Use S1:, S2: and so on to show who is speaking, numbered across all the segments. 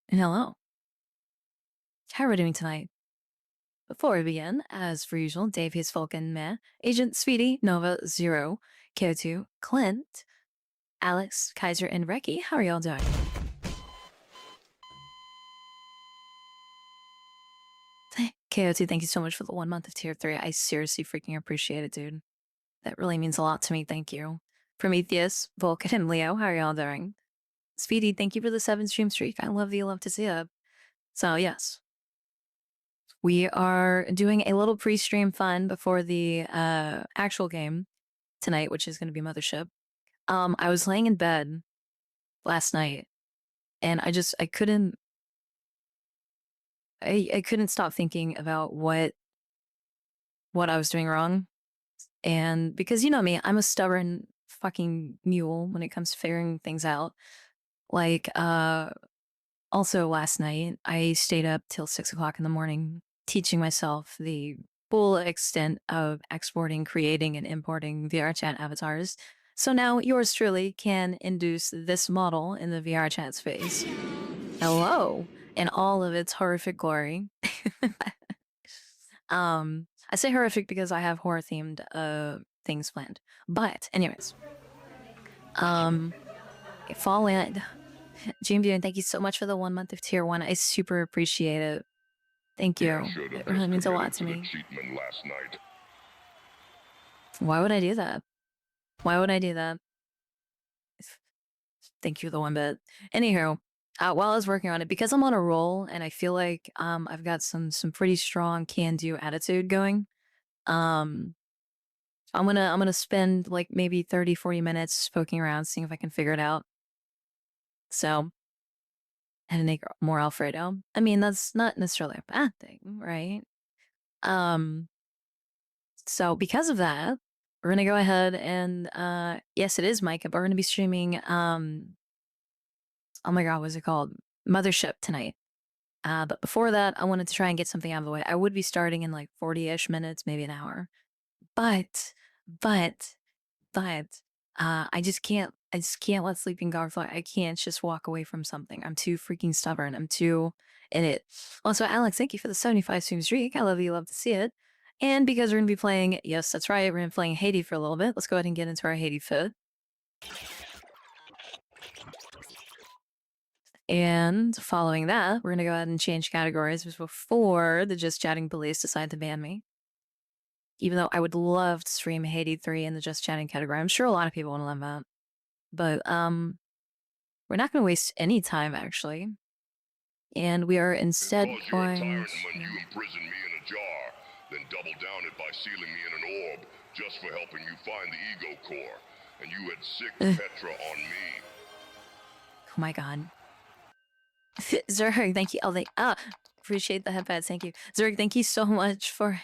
S1: Hello. How are we doing tonight? Before we begin, as per usual, Dave Hughes Vulcan Meh, Agent Speedy, Nova Zero, KO2, Clint, Alex, Kaiser, and Reki. How are y'all doing? KO2, thank you so much for the 1 month of tier 3. I seriously freaking appreciate it, dude. That really means a lot to me. Thank you. Prometheus, Vulcan, and Leo, how are y'all doing? Speedy, thank you for the 7 stream streak. I love you. Love to see it. So, yes. We are doing a little pre-stream fun before the actual game tonight, which is going to be Mothership. I was laying in bed last night, and I couldn't stop thinking about what I was doing wrong. And because you know me, I'm a stubborn fucking mule when it comes to figuring things out. Like, also last night, I stayed up till 6 o'clock in the morning teaching myself the full extent of exporting, creating, and importing VR chat avatars. So now yours truly can induce this model in the VR chat space. Hello, in all of its horrific glory. I say horrific because I have horror themed things planned. But anyways, fall in. Jim, thank you so much for the 1 month of tier 1. I super appreciate it. Thank you. It really means a lot to me. Why would I do that? Why would I do that? Thank you, the 1 bit. Anywho, while I was working on it, because I'm on a roll and I feel like I've got some pretty strong can-do attitude going, I'm gonna spend like maybe 30-40 minutes poking around, seeing if I can figure it out. So, and make more Alfredo. I mean, that's not necessarily a bad thing, right? So because of that, we're gonna go ahead and yes, it is Micah, but we're gonna be streaming oh my god, what's it called? Mothership tonight. But before that, I wanted to try and get something out of the way. I would be starting in like 40-ish minutes, maybe an hour. But I just can't let sleeping dogs fly. I can't just walk away from something. I'm too freaking stubborn. I'm too in it. Also, Alex, thank you for the 75 stream streak. I love you, love to see it. And because we're gonna be playing, yes, that's right, we're gonna be playing Haiti for a little bit. Let's go ahead and get into our Haiti fit. And following that, we're gonna go ahead and change categories before the Just Chatting police decide to ban me. Even though I would love to stream Haiti 3 in the Just Chatting category. I'm sure a lot of people want to love that. But we're not gonna waste any time actually. And we are instead going to...
S2: when you imprison me in a jar, then double down it by sealing me in an orb, just for helping you find the ego core. And you had sick Petra on me.
S1: Oh my god. Zurg, thank you. Appreciate the headpads, thank you. Zurg, thank you so much for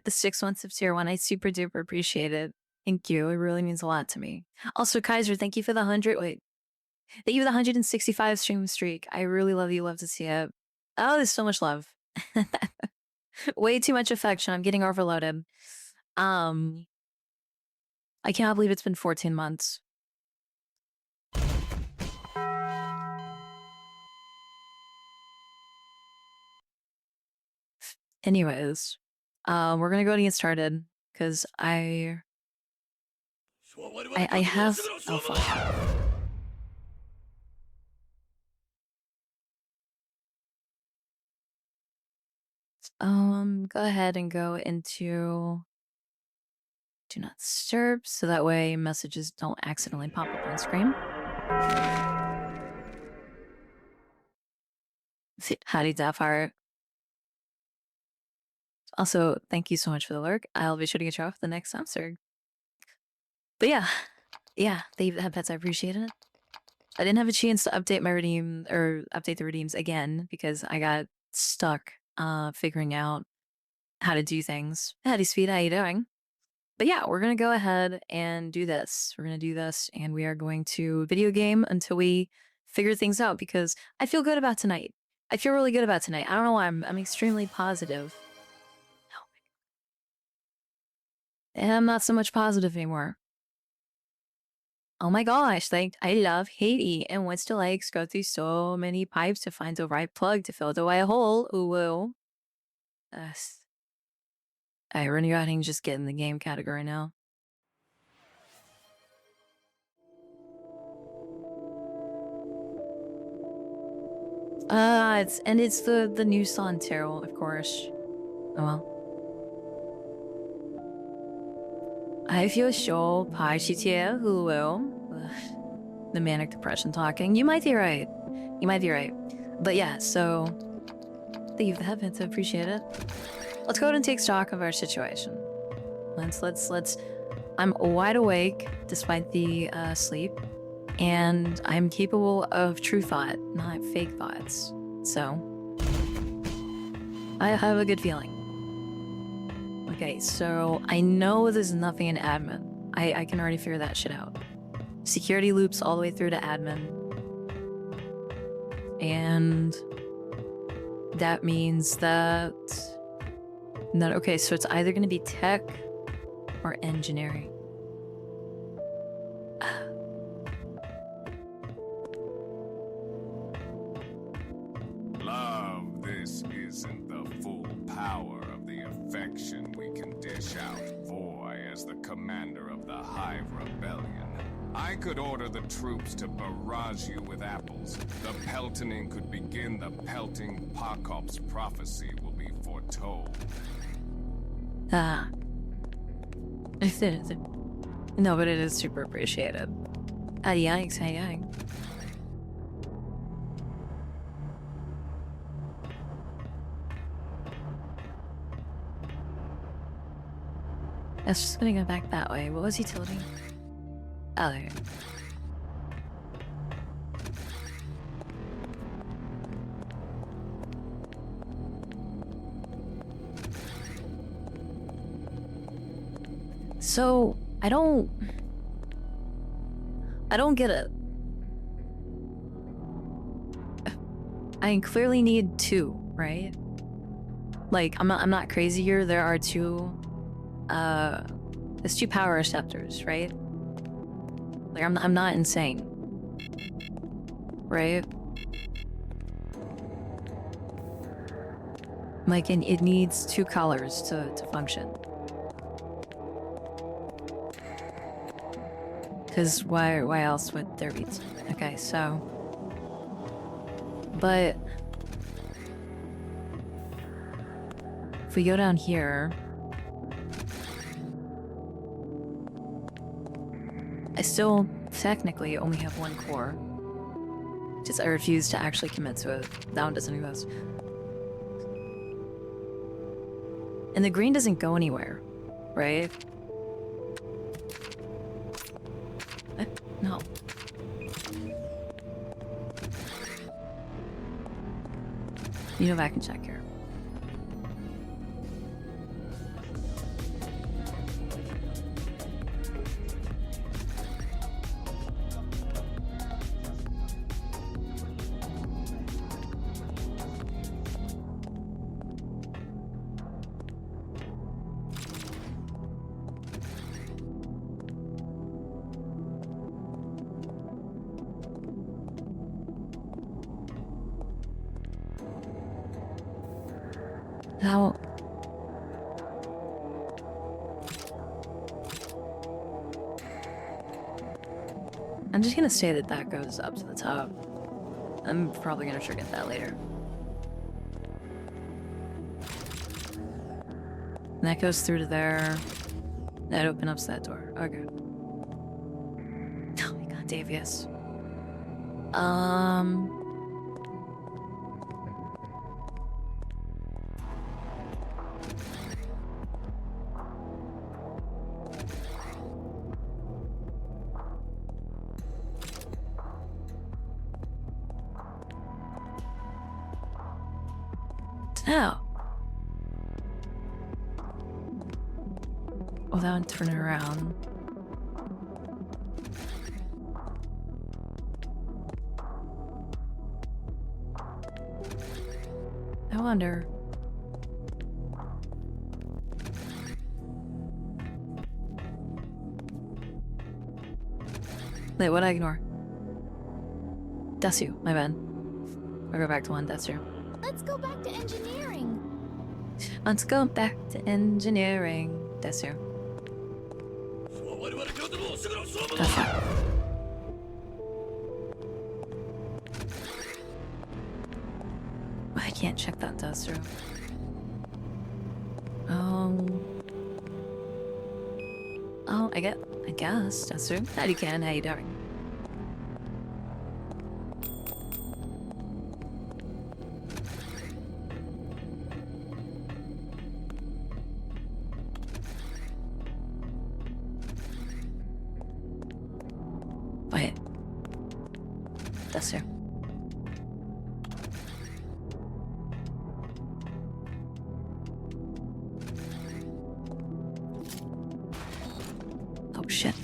S1: the 6 months of tier 1. I super duper appreciate it. Thank you. It really means a lot to me. Also, Kaiser, thank you for the 100. Wait. Thank you for the 165 stream streak. I really love you. Love to see it. Oh, there's so much love. Way too much affection. I'm getting overloaded. I cannot believe it's been 14 months. Anyways, we're gonna go ahead and get started because I have... Oh fuck. Go ahead and go into do not disturb so that way messages don't accidentally pop up on screen. Howdy, Daphar. Also, thank you so much for the lurk. I'll be sure to get you off the next answer. But yeah, they have pets. I appreciate it. I didn't have a chance to update my redeem or update the redeems again because I got stuck figuring out how to do things. Howdy, Speed, how you doing? But yeah, we're gonna go ahead and do this. We're gonna do this, and we are going to video game until we figure things out because I feel good about tonight. I feel really good about tonight. I don't know why. I'm extremely positive. And I'm not so much positive anymore. Oh my gosh, like I love Haiti and wants to like go through so many pipes to find the right plug to fill the white hole. Ooh, woo. Alright, we're gonna just get in the game category now. It's the new song Terrell, of course. Oh well. I feel so positive, Hulu. The manic depression talking. You might be right. You might be right. But yeah, so thank you for the heavens, I appreciate it. Let's go ahead and take stock of our situation. Let's I'm wide awake despite the sleep, and I'm capable of true thought, not fake thoughts. So I have a good feeling. Okay, so I know there's nothing in admin. I can already figure that shit out. Security loops all the way through to admin. And that means that okay, so it's either gonna be tech or engineering.
S3: Love, this isn't the full power of the affection we can dish out. Voy, as the commander of the Hive Rebellion, I could order the troops to barrage you with apples. The peltoning could begin. The pelting Pakop's prophecy will be foretold.
S1: No, but it is super appreciated. Yikes, yikes. That's just gonna go back that way. What was he tilting? Oh, there. So, I don't get it. I clearly need two, right? Like, I'm not crazy here. There are two, there's two power receptors, right? Like, I'm not insane. Right? Like, it needs two colors to function. Because why else would there be two? Okay, so... But... if we go down here... I still technically only have one core. Just I refuse to actually commit to it. That one doesn't exist. And the green doesn't go anywhere, right? No. You know, back and check here. How? I'm just gonna say that that goes up to the top. I'm probably gonna forget that later. And that goes through to there. That opens up that door. Okay. Oh my god, Davius. Now. Oh, that one turn it around. I wonder. Wait, what did I ignore? That's you, my bad. I'll go back to 1, that's you.
S4: Let's go back to engineering.
S1: Let's go back to engineering. That's you. That's fine. I can't check that Destro. Oh, I guess that's true. How you can? How you doing? Wait. That's true. Oh shit.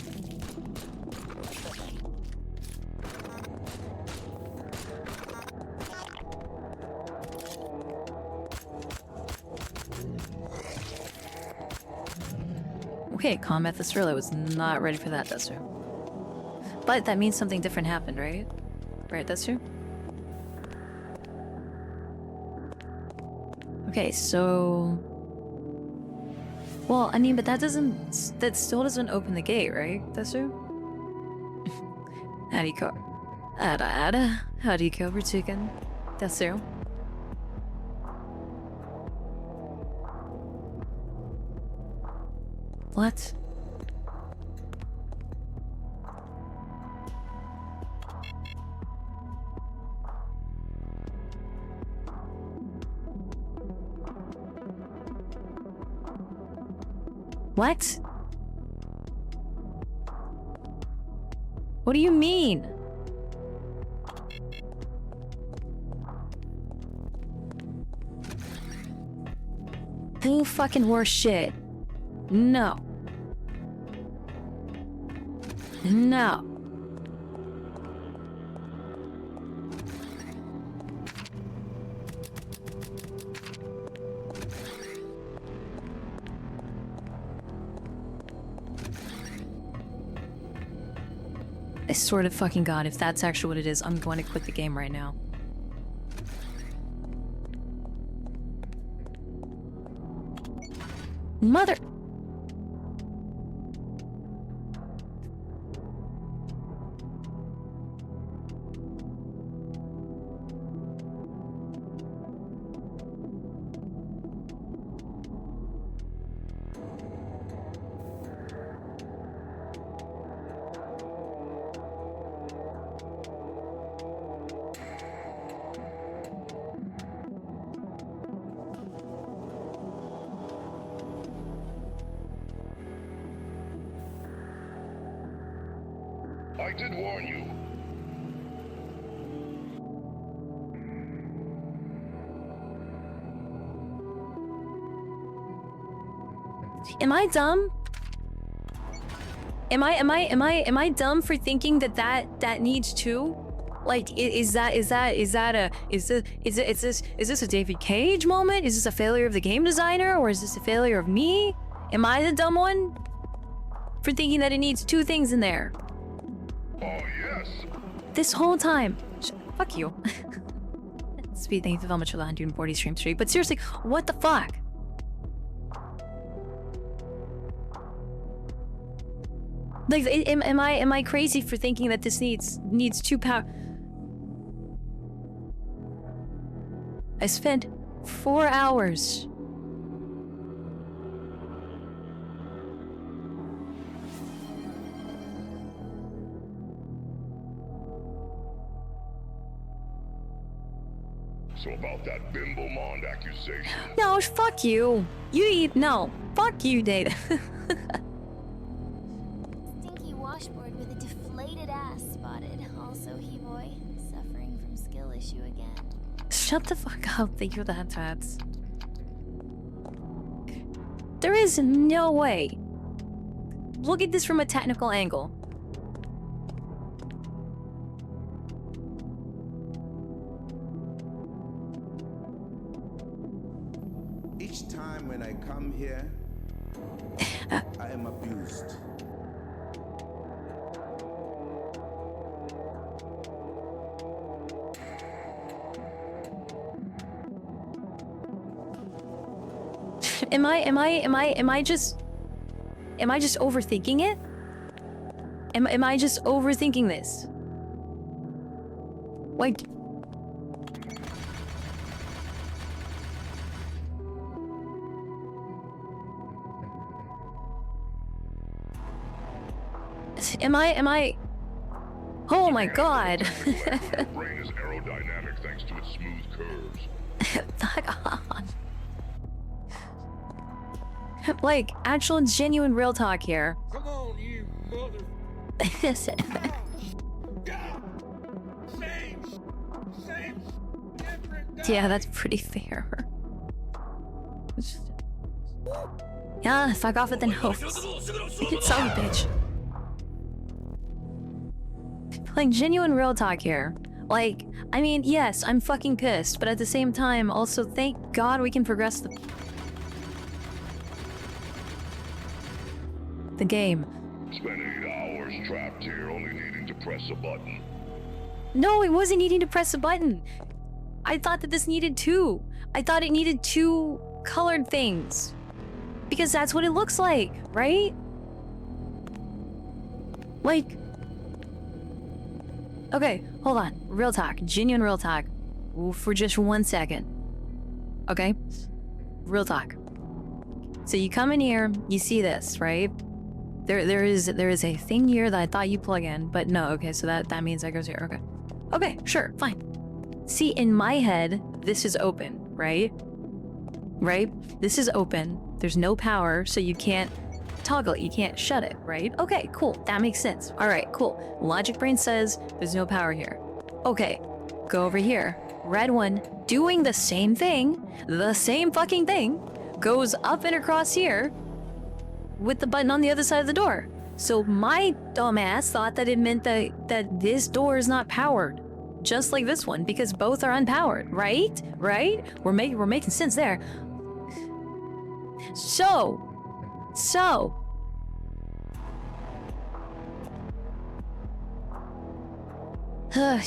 S1: Okay, combat this drill. I was not ready for that, that's true. But that means something different happened, right? Right, that's true. Okay, so... Well, I mean, but that still doesn't open the gate, right? That's true? How do you go? How do you go, Chicken? That's true. What? What? What do you mean? Who fucking worse shit? No. No. I swear to fucking God, if that's actually what it is, I'm going to quit the game right now. Mother...
S2: I did warn you.
S1: Am I dumb? Am I dumb for thinking that needs two? Like, is this a David Cage moment? Is this a failure of the game designer, or is this a failure of me? Am I the dumb one for thinking that it needs two things in there?
S2: Oh, yes.
S1: This whole time. Fuck you. Speed, thank you so much for the 140 stream streak. But seriously, what the fuck? Like, am I crazy for thinking that this needs two power? I spent 4 hours.
S2: So about that Bimbomond accusation.
S1: No, fuck you. No. Fuck you, Data.
S4: Stinky washboard with a deflated ass spotted. Also, he boy suffering from skill issue again.
S1: Shut the fuck up, thank you for that, Tats. There is no way. Look at this from a technical angle.
S5: Each time when I come here, I am abused.
S1: Am I just overthinking it? Am I just overthinking this? Like, am I? Oh my god!
S2: Your brain is aerodynamic thanks to its smooth curves.
S1: Fuck on. Like, actual genuine real talk here.
S6: Come on, you mother. Same, different.
S1: Yeah, that's pretty fair. Yeah, fuck off with the nose. It's son of a bitch. Like, genuine real talk here. Like, I mean, yes, I'm fucking pissed, but at the same time, also, thank God we can progress the game.
S2: Spent 8 hours trapped here, only needing to press a button.
S1: No, it wasn't needing to press a button. I thought that this needed two. I thought it needed two colored things. Because that's what it looks like, right? Like... Okay, hold on. Real talk. Genuine real talk. For just 1 second. Okay? Real talk. So you come in here, you see this, right? There is a thing here that I thought you plug in, but no, okay, so that means that goes here. Okay. Okay, sure, fine. See, in my head, this is open, right? Right? This is open. There's no power, so you can't toggle it. You can't shut it, right? Okay, cool. That makes sense. All right, cool. Logic brain says there's no power here. Okay, go over here. Red one, doing the same thing, the same fucking thing, goes up and across here with the button on the other side of the door. So my dumbass thought that it meant that this door is not powered, just like this one, because both are unpowered, right? Right? We're making sense there. So,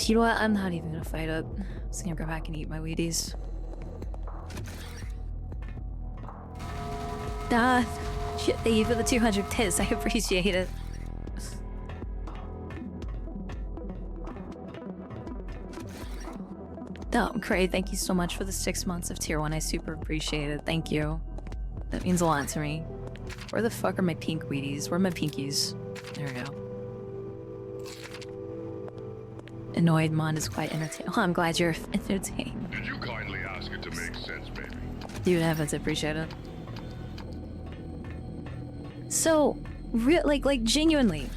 S1: you know what? I'm not even gonna fight it. I'm just gonna go back and eat my Wheaties. Shit, thank you for the 200 bits. I appreciate it. Oh, great. Thank you so much for the 6 months of tier 1. I super appreciate it. Thank you. That means a lot to me. Where the fuck are my pink Wheaties? Where are my pinkies? There we go. Annoyed Mon is quite entertaining. Oh, I'm glad you're entertained.
S2: Did you kindly ask it to make sense, baby?
S1: Dude, heavens, I appreciate it. So, like genuinely.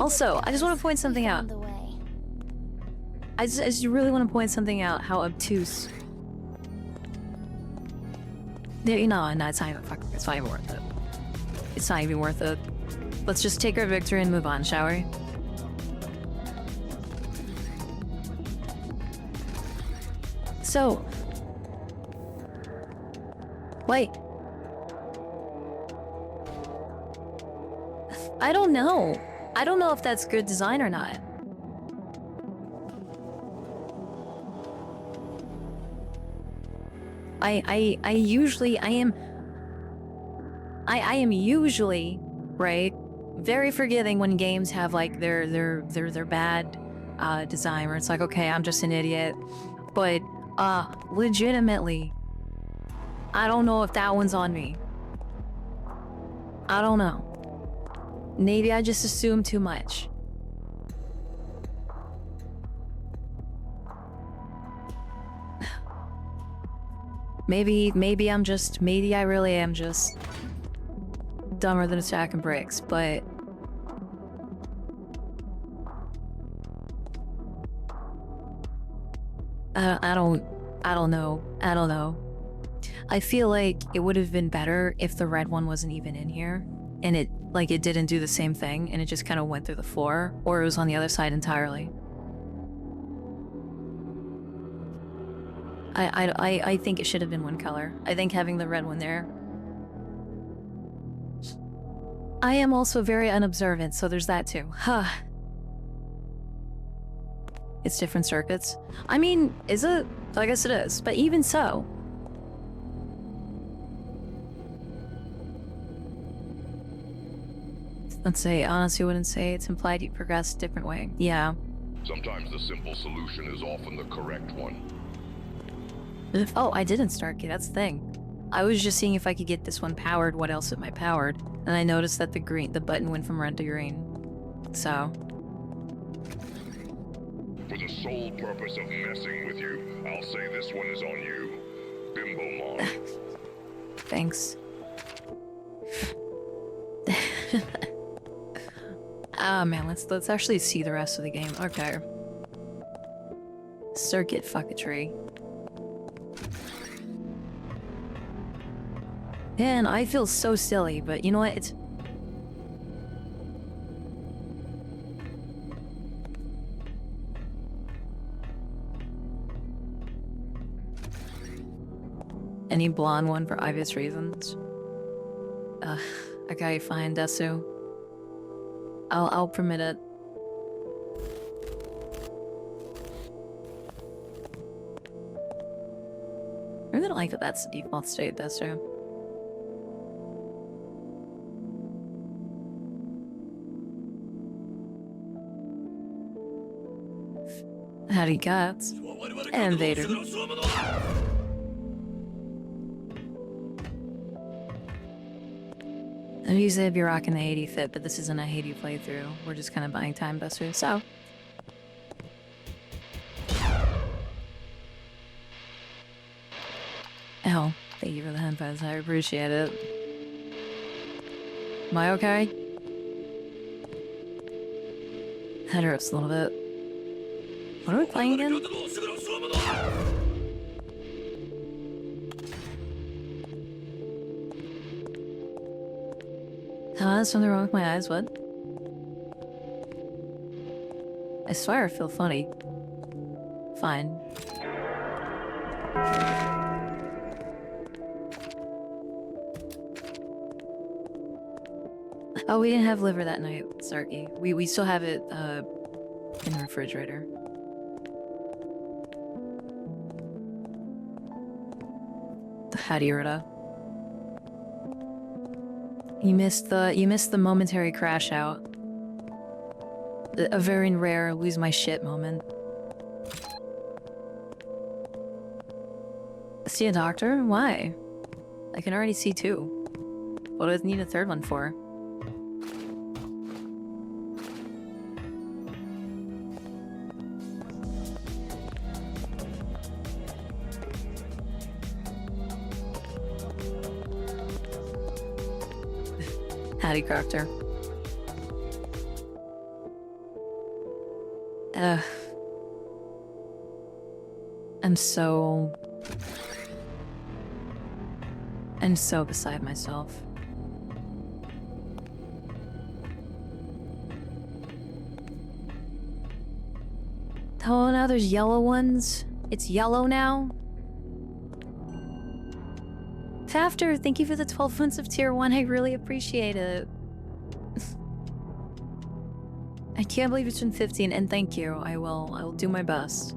S1: Also, I just want to point something out. I just really want to point something out. How obtuse. There, no, it's not even fucking. It's not even worth it. It's not even worth it. Let's just take our victory and move on, shall we? So, wait. I don't know. I don't know if that's good design or not. I am usually, right, very forgiving when games have like their bad design, where it's like, okay, I'm just an idiot. But legitimately, I don't know if that one's on me. I don't know. Maybe I just assume too much. Maybe I really am just dumber than a stack of bricks, but I don't know. I feel like it would have been better if the red one wasn't even in here, and it didn't do the same thing, and it just kind of went through the floor, or it was on the other side entirely. I think it should have been one color. I think having the red one there. I am also very unobservant, so there's that too. Huh. It's different circuits. I mean, is it? I guess it is, but even so. Let's say, honestly, wouldn't say it's implied you progress a different way. Yeah.
S2: Sometimes the simple solution is often the correct one.
S1: Oh, I didn't start it. That's the thing. I was just seeing if I could get this one powered. What else am I powered? And I noticed that the button went from red to green. So.
S2: For the sole purpose of messing with you, I'll say this one is on you, Bimbo Mom.
S1: Thanks. Ah man, let's actually see the rest of the game. Okay. Circuit fucketry. Man, I feel so silly, but you know what? It's... Any blonde one for obvious reasons? Okay, fine, Desu. I'll permit it. I really like that that's the default state, Desu. Howdy, guts. And Vader. I usually I'd be rocking the Haiti fit, but this isn't a Haiti playthrough. We're just kind of buying time, Buster. So. Oh, thank you for the headphones. I appreciate it. Am I okay? Head hurts a little bit. What are we playing again? Huh? Something wrong with my eyes? What? I swear I feel funny. Fine. Oh, we didn't have liver that night, Sarky. We still have it, in the refrigerator. Howdy, Rita. You missed the momentary crash out. A very rare lose my shit moment. See a doctor? Why? I can already see two. What do I need a third one for? Howdy, Proctor. I'm so beside myself. Oh, now there's yellow ones. It's yellow now. Fafter, thank you for the 12 months of tier 1. I really appreciate it. I can't believe it's been 15, and thank you. I will do my best.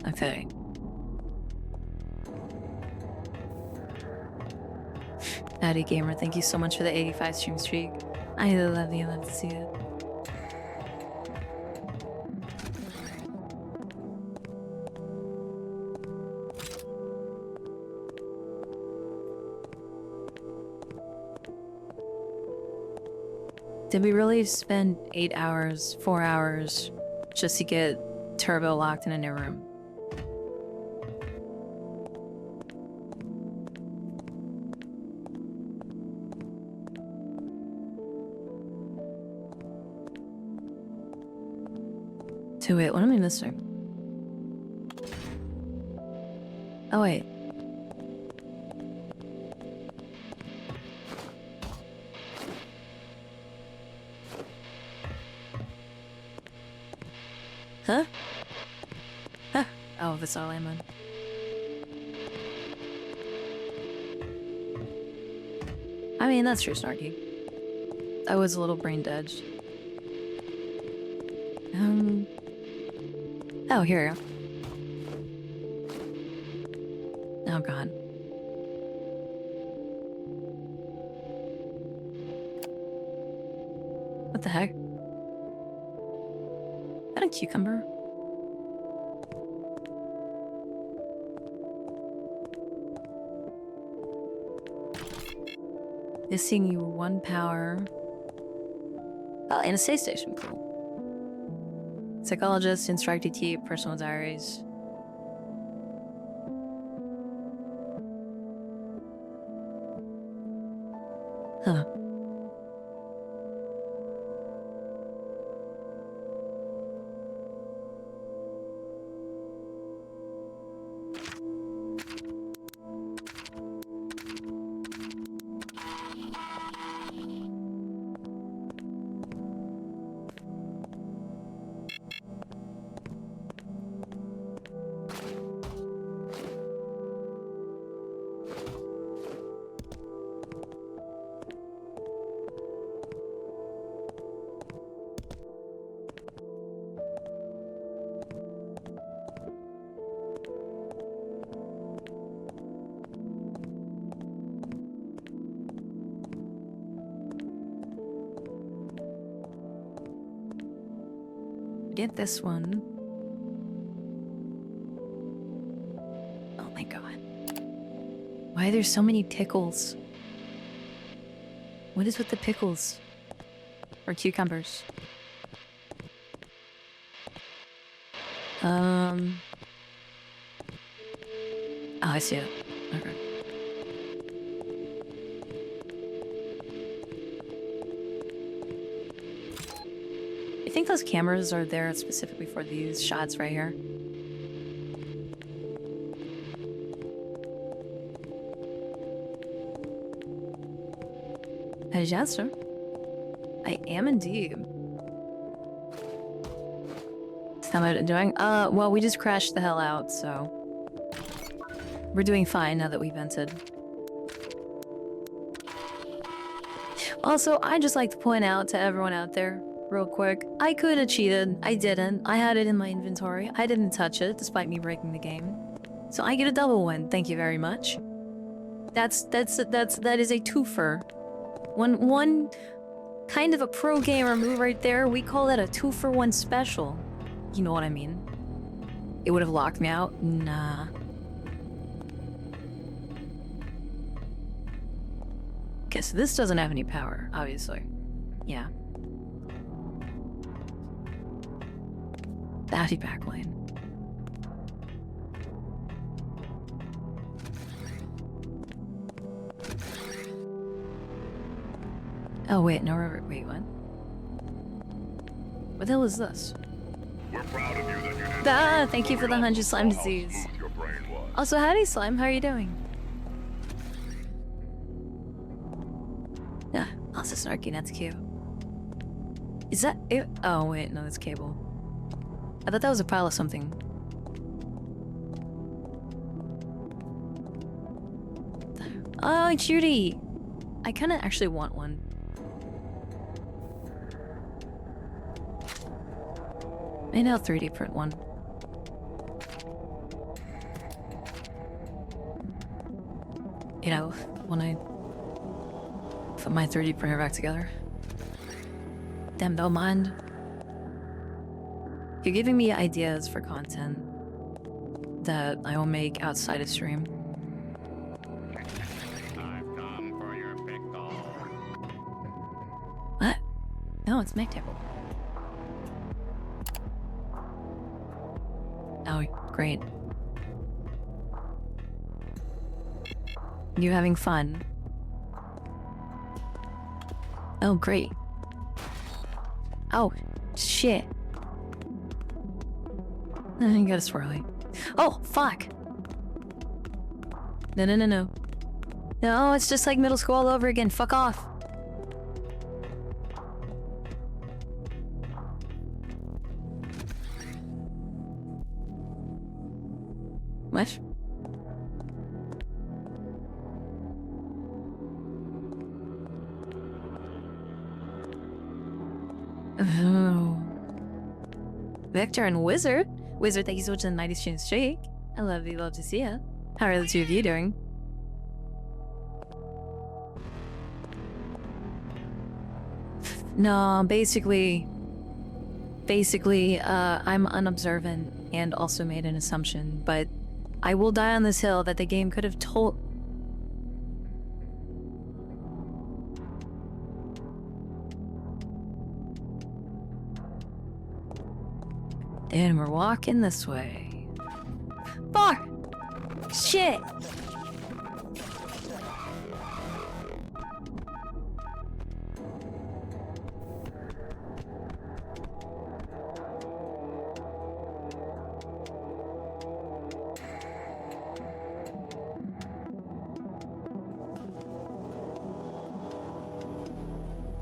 S1: Okay. Addy Gamer, thank you so much for the 85 stream streak. I love you, love to see it. Did we really spend 8 hours, 4 hours, just to get Turbo locked in a new room? To it, what am I missing? Oh wait. Huh? Huh? Oh, that's all I'm on. I mean, that's true, Snarky. I was a little brain dead. Oh, here we go. Oh, God. What the heck? Is that a cucumber? Missing you 1 power. Oh, and a save station, cool. Psychologist, instructed keep, personal diaries. Huh. We did this one. Oh my god. Why are there so many pickles? What is with the pickles? Or cucumbers? Oh, I see it. Okay. I think those cameras are there specifically for these shots right here. Yes, sir. I am indeed. How am I doing? Well, we just crashed the hell out, so we're doing fine now that we vented. Also, I'd just like to point out to everyone out there, real quick, I could have cheated. I didn't. I had it in my inventory. I didn't touch it, despite me breaking the game. So I get a double win. Thank you very much. That is a twofer. One kind of a pro gamer move right there. We call that a 2-for-1 special. You know what I mean? It would have locked me out. Nah. Okay, so this doesn't have any power, obviously. Yeah. Batty back lane. Oh wait, no, wait, what? What the hell is this?
S2: We're proud of you that you didn't
S1: Ah,
S2: see
S1: thank you for the
S2: how
S1: 100 slime
S2: smooth
S1: disease.
S2: your brain was.
S1: Also, howdy slime, how are you doing? Yeah, also snarky, that's cute. Is that it? Oh wait, no, that's cable. I thought that was a pile of something. Oh, cutie! I kinda actually want one. Maybe I'll 3D print one. You know, when I put my 3D printer back together. Damn, don't mind. You're giving me ideas for content that I will make outside of stream.
S3: I've come for your pickle.
S1: What? No, it's Table. Oh, great. You having fun? Oh, great. Oh, shit. I got a swirly. Oh, fuck! No, no, no, no. No, it's just like middle school all over again. Fuck off. What? Oh. Victor and Wizard. Wizard, thank you so much for the 90 streak. I love to see ya. How are the two of you doing? No, basically, I'm unobservant and also made an assumption, but I will die on this hill that the game could have told. And we're walking this way. Fuck! Shit!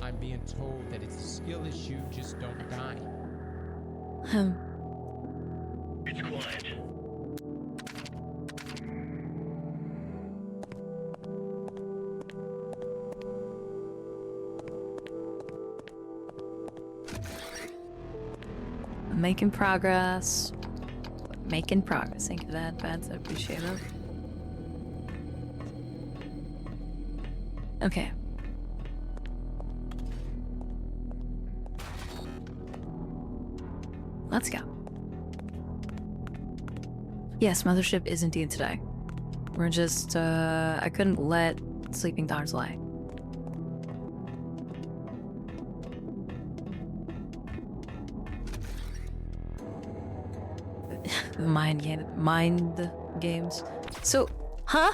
S7: I'm being told that it's a skill issue, just don't die.
S8: It's quiet.
S1: I'm making progress. Making progress. Thank you for that, Bats. I appreciate it. Okay. Let's go. Yes, Mothership is indeed today. We're just, I couldn't let sleeping dogs lie. Mind games. So, huh?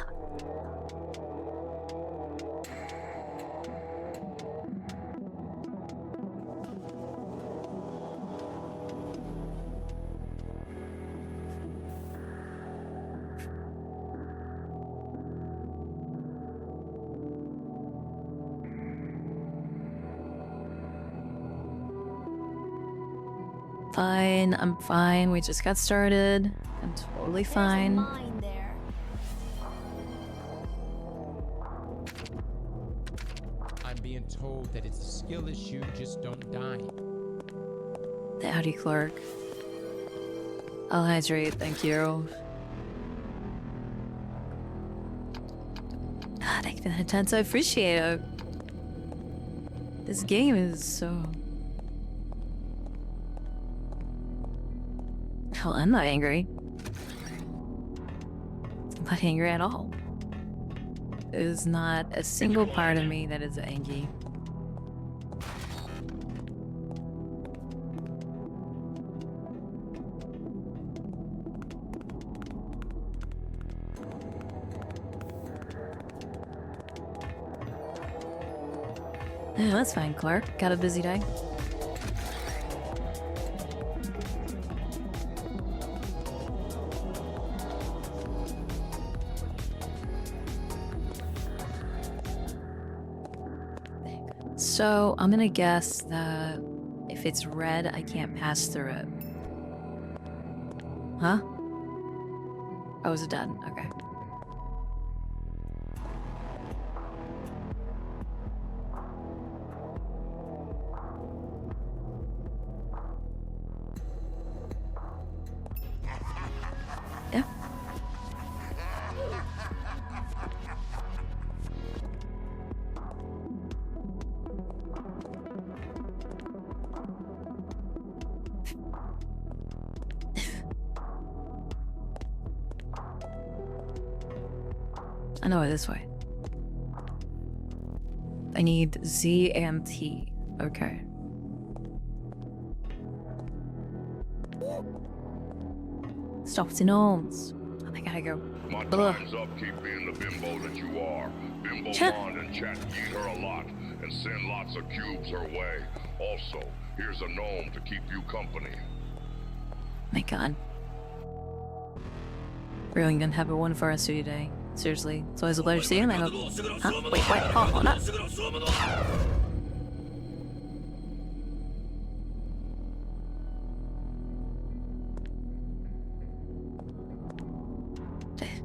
S1: Fine, I'm fine. We just got started. I'm totally fine.
S4: There's a mine there.
S7: I'm being told that it's a skill issue, just don't die.
S1: The Audi clerk. I'll hydrate, thank you. Ah, thank you for the intense. I appreciate it. This game is so. Hell, I'm not angry. I'm not angry at all. There's not a single part of me that is angry. Yeah, that's fine, Clark. Got a busy day. So, I'm gonna guess that if it's red, I can't pass through it. Huh? Oh, is it done? Okay. Yeah. I know it this way. I need Z and T. Okay. Stop the gnomes. I gotta go.
S2: My
S1: Ugh.
S2: time's up. Keep being the bimbo that you are. Bimbo
S1: Huh.
S2: bond and chat eat her a lot and send lots of cubes her way. Also, here's a gnome to keep you company.
S1: My god. Really gonna have a one for us today. Seriously. It's always a pleasure to see you, and I hope. Huh? Wait, what? Oh, no.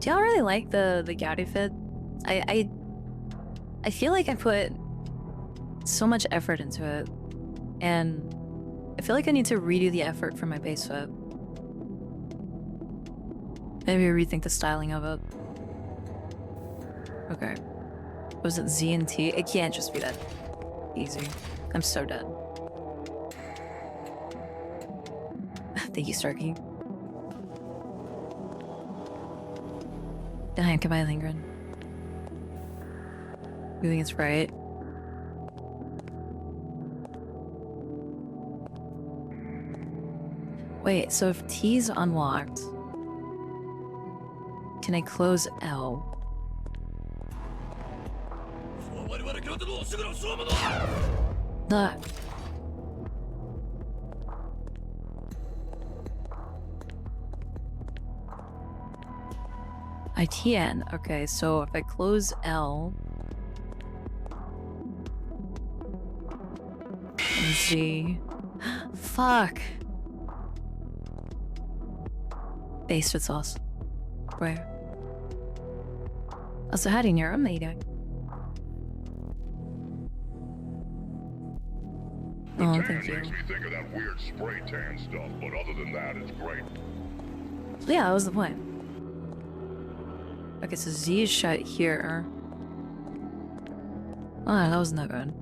S1: Do y'all really like the Gaudi fit? I feel like I put so much effort into it, and I feel like I need to redo the effort for my base fit. Maybe rethink the styling of it. Okay. Was it Z and T? It can't just be that easy. I'm so dead. Thank you, Starkey. Damn, goodbye, Lingren. You think it's right? Wait, so if T's unlocked, can I close L? The... ITN. Okay, so if I close L... and Z... Fuck! Base with sauce. Where? Also, how do you know I'm eating? Oh,
S2: The
S1: thank
S2: tan
S1: you.
S2: makes me think of that weird spray tan stuff, but other than that, it's great.
S1: Yeah, that was the point. Okay, so Z is shut here. Oh, that was not good.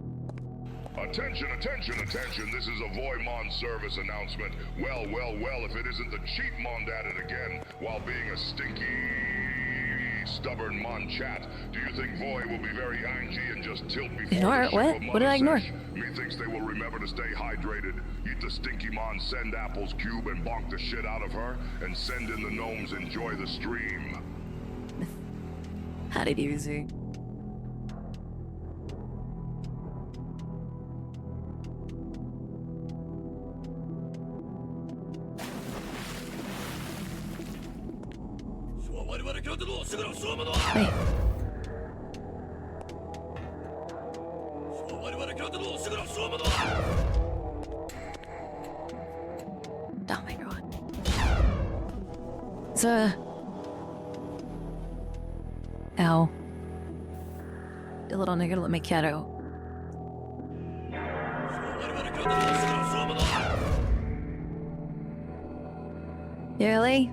S2: Attention, attention, attention. This is a Voimon service announcement. Well, if it isn't the cheat Mond at it again, while being a stinky, stubborn Mon chat. Do you think Voy will be very angy and just tilt before
S1: Ignore
S2: the
S1: it?
S2: ship
S1: What?
S2: of
S1: What did I ignore?
S2: Mothership? Methinks they will remember to stay hydrated, eat the stinky Mon send apples cube and bonk the shit out of her, and send in the gnomes enjoy the stream.
S1: How did you see? Wait. Oh my god. It's a... Ow. The little nigga let me cat out. Really?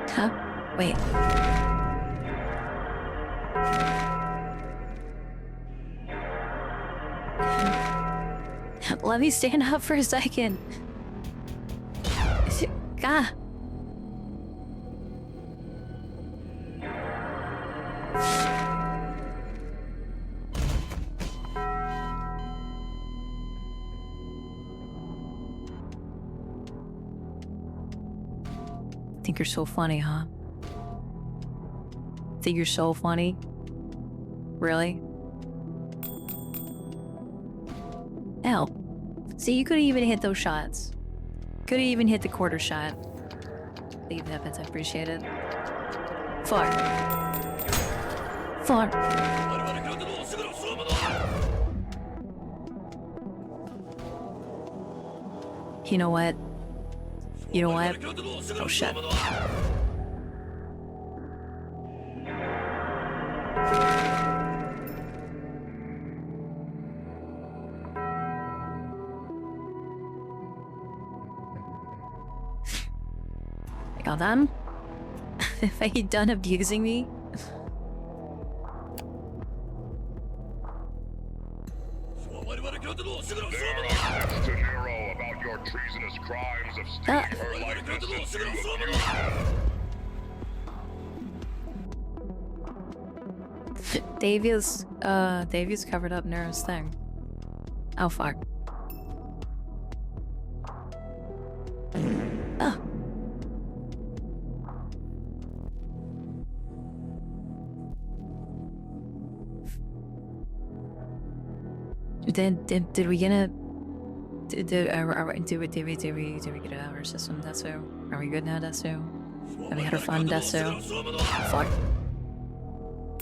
S1: Huh? Wait. Let me stand up for a second. God. Think you're so funny, huh? Think you're so funny? Really? Ow. See, you could have even hit those shots. Could have even hit the quarter shot. Leave that, I appreciate it. Far. Far. You know what? You know what? Oh shit. I got them. If I had done abusing me.
S2: There are texts to Nero about your treasonous crimes of stealing her likeness and you abused her.
S1: Davies covered up Nero's thing. Oh fuck. Oh. Did we get it? Did we get it out of our system, Deso? Are we good now, Deso? Have we had our fun, Deso? Fuck.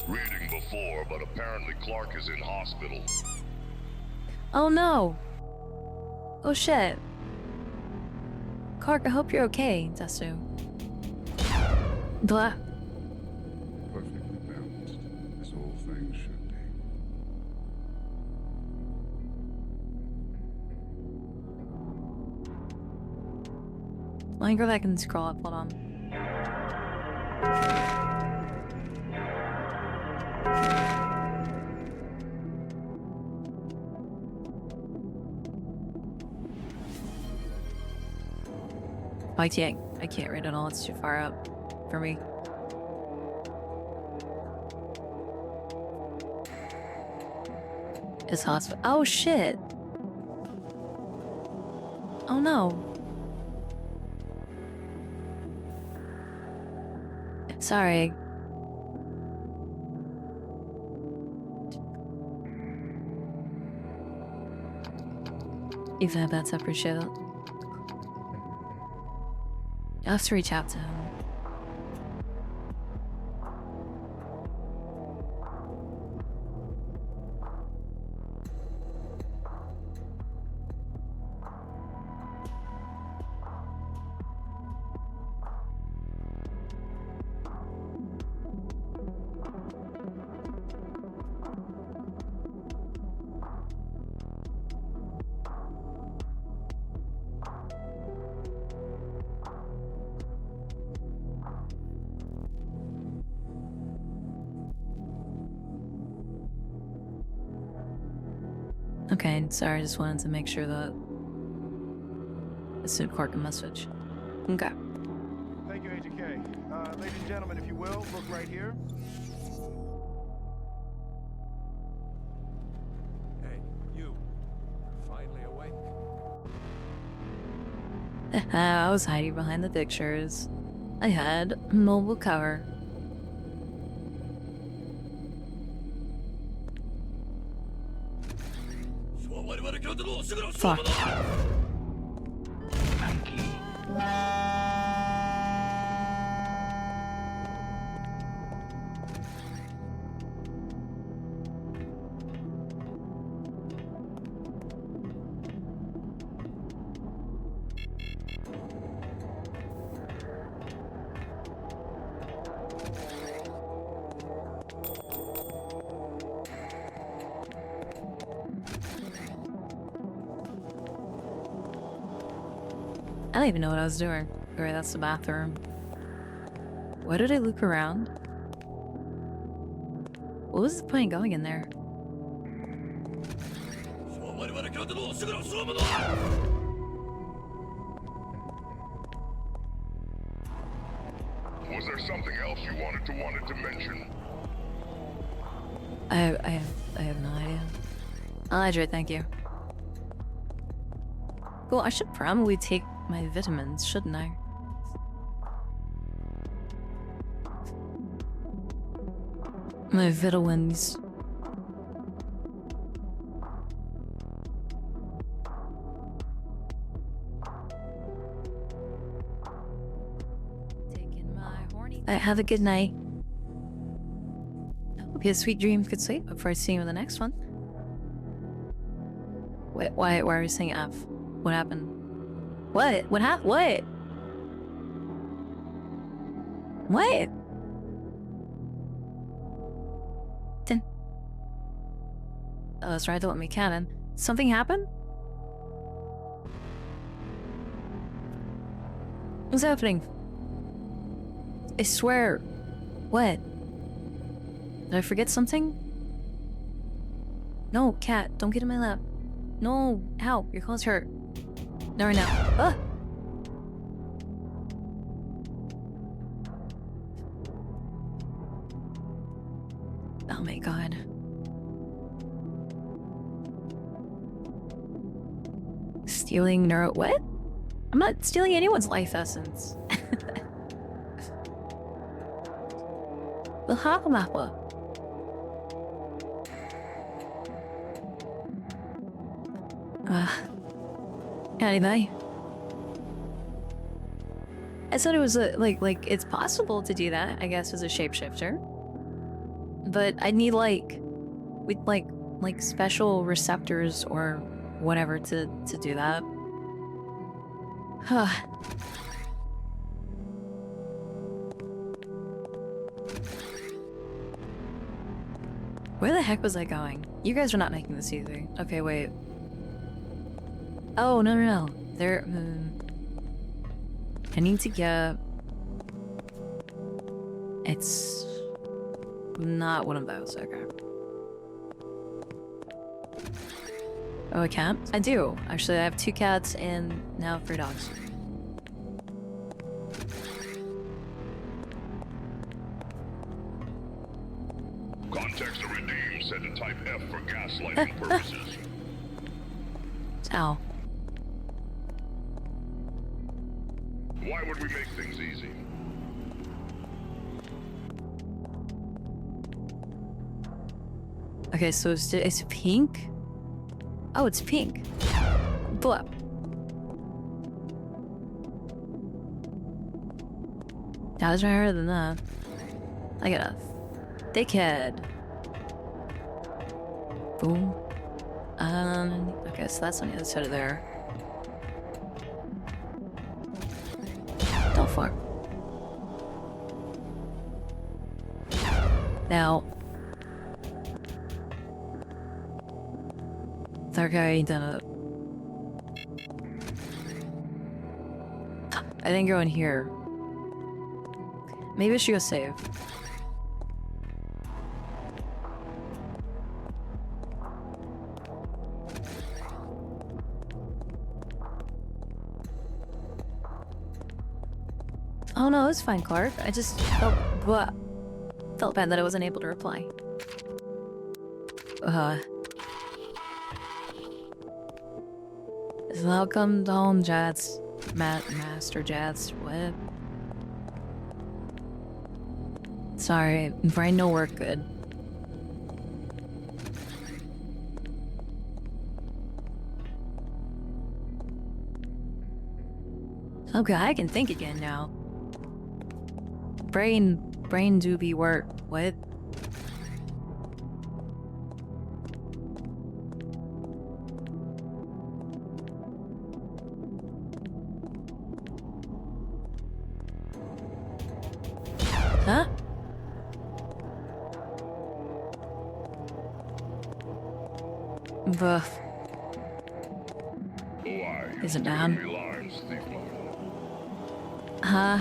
S2: Reading before, but apparently Clark is in hospital.
S1: Oh no! Oh shit. Clark, I hope you're okay, Desu. Blah.
S9: Perfectly balanced, as all things should be.
S1: Let me go back and scroll up, hold on. I can't read it all, it's too far up for me. It's hospital. Oh shit! Oh no. Sorry. Even if that's appreciated. I have to reach out to him. Okay, sorry, I just wanted to make sure that I sent Clark a message. Okay.
S10: Thank you, Agent K. Ladies and gentlemen, if you will, look right here.
S3: Hey, you. Finally awake.
S1: I was hiding behind the pictures. I had mobile cover. Fuck. I don't even know what I was doing. Alright, that's the bathroom. Why did I look around? What was the point of going in there?
S2: Was there something else you wanted to mention?
S1: I have no idea. I'll hydrate, thank you. Cool, I should probably take my vitamins, shouldn't I? My vitamins. Taking my horny. Have a good night. Hope you have sweet dreams, good sleep before I see you in the next one. Wait, why are you saying F? What happened? What? What happened? What? What? Then. Oh, that's right, don't let me cannon. Something happened? What's happening? I swear. What? Did I forget something? No, cat, don't get in my lap. No, ow, your claws hurt. No, right now. Ah! Oh my god. Stealing neuro- what? I'm not stealing anyone's life essence. Anyway. I thought it was like it's possible to do that, I guess, as a shapeshifter. But I'd need with like special receptors or whatever to do that. Where the heck was I going? You guys are not making this easy. Okay, wait. Oh, no. There, I need to get... It's... not one of those, okay. Oh, a cat? I do. Actually, I have 2 cats and now 3 dogs.
S2: Context to redeem, set to type F for gaslighting purposes.
S1: Ow.
S2: Why would we make things easy?
S1: Okay, so it's pink? Oh, it's pink. Blip. That was rarer than that. I got a thickhead. Boom. Okay, so that's on the other side of there. Don't fart. Now. Okay, done it. I didn't go in here. Maybe I should go save. Oh no, it's fine, Clark. I just felt bad that I wasn't able to reply. Welcome home, Jats. Master Jats. What? Sorry, brain no work good. Okay, I can think again now. Brain do be work. What? Huh? Buff. Is it down? Huh?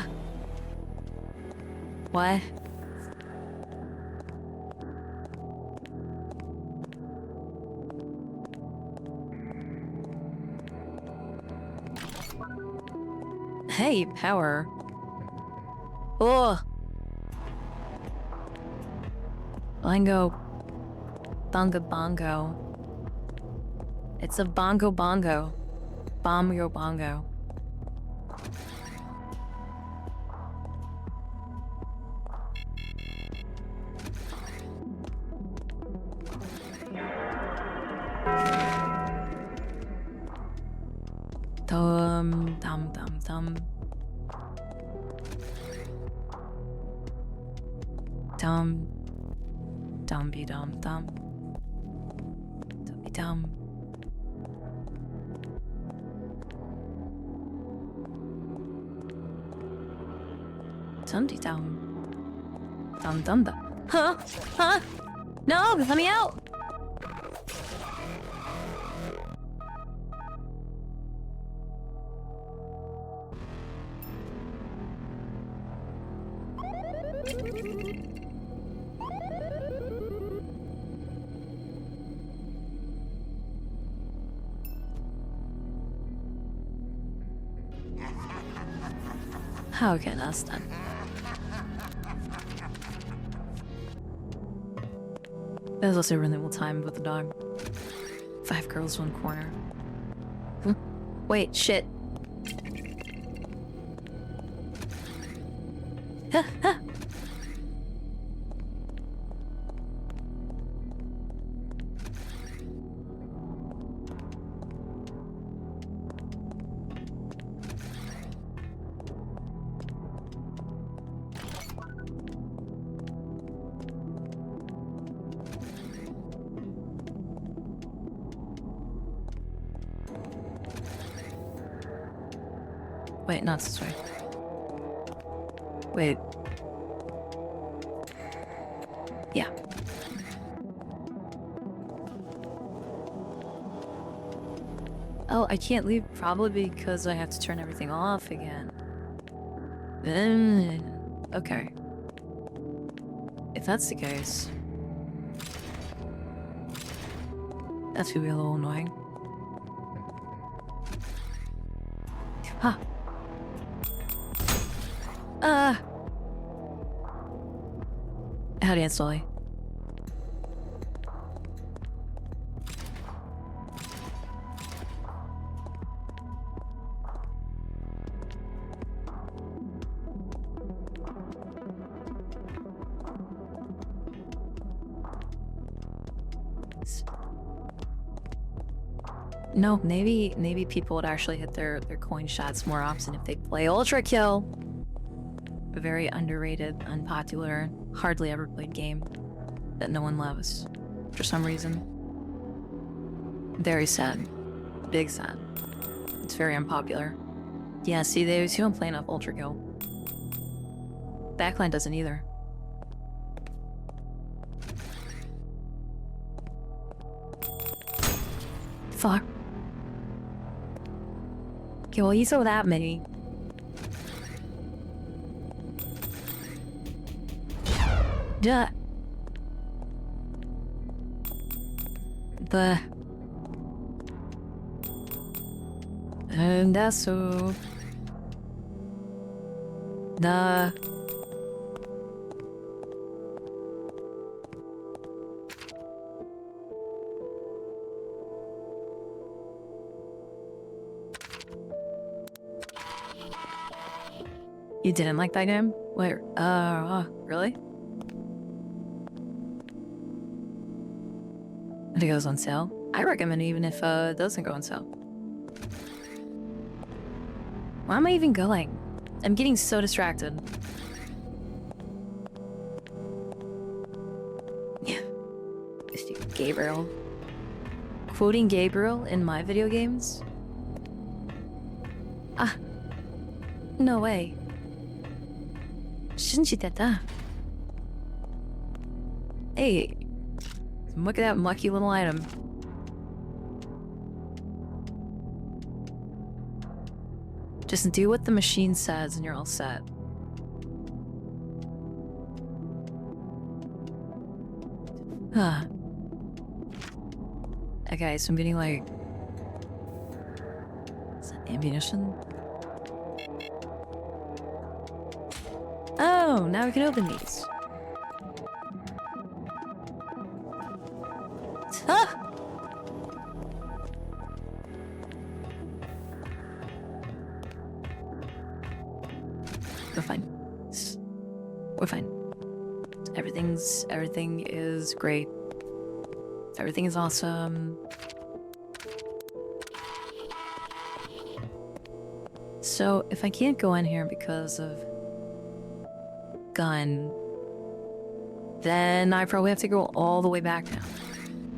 S1: What? Hey, power. Oh. Bongo. Bongo bongo. It's a bongo bongo. Bongo bongo. Dum dum dum dum. Dum dum be dum dum. Dum be dum. Dum de dum. Dum dum dum. Huh? Huh? No, let me out! Okay, that's done. That was also really well timed with the dog. 5 girls, 1 corner. Huh? Wait, shit. Huh, huh. Wait, not this way. Wait. Yeah. Oh, I can't leave probably because I have to turn everything off again. Okay. If that's the case, that's gonna be a little annoying. Huh. How do you install it? No, maybe people would actually hit their coin shots more often if they play Ultra Kill. A very underrated, unpopular, hardly ever played game that no one loves for some reason. Very sad. Big sad. It's very unpopular. Yeah, see, they don't play enough Ultra Kill. Backline doesn't either. Fuck. Okay, well, you saw that many. Duh. And that's so. You didn't like that game? Wait, really? I think it goes on sale. I recommend it even if it doesn't go on sale. Why am I even going? I'm getting so distracted. Yeah. Gabriel. Quoting Gabriel in my video games? Ah. No way. Shouldn't you do that? Hey. Look at that mucky little item. Just do what the machine says and you're all set. Huh. Okay, so I'm getting like... Is that ammunition? Oh, now we can open these. Huh! We're fine. We're fine. Everything is great. Everything is awesome. So, if I can't go in here because of gun, then I probably have to go all the way back now.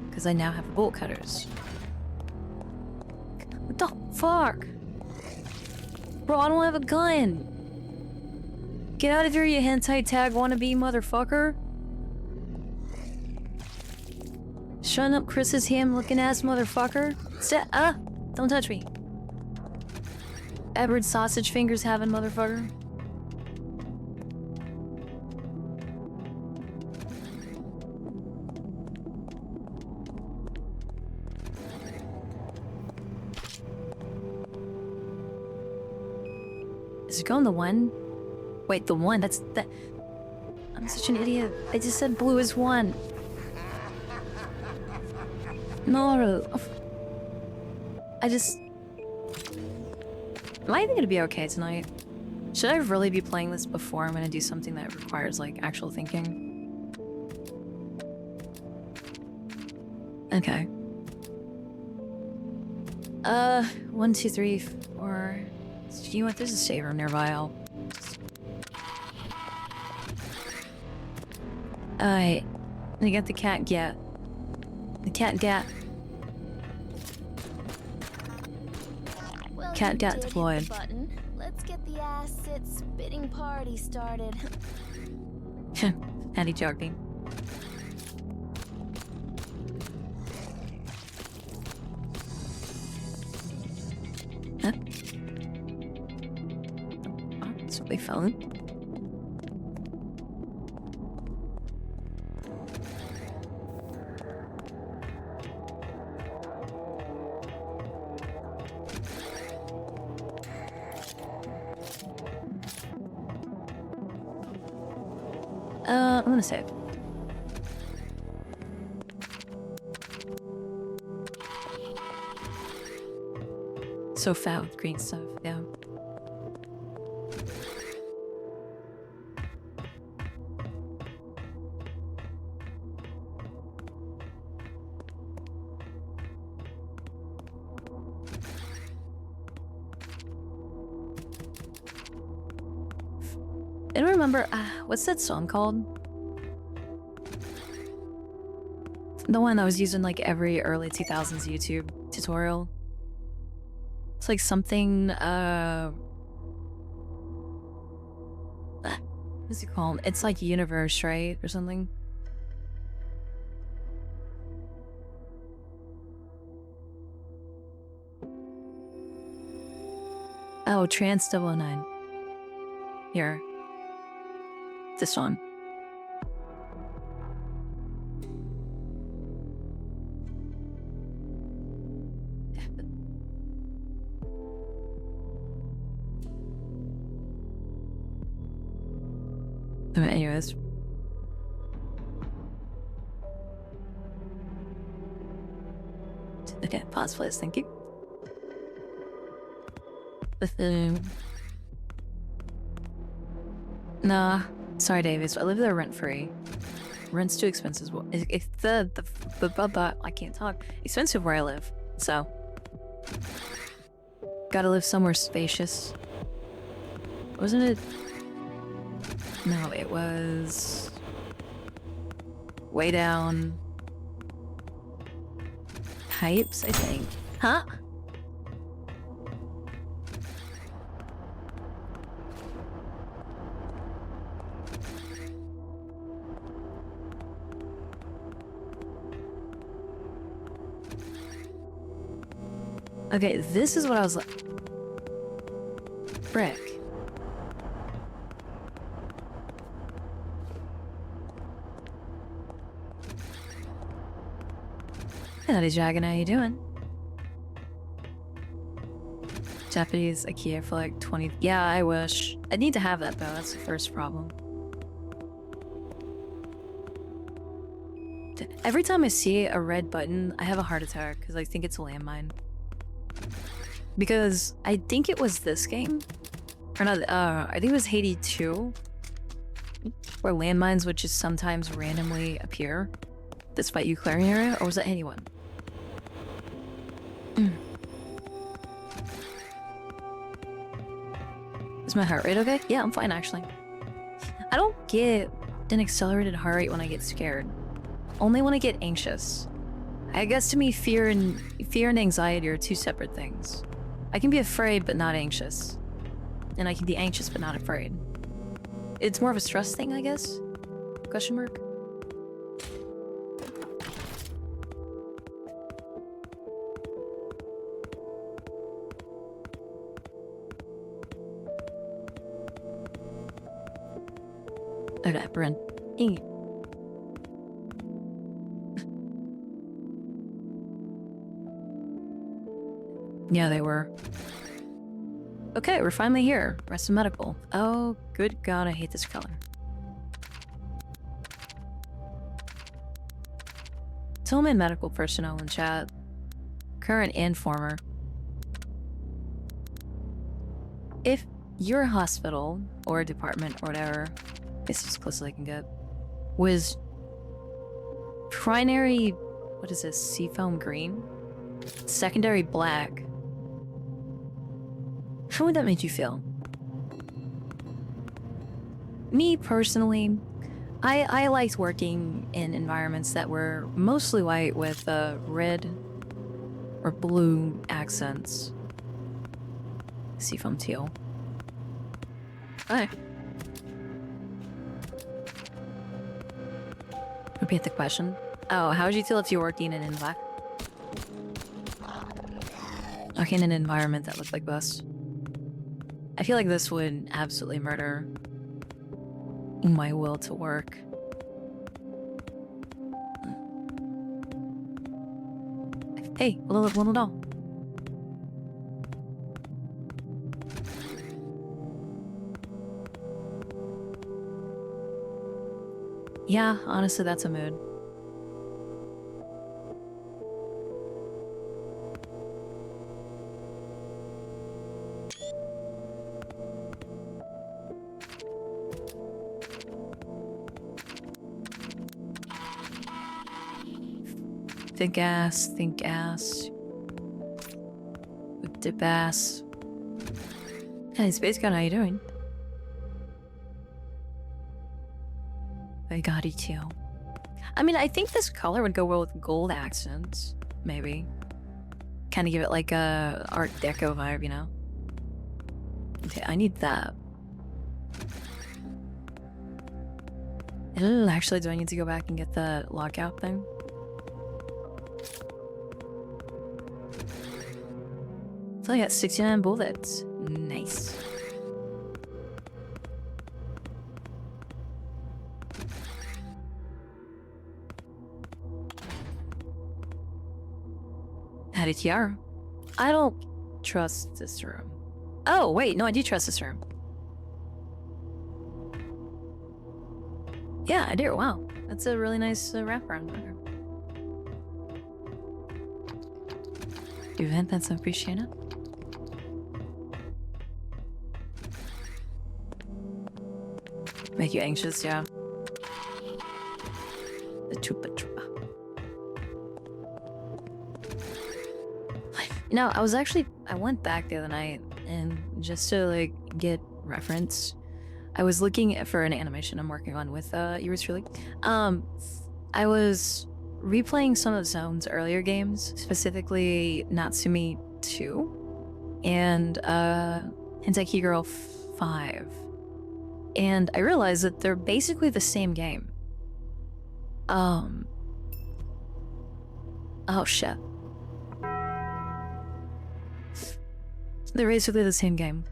S1: Because I now have bolt cutters. What the fuck? Bro, I don't have a gun! Get out of here, you hentai tag wannabe motherfucker! Shut up, Chris's ham-looking ass motherfucker! Don't touch me. Edward sausage fingers having motherfucker. Is it going the one? Wait, the one? That's that. I'm such an idiot. I just said blue is one. No. I just. Am I even gonna be okay tonight? Should I really be playing this before I'm gonna do something that requires like actual thinking? Okay. 1, 2, 3, 4. You know what? There's a save room nearby. Alright. I got the cat gat. The cat gat.
S4: Well,
S1: Cat
S4: you
S1: gat
S4: did hit the
S1: deployed.
S4: button. Let's acid spitting party started.
S1: Andy jogging. Huh? Oh, that's what they found. I'm gonna save. So fat with green stuff, yeah. I don't remember, what's that song called? The one that was used in like every early 2000s YouTube tutorial. It's like something, what's it called? It's like Universe, right? Or something. Oh, Trans 009. Here. This one. Anyways. Okay, pause please, thank you. Nah, sorry Davis, I live there rent-free. Rent's too expensive. If I can't talk. Expensive where I live, so. Gotta live somewhere spacious. Wasn't it? No, it was way down Pipes, I think. Huh? Okay, this is what I was like. Brick. Hey, Nutty Dragon, how you doing? Japanese IKEA for like 20. Yeah, I wish. I need to have that though. That's the first problem. Every time I see a red button, I have a heart attack because I think it's a landmine. Because I think it was this game, or not. I think it was Haiti 2, where landmines would just sometimes randomly appear, despite you clearing your area, or was that Haiti 1? Is my heart rate okay? Yeah, I'm fine actually. I don't get an accelerated heart rate when I get scared. Only when I get anxious. I guess to me, fear and anxiety are two separate things. I can be afraid but not anxious. And I can be anxious but not afraid. It's more of a stress thing, I guess? Question mark? Okay, Brent. Yeah, they were. Okay, we're finally here. Rest of medical. Oh, good God, I hate this color. Tillman medical personnel in chat. Current and former. If your hospital or department or whatever, this is as close as I can get, was primary, what is this, seafoam green? Secondary black. How would that make you feel? Me personally, I liked working in environments that were mostly white with red or blue accents. Seafoam teal. Hi. Repeat the question. Oh, how would you feel if you worked in an in an environment that looked like this? I feel like this would absolutely murder my will to work. Hey, little doll. Yeah, honestly, that's a mood. Think ass. Dip ass. Hey, Space God, how you doing? I got it too. I mean, I think this color would go well with gold accents, maybe. Kind of give it like a Art Deco vibe, you know? Okay, I need that. Ew, actually, do I need to go back and get the lockout thing? So I got 69 bullets. Nice. Had a tiara. I don't trust this room. Oh, wait, no, I do trust this room. Yeah, I do. Wow. That's a really nice wraparound. Event, that's appreciated. Make you anxious, yeah. The chupa chupa. You know, I went back the other night and just to like get reference, I was looking for an animation I'm working on with yours truly. I was replaying some of Zone's earlier games, specifically Natsumi 2 and Henteki Girl 5. And I realized that they're basically the same game. Oh shit. They're basically the same game.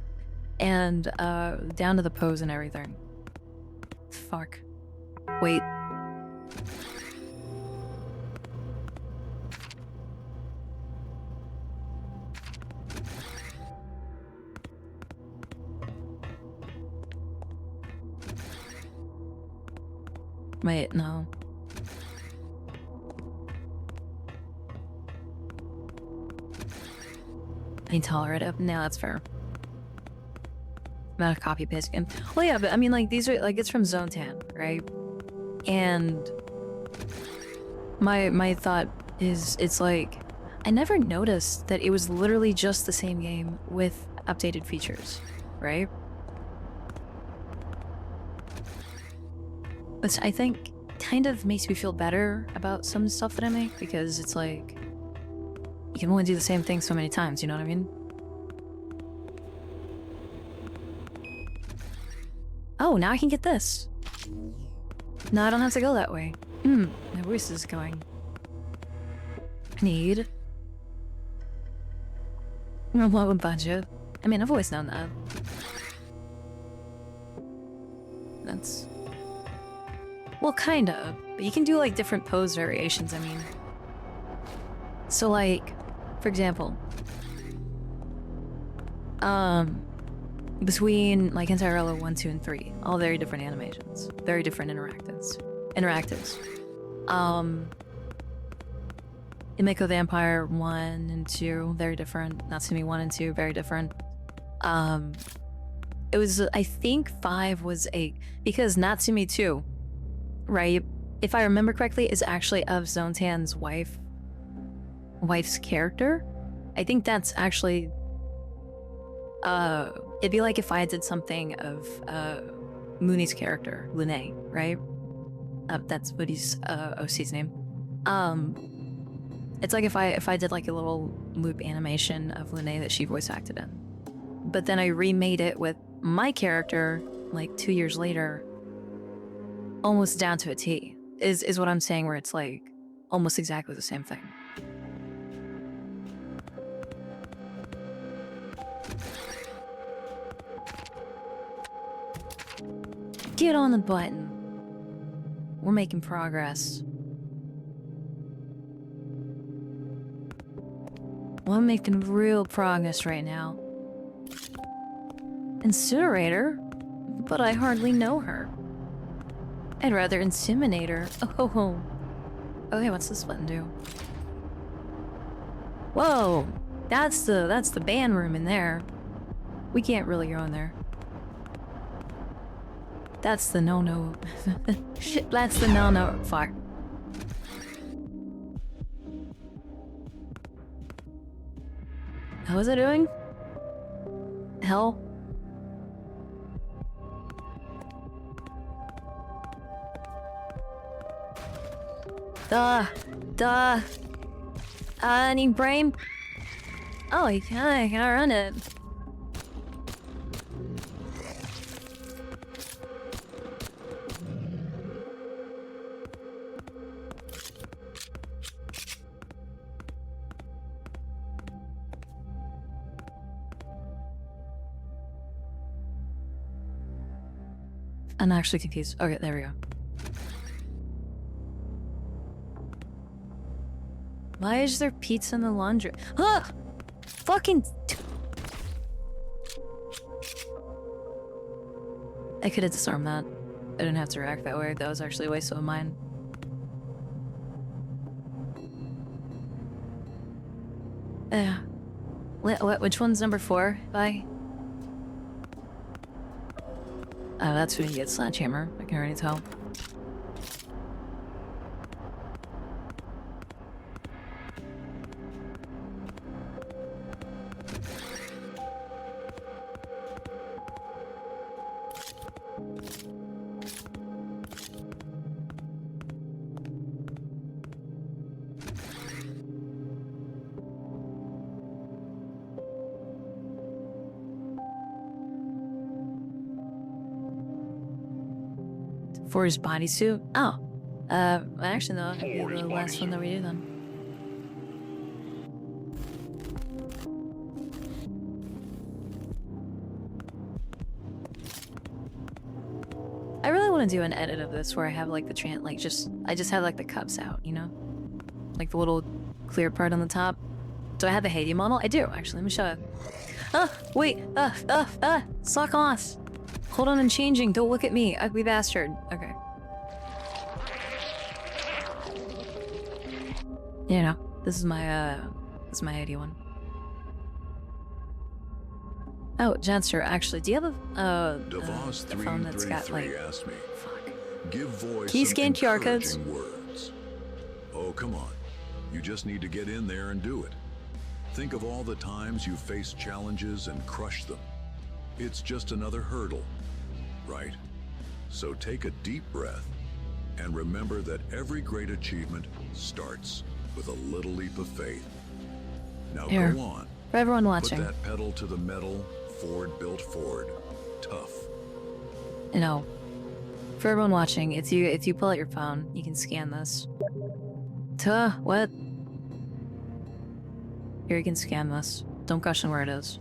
S1: And down to the pose and everything. Fuck. Wait. Wait, no. Intolerant. No, that's fair. Not a copy paste game. Well, yeah, but I mean, like, these are, like, it's from Zone 10, right? And my thought is, it's like, I never noticed that it was literally just the same game with updated features, right? Which I think kind of makes me feel better about some stuff that I make, because it's like, you can only do the same thing so many times, you know what I mean? Oh, now I can get this. No, I don't have to go that way. My voice is going. I need a low budget. I mean, I've always known that. That's... Well, kinda. But you can do, like, different pose variations, I mean. So, like, for example, between, like, Entirella 1, 2, and 3, all very different animations. Very different interactives. Imeko the Empire 1 and 2, very different. Natsumi 1 and 2, very different. It was, I think 5 was because Natsumi 2, right, if I remember correctly, is actually of Zontan's wife's character. I think that's actually, it'd be like if I did something of Mooney's character, Lune, right? That's Woody's OC's name. It's like if I did like a little loop animation of Lune that she voice acted in. But then I remade it with my character like 2 years later, almost down to a T, is what I'm saying, where it's like almost exactly the same thing. Get on the button. We're making progress. Well, I'm making real progress right now. Incinerator? But I hardly know her. I'd rather inseminate her. Oh. Okay, what's this button do? Whoa! That's the band room in there. We can't really go in there. That's the no-no. Shit, that's the no-no. Fuck. How was it doing? Hell? Duh. I need brain. Oh, I can run it. I'm actually confused. Okay, there we go. Why is there pizza in the laundry? Huh! Fucking... I could have disarmed that. I didn't have to react that way. That was actually a waste of mine. Which one's number 4? Bye. Oh, that's when you get sledgehammer. I can already tell. For his bodysuit? Oh. Actually, no. That'd be the last one that we do then. I really want to do an edit of this where I have like the I just have like the cups out, you know? Like the little clear part on the top. Do I have the Haiti model? I do, actually. Let me show you. Wait. Suck off. Hold on, I'm changing. Don't look at me, ugly bastard. Okay. You know, this is my 81. Oh, Jenster, actually, do you have a phone that's got like...
S2: asked me. Give voice
S1: Can you scan QR codes?
S2: Words. Oh, come on. You just need to get in there and do it. Think of all the times you faced challenges and crushed them. It's just another hurdle, right? So take a deep breath and remember that every great achievement starts with a little leap of faith. Now
S1: Here.
S2: go on.
S1: For everyone watching.
S2: Put that pedal to the metal. Ford built Ford. Tough.
S1: You know, for everyone watching, if you pull out your phone, you can scan this. What? Here, you can scan this. Don't question where it is.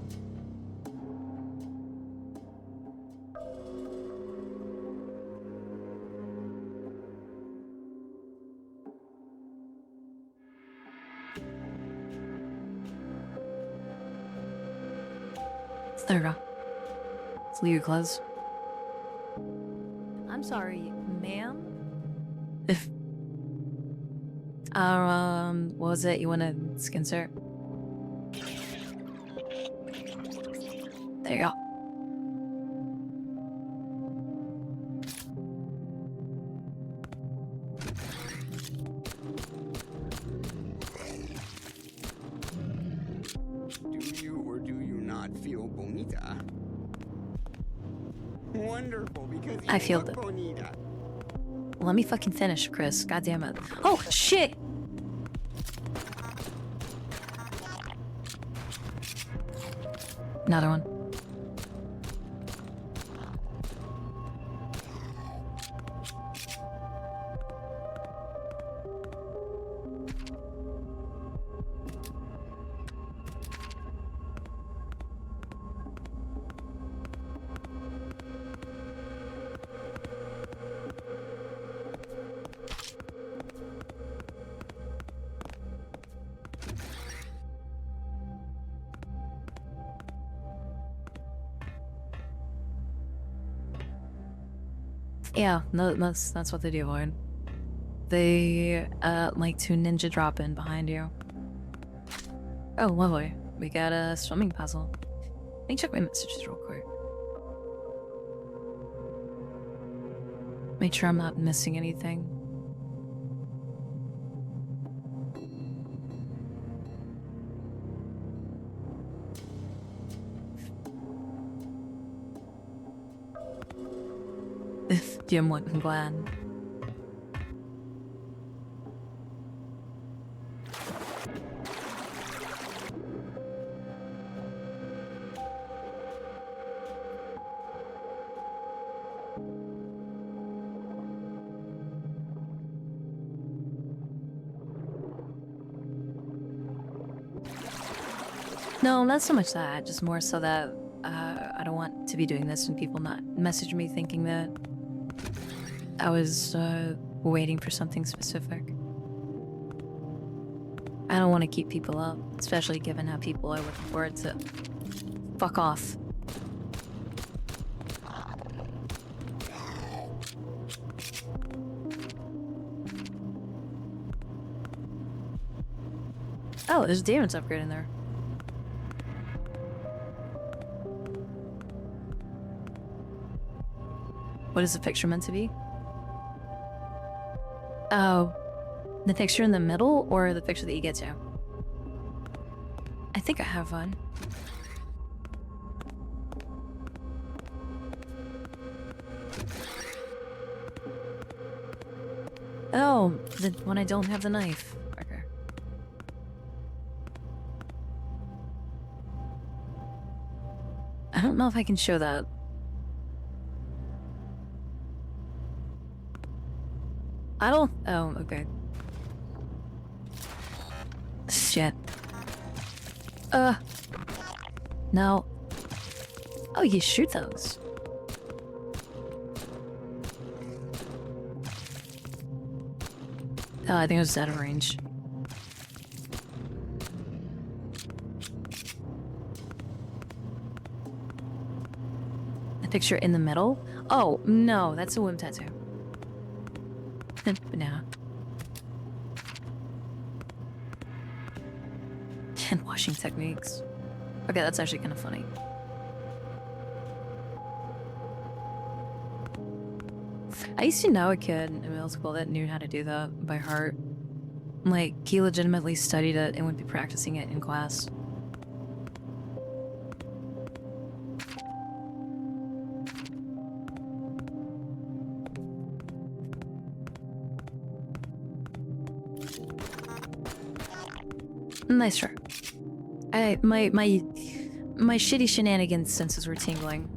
S1: There we go. Let's leave your clothes. I'm sorry, ma'am? If... what was it? You wanted skin cert? There you go.
S11: Do you or do you not feel bonita? Wonderful, because you
S1: I feel
S11: look
S1: that.
S11: bonita.
S1: Let me fucking finish, Chris. God damn it. Oh, shit! Another one. Yeah, no, that's what they do, Void. They like to ninja drop in behind you. Oh, lovely. We got a swimming puzzle. Let me check my messages real quick. Make sure I'm not missing anything. If Jim wasn't glad. No, not so much that. Just more so that I don't want to be doing this and people not message me thinking that I was waiting for something specific. I don't want to keep people up, especially given how people are looking forward to fuck off. Oh, there's a damage upgrade in there. What is the picture meant to be? Oh, the picture in the middle or the picture that you get to? I think I have one. Oh, the one I don't have the knife. Okay. I don't know if I can show that. I don't. Oh, okay. Shit. No. Oh, you shoot those. Oh, I think it was out of range. The picture in the middle? Oh, no, that's a whim tattoo. Nah. Hand washing techniques. Okay, that's actually kind of funny. I used to know a kid in middle school that knew how to do that by heart. Like, he legitimately studied it and would be practicing it in class. Nice try. My shitty shenanigans senses were tingling.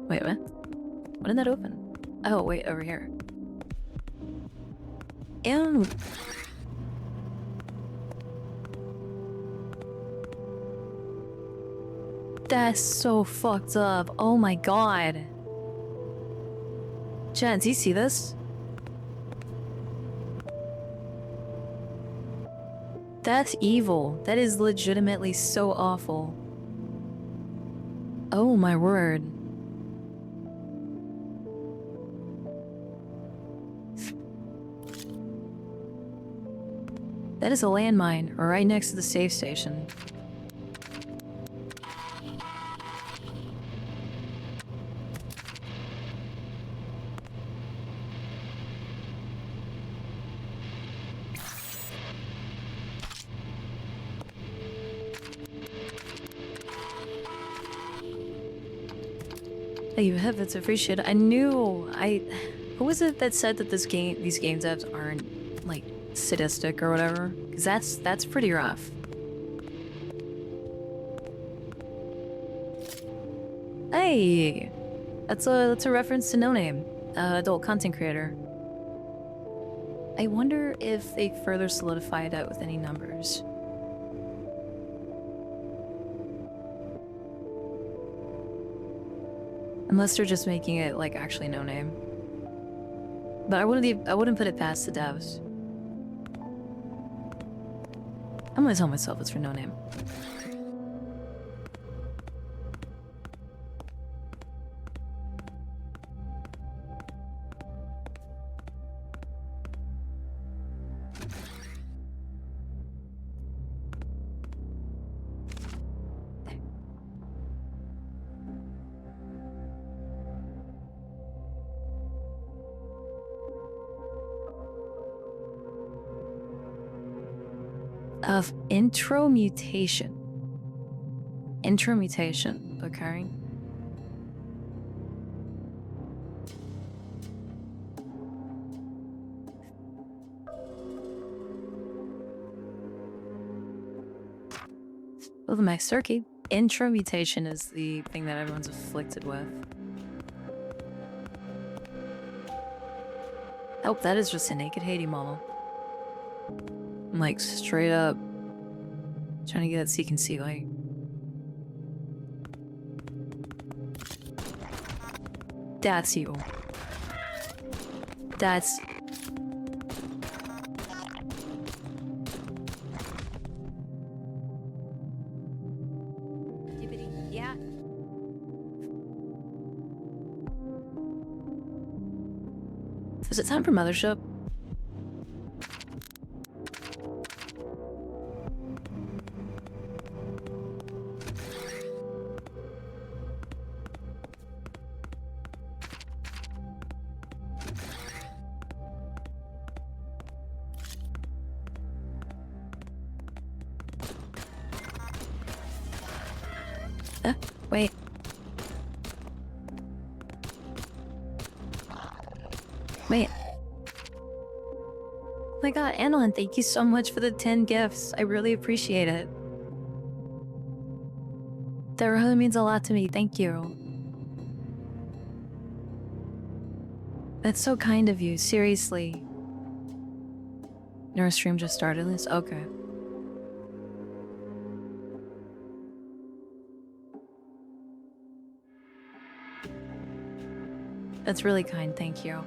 S1: Wait, what? What did that open? Oh, wait, over here. Ew. That's so fucked up. Oh my god. Jen, do you see this? That's evil. That is legitimately so awful. Oh my word. That is a landmine right next to the safe station. You have it's appreciated. I knew who was it that said that these game devs aren't like sadistic or whatever? Because that's pretty rough. Hey, that's a reference to No Name, adult content creator. I wonder if they further solidified that with any numbers. Unless they're just making it like actually No Name. But I wouldn't put it past the devs. I'm gonna tell myself it's for No Name. of intromutation. Intromutation occurring. Well, the max circuit. Intromutation is the thing that everyone's afflicted with. Oh, that is just a naked Haiti model. I'm like straight up trying to get that so you can see like. That's you. That's. Yeah. Is it time for Mothership? Wait. Wait. Oh my god, Annalyn, thank you so much for the 10 gifts. I really appreciate it. That really means a lot to me. Thank you. That's so kind of you. Seriously. Your stream just started this? Okay. That's really kind, thank you.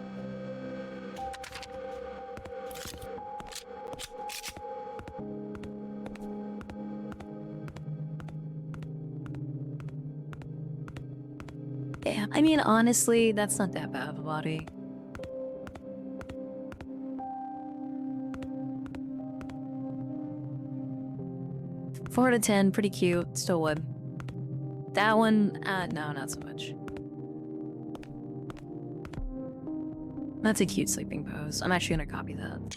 S1: Yeah, I mean, honestly, that's not that bad of a body. Four out of 10, pretty cute, still would. That one, no, not so much. That's a cute sleeping pose. I'm actually gonna copy that.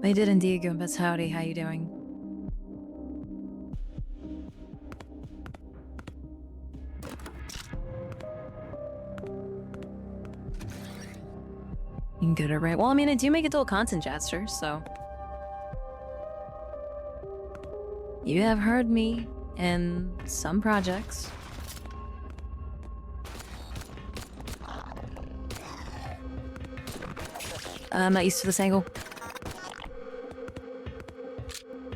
S1: I did indeed, Goombas. Howdy, how you doing? You can get it right. Well, I mean, I do make a dual content gesture, so. You have heard me in some projects. I'm not used to this angle.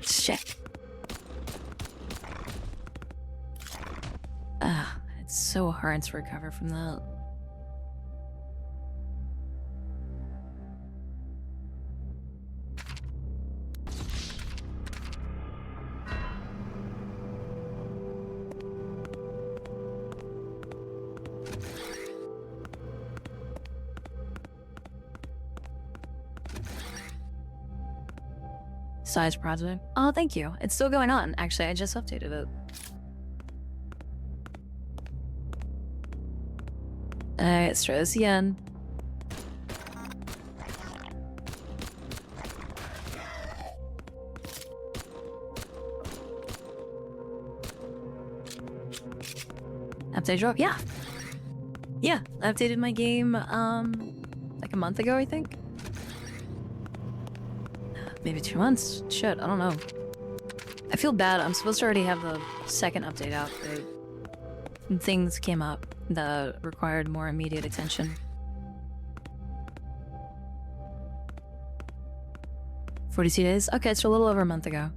S1: Shit. It's so hard to recover from that. Size project. Oh, thank you. It's still going on. Actually, I just updated it. Let's try this again. Update drop? Yeah. Yeah, I updated my game, like a month ago, I think. Maybe 2 months? Shit, I don't know. I feel bad. I'm supposed to already have the second update out, but things came up that required more immediate attention. 42 days? Okay, it's a little over a month ago.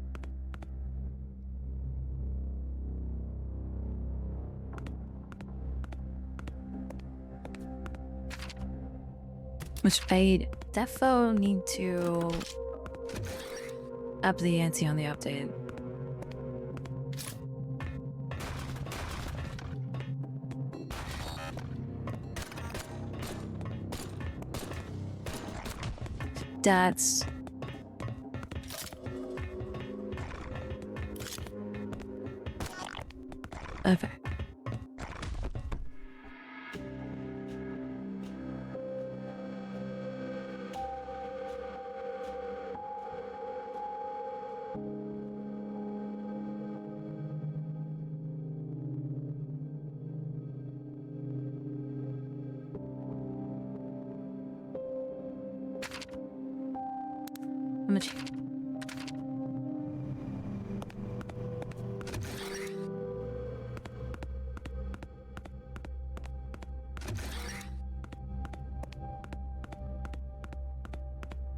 S1: Which I defo need to up the ante on the update. That's okay. much.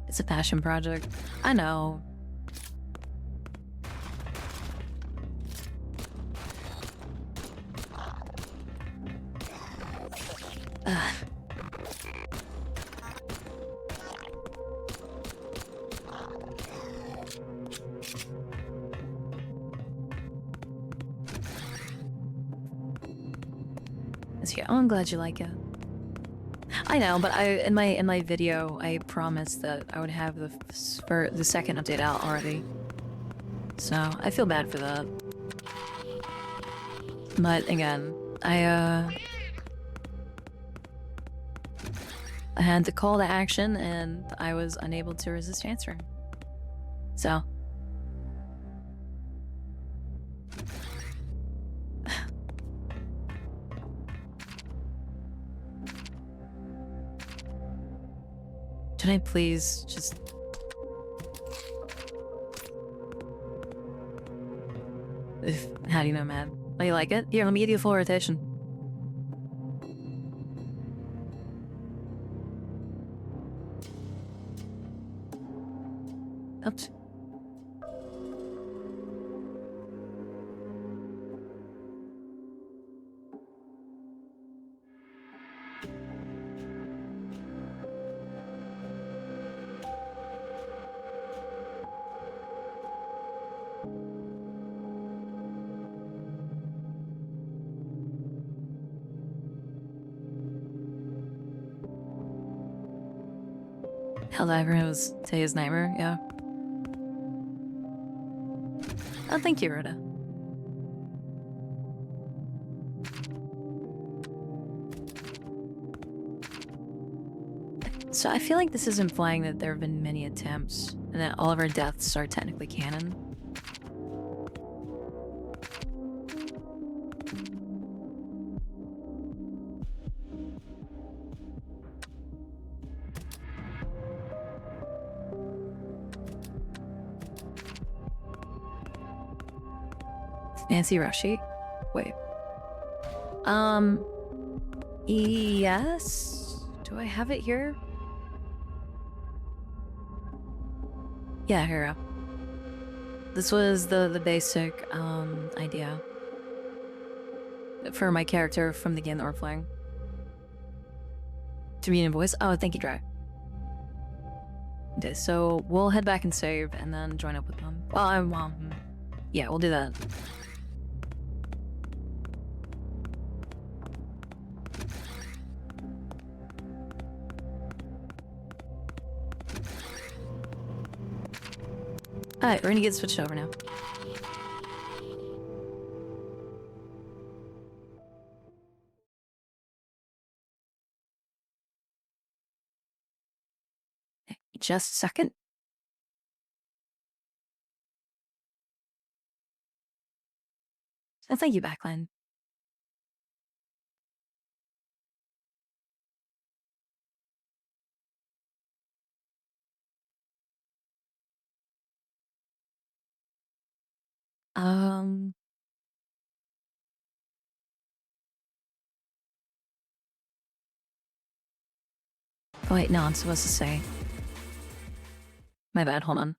S1: It's a passion project. I know. Ugh. Yeah, I'm glad you like it. I know, but in my video I promised that I would have the second update out already. So I feel bad for that. But again, I had the call to action and I was unable to resist answering. So can I please just... How do you know, Matt? Oh, you like it? Here, let me give you a full rotation. Oops. Helldiver was Taya's nightmare, yeah. Oh, thank you, Rhoda. So I feel like this is implying that there have been many attempts, and that all of our deaths are technically canon. Fancy Rushy? Wait. Yes? Do I have it here? Yeah, here. This was the basic, idea for my character from the game that we're playing. Comedian voice? Oh, thank you, Dry. Okay, so we'll head back and save and then join up with them. Well, yeah, we'll do that. Alright, we're gonna get switched over now. Just a second. Thank you, Backline. Oh, wait, no, I'm supposed to say. My bad, hold on.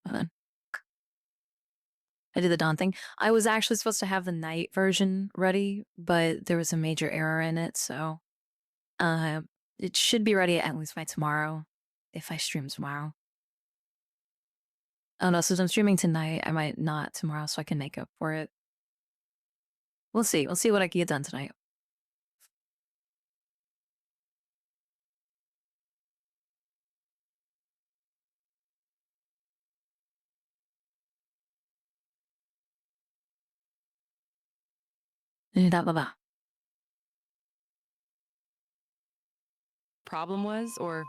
S1: Hold on. I did the dawn thing. I was actually supposed to have the night version ready, but there was a major error in it, so it should be ready at least by tomorrow, if I stream tomorrow. Oh no, since I'm streaming tonight, I might not tomorrow, so I can make up for it. We'll see. We'll see what I can get done tonight.
S12: Problem was, or?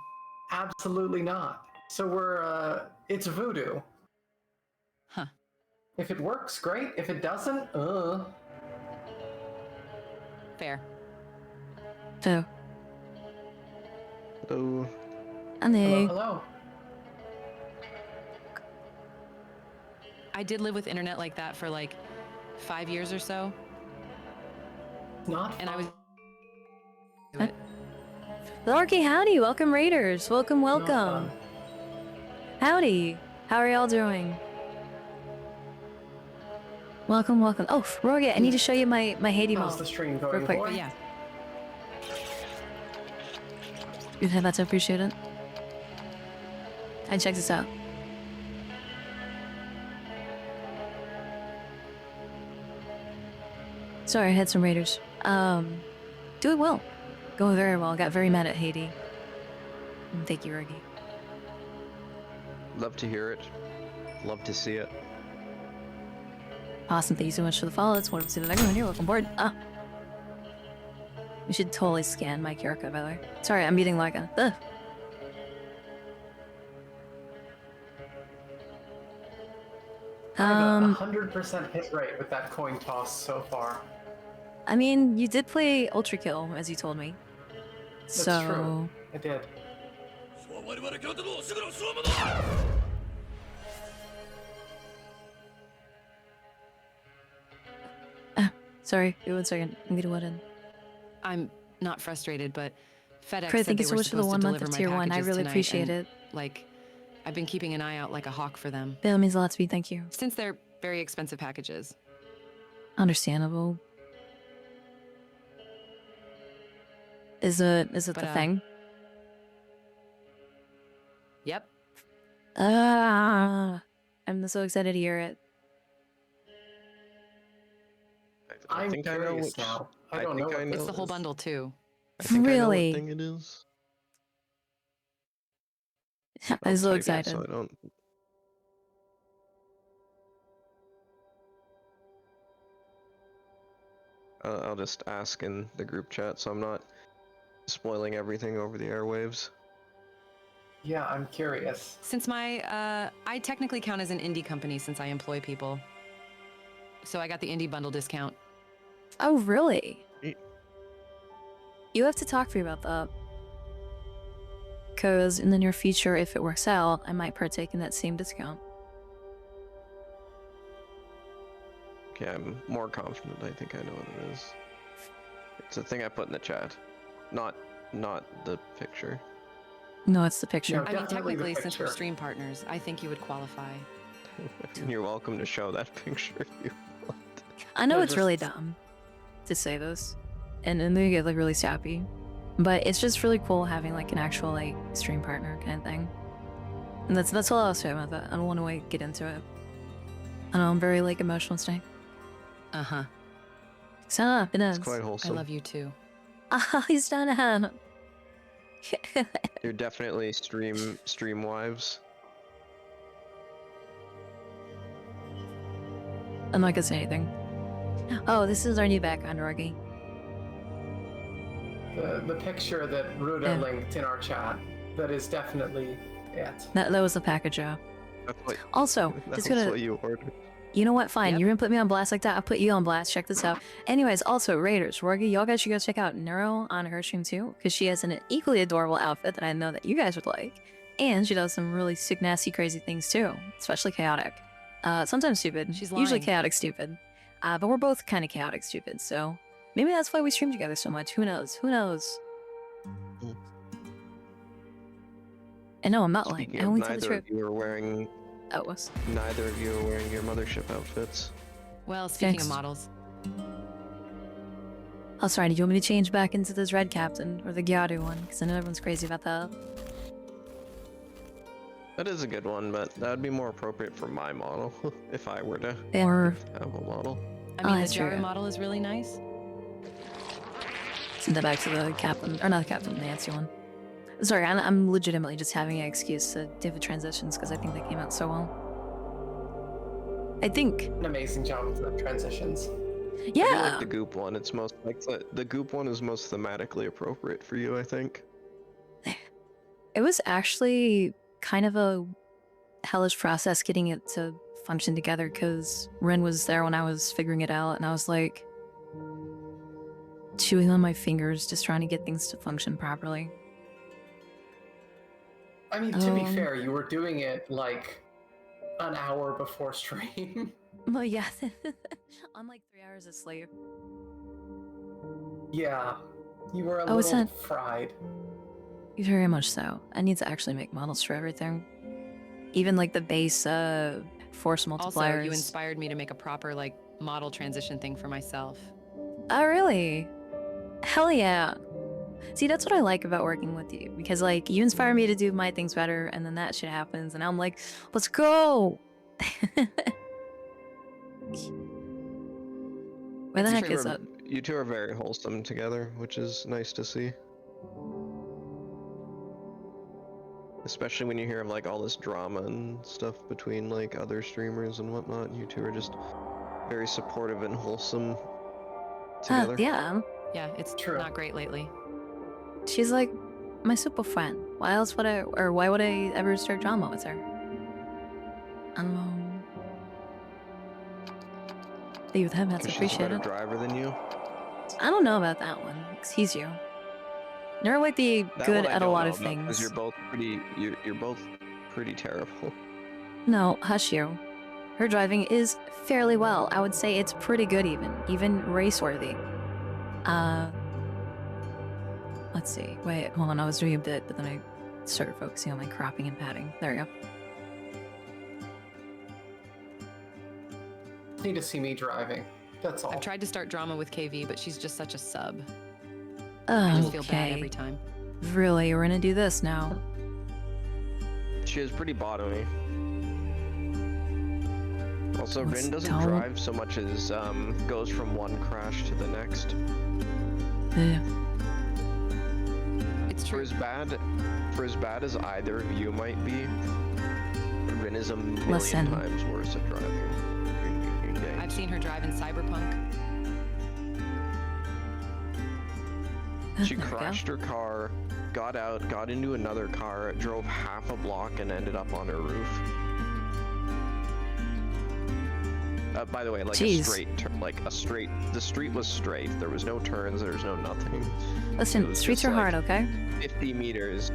S13: Absolutely not. So it's voodoo.
S12: Huh.
S13: If it works, great. If it doesn't,
S12: Fair.
S1: Oh.
S14: Hello.
S1: Hello.
S13: Hello.
S12: I did live with internet like that for like 5 years or so.
S13: Not
S12: and I was
S1: Larky, howdy. Welcome, Raiders. Welcome,
S13: Not
S1: welcome.
S13: fun.
S1: Howdy. How are y'all doing? Welcome, welcome. Oh, Rogue, I need to show you my Haiti
S13: How's
S1: mall.
S13: the stream
S1: Real
S13: going,
S1: quick.
S13: boy?
S12: yeah.
S1: You'd have that to appreciate it. And check this out. Sorry, I had some raiders. Doing well. Going very well. Got very mad at Haiti. Thank you, Reggie.
S14: Love to hear it. Love to see it.
S1: Awesome. Thank you so much for the follow. It's wonderful to see the next one here. Welcome aboard. We should totally scan my character, by the way. Sorry, I'm eating like a.
S13: I have a 100% hit rate with that coin toss so far.
S1: I mean, you did play Ultra Kill, as you told me.
S13: That's
S1: So
S13: true. I did.
S1: Sorry, give me 1 second. I'm gonna what in.
S12: I'm not frustrated, but FedEx
S1: Craig,
S12: said
S1: thank
S12: they
S1: you so
S12: were
S1: much for the
S12: supposed
S1: 1
S12: to
S1: month
S12: deliver
S1: of
S12: my
S1: tier 1. I
S12: packages
S1: really
S12: tonight,
S1: appreciate
S12: and,
S1: it.
S12: like, I've been keeping an eye out like a hawk for them.
S1: That means a lot to me. Thank you.
S12: Since they're very expensive packages.
S1: Understandable. Is it the thing?
S12: Yep.
S1: I'm so excited to hear it.
S13: I'm
S14: think I know
S13: curious
S14: which.
S13: now. I
S14: I
S13: don't
S14: think
S13: know.
S14: I know.
S12: It's the whole
S14: this.
S12: bundle too.
S14: I think I know
S1: Really?
S14: what thing it is.
S1: I'm so
S14: I'll type it
S1: excited.
S14: So I don't. I'll just ask in the group chat, so I'm not spoiling everything over the airwaves.
S13: Yeah, I'm curious.
S12: Since my, I technically count as an indie company since I employ people. So I got the indie bundle discount.
S1: Oh, really?
S14: Neat.
S1: You have to talk to me about that. Because in the near future, if it works out, I might partake in that same discount.
S14: Okay, I'm more confident. I think I know what it is. It's a thing I put in the chat, not the picture.
S1: No, it's the picture.
S13: No,
S12: I mean,
S13: definitely the
S12: technically, since we're
S13: picture.
S12: stream partners, I think you would qualify.
S14: You're welcome to show that picture if you want.
S1: I know
S13: No,
S1: it's really
S13: just-
S1: dumb to say this, and then you get like really sappy, but it's just really cool having like an actual like stream partner kind of thing. And that's all I'll say about that. I don't want to like get into it. I know I'm very like emotional today.
S12: Uh-huh.
S1: So it is.
S14: It's quite
S12: I
S14: wholesome.
S12: love you too.
S1: Ah, he's done it.
S14: You're definitely stream wives.
S1: I'm not gonna say anything. Oh, this is our new background, Ruggy.
S13: The picture that Ruda
S1: Yeah.
S13: linked in our chat, that is definitely it.
S1: That was the package, yeah.
S14: That's what.
S1: Also,
S14: That's
S1: just gonna.
S14: what you ordered.
S1: You know what? Fine.
S12: Yep.
S1: You're gonna put me on blast like that. I'll put you on blast. Check this out. Anyways, also Raiders, Ruggy, y'all guys should go check out Neuro on her stream too, because she has an equally adorable outfit that I know that you guys would like, and she does some really sick, nasty, crazy things too, especially chaotic. Sometimes stupid.
S12: She's
S1: usually
S12: lying.
S1: chaotic stupid. But we're both kind of chaotic stupid, so maybe that's why we stream together so much. Who knows? Who knows?
S14: Mm.
S1: And no, I'm not lying.
S14: Speaking
S1: I
S14: of,
S1: only tell the
S14: neither
S1: truth.
S14: of you are wearing.
S1: Oh, it was.
S14: Neither of you are wearing your mothership outfits.
S12: Well, speaking
S1: Thanks.
S12: of models,
S1: Oh, sorry. Do you want me to change back into this red captain or the Gyaru one? Because I know everyone's crazy about that.
S14: That is a good one, but that would be more appropriate for my model if I were to
S1: Or
S14: have a model.
S12: I
S1: Oh,
S12: mean, the
S1: that's true.
S12: Jaru model is really nice.
S1: send that back to the captain, or not the captain, the Nancy one. Sorry, I'm legitimately just having an excuse to do the transitions because I think they came out so well. I think.
S13: An amazing job with the transitions.
S14: I do
S1: Yeah.
S14: like the goop one. It's most like the goop one is most thematically appropriate for you, I think.
S1: It was actually kind of a hellish process getting it to function together because Ren was there when I was figuring it out, and I was like, chewing on my fingers, just trying to get things to function properly.
S13: I mean, to be fair, you were doing it like an hour before stream.
S1: Well, yeah. I'm like 3 hours of sleep.
S13: Yeah, you were a
S1: Oh, it's
S13: little
S1: not-
S13: fried.
S1: Very much so. I need to actually make models for everything. Even like the base force multipliers.
S12: Also, you inspired me to make a proper like model transition thing for myself.
S1: Oh, really? Hell yeah. See, that's what I like about working with you, because like you inspire me to do my things better, and then that shit happens, and I'm like, let's go. Where the heck is that?
S14: You two are very wholesome together, which is nice to see. Especially when you hear of like all this drama and stuff between like other streamers and whatnot. You two are just very supportive and wholesome together.
S1: Yeah.
S12: Yeah, it's true. Not great lately.
S1: She's like my super friend. Why else would I, or why would I ever start drama with her? Be with him, that's
S14: She's a
S1: appreciated.
S14: better driver than you.
S1: I don't know about that one. Excuse you. Nora might be good at a lot of things.
S14: Because you're both pretty. You're both pretty terrible.
S1: No, hush you. Her driving is fairly well. I would say it's pretty good even race-worthy. Let's see. Wait, hold on. I was doing a bit, but then I started focusing on my cropping and padding. There we go.
S13: Need to see me driving. That's all.
S12: I've tried to start drama with KV, but she's just such a sub. I just feel bad every time.
S1: Really, we're gonna do this now.
S14: She is pretty bottomy. Also,
S1: Let's
S14: Rin doesn't drive so much as goes from one crash to the next.
S1: Yeah.
S12: It's true.
S14: For as bad as either of you might be, Rin is a million times worse at driving.
S12: I've seen her drive in Cyberpunk.
S14: She crashed her car, got out, got into another car, drove half a block, and ended up on her roof. By the way, like
S1: Jeez.
S14: the street was straight. There was no turns, there was no nothing.
S1: Listen, streets are hard, okay?
S14: 50 meters,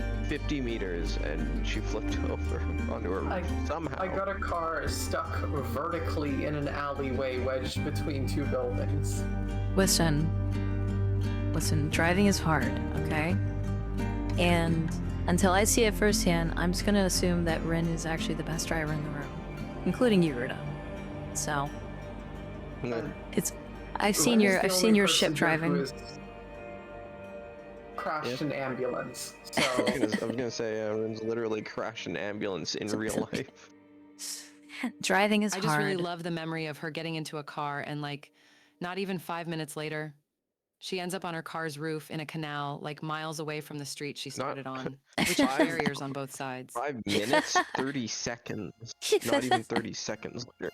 S14: and she flipped over onto her roof somehow.
S13: I got a car stuck vertically in an alleyway wedged between two buildings.
S1: Listen, driving is hard, okay? And until I see it firsthand, I'm just gonna assume that Rin is actually the best driver in the room, including you, Ruta. So, I've seen your ship driving.
S13: Crashed an ambulance. So
S14: I was gonna say, Rin's literally crashed an ambulance in real life.
S1: Driving is hard.
S12: I just really love the memory of her getting into a car and like, not even 5 minutes later, she ends up on her car's roof in a canal, like miles away from the street she started on, which has barriers on both sides.
S14: 5 minutes, 30 seconds. Not even 30 seconds later.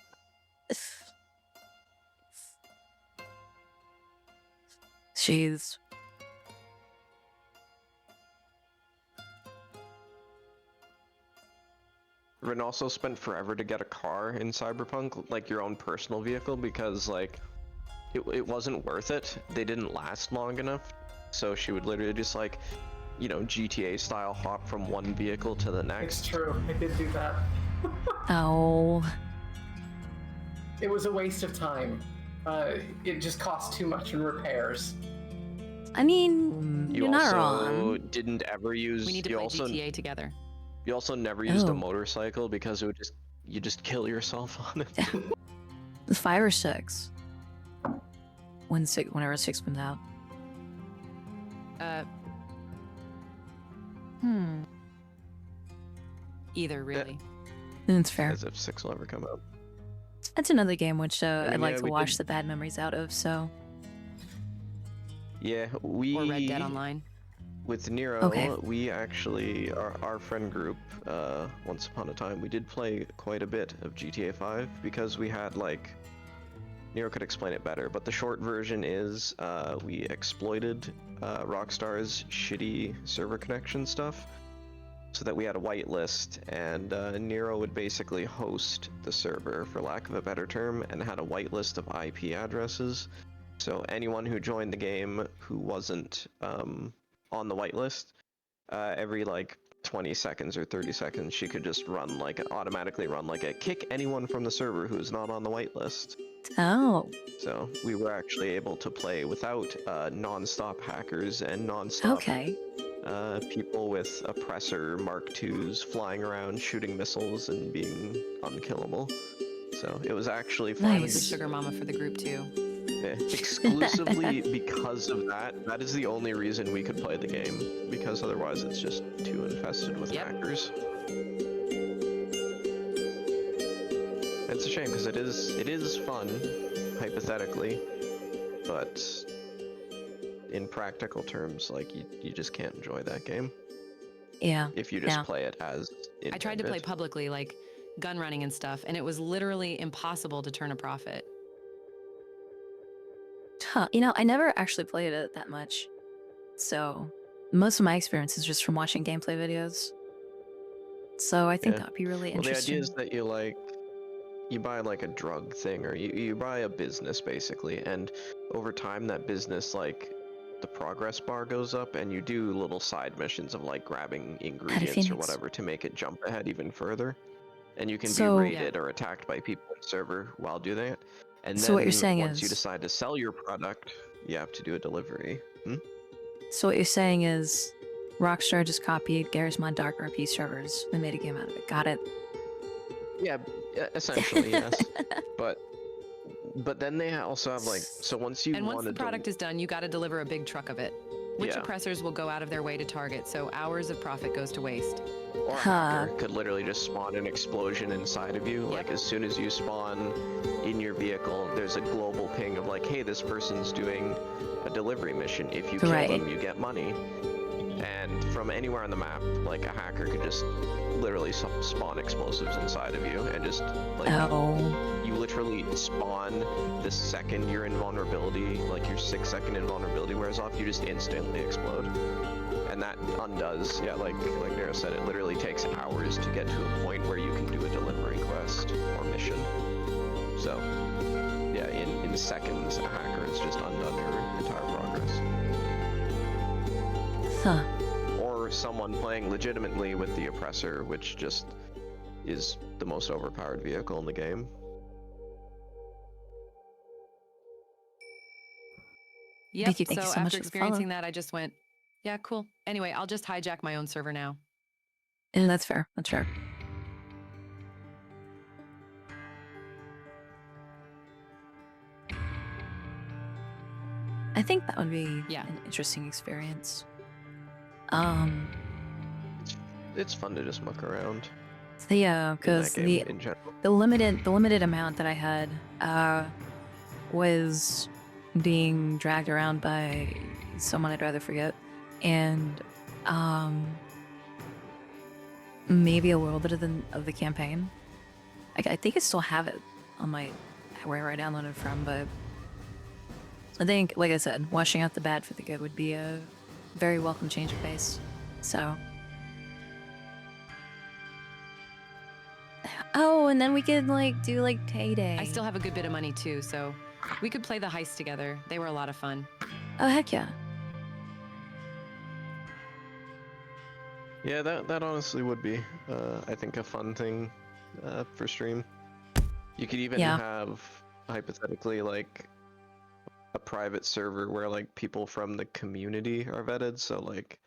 S1: Jeez.
S14: Rin also spent forever to get a car in Cyberpunk, like your own personal vehicle, because like it wasn't worth it. They didn't last long enough, so she would literally just like, you know, GTA style hop from one vehicle to the next.
S13: it's true. I did do that.
S1: Oh.
S13: It was a waste of time. It just cost too much in repairs.
S1: I mean,
S14: You
S1: you're not
S14: also
S1: wrong.
S14: didn't ever use.
S12: We need to
S14: you
S12: play
S14: also,
S12: GTA together.
S14: You also never used a
S1: Oh.
S14: motorcycle because it would you just kill yourself on it.
S1: 5 or 6. Whenever 6 comes out.
S12: Either really.
S1: That's fair.
S14: As if 6 will ever come out.
S1: That's another game which I'd like
S14: yeah,
S1: to
S14: we
S1: wash
S14: did-
S1: the bad memories out of, so.
S14: Yeah, we.
S12: Or Red Dead Online.
S14: With Nero,
S1: Okay.
S14: we actually, our friend group, once upon a time, we did play quite a bit of GTA 5 because we had like, Nero could explain it better, but the short version is we exploited Rockstar's shitty server connection stuff so that we had a whitelist, and Nero would basically host the server, for lack of a better term, and had a whitelist of IP addresses So anyone who joined the game who wasn't on the whitelist, every like 20 seconds or 30 seconds, she could just automatically run like a kick anyone from the server who's not on the whitelist.
S1: Oh.
S14: So we were actually able to play without non-stop hackers and non-stop people with oppressor Mark IIs flying around shooting missiles and being unkillable. So it was actually fun.
S12: I was the sugar mama for the group too.
S14: Exclusively because of that. That is the only reason we could play the game, because otherwise it's just too infested with hackers. It's a shame because it is fun, hypothetically, but in practical terms, like you just can't enjoy that game.
S1: Yeah.
S14: If you just play it as
S12: I tried to play publicly, like gun running and stuff, and it was literally impossible to turn a profit.
S1: Huh. You know, I never actually played it that much, so most of my experience is just from watching gameplay videos. So I think that'd be really interesting.
S14: The idea is that you buy like a drug thing, or you buy a business basically, and over time that business, like, the progress bar goes up, and you do little side missions of like grabbing ingredients or whatever to make it jump ahead even further. And you can be raided or attacked by people on the server while doing that. And then
S1: what you're saying
S14: once you
S1: is-
S14: decide to sell your product, you have to do a delivery.
S1: So what you're saying is, Rockstar just copied Garry's Mod Dark RP servers and made a game out of it. Got it.
S14: Yeah, essentially, yes. But then they also have like, so once you
S12: Once the product is done, you got to deliver a big truck of it, which oppressors will go out of their way to target, so hours of profit goes to waste.
S14: Or a hacker could literally just spawn an explosion inside of you. Like, as soon as you spawn in your vehicle, there's a global ping of like, hey, this person's doing a delivery mission. If you kill them, you get money. And from anywhere on the map, like, a hacker could just literally spawn explosives inside of you, and just like, you literally spawn the second your invulnerability, like your 6-second invulnerability wears off, you just instantly explode. And that undoes, like Nero said, it literally takes hours to get to a point where you can do a delivery quest or mission. So, yeah, in seconds, a hacker has just undone your entire progress.
S1: Huh.
S14: Or someone playing legitimately with the oppressor, which just is the most overpowered vehicle in the game.
S12: Yep,
S1: Thank you so
S12: after
S1: much for the
S12: experiencing
S1: follow.
S12: that, I just went, yeah, cool. Anyway, I'll just hijack my own server now.
S1: And that's fair. That's fair. I think that would be an interesting experience.
S14: It's fun to just muck around.
S1: Yeah, because the limited amount that I had was being dragged around by someone I'd rather forget, and maybe a little bit of the campaign. I think I still have it on my wherever I downloaded it from, but I think, like I said, washing out the bad for the good would be a very welcome change of pace. So. Oh, and then we could like do like payday.
S12: I still have a good bit of money too, so we could play the heist together. They were a lot of fun.
S1: Oh, heck yeah.
S14: Yeah, that honestly would be, I think, a fun thing for stream. You could even have, hypothetically, like, a private server where, like, people from the community are vetted, so, like,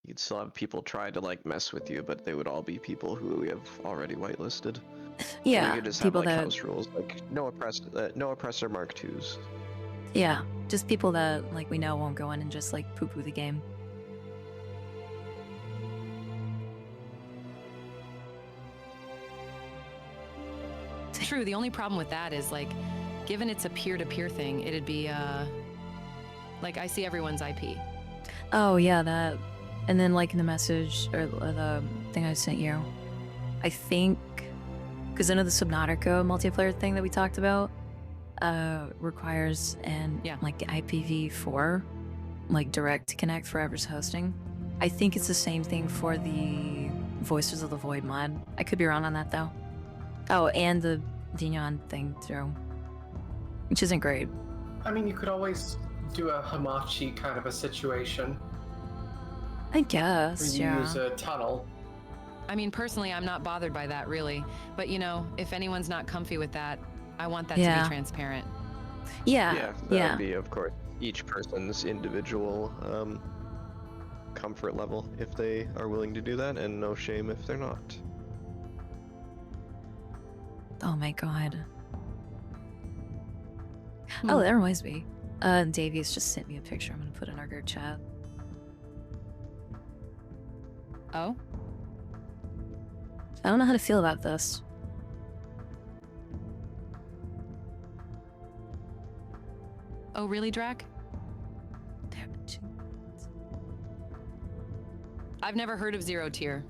S14: you'd still have people try to, like, mess with you, but they would all be people who we have already whitelisted.
S1: Yeah,
S14: you could just
S1: people
S14: have, like,
S1: that...
S14: house rules, like, no oppressor Mark IIs.
S1: Yeah, just people that, like, we know won't go in and just, like, poo-poo the game.
S12: True, the only problem with that is, like, given it's a peer-to-peer thing, it'd be, like, I see everyone's IP.
S1: Oh, yeah, that. And then, like, in the message, or the thing I sent you, I think, because I know the Subnautica multiplayer thing that we talked about requires like, IPv4, like, direct connect for whoever's hosting. I think it's the same thing for the Voices of the Void mod. I could be wrong on that, though. Oh, and the Dignon thing, too. Which isn't great.
S13: I mean, you could always do a Hamachi kind of a situation.
S1: I guess,
S13: where you
S1: yeah.
S13: use a tunnel.
S12: I mean, personally, I'm not bothered by that, really. But, you know, if anyone's not comfy with that, I want that to
S1: Yeah.
S12: be transparent.
S1: Yeah,
S14: That would be, of course, each person's individual comfort level if they are willing to do that, and no shame if they're not.
S1: Oh my god. Oh, that reminds me. Davies just sent me a picture I'm gonna put in our group chat.
S12: Oh?
S1: I don't know how to feel about this.
S12: Oh, really, Drac? I've never heard of Zero Tier.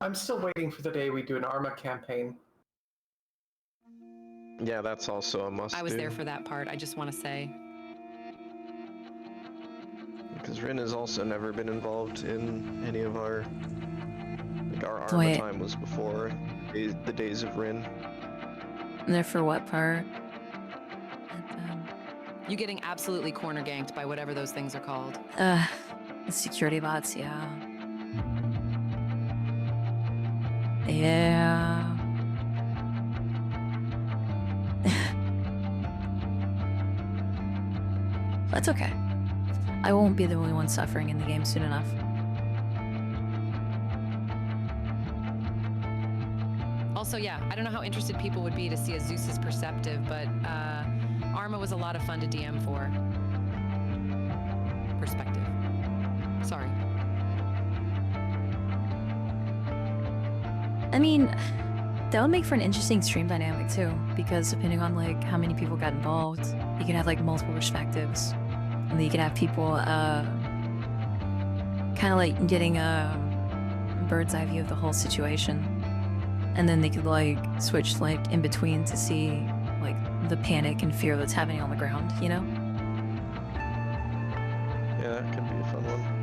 S13: I'm still waiting for the day we do an Arma campaign.
S14: Yeah, that's also a must.
S12: I was there for that part, I just want to say.
S14: Because Rin has also never been involved in any of our... Like, our Arma
S1: Wait.
S14: time was before the days of Rin.
S1: And there for what part?
S12: You getting absolutely corner ganked by whatever those things are called.
S1: The security bots, yeah. Yeah. That's okay. I won't be the only one suffering in the game soon enough.
S12: Also, yeah, I don't know how interested people would be to see a Zeus's perceptive, but Arma was a lot of fun to DM for. Perspective. Sorry.
S1: I mean, that would make for an interesting stream dynamic too, because depending on like how many people got involved, you could have like multiple perspectives, and then you could have people kind of like getting a bird's eye view of the whole situation, and then they could like switch like in between to see like the panic and fear that's happening on the ground, you know?
S14: Yeah, that could be a fun one.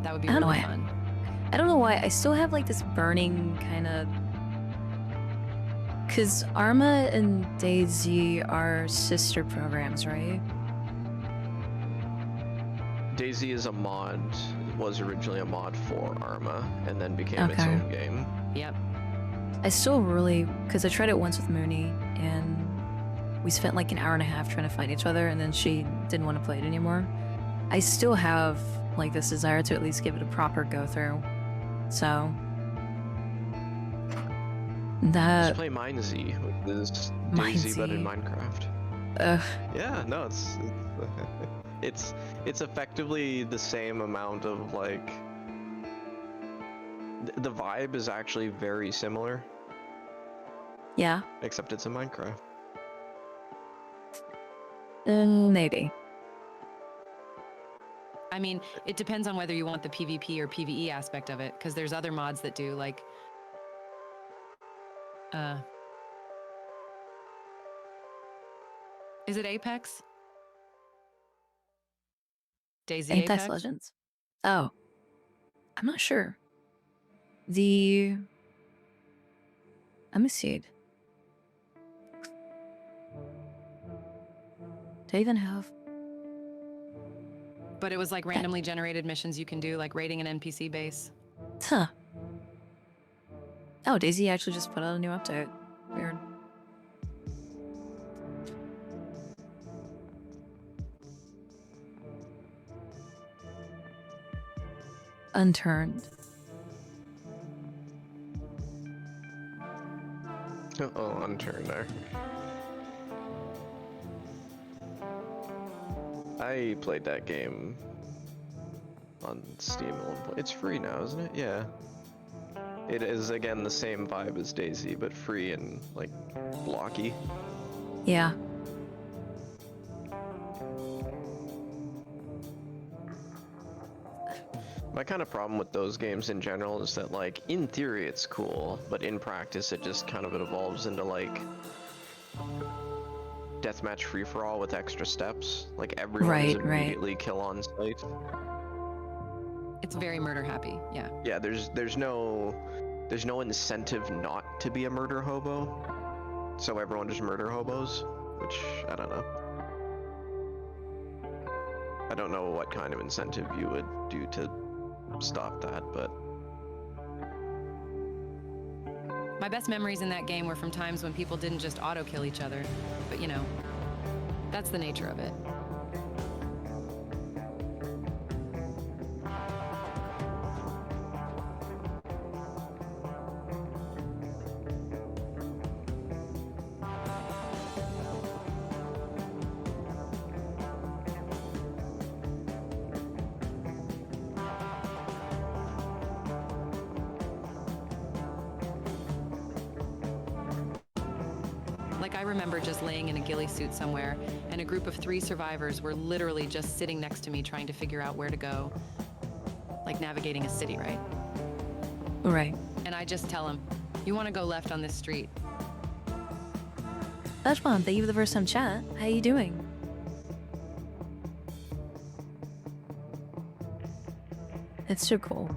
S12: That would be
S1: I don't know
S12: really
S1: why.
S12: fun.
S1: I don't know why. I still have like this burning kind of. Because Arma and DayZ are sister programs, right?
S14: DayZ is a mod, was originally a mod for Arma, and then became its
S1: Okay.
S14: own game.
S12: Yep.
S1: I still really. Because I tried it once with Mooney, and we spent like an hour and a half trying to fight each other, and then she didn't want to play it anymore. I still have like this desire to at least give it a proper go through. So.
S14: Just play MineZ, which is DayZ but in Minecraft. Yeah, no, it's effectively the same amount of like. The vibe is actually very similar.
S1: Yeah.
S14: Except it's in Minecraft.
S1: Maybe.
S12: I mean, it depends on whether you want the PvP or PvE aspect of it, because there's other mods that do, like... Is it Apex? DayZ
S1: Apex
S12: Apex?
S1: Legends? Oh. I'm not sure. Let me see. Do I even have?
S12: But it was like randomly generated missions you can do, like raiding an NPC base.
S1: Huh. Oh, DayZ actually just put out a new update. Weird. Unturned.
S14: Oh, unturned there. I played that game on Steam at one point. It's free now, isn't it? Yeah. It is, again, the same vibe as DayZ, but free and, like, blocky.
S1: Yeah.
S14: My kind of problem with those games in general is that, like, in theory it's cool, but in practice it just kind of evolves into, like, Death deathmatch free-for-all with extra steps. Like everyone is immediately kill on sight.
S12: It's very murder happy, yeah.
S14: Yeah, there's no incentive not to be a murder hobo. So everyone just murder hobos, which I don't know. I don't know what kind of incentive you would do to stop that, but
S12: My best memories in that game were from times when people didn't just auto-kill each other, but you know, that's the nature of it. Like, I remember just laying in a ghillie suit somewhere, and a group of 3 survivors were literally just sitting next to me trying to figure out where to go. Like navigating a city, right?
S1: Right.
S12: And I just tell them, you want to go left on this street.
S1: Mom, thank you for the first time chat. How you doing? It's so cool.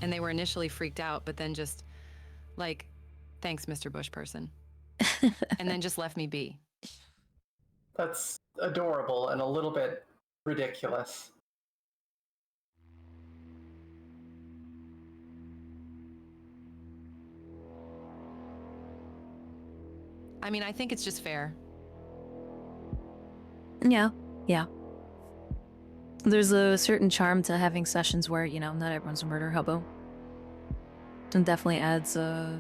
S12: And they were initially freaked out, but then just like, thanks, Mr. Bush person. And then just left me be.
S13: That's adorable and a little bit ridiculous.
S12: I mean, I think it's just fair.
S1: Yeah. There's a certain charm to having sessions where, you know, not everyone's a murder hobo. And definitely adds a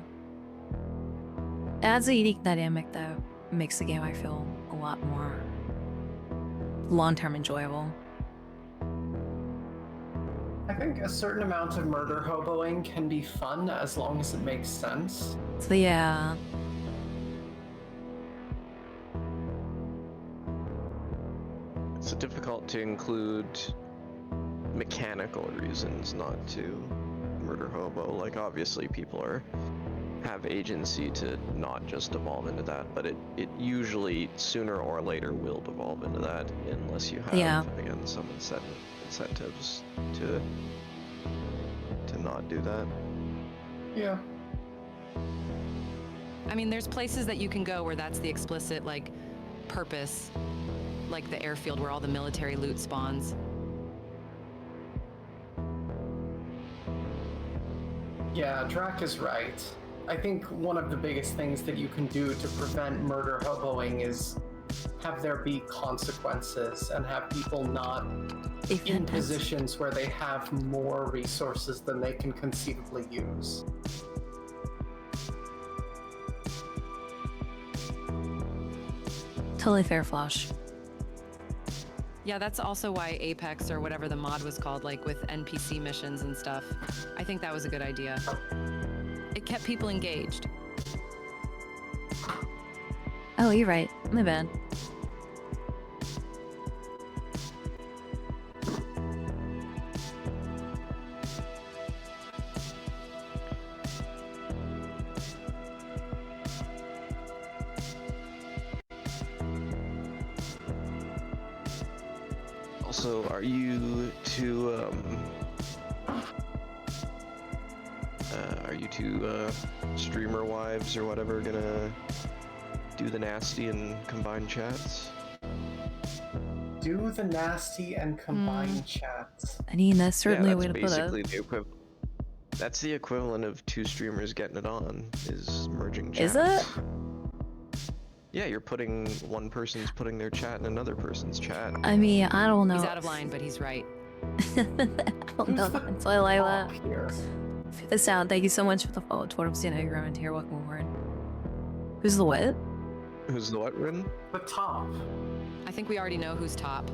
S1: unique dynamic that makes the game, I feel, a lot more long-term enjoyable.
S13: I think a certain amount of murder hoboing can be fun as long as it makes sense.
S1: So yeah.
S14: it's difficult to include mechanical reasons not to murder hobo. Like, obviously people have agency to not just devolve into that, but it usually sooner or later will devolve into that unless you have again some incentives to not do that.
S13: Yeah.
S12: I mean, there's places that you can go where that's the explicit, like, purpose, like the airfield where all the military loot spawns.
S13: Yeah, Drac is right. I think one of the biggest things that you can do to prevent murder hoboing is have there be consequences and have people not in positions where they have more resources than they can conceivably use.
S1: Totally fair, Flosh.
S12: Yeah, that's also why Apex or whatever the mod was called, like with NPC missions and stuff, I think that was a good idea. It kept people engaged.
S1: Oh, you're right. My bad.
S14: Also, are you two streamer wives or whatever gonna do the nasty and combine chats?
S13: Do the nasty and combine chats.
S1: I mean, that's certainly
S14: yeah,
S1: a way to put
S14: basically
S1: it.
S14: That's the equivalent of 2 streamers getting it on, is merging chats.
S1: Is it?
S14: Yeah, you're putting one person's putting their chat in another person's chat.
S1: I mean, I don't know.
S12: He's out of line, but he's right.
S1: I don't know until I like that. The sound. Thank you so much for the follow. Towards the around here. Welcome aboard. Who's the what?
S14: Who's the what, Rin?
S13: The top.
S12: I think we already know who's top.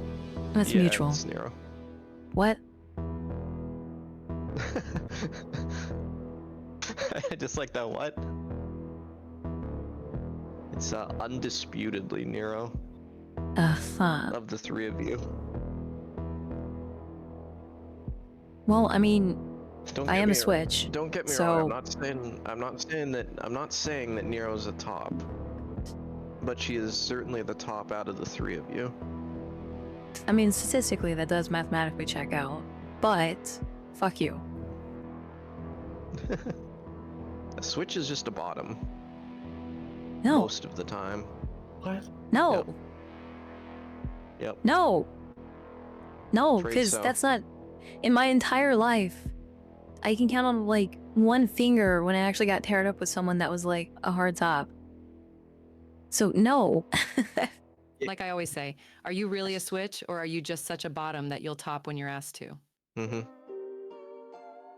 S1: That's mutual.
S14: It's Nero.
S1: What?
S14: I just like that what? It's undisputedly Nero.
S1: Fuck.
S14: Of the 3 of you.
S1: Well, I mean, I am a switch.
S14: Don't get me
S1: so...
S14: wrong. I'm not saying that Nero's a top, but she is certainly the top out of the three of you.
S1: I mean, statistically, that does mathematically check out. But fuck you.
S14: A switch is just a bottom.
S1: No.
S14: Most of the time.
S13: What?
S1: No.
S14: Yep.
S1: No. No,
S14: Afraid
S1: because
S14: so.
S1: that's not. In my entire life, I can count on like one finger when I actually got paired up with someone that was like a hard top. So no.
S12: Like I always say, are you really a switch, or are you just such a bottom that you'll top when you're asked to?
S14: Mm-hmm.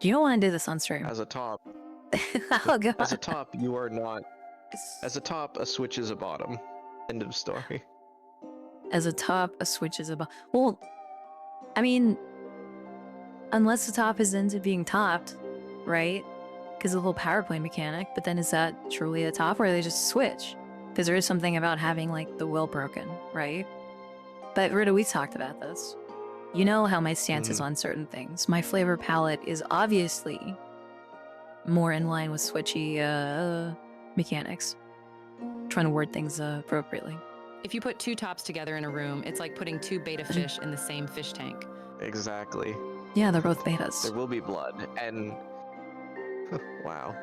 S1: You don't want to do this on stream.
S14: As a top.
S1: Oh god.
S14: As a top, you are not. As a top, a switch is a bottom. End of story.
S1: As a top, a switch is a bottom. Well, I mean, unless the top is into being topped, right? Because of the whole power play mechanic, but then is that truly a top, or are they just switch? Because there is something about having like the will broken, right? But Rita, we talked about this. You know how my stance is on certain things. My flavor palette is obviously more in line with switchy mechanics. Trying to word things appropriately.
S12: If you put two tops together in a room, it's like putting two beta fish in the same fish tank.
S14: Exactly.
S1: Yeah, they're both betas.
S14: There will be blood, and wow.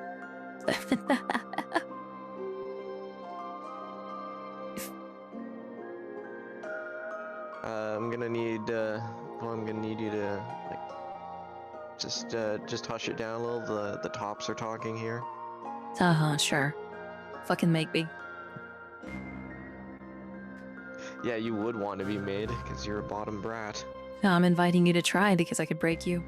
S14: I'm gonna need you to like just hush it down a little. The tops are talking here.
S1: Sure. Fucking make me.
S14: Yeah, you would want to be made because you're a bottom brat.
S1: No, I'm inviting you to try because I could break you.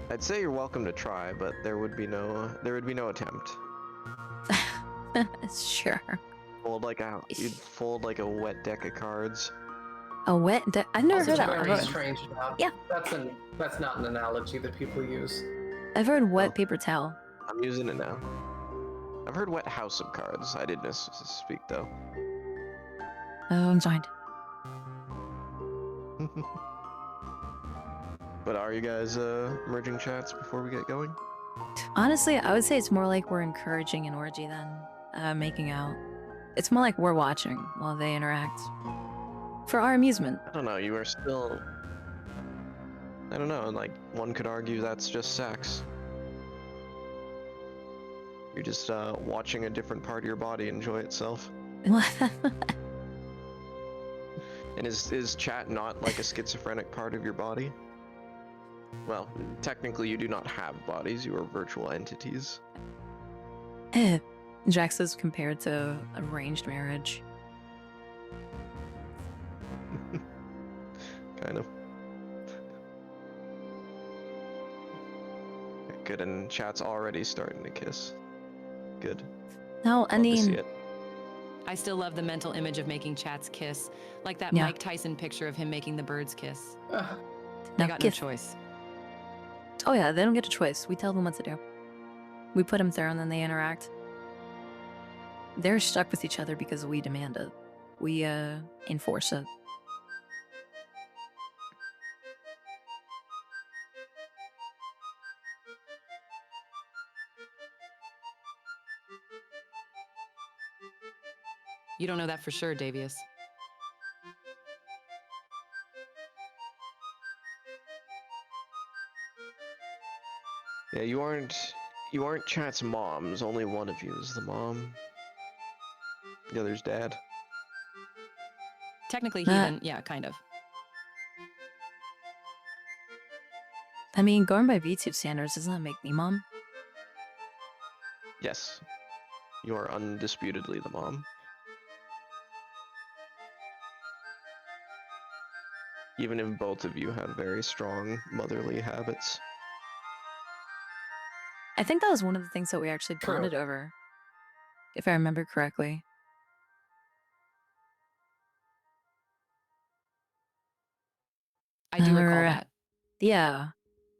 S14: I'd say you're welcome to try, but there would be no attempt.
S1: Sure.
S14: You'd fold like a wet deck of cards.
S1: A wet deck? I've never heard that.
S13: Very strange now.
S1: Yeah.
S13: That's not an analogy that people use.
S1: I've heard wet paper towel.
S14: I'm using it now. I've heard wet house of cards. I didn't speak though.
S1: Oh, I'm joined.
S14: But are you guys merging chats before we get going?
S1: Honestly, I would say it's more like we're encouraging an orgy than making out. It's more like we're watching while they interact. For our amusement.
S14: I don't know, you are still... I don't know, like, one could argue that's just sex. You're just watching a different part of your body enjoy itself. And is chat not like a schizophrenic part of your body? Well, technically you do not have bodies, you are virtual entities.
S1: Jax is compared to arranged marriage.
S14: Kind of. Good, and chat's already starting to kiss. Good.
S1: No, I
S14: Love to see
S1: mean...
S14: it.
S12: I still love the mental image of making chats kiss, like that
S1: Yeah.
S12: Mike Tyson picture of him making the birds kiss.
S1: No,
S12: They got no
S1: kiss.
S12: choice.
S1: Oh yeah, they don't get a choice. We tell them what to do. We put them there and then they interact. They're stuck with each other because we demand it. We enforce it.
S12: You don't know that for sure, Davius.
S14: Yeah, you aren't chat's moms. Only one of you is the mom. The other's dad.
S12: Technically, heathen, yeah, kind of.
S1: I mean, going by VTube standards, doesn't that make me mom?
S14: Yes. You are undisputedly the mom. Even if both of you have very strong motherly habits.
S1: I think that was one of the things that we actually bonded over. If I remember correctly.
S12: I do recall that.
S1: Yeah.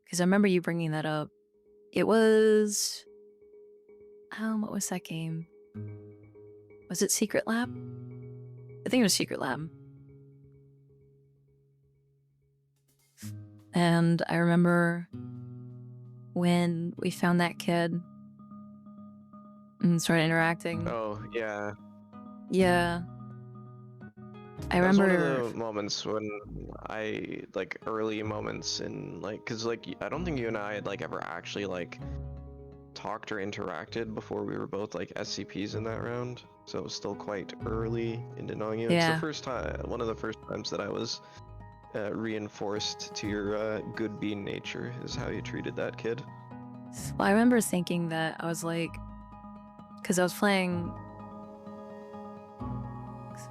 S1: Because I remember you bringing that up. It was... what was that game? Was it Secret Lab? I think it was Secret Lab. And I remember when we found that kid and started interacting.
S14: Oh, yeah.
S1: Yeah. I
S14: That was
S1: remember.
S14: one of the moments when I, like, early moments in, like, because, like, I don't think you and I had, like, ever actually, like, talked or interacted before we were both, like, SCPs in that round. So it was still quite early into knowing you. It's the
S1: Yeah.
S14: first time, one of the first times that I was reinforced to your good bean nature is how you treated that kid.
S1: Well, I remember thinking that I was like, because I was playing.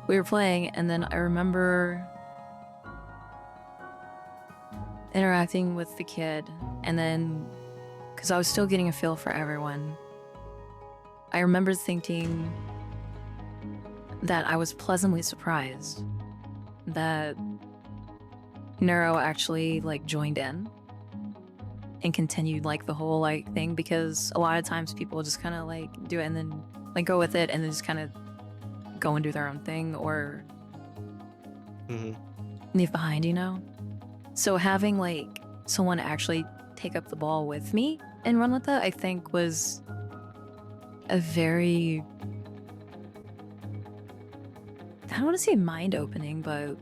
S1: We were playing, and then I remember interacting with the kid, and then, because I was still getting a feel for everyone, I remember thinking that I was pleasantly surprised that Neuro actually, like, joined in and continued, like, the whole, like, thing, because a lot of times people just kind of, like, do it and then, like, go with it and then just kind of go and do their own thing or leave behind, you know? So having, like, someone actually take up the ball with me and run with that, I think was a very, I don't want to say mind-opening, but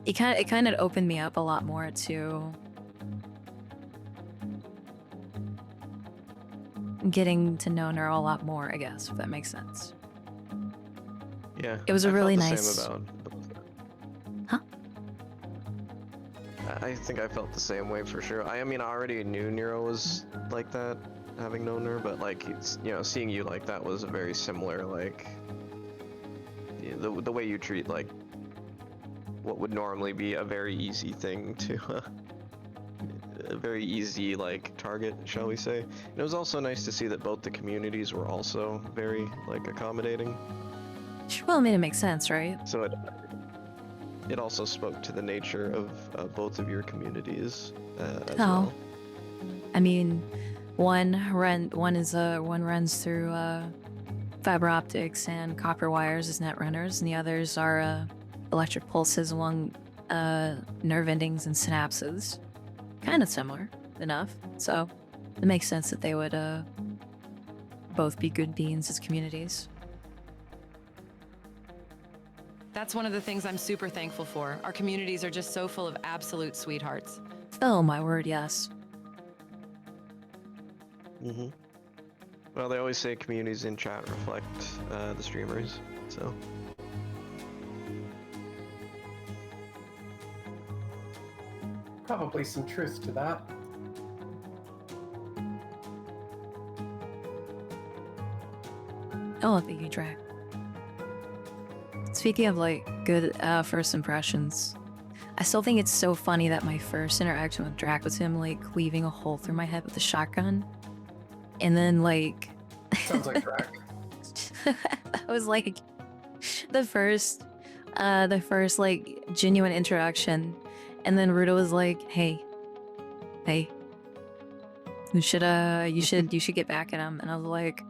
S1: it kind of opened me up a lot more to getting to know Neuro a lot more, I guess, if that makes sense.
S14: Yeah.
S1: It was a really
S14: felt the
S1: nice.
S14: Same about.
S1: Huh?
S14: I think I felt the same way for sure. I mean, I already knew Nero was like that, having known her, but like, it's, you know, seeing you like that was a very similar, like, the way you treat, like, what would normally be a very easy thing to, a very easy, like, target, shall we say. And it was also nice to see that both the communities were also very, like, accommodating.
S1: Well, it made it make sense, right?
S14: So it also spoke to the nature of both of your communities as well.
S1: I mean, one runs through fiber optics and copper wires as net runners, and the others are electric pulses along nerve endings and synapses. Kind of similar enough, so it makes sense that they would both be good beings as communities.
S12: That's one of the things I'm super thankful for. Our communities are just so full of absolute sweethearts.
S1: Oh my word, yes.
S14: Well, they always say communities in chat reflect the streamers, so.
S13: Probably some truth to that.
S1: Oh, thank you, Drac. Speaking of, like, good first impressions, I still think it's so funny that my first interaction with Drac was him, like, cleaving a hole through my head with a shotgun. And then, like...
S13: Sounds like Drac.
S1: That was, like, the first, like, genuine interaction. And then Ruta was like, hey, you should get back at him. And I was like,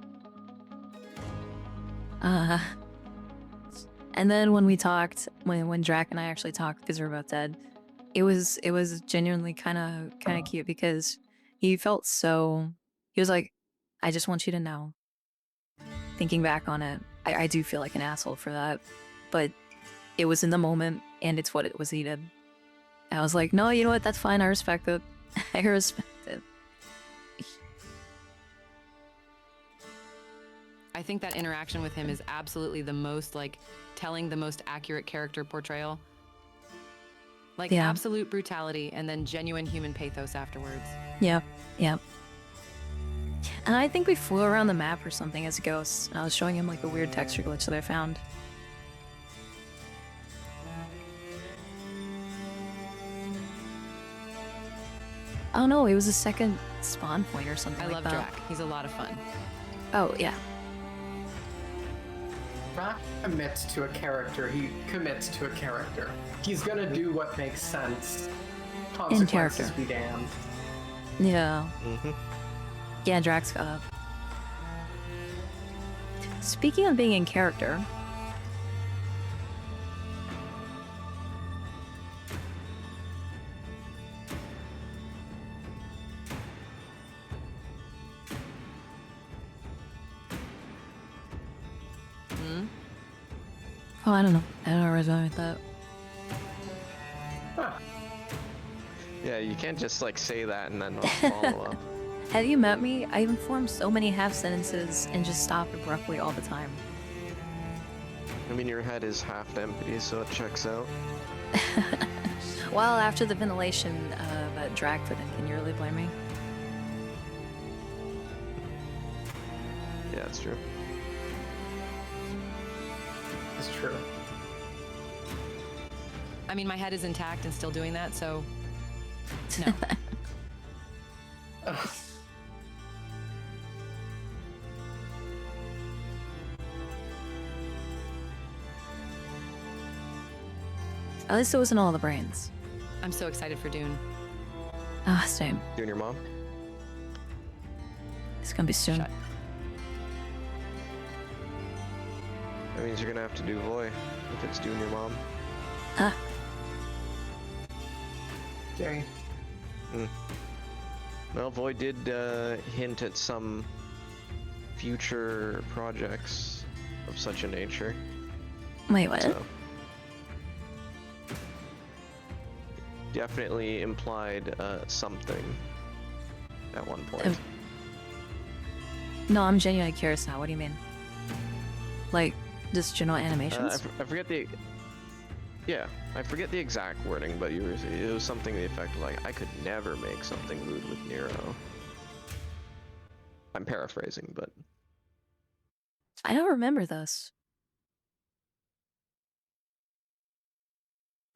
S1: And then when we talked, when Drac and I actually talked because we were both dead, it was genuinely kind of cute because he felt so. He was like, "I just want you to know." Thinking back on it, I do feel like an asshole for that, but it was in the moment and it's what it was needed. I was like, "No, you know what? That's fine. I respect it. I respect it."
S12: I think that interaction with him is absolutely the most, like, telling the most accurate character portrayal. Like,
S1: Yeah.
S12: absolute brutality and then genuine human pathos afterwards.
S1: Yep. And I think we flew around the map or something as ghosts. And I was showing him, like, a weird texture glitch that I found. Oh no, it was a second spawn point or something
S12: I
S1: like
S12: love
S1: that.
S12: Drac. He's a lot of fun.
S1: Oh, yeah.
S13: Drac commits to a character. He commits to a character. He's gonna do what makes sense. Consequences be damned.
S1: Yeah. Yeah, Drac's got up. Speaking of being in character, Oh, I don't know. I don't resonate with that.
S13: Huh.
S14: Yeah, you can't just like say that and then not follow up.
S1: Have you met me? I even form so many half sentences and just stop abruptly all the time.
S14: I mean, your head is half empty, so it checks out.
S1: Well, after the ventilation that Drag put in, can you really blame me?
S14: Yeah, it's true.
S13: It's true.
S12: I mean, my head is intact and still doing that, so no.
S1: At least it wasn't all the brains.
S12: I'm so excited for Dune.
S1: Ah, same.
S14: You and your mom?
S1: It's gonna be soon.
S12: Shut.
S14: That means you're gonna have to do Voy if it's doing your mom.
S1: Ah.
S13: Dang.
S14: Well, Voy did hint at some future projects of such a nature.
S1: Wait, what?
S14: So, definitely implied something at one point.
S1: No, I'm genuinely curious now. What do you mean? Like, just general animations?
S14: I forget the. Yeah, I forget the exact wording, but it was something to the effect of like, I could never make something lewd with Nero. I'm paraphrasing, but
S1: I don't remember this.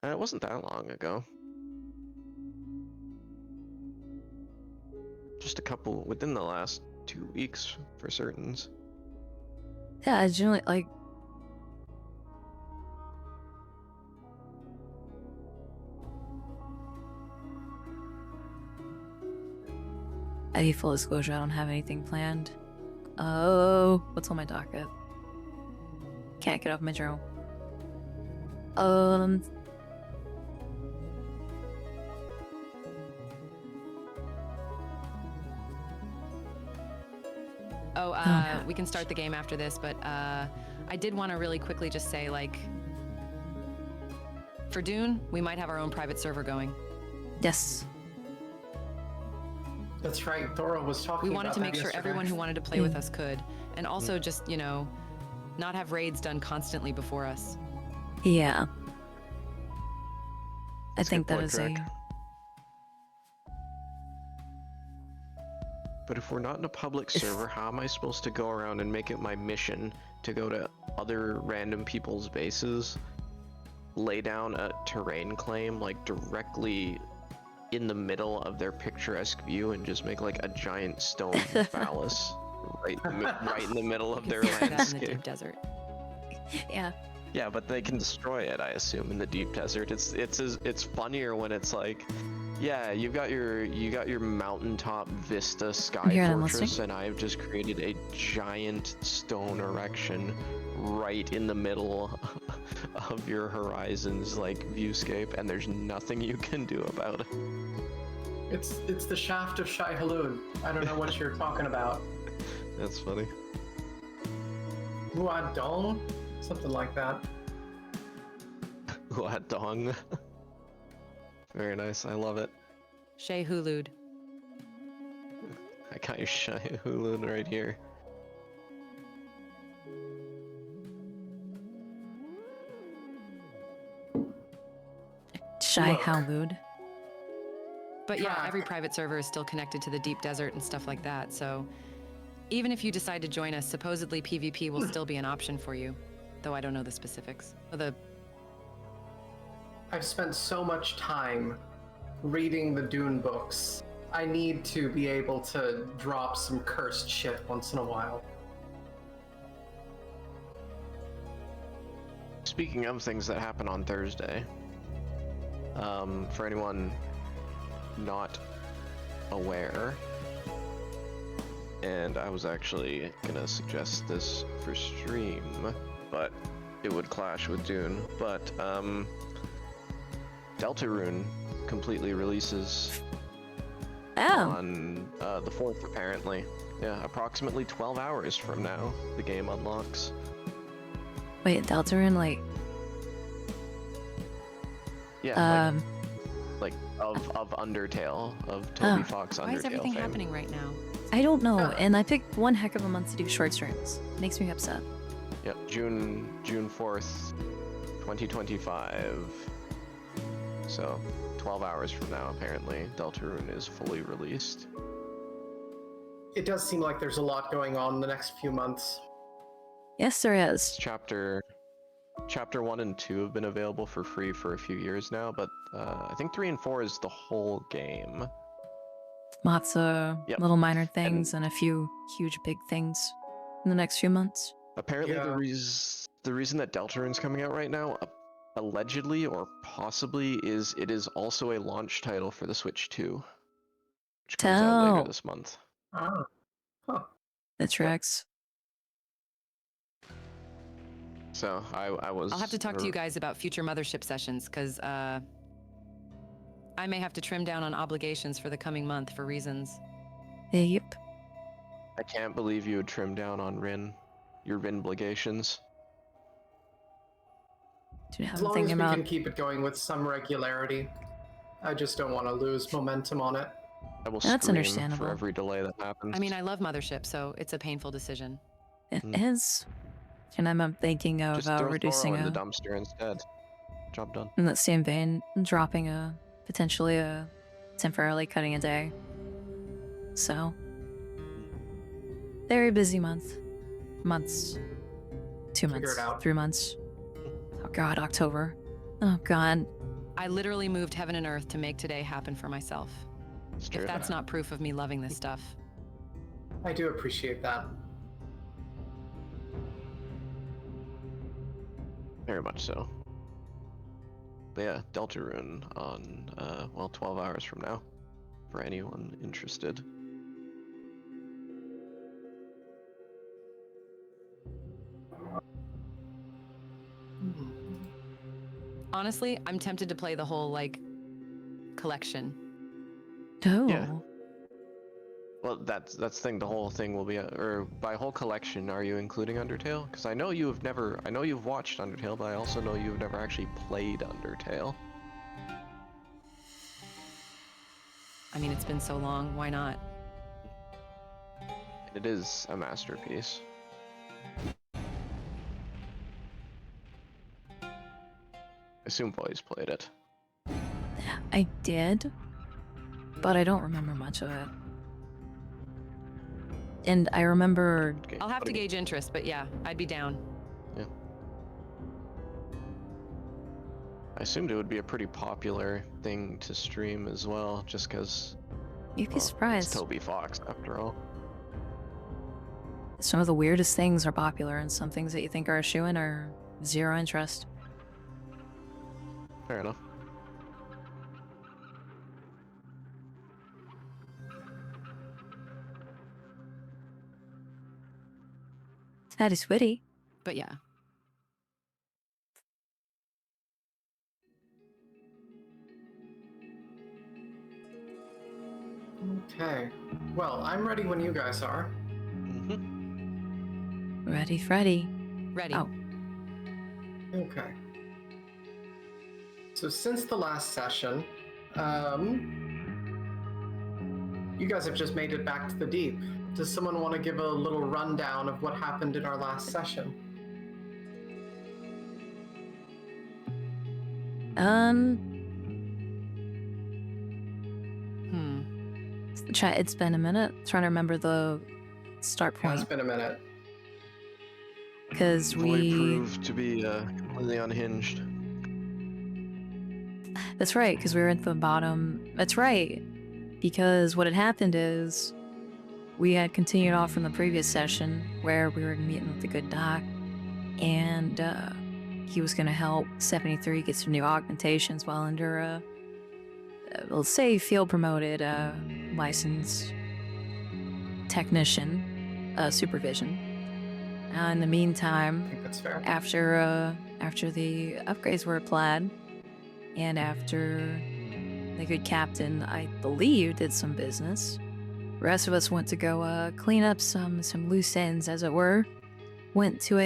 S14: it wasn't that long ago. Just a couple within the last 2 weeks for certains.
S1: Yeah, I generally like. I need full disclosure, I don't have anything planned. Oh, what's on my docket? Can't get off my journal.
S12: We can start the game after this, but I did want to really quickly just say, like, for Dune, we might have our own private server going.
S1: Yes.
S13: That's right. Thora was talking
S12: We wanted
S13: about
S12: to
S13: that
S12: make sure
S13: yesterday.
S12: everyone who wanted to play with us could, and also just, you know, not have raids done constantly before us.
S1: Yeah. I
S14: That's a
S1: think
S14: good
S1: that
S14: point,
S1: is a.
S14: Drake. But if we're not in a public server, how am I supposed to go around and make it my mission to go to other random people's bases, lay down a terrain claim like directly in the middle of their picturesque view and just make like a giant stone phallus right in the middle of their
S12: That in the
S14: landscape?
S12: deep desert.
S1: Yeah.
S14: Yeah, but they can destroy it, I assume, in the deep desert. It's funnier when it's like, yeah, you got your mountaintop vista sky
S1: Here, I'm
S14: fortress,
S1: listening.
S14: and I've just created a giant stone erection right in the middle of your horizon's like viewscape, and there's nothing you can do about it.
S13: It's the shaft of Shai Halun. I don't know what you're talking about.
S14: That's funny.
S13: Guadong? Something like that.
S14: Guadong. Very nice. I love it.
S12: Shay Hulud.
S14: I got your Shai Hulun right here.
S1: Shy
S13: Look.
S1: Howlood.
S12: But yeah, every private server is still connected to the deep desert and stuff like that, so even if you decide to join us, supposedly PvP will still be an option for you, though I don't know the specifics.
S13: I've spent so much time reading the Dune books. I need to be able to drop some cursed shit once in a while.
S14: Speaking of things that happen on Thursday, for anyone not aware, and I was actually gonna suggest this for stream, but it would clash with Dune, but Deltarune completely releases on the 4th, apparently. Yeah, approximately 12 hours from now, the game unlocks.
S1: Wait, Deltarune, like
S14: Yeah, like of Undertale, of Toby Fox Undertale.
S12: Why is everything
S14: fame.
S12: happening right now?
S1: I don't know, and I picked one heck of a month to do short streams. Makes me upset.
S14: Yep, June 4th, 2025. So, 12 hours from now, apparently, Deltarune is fully released.
S13: It does seem like there's a lot going on in the next few months.
S1: Yes, there is.
S14: Chapter 1 and 2 have been available for free for a few years now, but I think 3 and 4 is the whole game.
S1: Lots of little minor things and a few huge big things in the next few months.
S14: Apparently, the reason that Deltarune's coming out right now, allegedly or possibly, is it is also a launch title for the Switch 2, which comes out later this month.
S13: Ah. Huh.
S1: That tracks.
S14: So I was.
S12: I'll have to talk to you guys about future Mothership sessions, because I may have to trim down on obligations for the coming month for reasons.
S1: Yep.
S14: I can't believe you would trim down on your Rin obligations.
S13: As long as we can keep it going with some regularity. I just don't want to lose momentum on it.
S14: I will
S1: That's
S14: scream
S1: understandable.
S14: for every delay that happens.
S12: I mean, I love Mothership, so it's a painful decision.
S1: It is. And I'm thinking of
S14: Just throw
S1: reducing
S14: in the dumpster instead. Job done.
S1: in that same vein, dropping potentially temporarily cutting a day. So, very busy months. 2 months, 3 months. Oh God, October. Oh God.
S12: I literally moved heaven and earth to make today happen for myself. If that's not proof of me loving this stuff.
S13: I do appreciate that.
S14: Very much so. But yeah, Deltarune on, 12 hours from now, for anyone interested.
S12: Honestly, I'm tempted to play the whole, collection.
S1: Oh.
S14: Yeah. Well, that's the thing. The whole thing will be, or by whole collection, are you including Undertale? Because I know you've watched Undertale, but I also know you've never actually played Undertale.
S12: I mean, it's been so long, why not?
S14: It is a masterpiece. I assume Boy's played it.
S1: I did, but I don't remember much of it. And I remember...
S12: I'll have to gauge interest, but yeah, I'd be down.
S14: Yeah. I assumed it would be a pretty popular thing to stream as well, just because...
S1: You'd be surprised.
S14: It's Toby Fox, after all.
S1: Some of the weirdest things are popular, and some things that you think are a shoo-in are zero interest.
S14: Fair enough.
S1: That is witty.
S12: But yeah.
S13: Okay. Well, I'm ready when you guys are.
S1: Ready, Freddy.
S12: Ready.
S1: Oh.
S13: Okay. So since the last session, you guys have just made it back to the deep. Does someone want to give a little rundown of what happened in our last session?
S1: It's been a minute. Trying to remember the start point.
S13: It's been a minute.
S1: Because
S14: we proved to be completely unhinged.
S1: That's right, because we were at the bottom. That's right. Because what had happened is we had continued off from the previous session where we were meeting with the good doc, and he was going to help 73 get some new augmentations while under let's say field promoted licensed technician supervision. In the meantime,
S13: I think that's fair.
S1: After the upgrades were applied, and after the good captain, I believe, did some business, the rest of us went to go clean up some loose ends, as it were. Went to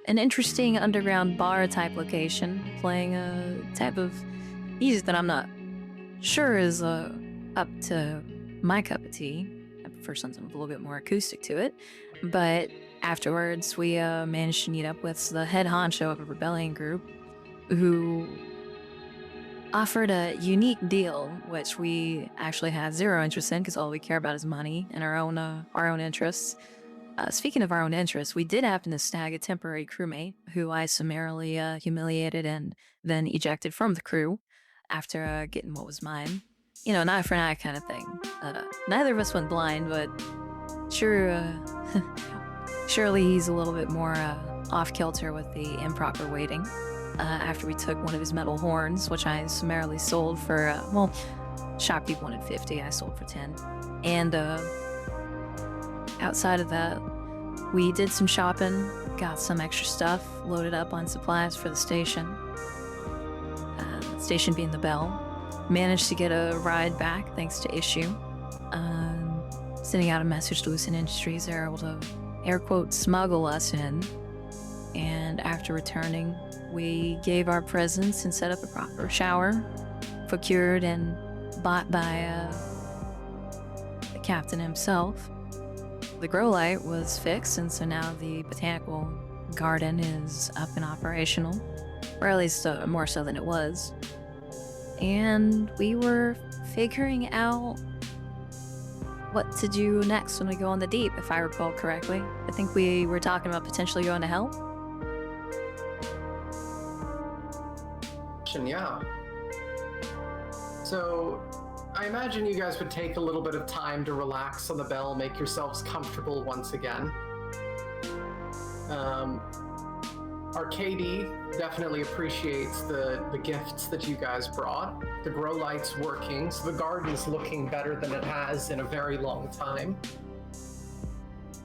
S1: an interesting underground bar type location, playing a type of music that I'm not sure is up to my cup of tea. I prefer something with a little bit more acoustic to it. But afterwards, we managed to meet up with the head honcho of a rebellion group who offered a unique deal, which we actually had zero interest in because all we care about is money and our own interests. Speaking of our own interests, we did happen to snag a temporary crewmate who I summarily humiliated and then ejected from the crew after getting what was mine. You know, an eye for an eye kind of thing. Neither of us went blind, but sure, surely he's a little bit more off kilter with the improper waiting. After we took one of his metal horns, which I summarily sold for, well, shopkeep wanted 50, I sold for 10. And outside of that, we did some shopping, got some extra stuff, loaded up on supplies for the station. Station being the Bell. Managed to get a ride back thanks to Issue. Sending out a message to Lucent Industries, they're able to air quote smuggle us in. And after returning, we gave our presents and set up a proper shower, procured and bought by the captain himself. The grow light was fixed, and so now the botanical garden is up and operational, or at least more so than it was. And we were figuring out what to do next when we go on the deep, if I recall correctly. I think we were talking about potentially going to hell.
S13: Yeah. So, I imagine you guys would take a little bit of time to relax on the Bell, make yourselves comfortable once again. Arcady definitely appreciates the gifts that you guys brought. The grow light's working, so the garden's looking better than it has in a very long time.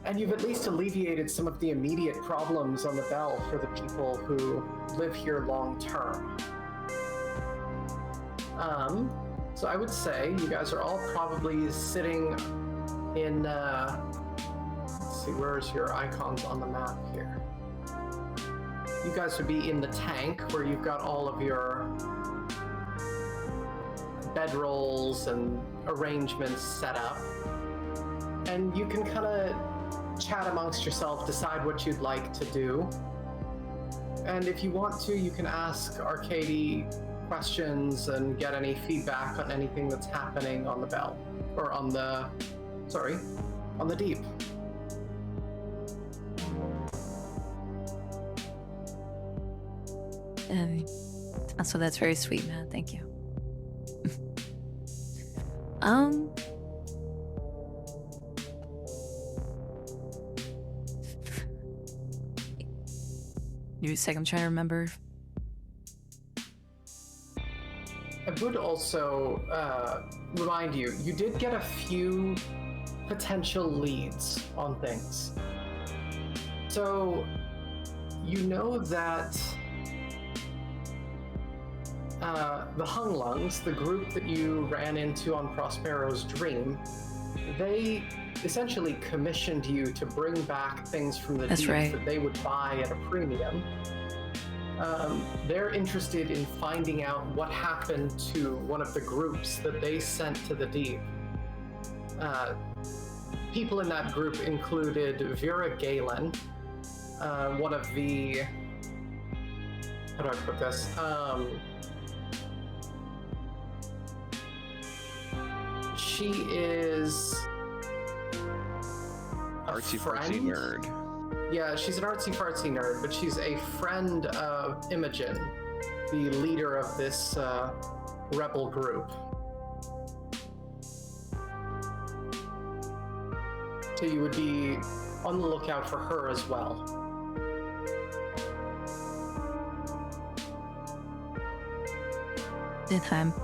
S13: And you've at least alleviated some of the immediate problems on the Bell for the people who live here long term. So I would say you guys are all probably sitting in, let's see, where's your icons on the map here? You guys would be in the tank where you've got all of your bedrolls and arrangements set up. And you can kind of chat amongst yourself, decide what you'd like to do. And if you want to, you can ask Arcady questions and get any feedback on anything that's happening on the Bell, or on the deep.
S1: So that's very sweet, man. Thank you. Give me a second, I'm trying to remember.
S13: I would also remind you, you did get a few potential leads on things. So, you know that the Hung Lungs, the group that you ran into on Prospero's Dream, they essentially commissioned you to bring back things from the deep that they would buy at a premium. They're interested in finding out what happened to one of the groups that they sent to the deep. People in that group included Vera Galen, one of the... How do I put this? She is...
S14: artsy-fartsy nerd.
S13: Yeah, she's an artsy-fartsy nerd, but she's a friend of Imogen, the leader of this rebel group. So you would be on the lookout for her as well.
S1: In time.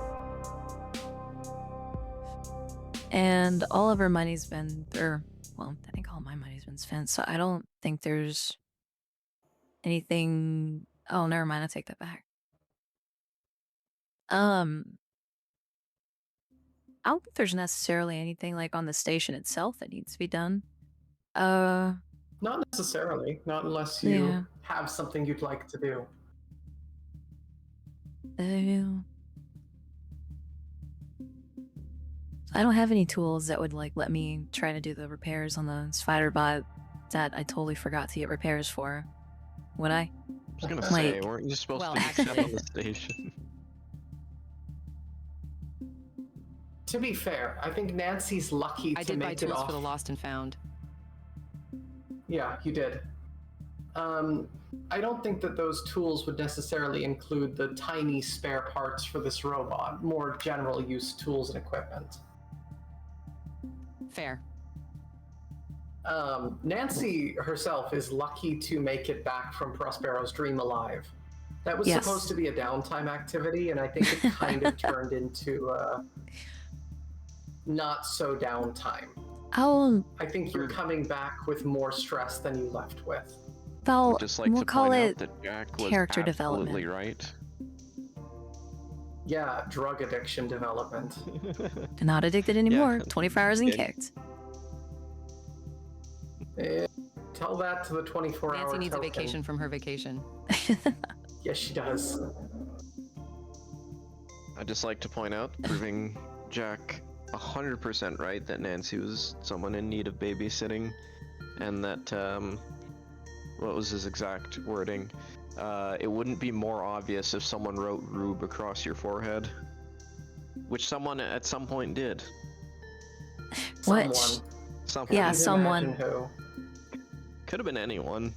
S1: And all of our money's been, well, I think all my money's been spent, so I don't think there's anything. Oh, never mind, I take that back. I don't think there's necessarily anything like on the station itself that needs to be done.
S13: Not necessarily. Not unless you
S1: Yeah.
S13: have something you'd like to do.
S1: I don't have any tools that would like let me try to do the repairs on the spider bot that I totally forgot to get repairs for. Would I?
S14: I was gonna
S1: Like-
S14: say, weren't you supposed
S12: Well,
S14: to be
S12: actually-
S14: on the station?
S13: To be fair, I think Nancy's lucky
S12: I
S13: to
S12: did buy
S13: make it
S12: tools
S13: off.
S12: for the lost and found.
S13: Yeah, you did. I don't think that those tools would necessarily include the tiny spare parts for this robot, more general use tools and equipment.
S12: Fair.
S13: Nancy herself is lucky to make it back from Prospero's Dream alive. That was
S1: Yes.
S13: supposed to be a downtime activity, and I think it kind of turned into not so downtime. I think you're coming back with more stress than you left with.
S1: Well,
S14: I'd just like
S1: we'll
S14: to
S1: call
S14: point
S1: it
S14: out that Jack was
S1: character
S14: absolutely
S1: development.
S14: right.
S13: Yeah, drug addiction development.
S1: Not addicted anymore. 24 hours and
S14: Yeah.
S1: kicked.
S13: Tell that to the 24-hour
S12: Nancy needs
S13: token.
S12: a vacation from her vacation.
S13: Yes, she does.
S14: I'd just like to point out, proving Jack 100% right that Nancy was someone in need of babysitting, and that, what was his exact wording? It wouldn't be more obvious if someone wrote Rube across your forehead. Which someone at some point did.
S1: Which?
S14: Someone.
S1: Yeah,
S13: Please
S1: someone.
S13: imagine who.
S14: Could have been anyone.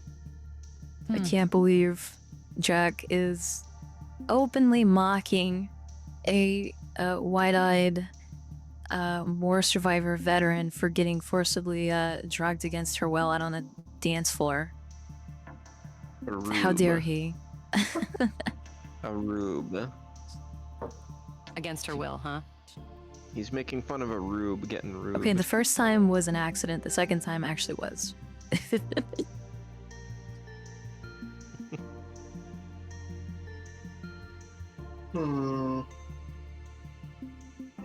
S1: I can't believe Jack is openly mocking a wide-eyed war survivor veteran for getting forcibly dragged against her will out on a dance floor. How dare he?
S14: A rube.
S12: Against her will, huh?
S14: He's making fun of a rube getting rube.
S1: Okay, the first time was an accident. The second time actually was.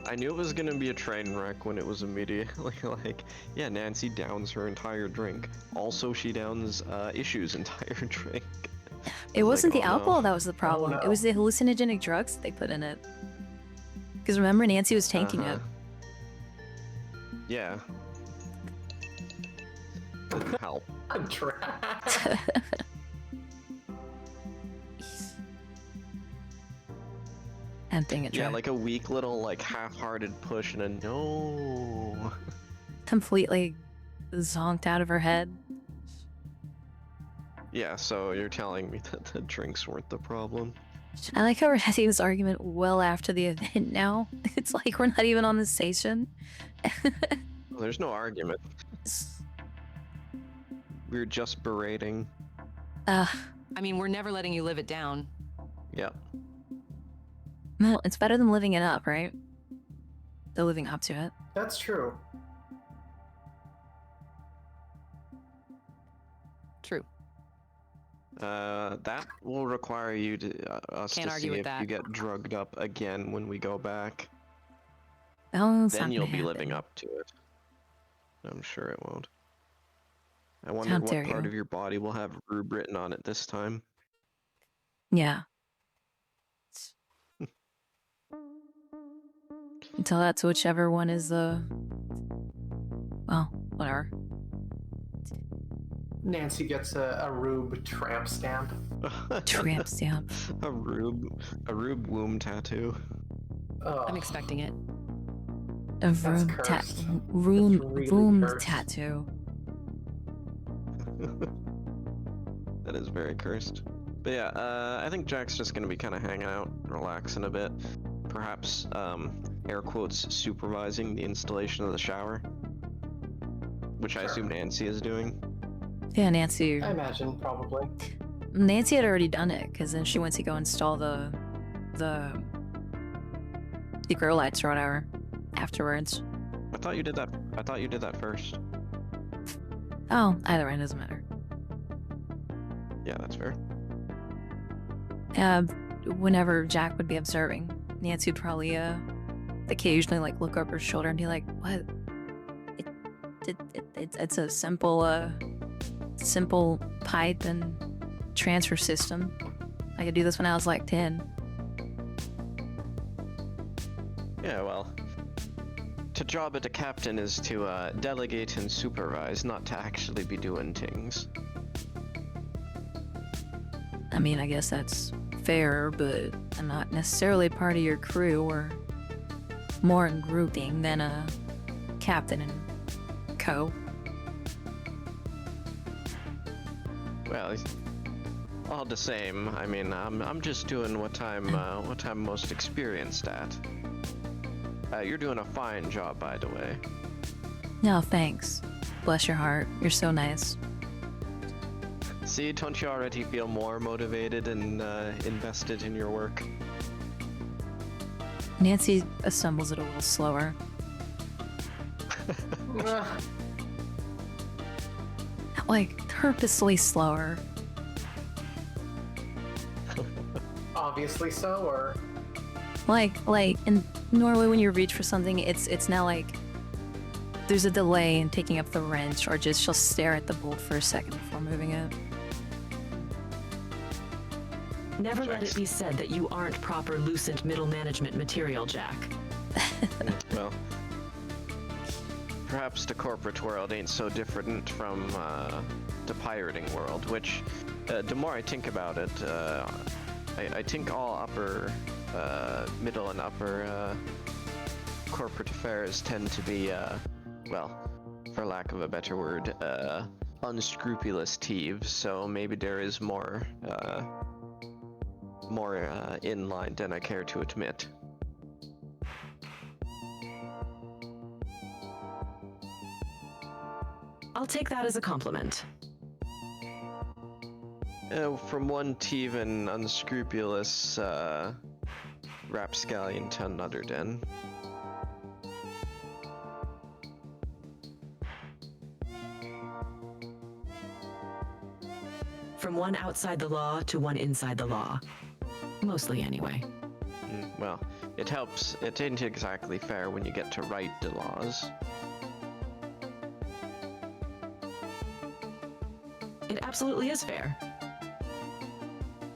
S14: I knew it was gonna be a train wreck when it was immediately like, yeah, Nancy downs her entire drink. Also, she downs Issue's entire drink.
S1: It wasn't
S14: like,
S1: the
S14: oh, no.
S1: alcohol that was the problem.
S13: no.
S1: It was the hallucinogenic drugs they put in it. Because remember, Nancy was tanking
S14: Uh-huh.
S1: it.
S14: Yeah. Help.
S1: Emptying it
S14: Yeah,
S1: dry.
S14: like a weak little, like, half-hearted push and a no.
S1: Completely zonked out of her head.
S14: Yeah, so you're telling me that the drinks weren't the problem?
S1: I like how we're having this argument well after the event now. It's like we're not even on the station.
S14: There's no argument. We're just berating.
S12: I mean, we're never letting you live it down.
S14: Yep.
S1: Well, it's better than living it up, right? The living up to it.
S13: That's true.
S12: True.
S14: That will require you to us
S12: Can't
S14: to
S12: argue
S14: see
S12: with
S14: if you
S12: that.
S14: get drugged up again when we go back.
S1: Oh, it's
S14: Then
S1: not
S14: you'll
S1: gonna
S14: be living
S1: happen.
S14: up to it. I'm sure it won't. I wonder
S1: How
S14: what
S1: dare
S14: part
S1: you.
S14: of your body will have Rube written on it this time.
S1: Yeah. Until that's whichever one is the. Well, whatever.
S13: Nancy gets a Rube tramp stamp.
S1: Tramp stamp.
S14: A Rube womb tattoo.
S13: Oh,
S12: I'm expecting it.
S1: A
S13: That's
S1: room
S13: cursed.
S1: room
S13: That's really
S1: room
S13: cursed.
S1: tattoo.
S14: That is very cursed. But yeah, I think Jack's just gonna be kind of hanging out, relaxing a bit. Perhaps, air quotes, supervising the installation of the shower. Which I assume Nancy is doing.
S1: Yeah, Nancy.
S13: I imagine, probably.
S1: Nancy had already done it because then she went to go install the grow lights or whatever afterwards.
S14: I thought you did that first.
S1: Oh, either way, it doesn't matter.
S14: Yeah, that's fair.
S1: Whenever Jack would be observing, Nancy would probably occasionally like look over her shoulder and be like, "What? It's a simple simple pipe and transfer system. I could do this when I was like 10.
S14: Yeah, well, to job at a captain is to delegate and supervise, not to actually be doing things.
S1: I mean, I guess that's fair, but I'm not necessarily part of your crew or more in grouping than a captain and co.
S14: Well, all the same, I mean, I'm just doing what I'm most experienced at. You're doing a fine job, by the way.
S1: No, thanks. Bless your heart. You're so nice.
S14: See, don't you already feel more motivated and invested in your work?
S1: Nancy assembles it a little slower. Like, purposely slower.
S13: Obviously so, or?
S1: Like in Norway, when you reach for something, it's now like there's a delay in taking up the wrench, or just she'll stare at the bolt for a second before moving it.
S15: Never let it be said that you aren't proper Lucent middle management material, Jack.
S14: Well, perhaps the corporate world ain't so different from the pirating world, which, the more I think about it, I think all upper, middle and upper corporate affairs tend to be, well, for lack of a better word, unscrupulous thieves, so maybe there is more in line than I care to admit.
S15: I'll take that as a compliment.
S14: From one thief and unscrupulous rapscallion to another then.
S15: From one outside the law to one inside the law. Mostly, anyway.
S14: Well, it helps. It ain't exactly fair when you get to write the laws.
S15: It absolutely is fair.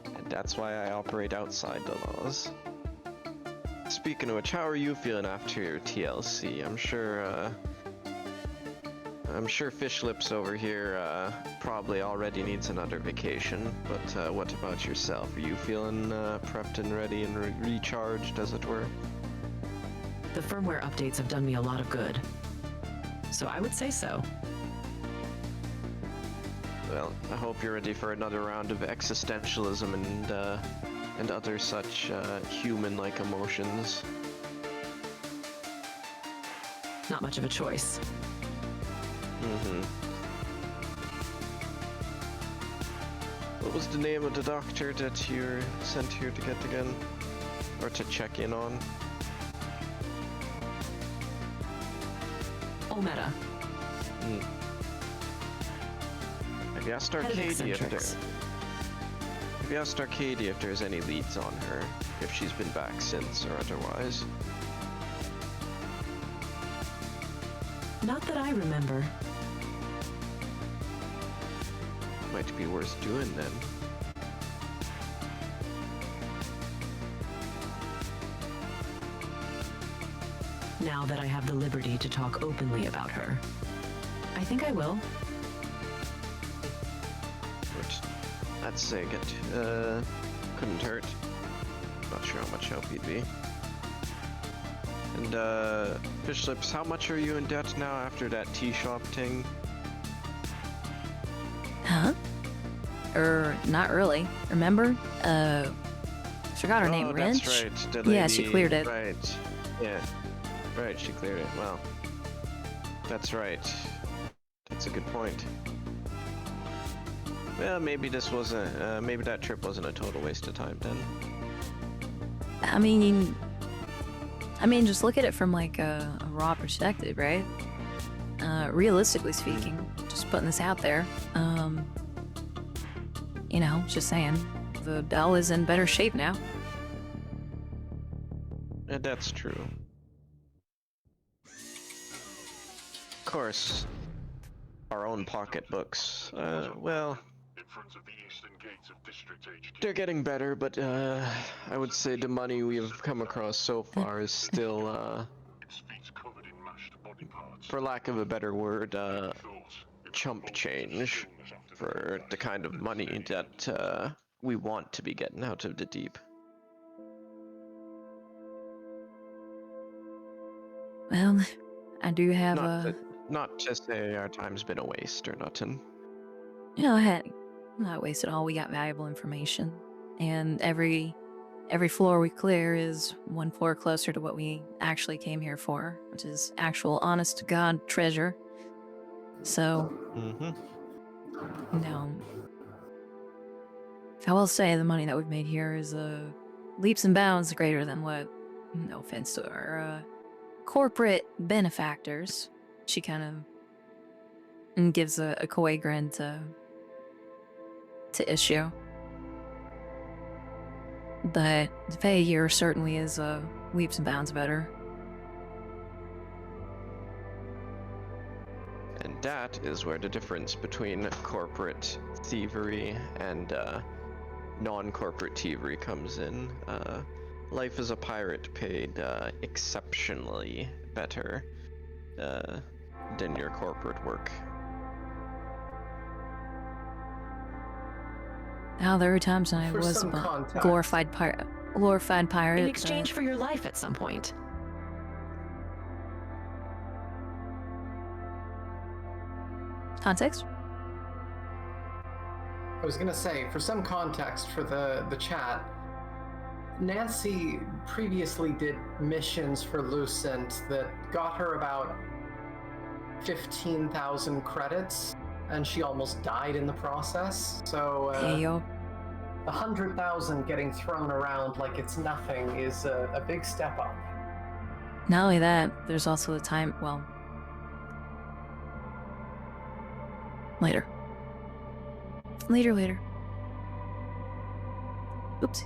S14: And that's why I operate outside the laws. Speaking of which, how are you feeling after your TLC? I'm sure Fish Lips over here probably already needs another vacation, but what about yourself? Are you feeling prepped and ready and recharged, as it were?
S15: The firmware updates have done me a lot of good. So I would say so.
S14: Well, I hope you're ready for another round of existentialism and other such human-like emotions.
S15: Not much of a choice.
S14: What was the name of the doctor that you were sent here to get again? Or to check in on?
S15: Olmeta.
S14: Have you asked Arcadia if there's any leads on her? If she's been back since or otherwise?
S15: Not that I remember.
S14: Might be worth doing then.
S15: Now that I have the liberty to talk openly about her, I think I will.
S14: Which, I'd say couldn't hurt. Not sure how much help he'd be. And Fish Lips, how much are you in debt now after that tea shop thing?
S1: Huh? Not really. Remember? Forgot her name, Wrench?
S14: That's right. The lady,
S1: yeah, she cleared it.
S14: Right. Yeah. Right, she cleared it. Well, that's right. That's a good point. Well, maybe this wasn't. Maybe that trip wasn't a total waste of time then.
S1: I mean, just look at it from like a raw perspective, right? Realistically speaking, just putting this out there. You know, just saying, the Dell is in better shape now.
S14: That's true. Of course, our own pocketbooks, well, they're getting better, but I would say the money we've come across so far is still, for lack of a better word, chump change for the kind of money that we want to be getting out of the deep.
S1: Well, I do have
S14: not to say our time's been a waste or nothing.
S1: you know, heck, not wasted all. We got valuable information, and every floor we clear is one floor closer to what we actually came here for, which is actual honest to God treasure. So, no. I will say the money that we've made here is leaps and bounds greater than what, no offense to our corporate benefactors. She kind of gives a coy grin to issue. But the pay here certainly is leaps and bounds better.
S14: And that is where the difference between corporate thievery and non-corporate thievery comes in. Life as a pirate paid exceptionally better than your corporate work.
S1: Now there are times when I was a glorified pirate.
S15: In exchange for your life at some point.
S1: Context?
S13: I was gonna say, for some context for the chat, Nancy previously did missions for Lucent that got her about 15,000 credits, and she almost died in the process. So, 100,000 getting thrown around like it's nothing is a big step up.
S1: Not only that, there's also the time, well, later. Later. Oops.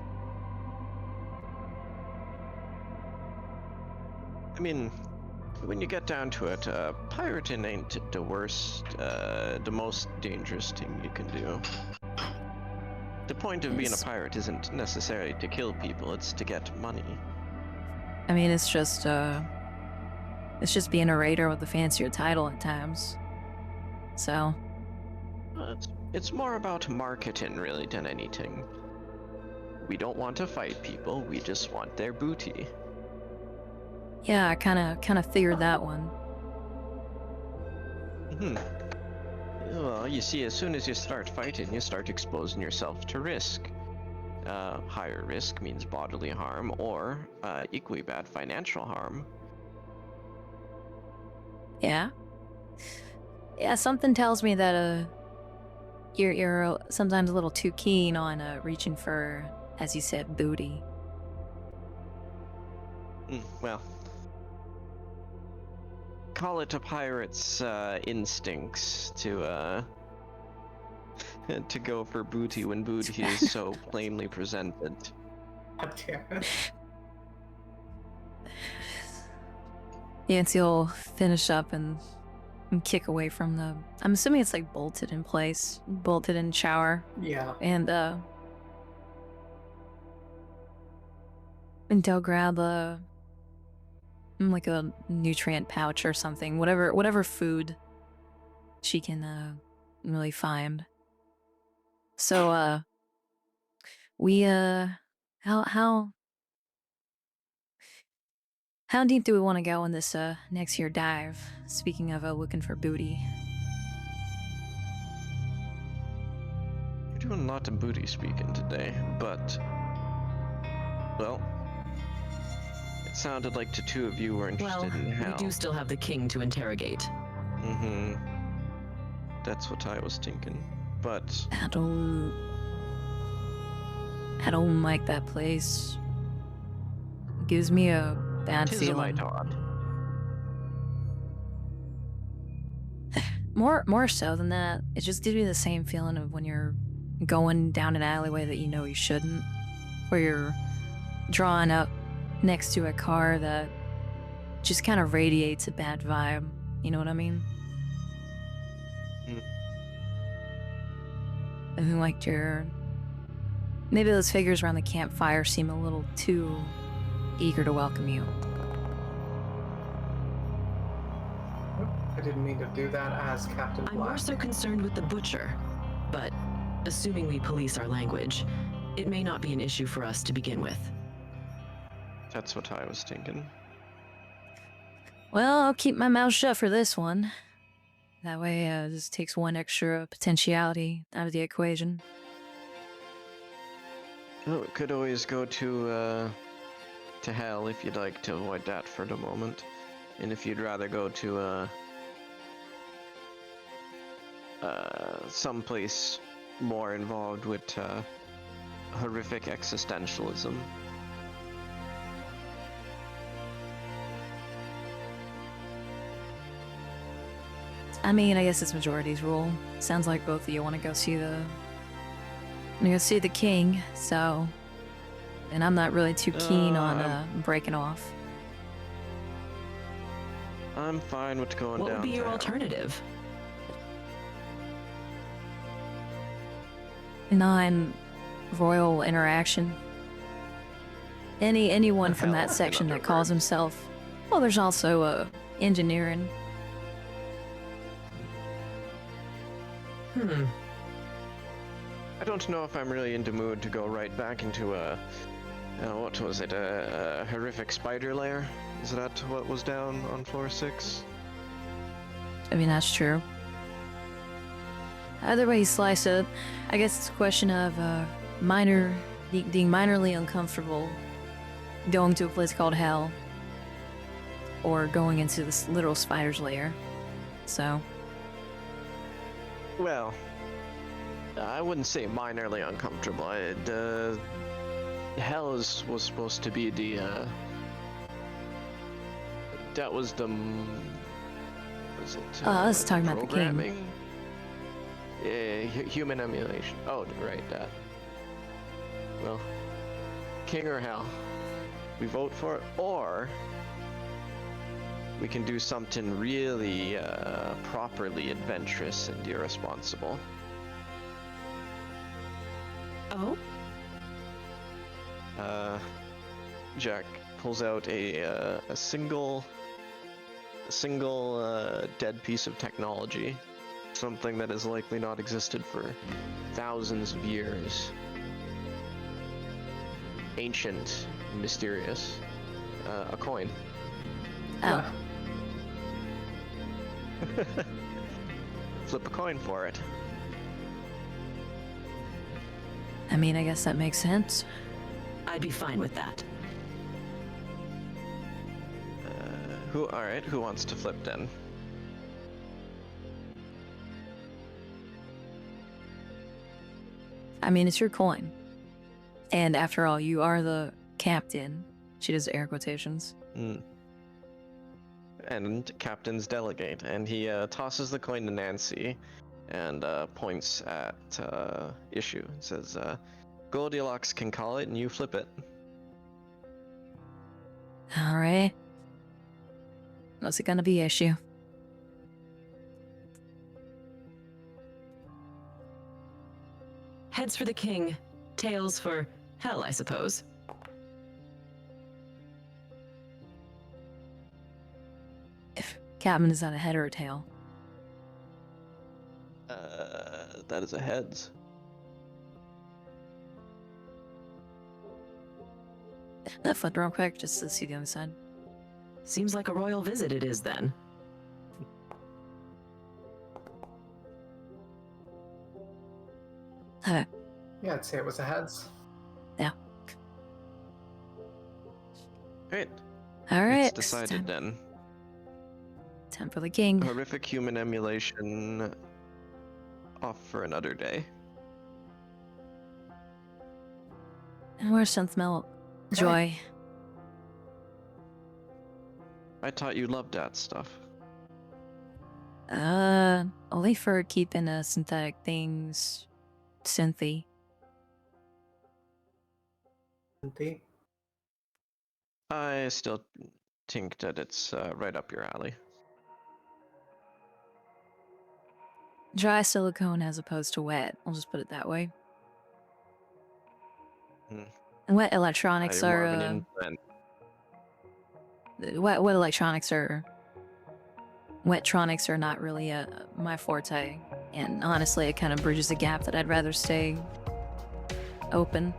S14: I mean, when you get down to it, pirating ain't the worst, the most dangerous thing you can do. The point of being a pirate isn't necessarily to kill people, it's to get money.
S1: I mean, it's just being a raider with a fancier title at times. So.
S14: It's more about marketing, really, than anything. We don't want to fight people, we just want their booty.
S1: Yeah, I kind of figured that one.
S14: Well, you see, as soon as you start fighting, you start exposing yourself to risk. Higher risk means bodily harm, or equally bad financial harm.
S1: Yeah. Yeah, something tells me that you're sometimes a little too keen on reaching for, as you said, booty.
S14: Well, call it a pirate's instincts to go for booty when booty is so plainly presented.
S13: God damn it.
S1: Yancy will finish up and kick away from the... I'm assuming it's like bolted in place. Bolted in shower.
S13: Yeah.
S1: And they'll grab like a nutrient pouch or something. Whatever food she can really find. So we how deep do we want to go in this next year dive? Speaking of looking for booty.
S14: You're doing a lot of booty speaking today, but well, it sounded like the two of you were interested in hell.
S15: We do still have the king to interrogate.
S14: That's what I was thinking, but
S1: I don't like that place. It gives me a bad feeling. More so than that, it just gives me the same feeling of when you're going down an alleyway that you know you shouldn't, where you're drawing up next to a car that just kind of radiates a bad vibe. You know what I mean? And like maybe those figures around the campfire seem a little too eager to welcome you.
S13: I didn't mean to do that as Captain Black.
S15: I'm more so concerned with the butcher, but assuming we police our language, it may not be an issue for us to begin with.
S14: That's what I was thinking.
S1: Well, I'll keep my mouth shut for this one. That way, this takes one extra potentiality out of the equation.
S14: Oh, it could always go to hell if you'd like to avoid that for the moment. And if you'd rather go to someplace more involved with horrific existentialism.
S1: I mean, I guess it's majority's rule. Sounds like both of you want to go see the king, so... And I'm not really too keen on breaking off.
S14: I'm fine with going down.
S15: What would be your alternative?
S1: Non-royal interaction. Anyone from that section that calls himself... Well, there's also engineering.
S14: I don't know if I'm really in the mood to go right back into what was it, a horrific spider lair? Is that what was down on floor 6?
S1: I mean, that's true. Either way you slice it, I guess it's a question of being minorly uncomfortable going to a place called hell or going into this literal spider's lair. So...
S14: Well, I wouldn't say minorly uncomfortable. Hell was supposed to be the that was the was it
S1: let's talk about the
S14: programming? Yeah, human emulation. Oh, right, that. Well, king or hell, we vote for it, or we can do something really properly adventurous and irresponsible.
S15: Oh?
S14: Jack pulls out a single dead piece of technology, something that has likely not existed for thousands of years. Ancient, mysterious, a coin.
S1: Oh.
S14: Flip a coin for it.
S1: I mean, I guess that makes sense.
S15: I'd be fine with that.
S14: Alright, who wants to flip then?
S1: I mean, it's your coin. And after all, you are the captain. She does air quotations.
S14: And captains delegate, and he tosses the coin to Nancy and points at Issue and says, Goldilocks can call it and you flip it.
S1: Alright. What's it gonna be, Issue?
S15: Heads for the king, tails for hell, I suppose.
S1: Captain, is that a head or a tail?
S14: That is a heads.
S1: That flipped real quick just to see the other side.
S15: Seems like a royal visit it is then.
S1: Okay.
S13: Yeah, I'd say it was a heads.
S1: Yeah.
S14: Great.
S1: Alright.
S14: It's decided then.
S1: Time for the king.
S14: Horrific human emulation off for another day.
S1: And where's Senthmel Joy?
S14: I thought you loved that stuff.
S1: Only for keeping synthetic things synthy.
S13: Synthy?
S14: I still think that it's right up your alley.
S1: dry silicone as opposed to wet. I'll just put it that way. And wet electronics
S14: More
S1: are
S14: of an implant.
S1: wet electronics are wettronics are not really my forte, and honestly, it kind of bridges a gap that I'd rather stay open.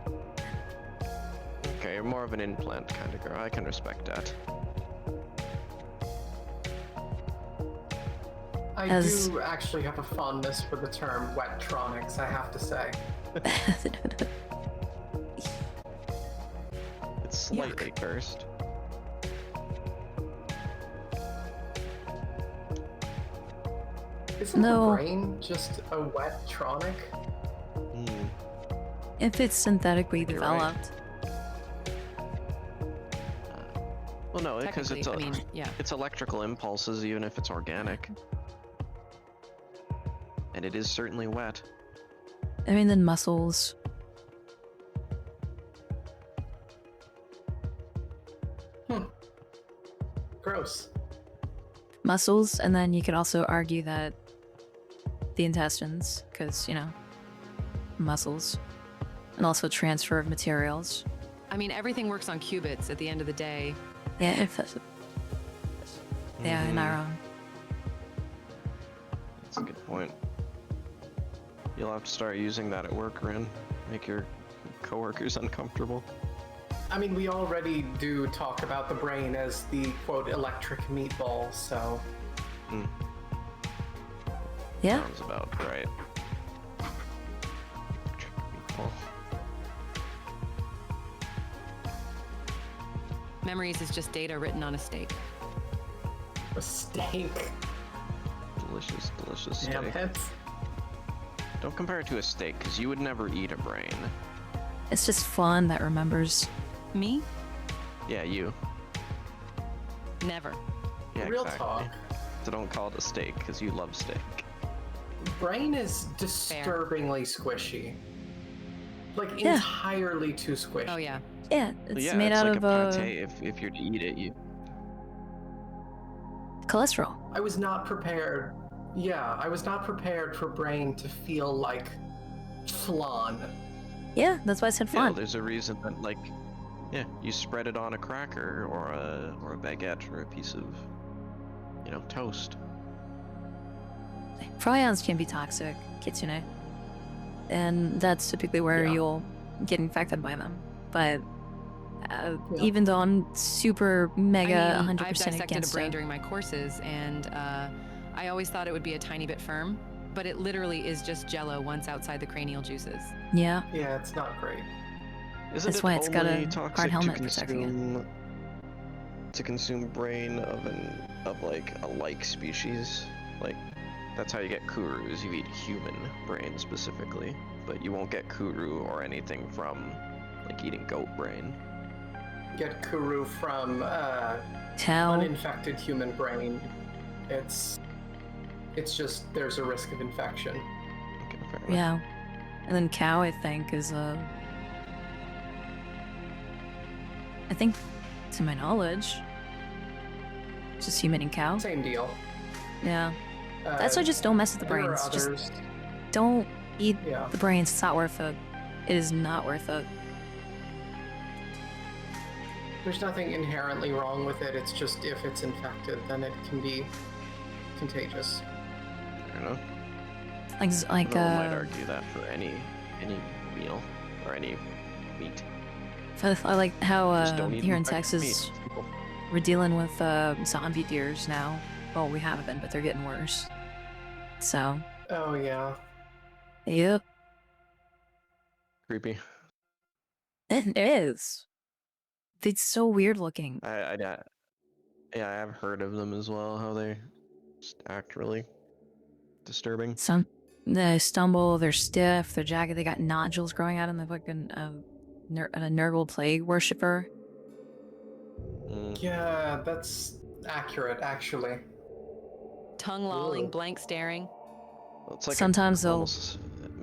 S14: Okay, you're more of an implant kind of girl. I can respect that.
S13: I do actually have a fondness for the term wettronics, I have to say.
S14: It's slightly cursed.
S13: Isn't the brain just a wettronic?
S1: If it's synthetically
S14: You're
S1: developed.
S14: Well, no, because it's
S12: Technically,
S14: it's electrical impulses, even if it's organic. And it is certainly wet.
S1: I mean, then muscles.
S13: Gross.
S1: Muscles, and then you could also argue that the intestines, because, you know, muscles, and also transfer of materials.
S12: I mean, everything works on qubits at the end of the day.
S1: Yeah, yeah, in our own.
S14: That's a good point. You'll have to start using that at work, Rin. Make your coworkers uncomfortable.
S13: I mean, we already do talk about the brain as the, quote, electric meatball, so...
S1: Yeah.
S14: Sounds about right. Electric meatball.
S12: Memories is just data written on a steak.
S13: A steak?
S14: Delicious, delicious
S13: Damn
S14: steak.
S13: it.
S14: Don't compare it to a steak, because you would never eat a brain.
S1: It's just fun that remembers.
S12: Me?
S14: Yeah, you.
S12: Never.
S14: Yeah,
S13: Real
S14: exactly.
S13: talk.
S14: So don't call it a steak, because you love steak.
S13: Brain is disturbingly squishy. Like,
S1: Yeah.
S13: entirely too squishy.
S12: Oh, yeah.
S1: Yeah, it's
S14: Yeah,
S1: made
S14: it's
S1: out
S14: like
S1: of
S14: a pate. If you're to eat it, you...
S1: cholesterol.
S13: I was not prepared. Yeah, I was not prepared for brain to feel like flan.
S1: Yeah, that's why I said
S14: Yeah,
S1: fun.
S14: there's a reason that, like, yeah, you spread it on a cracker or a baguette or a piece of, you know, toast.
S1: Prions can be toxic, kitsune. And that's typically where you'll get infected by them. But even though I'm super mega
S12: I mean,
S1: 100%
S12: I've dissected a
S1: against
S12: brain
S1: it.
S12: during my courses, and I always thought it would be a tiny bit firm, but it literally is just jello once outside the cranial juices.
S1: Yeah.
S13: Yeah, it's not great.
S14: Isn't
S1: That's
S14: it
S1: why it's got
S14: only
S1: a
S14: toxic
S1: hard
S14: to
S1: helmet protecting it.
S14: consume to consume brain of like a like species? Like, that's how you get kurus. You eat human brain specifically, but you won't get kuru or anything from like eating goat brain.
S13: Get kuru from
S1: Cow.
S13: uninfected human brain. It's just there's a risk of infection.
S14: Okay, fair enough.
S1: Yeah. And then cow, I think, is I think, to my knowledge, it's just human and cow.
S13: Same deal.
S1: Yeah. That's why just don't mess with the
S13: there are
S1: brains. Just
S13: others.
S1: don't eat
S13: Yeah.
S1: the brains. It's not worth it. It is not worth it.
S13: There's nothing inherently wrong with it. It's just if it's infected, then it can be contagious.
S14: Fair enough.
S1: Like
S14: No one might argue that for any meal or any meat.
S1: I like how
S14: Just don't eat
S1: here in
S14: infected
S1: Texas
S14: meat, people.
S1: we're dealing with zombie deers now. Well, we have been, but they're getting worse. So,
S13: Oh yeah.
S1: yep,
S14: Creepy.
S1: it is. It's so weird looking.
S14: Yeah, I have heard of them as well. How they just act really disturbing.
S1: Some they stumble, they're stiff, they're jagged, they got nodules growing out in the fucking a Nurgle plague worshiper.
S13: Yeah, that's accurate, actually.
S12: Tongue lolling, blank staring.
S14: Well, it's like
S1: Sometimes they'll-
S14: almost, it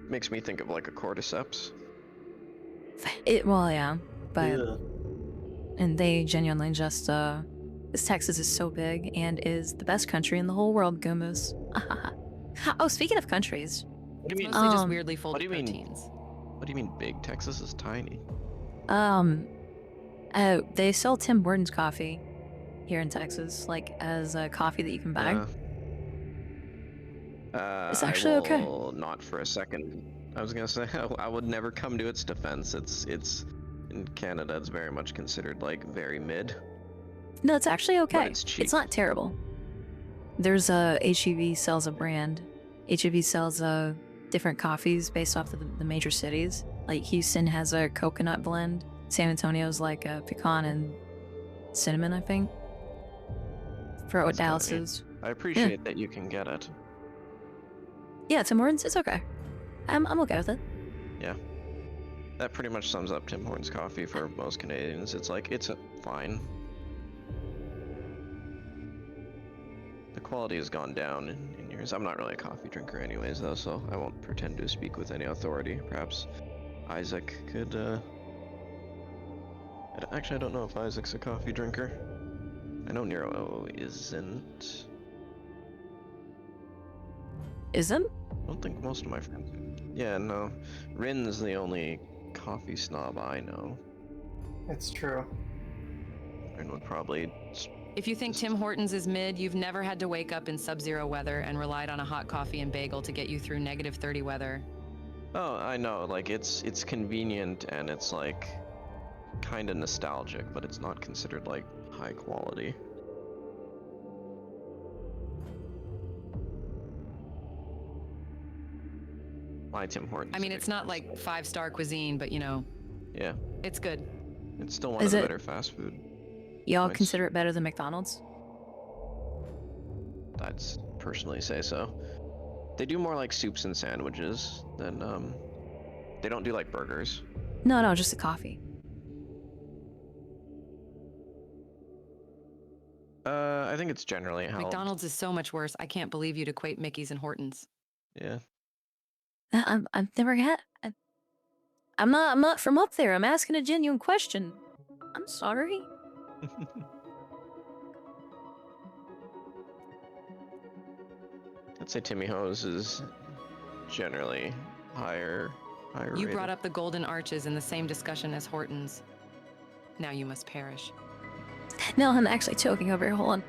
S14: makes me think of like a cordyceps.
S1: Well, yeah, but
S14: Yeah.
S1: and they genuinely just this Texas is so big and is the best country in the whole world, Goombas. Oh, speaking of countries.
S14: What do you mean?
S12: Mostly just weirdly folded
S14: What do you mean?
S12: proteins.
S14: What do you mean big? Texas is tiny.
S1: They sell Tim Hortons coffee here in Texas, like as a coffee that you can buy. It's actually okay.
S14: I will not for a second. I was gonna say I would never come to its defense. It's in Canada. It's very much considered like very mid.
S1: No, it's actually okay.
S14: But it's cheap.
S1: It's not terrible. There's HEV sells a brand. HEV sells different coffees based off of the major cities. Like Houston has a coconut blend. San Antonio's like a pecan and cinnamon, I think. For what Dallas is.
S14: I appreciate that you can get it.
S1: Yeah, Tim Hortons, it's okay. I'm okay with it.
S14: Yeah. That pretty much sums up Tim Hortons coffee for most Canadians. It's like, it's fine. The quality has gone down in years. I'm not really a coffee drinker anyways, though, so I won't pretend to speak with any authority. Perhaps Isaac could, Actually, I don't know if Isaac's a coffee drinker. I know Nero isn't.
S1: Isn't?
S14: I don't think most of my friends. Yeah, no. Rin's the only coffee snob I know.
S13: It's true.
S14: Rin would probably.
S12: If you think Tim Hortons is mid, you've never had to wake up in sub-zero weather and relied on a hot coffee and bagel to get you through -30 weather.
S14: Oh, I know. Like it's convenient and it's like kind of nostalgic, but it's not considered like high quality. My Tim Hortons.
S12: I mean, it's not like 5-star cuisine, but you know.
S14: Yeah.
S12: It's good.
S14: It's still one of the better fast food.
S1: Y'all consider it better than McDonald's?
S14: I'd personally say so. They do more like soups and sandwiches than they don't do like burgers.
S1: No, just the coffee.
S14: I think it's generally how
S12: McDonald's is so much worse. I can't believe you'd equate Mickey's and Hortons.
S14: Yeah.
S1: I've never had. I'm not from up there. I'm asking a genuine question. I'm sorry.
S14: I'd say Timmy Ho's is generally higher
S12: You
S14: rated.
S12: brought up the Golden Arches in the same discussion as Hortons. Now you must perish.
S1: No, I'm actually choking over here. Hold on.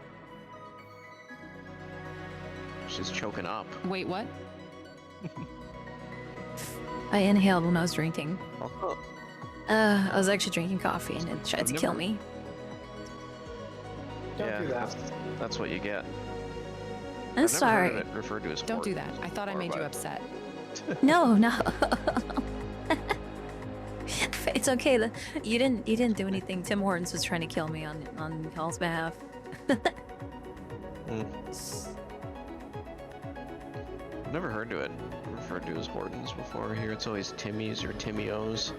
S14: She's choking up.
S12: Wait, what?
S1: I inhaled when I was drinking.
S14: Oh.
S1: I was actually drinking coffee and it tried to kill me.
S13: Don't do that.
S14: That's what you get.
S1: I'm sorry.
S14: Never heard of it referred to as
S12: Don't do that.
S14: Hortons
S12: I thought I
S14: before,
S12: made you
S14: but-
S12: upset.
S1: No. It's okay. You didn't do anything. Tim Hortons was trying to kill me on y'all's behalf.
S14: I've never heard of it referred to as Hortons before. Here it's always Timmy's or Timmy O's.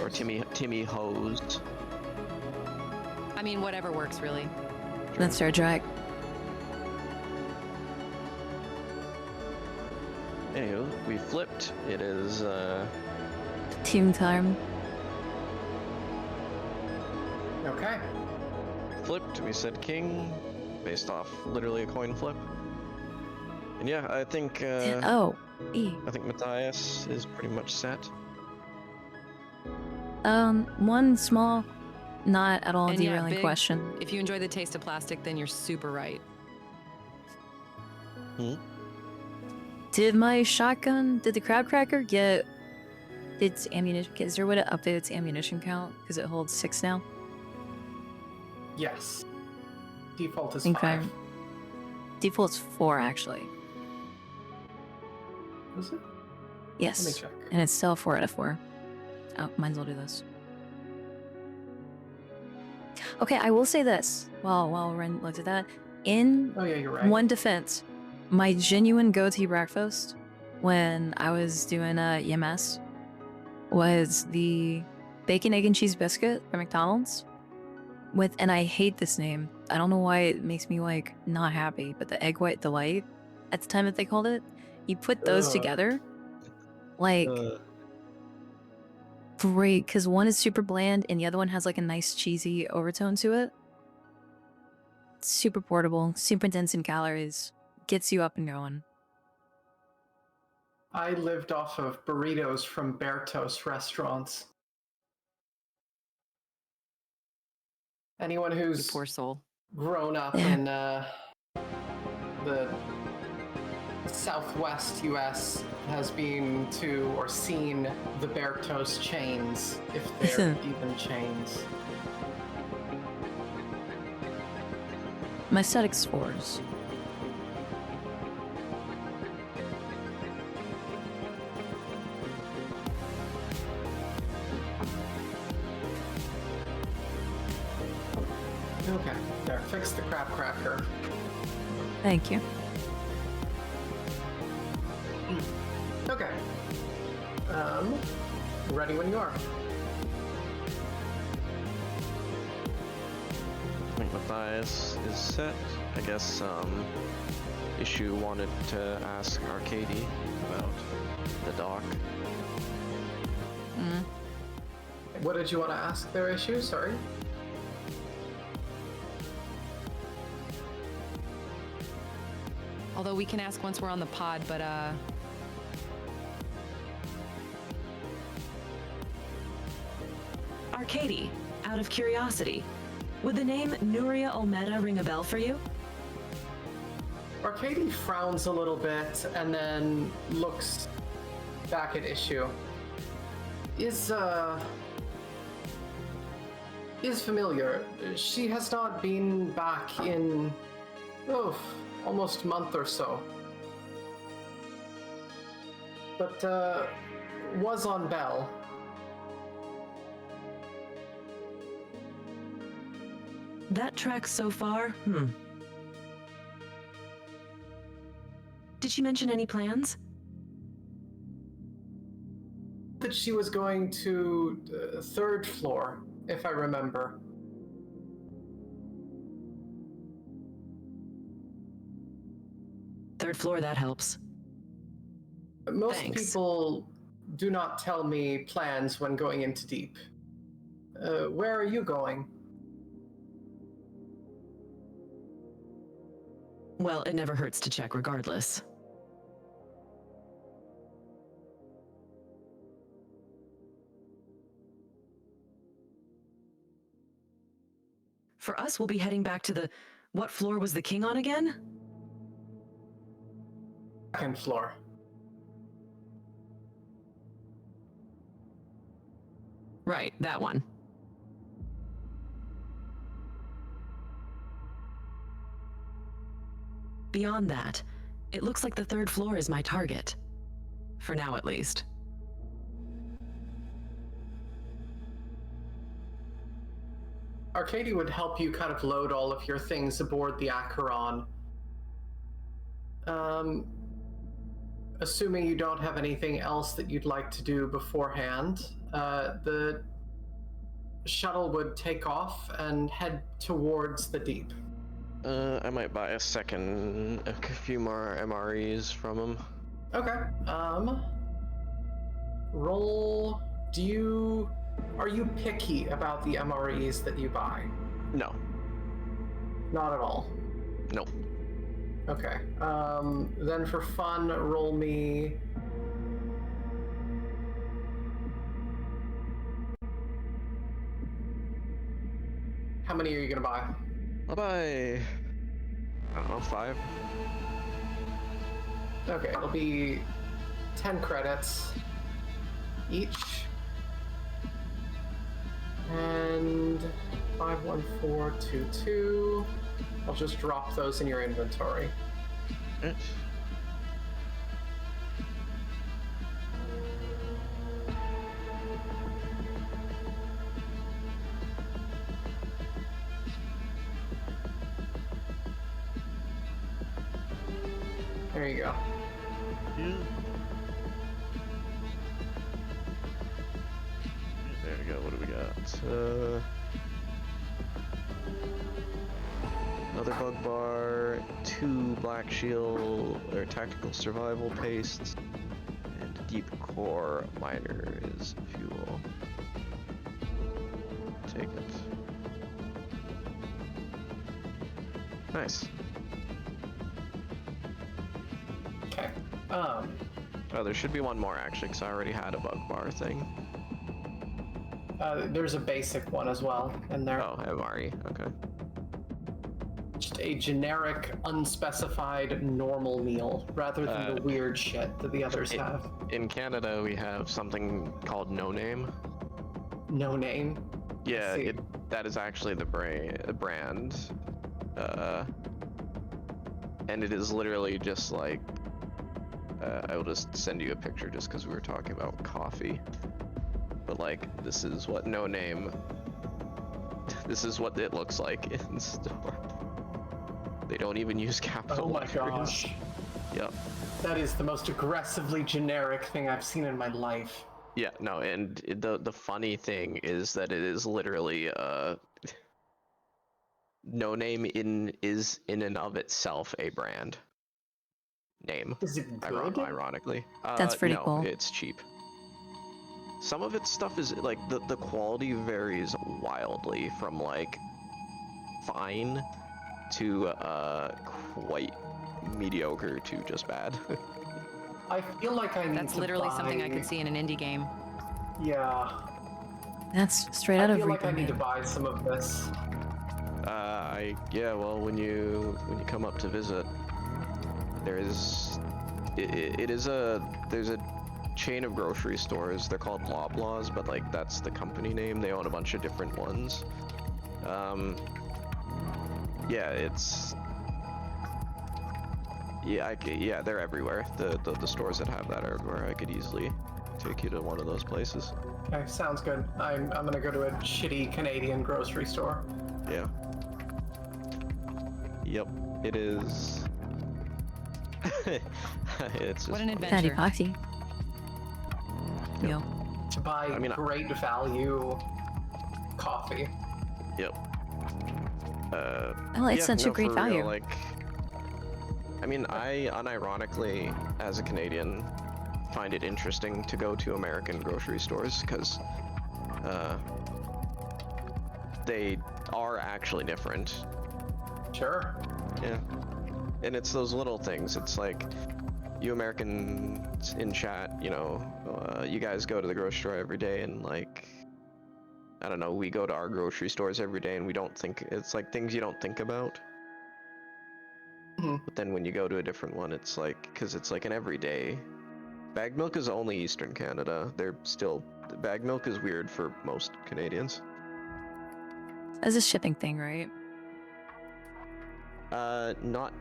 S14: Or Timmy Ho's.
S12: I mean, whatever works, really.
S1: That's Star Trek.
S14: Anywho, we flipped. It is
S1: Team time.
S13: Okay.
S14: Flipped. We said king, based off literally a coin flip. And yeah, I think.
S1: I
S14: think Matthias is pretty much set.
S1: One small, not at all
S12: And yeah,
S1: derailing
S12: big,
S1: question.
S12: If you enjoy the taste of plastic, then you're super right.
S1: Did my shotgun, did the crab cracker get its ammunition? Is there a way to update its ammunition count? Because it holds 6 now.
S13: Yes. Default is
S1: Okay.
S13: 5.
S1: Default's 4 actually.
S13: Is it?
S1: Yes.
S13: Let me check.
S1: And it's still 4 out of 4. Oh, might as well do this. Okay, I will say this while Ren looked at that. In
S13: Oh yeah, you're right.
S1: one defense, my genuine go-to breakfast when I was doing EMS was the bacon, egg, and cheese biscuit from McDonald's. And I hate this name. I don't know why it makes me like not happy, but the egg white delight at the time that they called it, you put those together, like great, because one is super bland and the other one has like a nice cheesy overtone to it. Super portable, super dense in calories. gets you up and going.
S13: I lived off of burritos from Bertos restaurants. Anyone who's
S12: poor soul
S13: grown up in the Southwest U.S. has been to or seen the Bertos chains, if they're even chains.
S1: My static spores.
S13: Okay, there, fix the crab cracker.
S1: Thank you.
S13: Okay. Ready when you are.
S14: I think Matthias is set. I guess, Issue wanted to ask Arcady about the dock.
S13: What did you want to ask their Issue? Sorry.
S12: Although we can ask once we're on the pod, but
S15: Arcady, out of curiosity, would the name Nuria Olmeda ring a bell for you?
S13: Arcady frowns a little bit and then looks back at Issue. Is familiar. She has not been back in almost a month or so. But was on Bell.
S15: That tracks so far? Did she mention any plans?
S13: That she was going to the third floor, if I remember.
S15: Third floor, that helps.
S13: Most people do not tell me plans when going into deep. Where are you going?
S15: Well, it never hurts to check regardless. For us, we'll be heading back to the... What floor was the king on again?
S13: Second floor.
S15: Right, that one. Beyond that, it looks like the third floor is my target. For now, at least.
S13: Arcady would help you kind of load all of your things aboard the Acheron. Assuming you don't have anything else that you'd like to do beforehand, the shuttle would take off and head towards the deep.
S14: I might buy a few more MREs from him.
S13: Okay. Roll. Are you picky about the MREs that you buy?
S14: No.
S13: Not at all?
S14: No.
S13: Okay. Then for fun, roll me... How many are you gonna buy?
S14: I'll buy... I don't know, 5?
S13: Okay, it'll be 10 credits each. And 51422. I'll just drop those in your inventory.
S14: Right.
S13: There you go.
S14: Yeah. There we go. What do we got? Another bug bar, 2 black shield or tactical survival pastes, and deep core miner is fuel. Take it. Oh, there should be one more actually, because I already had a bug bar thing.
S13: There's a basic one as well in there.
S14: Oh, MRE, okay.
S13: Just a generic, unspecified, normal meal, rather than the weird shit that the others have.
S14: In Canada, we have something called No Name.
S13: No Name?
S14: Yeah, that is actually the brand. And it is literally just like, I will just send you a picture just because we were talking about coffee. But like, this is what No Name, this is what it looks like in store. They don't even use capital letters.
S13: Oh my gosh.
S14: Yep.
S13: That is the most aggressively generic thing I've seen in my life.
S14: Yeah, no, and the funny thing is that it is literally No Name is in and of itself a brand name.
S13: Is it good?
S14: Ironically.
S1: That's pretty
S14: no,
S1: cool.
S14: It's cheap. Some of its stuff is like the quality varies wildly from like fine to quite mediocre to just bad.
S13: I feel like I need
S12: That's
S13: to
S12: literally
S13: buy...
S12: something I could see in an indie game.
S13: Yeah.
S1: That's straight out of
S13: I feel like I
S1: Repo
S13: need to
S1: Man.
S13: buy some of this.
S14: Yeah, well, when you come up to visit, there is there's a chain of grocery stores. They're called Loblaws, but like that's the company name. They own a bunch of different ones. Yeah, yeah, they're everywhere. The stores that have that are everywhere. I could easily take you to one of those places.
S13: Okay, sounds good. I'm gonna go to a shitty Canadian grocery store.
S14: Yeah. Yep, it is. It's just
S12: What an
S14: funny.
S1: Fatty
S12: adventure.
S1: Poxy. Yo.
S13: To buy great value coffee.
S14: Yep.
S1: Oh, it's such a great
S14: for
S1: value.
S14: Real, like, I mean, I unironically, as a Canadian, find it interesting to go to American grocery stores because they are actually different.
S13: Sure.
S14: Yeah. And it's those little things. It's like, you Americans in chat, you know, you guys go to the grocery store every day and like, I don't know, we go to our grocery stores every day and we don't think, it's like things you don't think about. But then when you go to a different one, it's like, because it's like an everyday. Bagged milk is only Eastern Canada. Bagged milk is weird for most Canadians.
S1: As a shipping thing, right?
S14: Not,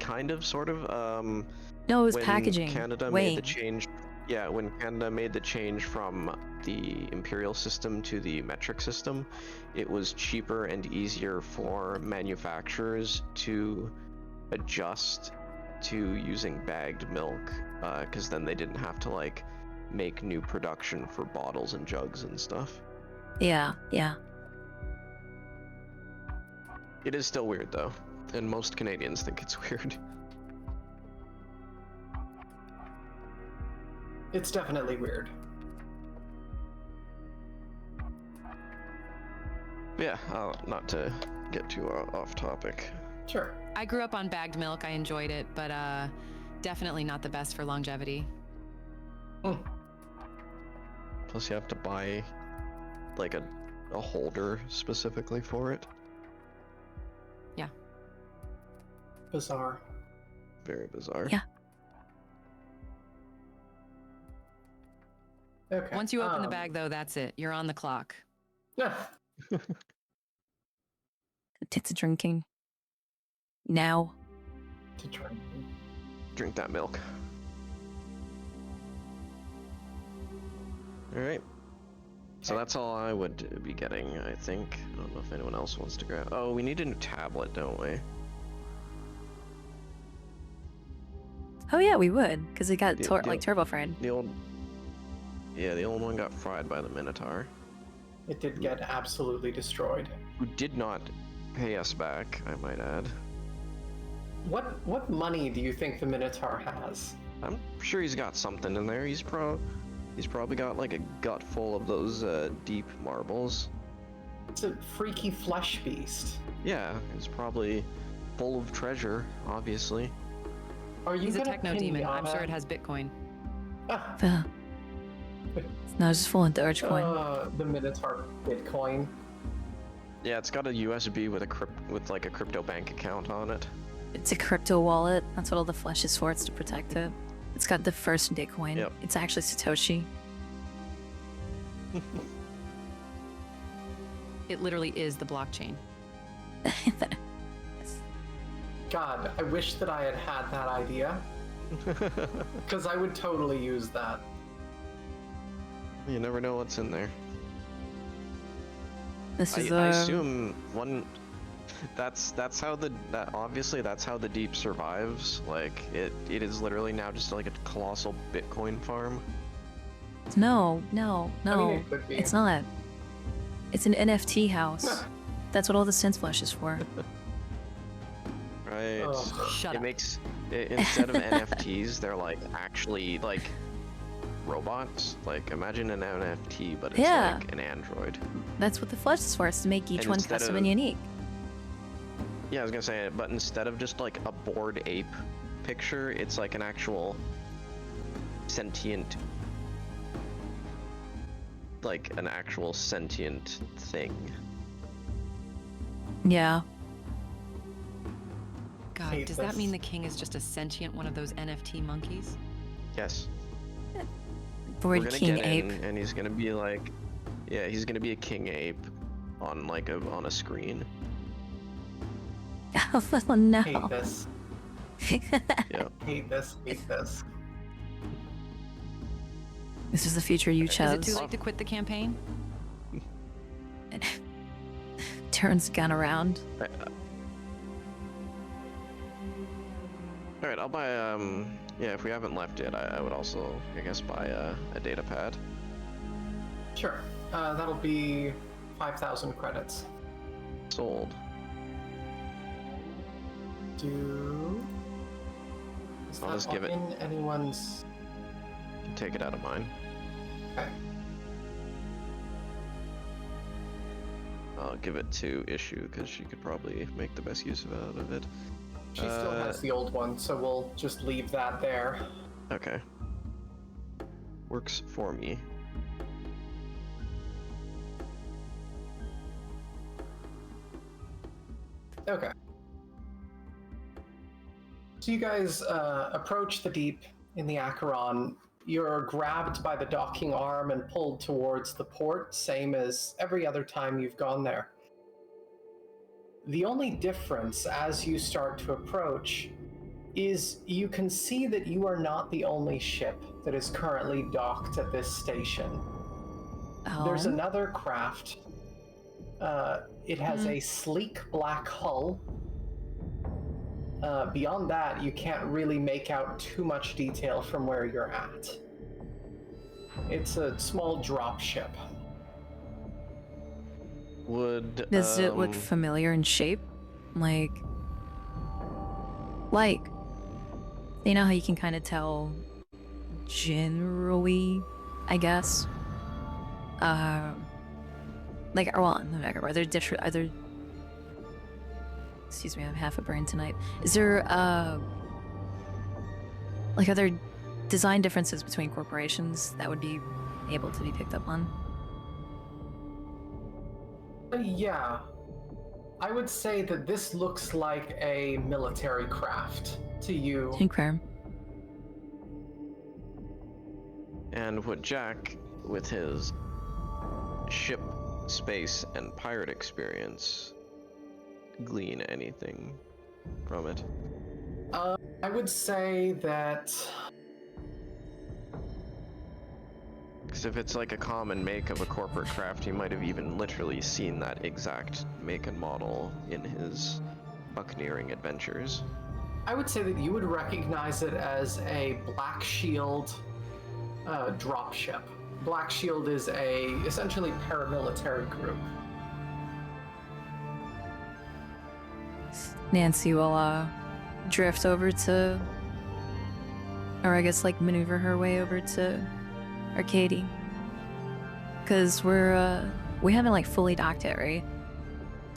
S14: kind of, sort of.
S1: No, it was
S14: when
S1: packaging.
S14: Canada made the change. Yeah, when Canada made the change from the imperial system to the metric system, it was cheaper and easier for manufacturers to adjust to using bagged milk, because then they didn't have to like make new production for bottles and jugs and stuff.
S1: Yeah, yeah.
S14: It is still weird though, and most Canadians think it's weird.
S13: It's definitely weird.
S14: Yeah, not to get too off topic.
S13: Sure.
S12: I grew up on bagged milk. I enjoyed it, but definitely not the best for longevity.
S14: Plus you have to buy like a holder specifically for it.
S12: Yeah.
S13: Bizarre.
S14: Very bizarre.
S1: Yeah.
S13: Okay.
S12: Once you open the bag, though, that's it. You're on the clock.
S13: Yeah.
S1: Tits of drinking. Now.
S13: To drink.
S14: Drink that milk. Alright. So that's all I would be getting, I think. I don't know if anyone else wants to grab. Oh, we need a new tablet, don't we?
S1: Oh yeah, we would, because it got
S14: like
S1: turbo fried.
S14: The old one got fried by the Minotaur.
S13: It did get absolutely destroyed.
S14: Who did not pay us back, I might add.
S13: What money do you think the Minotaur has?
S14: I'm sure he's got something in there. He's probably got like a gut full of those deep marbles.
S13: It's a freaky flesh beast.
S14: Yeah, it's probably full of treasure, obviously.
S13: Are you
S12: He's a
S13: gonna
S12: techno demon. I'm
S13: pinata?
S12: sure it has Bitcoin.
S1: No, it's just full of Dogecoin.
S13: The Minotaur Bitcoin.
S14: Yeah, it's got a USB with like a crypto bank account on it.
S1: It's a crypto wallet. That's what all the flesh is for. It's to protect it. It's got the first Bitcoin.
S14: Yep.
S1: It's actually Satoshi.
S12: It literally is the blockchain.
S13: God, I wish that I had had that idea. Because I would totally use that.
S14: You never know what's in there.
S1: This is
S14: I assume one. That's how obviously that's how the deep survives. Like it is literally now just like a colossal Bitcoin farm.
S1: No.
S13: I mean, it could be.
S1: It's not. It's an NFT house. That's what all the synth flesh is for.
S14: Right.
S13: Oh,
S12: shut
S14: it
S12: up.
S14: makes instead of NFTs, they're like actually like robots. Like imagine an NFT, but it's like an android.
S1: That's what the flesh is for. It's to make each
S14: And
S1: one
S14: instead
S1: custom
S14: of-
S1: and unique.
S14: Yeah, I was gonna say, but instead of just like a bored ape picture, it's like an actual sentient, thing.
S1: Yeah.
S12: God,
S13: Hate
S12: does that
S13: this.
S12: mean the king is just a sentient one of those NFT monkeys?
S14: Yes.
S1: Bored
S14: We're gonna
S1: king
S14: get
S1: ape.
S14: in, and he's gonna be like, yeah, he's gonna be a king ape on like on a screen.
S1: Oh no.
S13: hate this.
S14: Yeah.
S13: Hate this. Hate this.
S1: This is the future you
S12: Is it
S1: chose.
S12: too late to quit the campaign?
S1: Turns gun around.
S14: All right, I'll buy yeah, if we haven't left yet, I would also, I guess, buy a data pad.
S13: Sure. That'll be 5,000 credits.
S14: Sold.
S13: Is
S14: I'll
S13: that
S14: just give it.
S13: in anyone's?
S14: Take it out of mine.
S13: Okay.
S14: I'll give it to Issue because she could probably make the best use out of it.
S13: She still has the old one, so we'll just leave that there.
S14: Okay. Works for me.
S13: Okay. So you guys approach the deep in the Acheron. You're grabbed by the docking arm and pulled towards the port, same as every other time you've gone there. The only difference as you start to approach is you can see that you are not the only ship that is currently docked at this station. There's another craft. It has a sleek black hull. Beyond that, you can't really make out too much detail from where you're at. It's a small drop ship.
S1: Does it look familiar in shape? Like, you know how you can kind of tell generally, I guess? Like, well, are there different, excuse me, I have half a brain tonight. Is there, like, are there design differences between corporations that would be able to be picked up on?
S13: Yeah. I would say that this looks like a military craft to you.
S1: Okay.
S14: And would Jack, with his ship, space, and pirate experience, glean anything from it?
S13: I would say that...
S14: Because if it's like a common make of a corporate craft, he might have even literally seen that exact make and model in his buccaneering adventures.
S13: I would say that you would recognize it as a Black Shield dropship. Black Shield is a essentially paramilitary group.
S1: Nancy will drift over to, or I guess like maneuver her way over to Arcady, because we haven't like fully docked yet, right?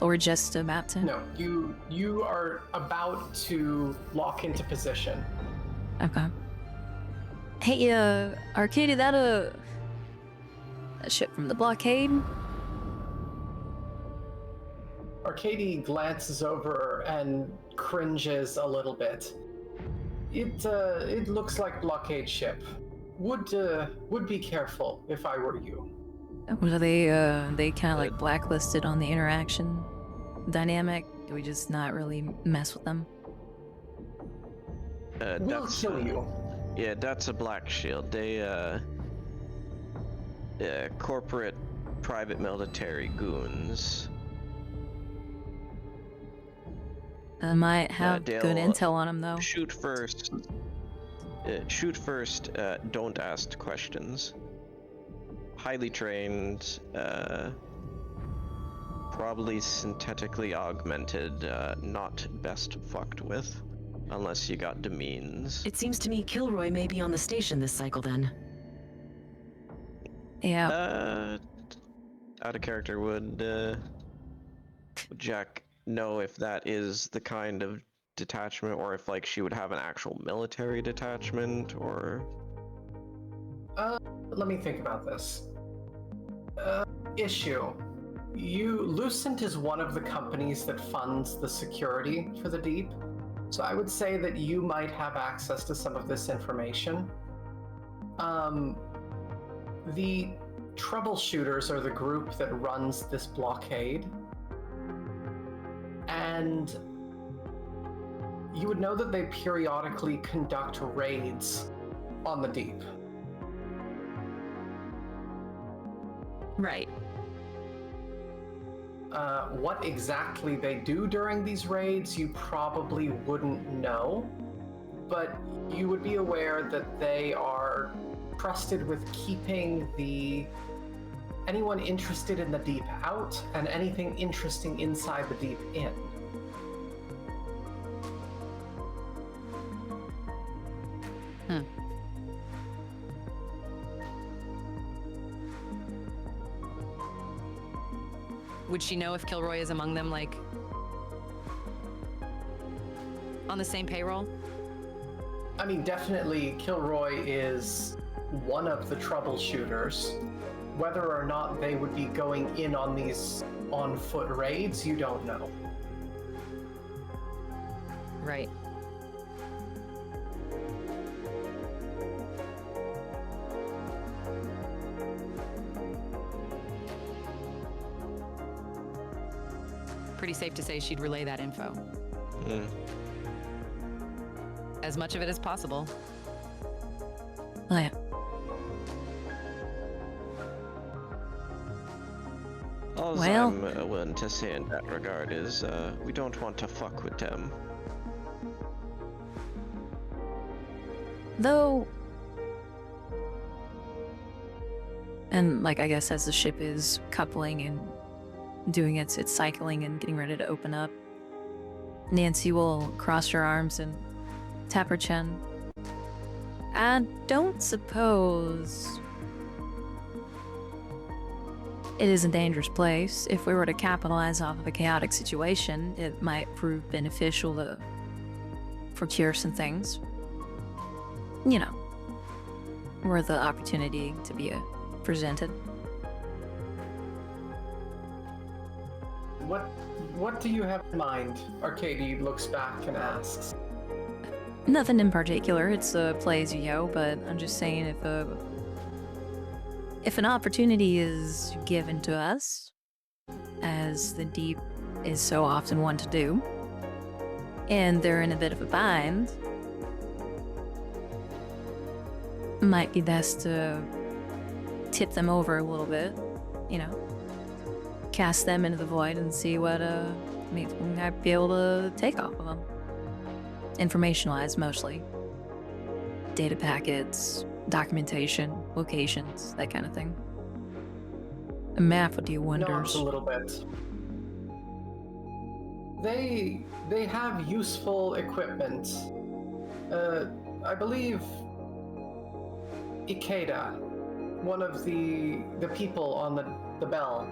S1: Or just mapped in?
S13: No, you are about to lock into position.
S1: Okay. Hey, Arcadia, that a ship from the blockade?
S13: Arcady glances over and cringes a little bit. It looks like blockade ship. Would be careful if I were you.
S1: Were they kind of like blacklisted on the interaction dynamic? Do we just not really mess with them?
S13: We'll kill you.
S14: Yeah, that's a Black Shield. They, corporate private military goons.
S1: I might have good intel on them, though.
S14: Shoot first. Don't ask questions. Highly trained, probably synthetically augmented, not best fucked with. Unless you got demeans.
S15: It seems to me Kilroy may be on the station this cycle then.
S1: Yeah.
S14: Out of character, would Jack know if that is the kind of detachment, or if like she would have an actual military detachment, or?
S13: Let me think about this. Issue. Lucent is one of the companies that funds the security for the Deep. So I would say that you might have access to some of this information. The troubleshooters are the group that runs this blockade. And you would know that they periodically conduct raids on the Deep.
S15: Right.
S13: What exactly they do during these raids, you probably wouldn't know, but you would be aware that they are trusted with keeping anyone interested in the Deep out and anything interesting inside the Deep in.
S12: Would she know if Kilroy is among them, like, on the same payroll?
S13: I mean, definitely Kilroy is one of the troubleshooters. Whether or not they would be going in on these on-foot raids, you don't know.
S12: Right. Pretty safe to say she'd relay that info. As much of it as possible.
S1: Oh, yeah.
S14: All I'm willing to say in that regard is, we don't want to fuck with them.
S1: Though, and like I guess as the ship is coupling and doing its cycling and getting ready to open up, Nancy will cross her arms and tap her chin. I don't suppose it is a dangerous place. If we were to capitalize off of a chaotic situation, it might prove beneficial to procure some things. You know, were the opportunity to be presented.
S13: What do you have in mind? Arcady looks back and asks.
S1: Nothing in particular. It's a play as you go, but I'm just saying if an opportunity is given to us, as the Deep is so often one to do, and they're in a bit of a bind, might be best to tip them over a little bit, you know, cast them into the void and see what we might be able to take off of them. Information-wise, mostly. Data packets, documentation, locations, that kind of thing. A map would do wonders.
S13: Nods a little bit. They have useful equipment. I believe Ikeda, one of the people on the bell,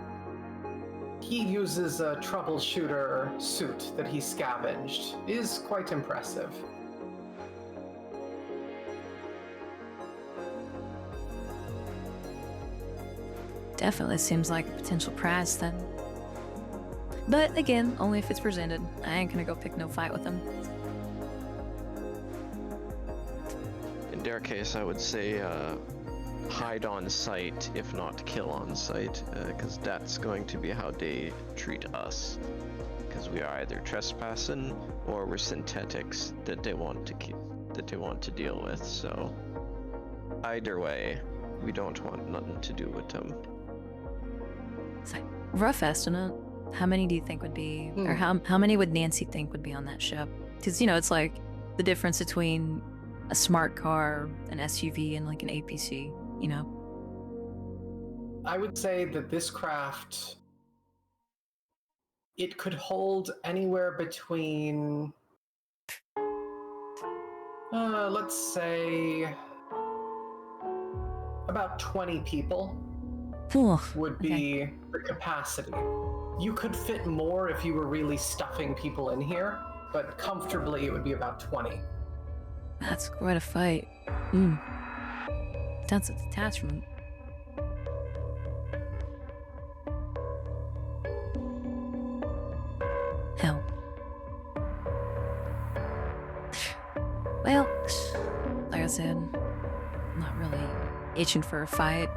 S13: he uses a troubleshooter suit that he scavenged. It is quite impressive.
S1: Definitely seems like a potential prize then. But again, only if it's presented. I ain't gonna go pick no fight with them.
S14: In their case, I would say hide on sight, if not kill on sight, because that's going to be how they treat us. Because we are either trespassing or we're synthetics that they want to deal with. So either way, we don't want nothing to do with them.
S1: So, rough estimate. How many do you think would be, or how many would Nancy think would be on that ship? Because, you know, it's like the difference between a smart car, an SUV, and like an APC, you know?
S13: I would say that this craft, it could hold anywhere between, let's say, about 20 people would be the capacity. You could fit more if you were really stuffing people in here, but comfortably it would be about 20.
S1: That's quite a fight. That's a detachment. Hell. Well, like I said, I'm not really itching for a fight.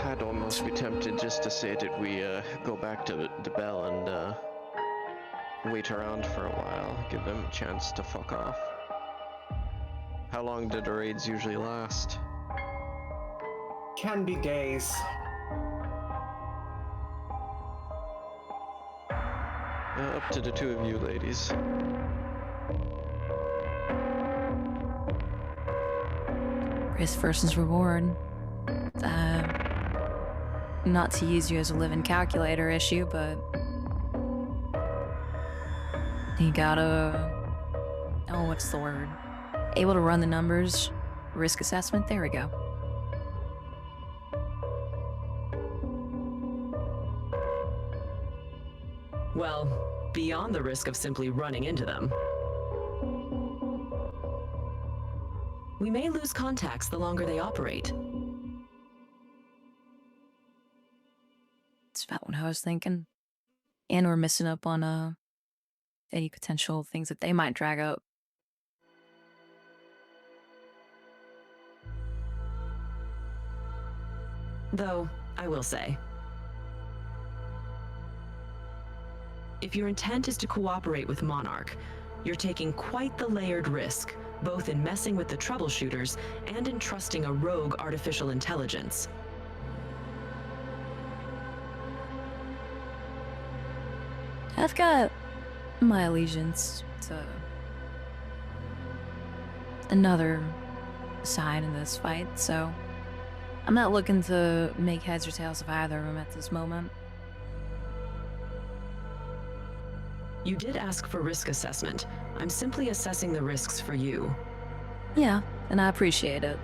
S14: I'd almost be tempted just to say that we go back to the bell and wait around for a while, give them a chance to fuck off. How long do the raids usually last?
S13: Can be days.
S14: Up to the two of you ladies.
S1: Risk versus reward. Not to use you as a living calculator issue, but you gotta, oh, what's the word? Able to run the numbers, risk assessment, there we go.
S15: Well, beyond the risk of simply running into them. We may lose contacts the longer they operate.
S1: That's about what I was thinking. And we're missing up on any potential things that they might drag up.
S15: Though, I will say, if your intent is to cooperate with Monarch, you're taking quite the layered risk, both in messing with the troubleshooters and in trusting a rogue artificial intelligence.
S1: I've got my allegiance to another side in this fight, so I'm not looking to make heads or tails of either of them at this moment.
S15: You did ask for risk assessment. I'm simply assessing the risks for you.
S1: Yeah, and I appreciate it.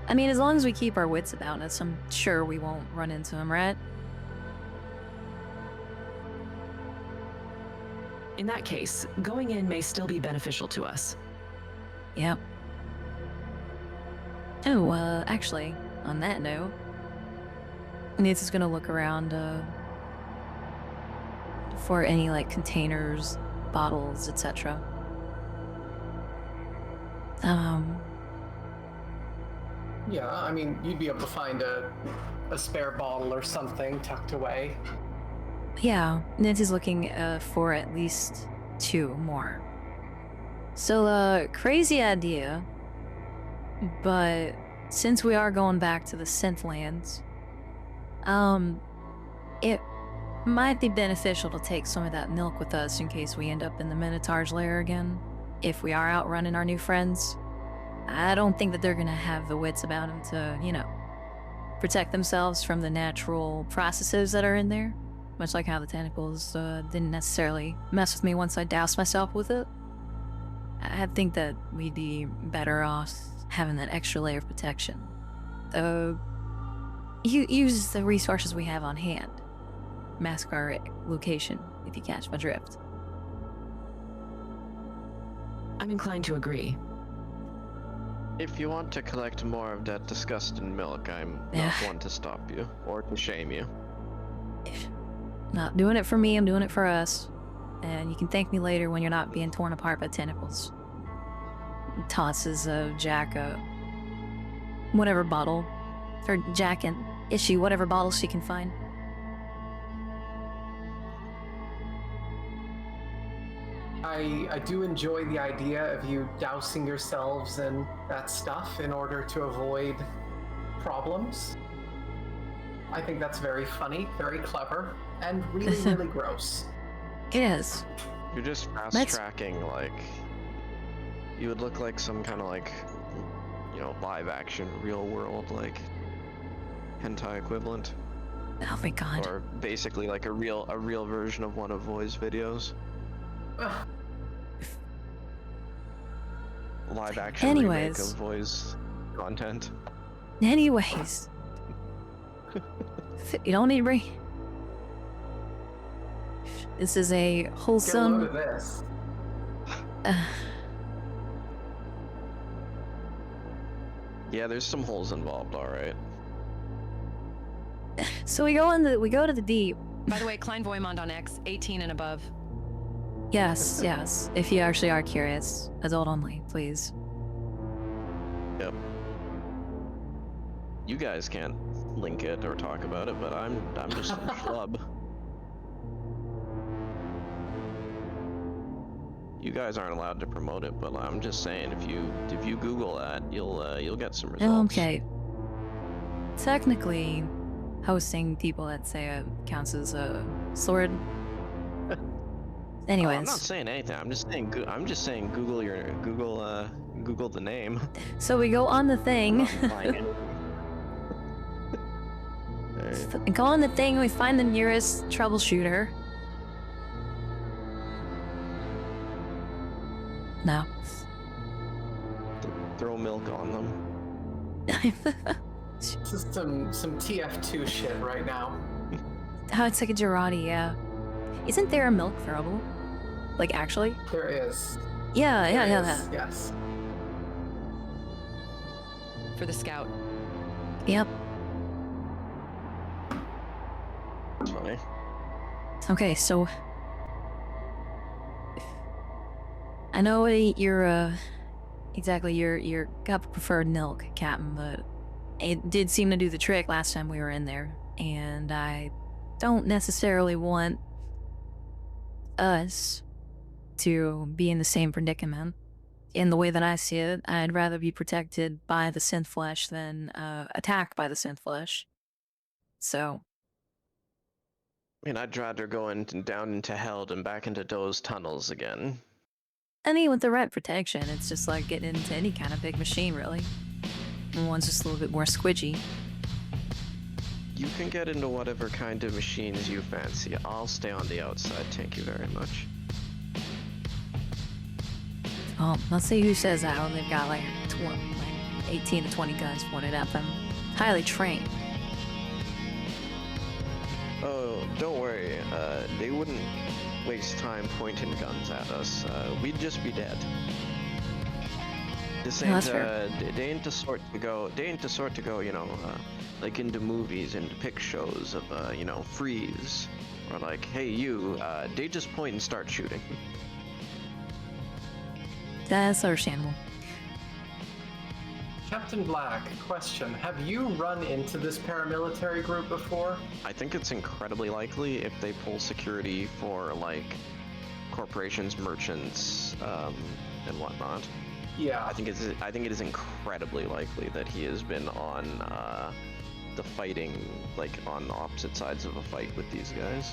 S1: I mean, as long as we keep our wits about us, I'm sure we won't run into him, right?
S15: In that case, going in may still be beneficial to us.
S1: Yep. Oh, actually, on that note, Nancy's gonna look around, for any, like, containers, bottles, etc.
S13: Yeah, I mean, you'd be able to find a spare bottle or something tucked away.
S1: Yeah, Nancy's looking for at least 2 more. So, crazy idea, but since we are going back to the synth lands, it might be beneficial to take some of that milk with us in case we end up in the Minotaur's lair again, if we are outrunning our new friends. I don't think that they're gonna have the wits about them to, you know, protect themselves from the natural processes that are in there. Much like how the tentacles didn't necessarily mess with me once I doused myself with it. I think that we'd be better off having that extra layer of protection. Use the resources we have on hand. mask our location, if you catch my drift.
S15: I'm inclined to agree.
S14: If you want to collect more of that disgusting milk, I'm not one to stop you or to shame you.
S1: Not doing it for me, I'm doing it for us. And you can thank me later when you're not being torn apart by tentacles. Tosses Jack whatever bottle. Or Jack and Ishii whatever bottle she can find.
S13: I do enjoy the idea of you dousing yourselves in that stuff in order to avoid problems. I think that's very funny, very clever, and really, really gross.
S1: It is.
S14: You're just fast-tracking, like... You would look like some kind of, like, you know, live-action, real-world, like, hentai equivalent.
S1: Oh my god.
S14: Or basically like a real version of one of Voi's videos. Live action remake of Voi's content.
S1: Anyways. You don't need to bring... This is a wholesome...
S13: Get a load of this.
S14: Yeah, there's some holes involved, alright.
S1: So we go to the deep.
S12: By the way, Klein Voimond on X, 18 and above.
S1: Yes, yes. If you actually are curious. Adult only, please.
S14: Yep. You guys can't link it or talk about it, but I'm just a schlub. You guys aren't allowed to promote it, but I'm just saying if you Google that, you'll get some results.
S1: Okay. Technically, hosting people that say it counts as a sword. Anyways.
S14: I'm not saying anything. I'm just saying Google the name.
S1: So we go on the thing. We go on the thing. We find the nearest troubleshooter. No.
S14: Throw milk on them.
S13: This is some TF2 shit right now.
S1: Oh, it's like a Girardi, yeah. Isn't there a milk throwable? Like, actually?
S13: There is.
S1: Yeah.
S13: Yes.
S12: For the scout.
S1: Yep.
S14: That's funny.
S1: Okay, so... I know you're, exactly, you're got preferred milk, Captain, but it did seem to do the trick last time we were in there, and I don't necessarily want us to be in the same predicament. In the way that I see it, I'd rather be protected by the synth flesh than attacked by the synth flesh. So...
S14: I mean, I'd rather go down into hell than back into those tunnels again.
S1: I mean, with the right protection, it's just like getting into any kind of big machine, really. And one's just a little bit more squidgy.
S14: You can get into whatever kind of machines you fancy. I'll stay on the outside, thank you very much.
S1: Oh, let's see who says that when they've got like 18 to 20 guns pointed at them. Highly trained.
S14: Oh, don't worry. They wouldn't waste time pointing guns at us. We'd just be dead. This ain't, they ain't the sort to go, you know, like into movies, into pic shows of, you know, freeze. Or like, hey you, they just point and start shooting.
S1: That's understandable.
S13: Captain Black, question. Have you run into this paramilitary group before?
S14: I think it's incredibly likely if they pull security for, like, corporations, merchants, and whatnot.
S13: Yeah.
S14: I think it is incredibly likely that he has been on, the fighting, like, on opposite sides of a fight with these guys.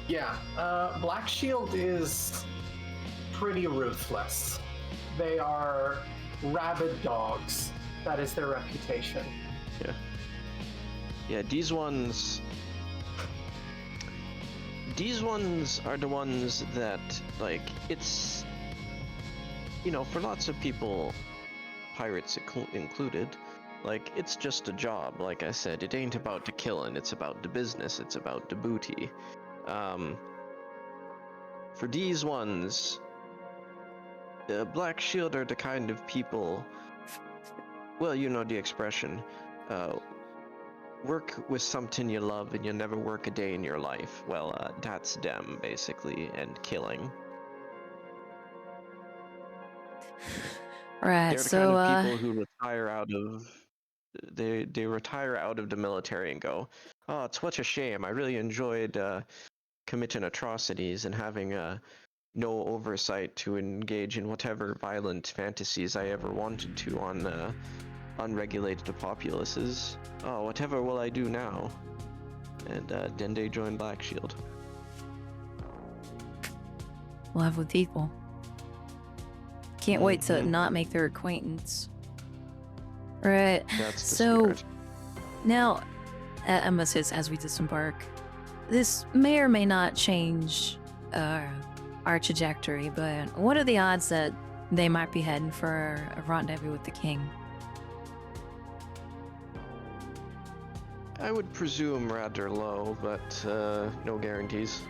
S13: Yeah. Black Shield is pretty ruthless. They are rabid dogs. That is their reputation.
S14: Yeah. Yeah, these ones are the ones that, like, it's, you know, for lots of people, pirates included, Like, it's just a job, like I said. It ain't about the killing, it's about the business, it's about the booty. For these ones, the Black Shield are the kind of people, well, you know the expression, work with something you love and you'll never work a day in your life. Well, that's them, basically, and killing.
S1: Right,
S14: They're the kind of people who retire out of they retire out of the military and go, oh, it's such a shame. I really enjoyed committing atrocities and having no oversight to engage in whatever violent fantasies I ever wanted to on unregulated populaces. Oh, whatever will I do now? And then they join Black Shield.
S1: Lovely people. Can't wait to not make their acquaintance. Right.
S14: That's the
S1: so
S14: spirit.
S1: now, Emma says as we disembark, this may or may not change our trajectory, but what are the odds that they might be heading for a rendezvous with the king?
S14: I would presume rather low, but no guarantees.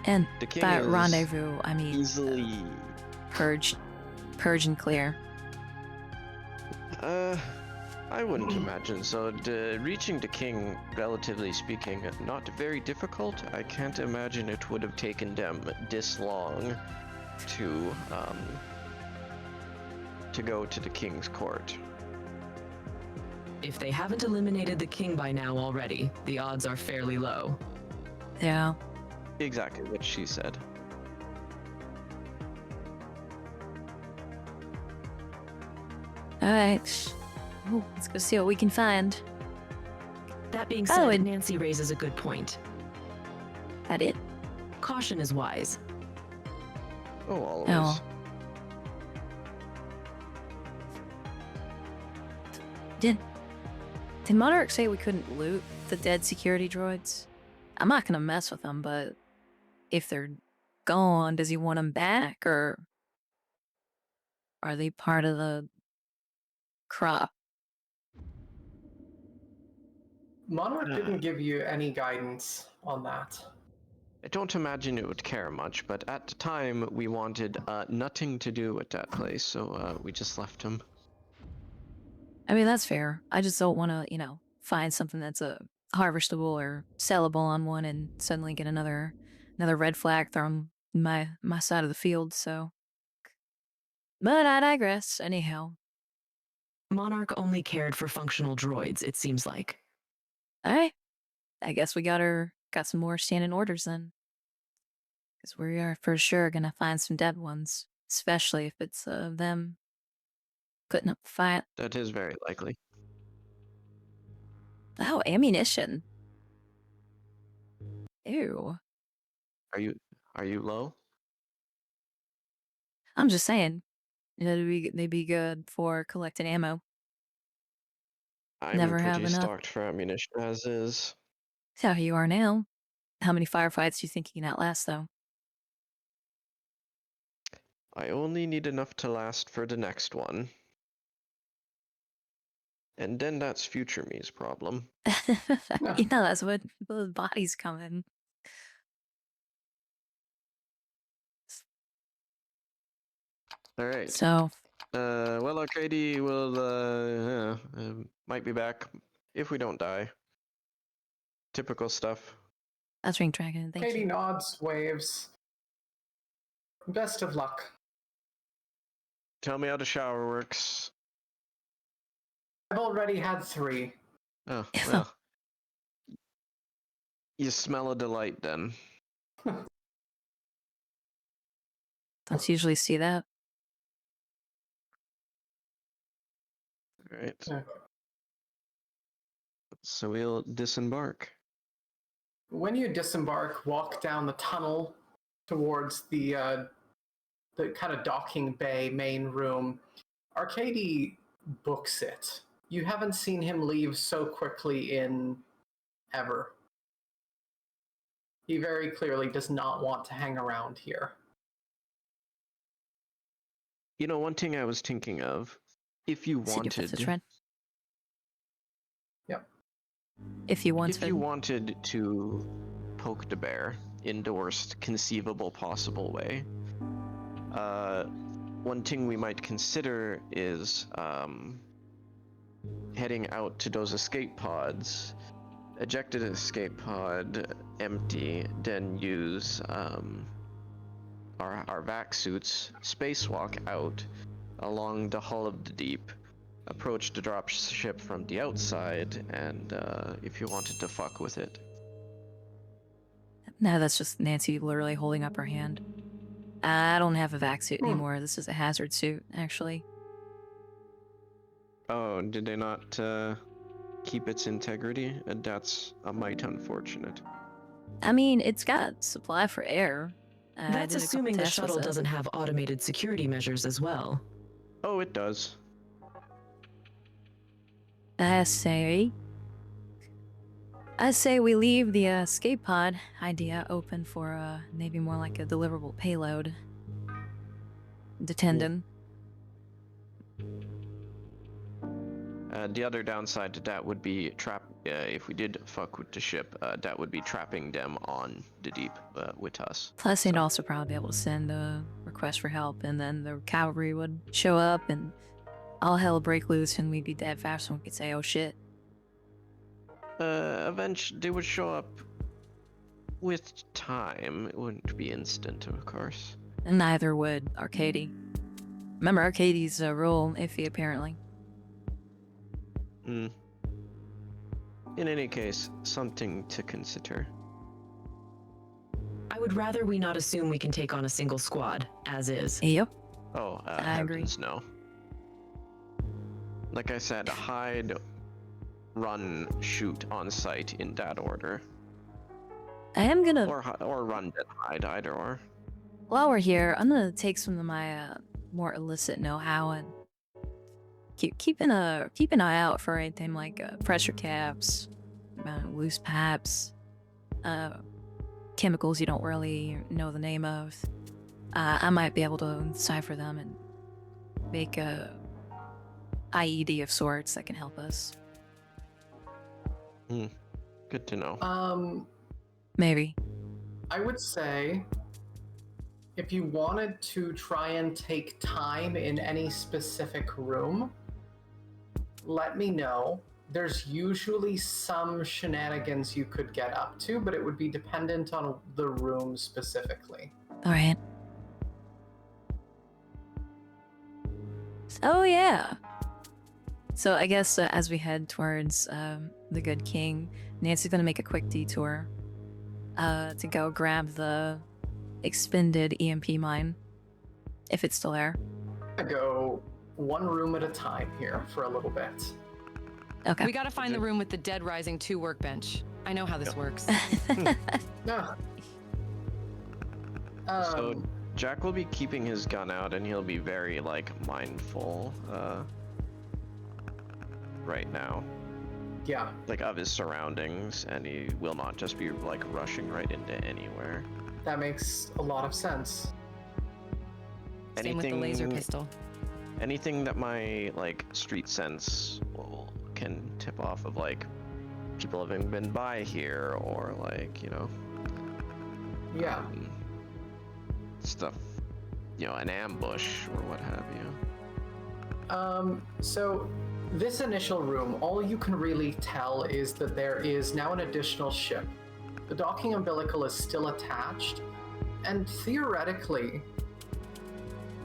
S1: And
S14: the king
S1: by
S14: is
S1: rendezvous, I mean
S14: easily
S1: purge and clear.
S14: I wouldn't imagine so. Reaching the king, relatively speaking, not very difficult. I can't imagine it would have taken them this long to go to the king's court.
S15: If they haven't eliminated the king by now already, the odds are fairly low.
S1: Yeah.
S14: Exactly what she said.
S1: Alright. Ooh, let's go see what we can find.
S15: That being said, Nancy raises a good point.
S1: That it?
S15: Caution is wise.
S14: Oh, always.
S1: Oh. Did Monarch say we couldn't loot the dead security droids? I'm not gonna mess with them, but if they're gone, does he want them back, or are they part of the crop?
S13: Monarch didn't give you any guidance on that.
S14: I don't imagine it would care much, but at the time we wanted nothing to do with that place, so we just left him.
S1: I mean, that's fair. I just don't want to, find something that's a harvestable or sellable on one and suddenly get another red flag thrown my side of the field. So, but I digress. Anyhow,
S15: Monarch only cared for functional droids, it seems like.
S1: all right. I guess we got some more standing orders then, because we are for sure gonna find some dead ones, especially if it's them putting up a fight.
S14: That is very likely.
S1: Oh, ammunition. Ew.
S14: Are you low?
S1: I'm just saying, they'd be good for collecting ammo.
S14: I'm
S1: Never have
S14: pretty
S1: enough.
S14: stocked for ammunition as is.
S1: That's how you are now. How many firefights do you think you can outlast, though?
S14: I only need enough to last for the next one. And then that's future me's problem.
S1: That's what the bodies come in.
S14: Alright.
S1: So.
S14: Well, Arcady will, might be back if we don't die. Typical stuff.
S1: That's Ring Dragon, thank
S13: Katie
S1: you.
S13: nods, waves. Best of luck.
S14: Tell me how the shower works.
S13: I've already had 3.
S14: Oh, well. You smell a delight then.
S1: Don't usually see that.
S14: Alright. So we'll disembark.
S13: When you disembark, walk down the tunnel towards the kind of docking bay main room. Arcady books it. You haven't seen him leave so quickly in ever. He very clearly does not want to hang around here.
S14: You know, one thing I was thinking of, if you wanted
S1: If you wanted.
S14: If you wanted to poke the bear in the worst conceivable possible way, one thing we might consider is heading out to those escape pods, eject an escape pod empty, then use our vac suits, spacewalk out along the hull of the deep, approach the drop ship from the outside, and if you wanted to fuck with it.
S1: No, that's just Nancy literally holding up her hand. I don't have a vac suit anymore. This is a hazard suit, actually.
S14: Oh, did they not keep its integrity? That's a mite unfortunate.
S1: I mean, it's got supply for air.
S15: That's assuming the shuttle doesn't have automated security measures as well.
S14: Oh, it does.
S1: I say we leave the escape pod idea open for maybe more like a deliverable payload. Detendon.
S14: The other downside to that would be if we did fuck with the ship, that would be trapping them on the deep with us.
S1: Plus, they'd also probably be able to send a request for help, and then the cavalry would show up, and all hell would break loose, and we'd be dead fast, and we could say, "Oh shit."
S14: Eventually, they would show up with time. It wouldn't be instant, of course.
S1: And neither would Arcady. Remember, Arcady's real iffy, apparently.
S14: In any case, something to consider.
S15: I would rather we not assume we can take on a single squad, as is.
S1: Yep.
S14: Oh,
S1: I agree.
S14: No. Like I said, hide, run, shoot on site in that order.
S1: I am gonna...
S14: Or run, then hide, either or.
S1: While we're here, I'm gonna take some of my more illicit know-how and keep an eye out for anything like pressure caps, loose pipes, chemicals you don't really know the name of. I might be able to decipher them and make a IED of sorts that can help us.
S14: Good to know.
S1: Maybe.
S13: I would say if you wanted to try and take time in any specific room, let me know. There's usually some shenanigans you could get up to, but it would be dependent on the room specifically.
S1: All right. Oh yeah. So I guess as we head towards the Good King, Nancy's gonna make a quick detour to go grab the expended EMP mine, if it's still there.
S13: I go one room at a time here for a little bit.
S1: Okay.
S12: We gotta find the room with the Dead Rising 2 workbench. I know how this works.
S13: Yeah.
S14: So Jack will be keeping his gun out, and he'll be very mindful right now.
S13: Yeah.
S14: Of his surroundings, and he will not just be rushing right into anywhere.
S13: That makes a lot of sense.
S12: Same with the laser pistol.
S14: Anything that my street sense can tip off of people having been by here, or
S13: yeah,
S14: stuff, an ambush or what have you.
S13: So this initial room, all you can really tell is that there is now an additional ship. The docking umbilical is still attached, and theoretically,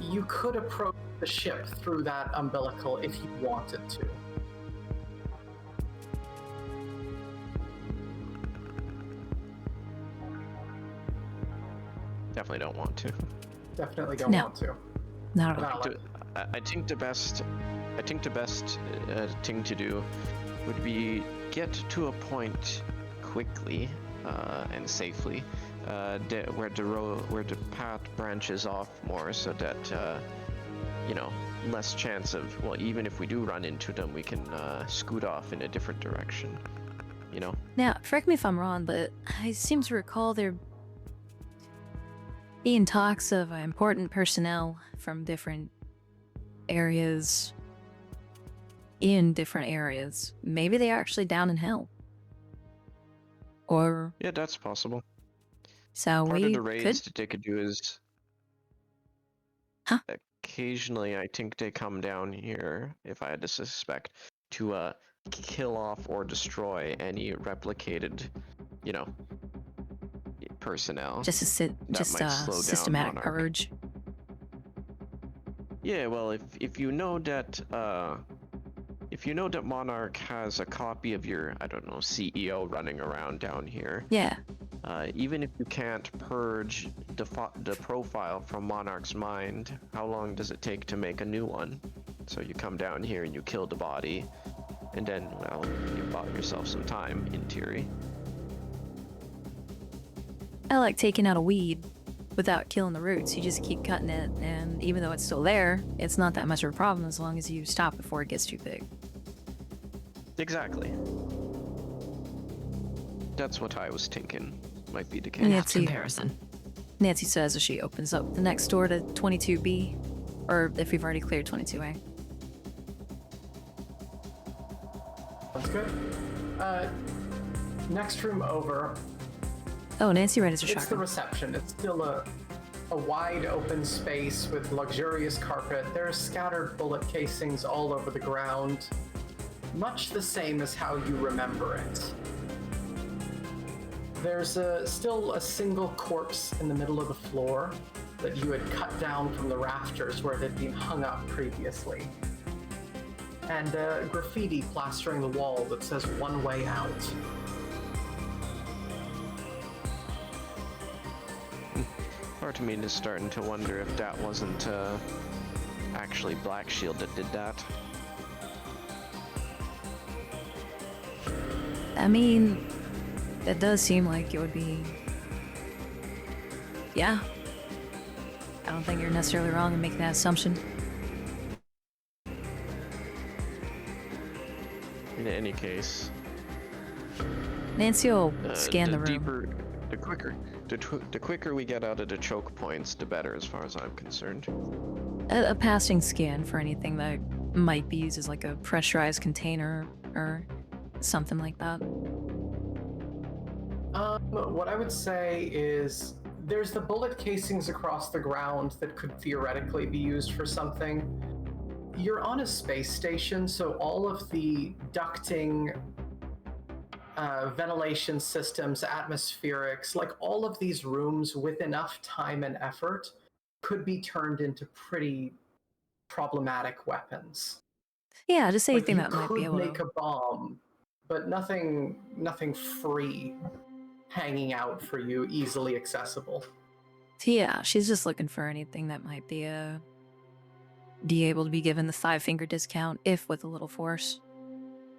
S13: you could approach the ship through that umbilical if you wanted to.
S14: Definitely don't want to.
S13: Definitely don't want to.
S1: Not
S14: at all. I think the best thing to do would be get to a point quickly and safely where the path branches off more, so that less chance of, even if we do run into them, we can scoot off in a different direction.
S1: Now, correct me if I'm wrong, but I seem to recall there being talks of important personnel from different areas in different areas. Maybe they are actually down in hell. Or
S14: Yeah, that's possible.
S1: so
S14: Part
S1: we
S14: of the raids
S1: could.
S14: that they could do is
S1: Huh?
S14: occasionally I think they come down here, if I had to suspect, to kill off or destroy any replicated, you know, personnel.
S1: Just
S14: Might slow down
S1: systematic
S14: Monarch.
S1: purge.
S14: Yeah, well, if you know that Monarch has a copy of your, I don't know, CEO running around down here.
S1: Yeah.
S14: Even if you can't purge the profile from Monarch's mind, how long does it take to make a new one? So you come down here and you kill the body, and then, well, you bought yourself some time, in theory.
S1: I like taking out a weed without killing the roots. You just keep cutting it, and even though it's still there, it's not that much of a problem as long as you stop before it gets too big.
S14: Exactly. That's what I was thinking. Might be the case.
S1: Nancy,
S15: Comparison.
S1: Nancy says as she opens up the next door to 22B, or if we've already cleared 22A.
S13: That's good. Next room over.
S1: Oh, Nancy read as a
S13: It's the
S1: shotgun.
S13: reception. It's still a wide open space with luxurious carpet. There are scattered bullet casings all over the ground, much the same as how you remember it. There's still a single corpse in the middle of the floor that you had cut down from the rafters where it had been hung up previously. And graffiti plastering the wall that says "One Way Out."
S14: Part of me is starting to wonder if that wasn't actually Black Shield that did that.
S1: I mean, it does seem like it would be... Yeah. I don't think you're necessarily wrong in making that assumption.
S14: In any case,
S1: Nancy will scan the room.
S14: Deeper, the quicker we get out of the choke points, the better, as far as I'm concerned.
S1: A passing scan for anything that might be used as like a pressurized container or something like that.
S13: What I would say is there's the bullet casings across the ground that could theoretically be used for something. You're on a space station, so all of the ducting, ventilation systems, atmospherics, like all of these rooms with enough time and effort could be turned into pretty problematic weapons.
S1: Yeah, just
S13: Like
S1: anything
S13: you
S1: that might
S13: could
S1: be able
S13: make
S1: to...
S13: a bomb, but nothing free hanging out for you, easily accessible.
S1: Yeah, she's just looking for anything that might be able to be given the 5-finger discount, if with a little force.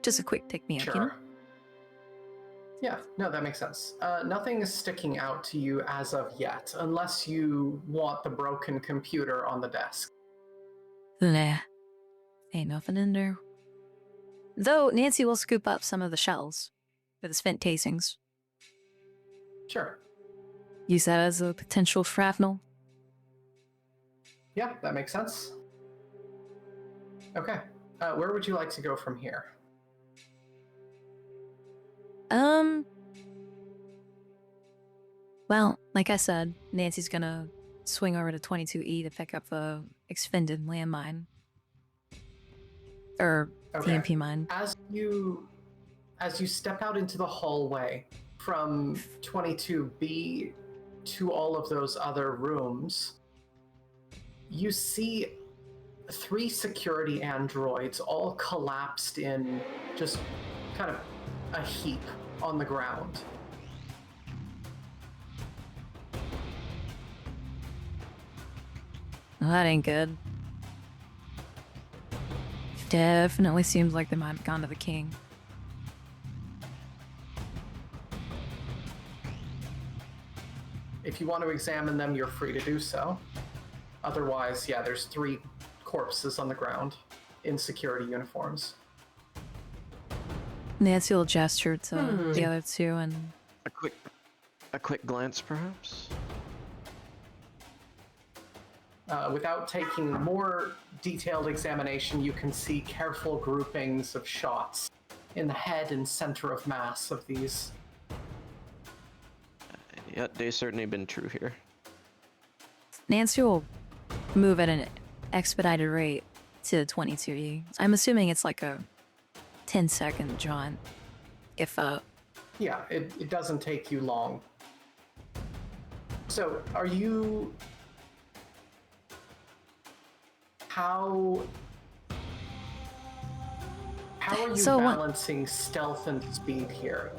S1: Just a quick pick-me-up,
S13: Sure.
S1: you know?
S13: Yeah, no, that makes sense. Nothing is sticking out to you as of yet, unless you want the broken computer on the desk.
S1: Nah. Ain't nothing in there. Though Nancy will scoop up some of the shells with the spent casings.
S13: Sure.
S1: Use that as a potential shrapnel.
S13: Yeah, that makes sense. Okay. Where would you like to go from here?
S1: Well, like I said, Nancy's gonna swing over to 22E to pick up the expended landmine. Or TMP mine.
S13: As you step out into the hallway from 22B to all of those other rooms, you see 3 security androids all collapsed in just kind of a heap on the ground.
S1: Well, that ain't good. Definitely seems like they might have gone to the king.
S13: If you want to examine them, you're free to do so. Otherwise, yeah, there's 3 corpses on the ground in security uniforms.
S1: Nancy will gesture to the other 2 and...
S14: A quick glance, perhaps?
S13: Without taking more detailed examination, you can see careful groupings of shots in the head and center of mass of these
S14: Yeah, they've certainly been true here.
S1: Nancy will move at an expedited rate to 22E. I'm assuming it's like a 10-second jaunt. If
S13: Yeah, it doesn't take you long. So, are you... How are you balancing stealth and speed here?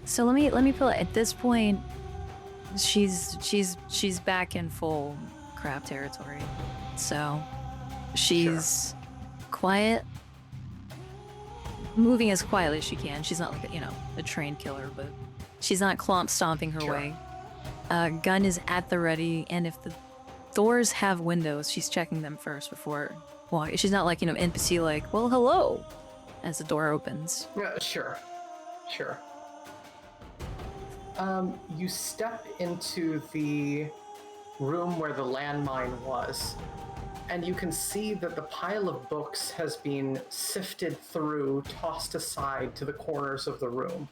S1: So let me pull it. At this point, she's back in full crap territory. So she's quiet, moving as quietly as she can. She's not like a trained killer, but she's not clomp stomping her way. Gun is at the ready, and if the doors have windows, she's checking them first before walking. She's not like NPC like, well, hello, as the door opens.
S13: Yeah, sure. You step into the room where the landmine was, and you can see that the pile of books has been sifted through, tossed aside to the corners of the room.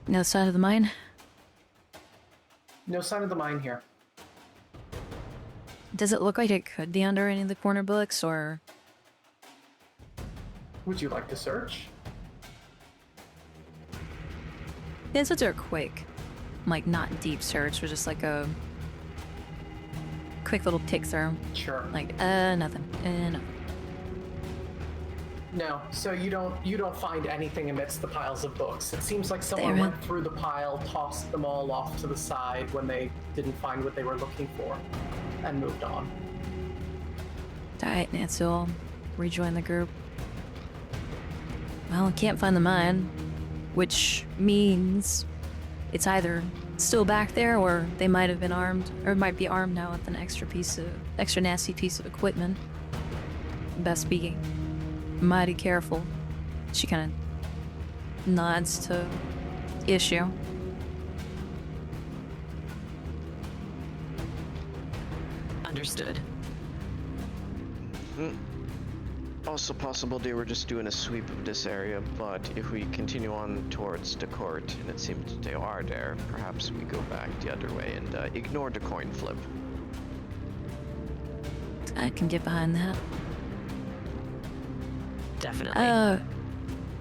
S1: No sign of the mine?
S13: No sign of the mine here.
S1: Does it look like it could be under any of the corner books, or...
S13: Would you like to search?
S1: Yeah, let's do a quick, like, not deep search, but just like a quick little tick through.
S13: Sure.
S1: Like, nothing. Nothing.
S13: No, so you don't find anything amidst the piles of books. It seems like someone went through the pile, tossed them all off to the side when they didn't find what they were looking for, and moved on.
S1: Alright, Nancy will rejoin the group. Well, I can't find the mine, which means it's either still back there, or they might have been armed, or might be armed now with an extra nasty piece of equipment. Best be mighty careful. She kind of nods to Issue.
S15: Understood.
S14: Also possible they were just doing a sweep of this area, but if we continue on towards the court, and it seems they are there, perhaps we go back the other way and ignore the coin flip.
S1: I can get behind that.
S15: Definitely.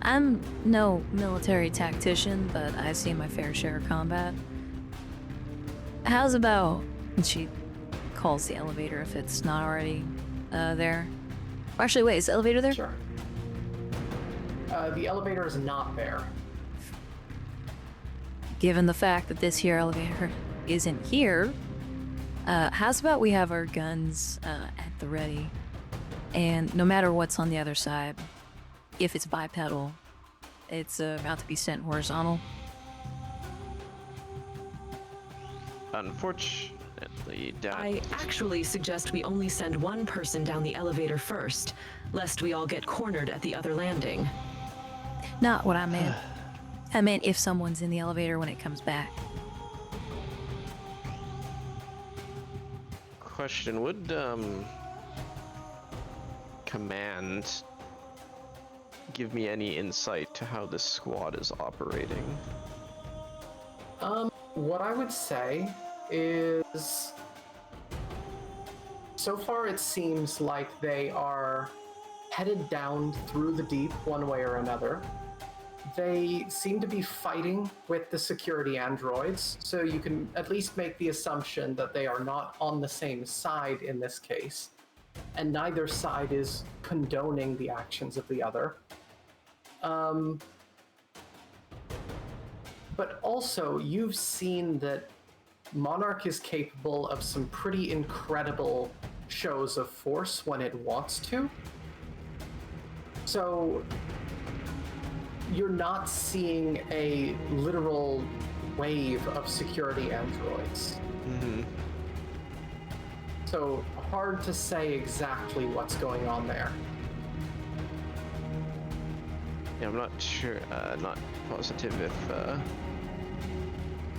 S1: I'm no military tactician, but I've seen my fair share of combat. How's about... And she calls the elevator if it's not already there. Actually, wait, is the elevator there?
S13: Sure. The elevator is not there.
S1: Given the fact that this here elevator isn't here, how's about we have our guns at the ready, and no matter what's on the other side, if it's bipedal, it's about to be sent horizontal.
S14: Unfortunately,
S15: I actually suggest we only send one person down the elevator first, lest we all get cornered at the other landing.
S1: Not what I meant. I meant if someone's in the elevator when it comes back.
S14: Question, would command give me any insight to how this squad is operating?
S13: What I would say is, so far it seems like they are headed down through the deep one way or another. They seem to be fighting with the security androids, so you can at least make the assumption that they are not on the same side in this case, and neither side is condoning the actions of the other. But also, you've seen that Monarch is capable of some pretty incredible shows of force when it wants to. So you're not seeing a literal wave of security androids.
S14: Mm-hmm.
S13: So hard to say exactly what's going on there.
S14: Yeah, I'm not sure, not positive if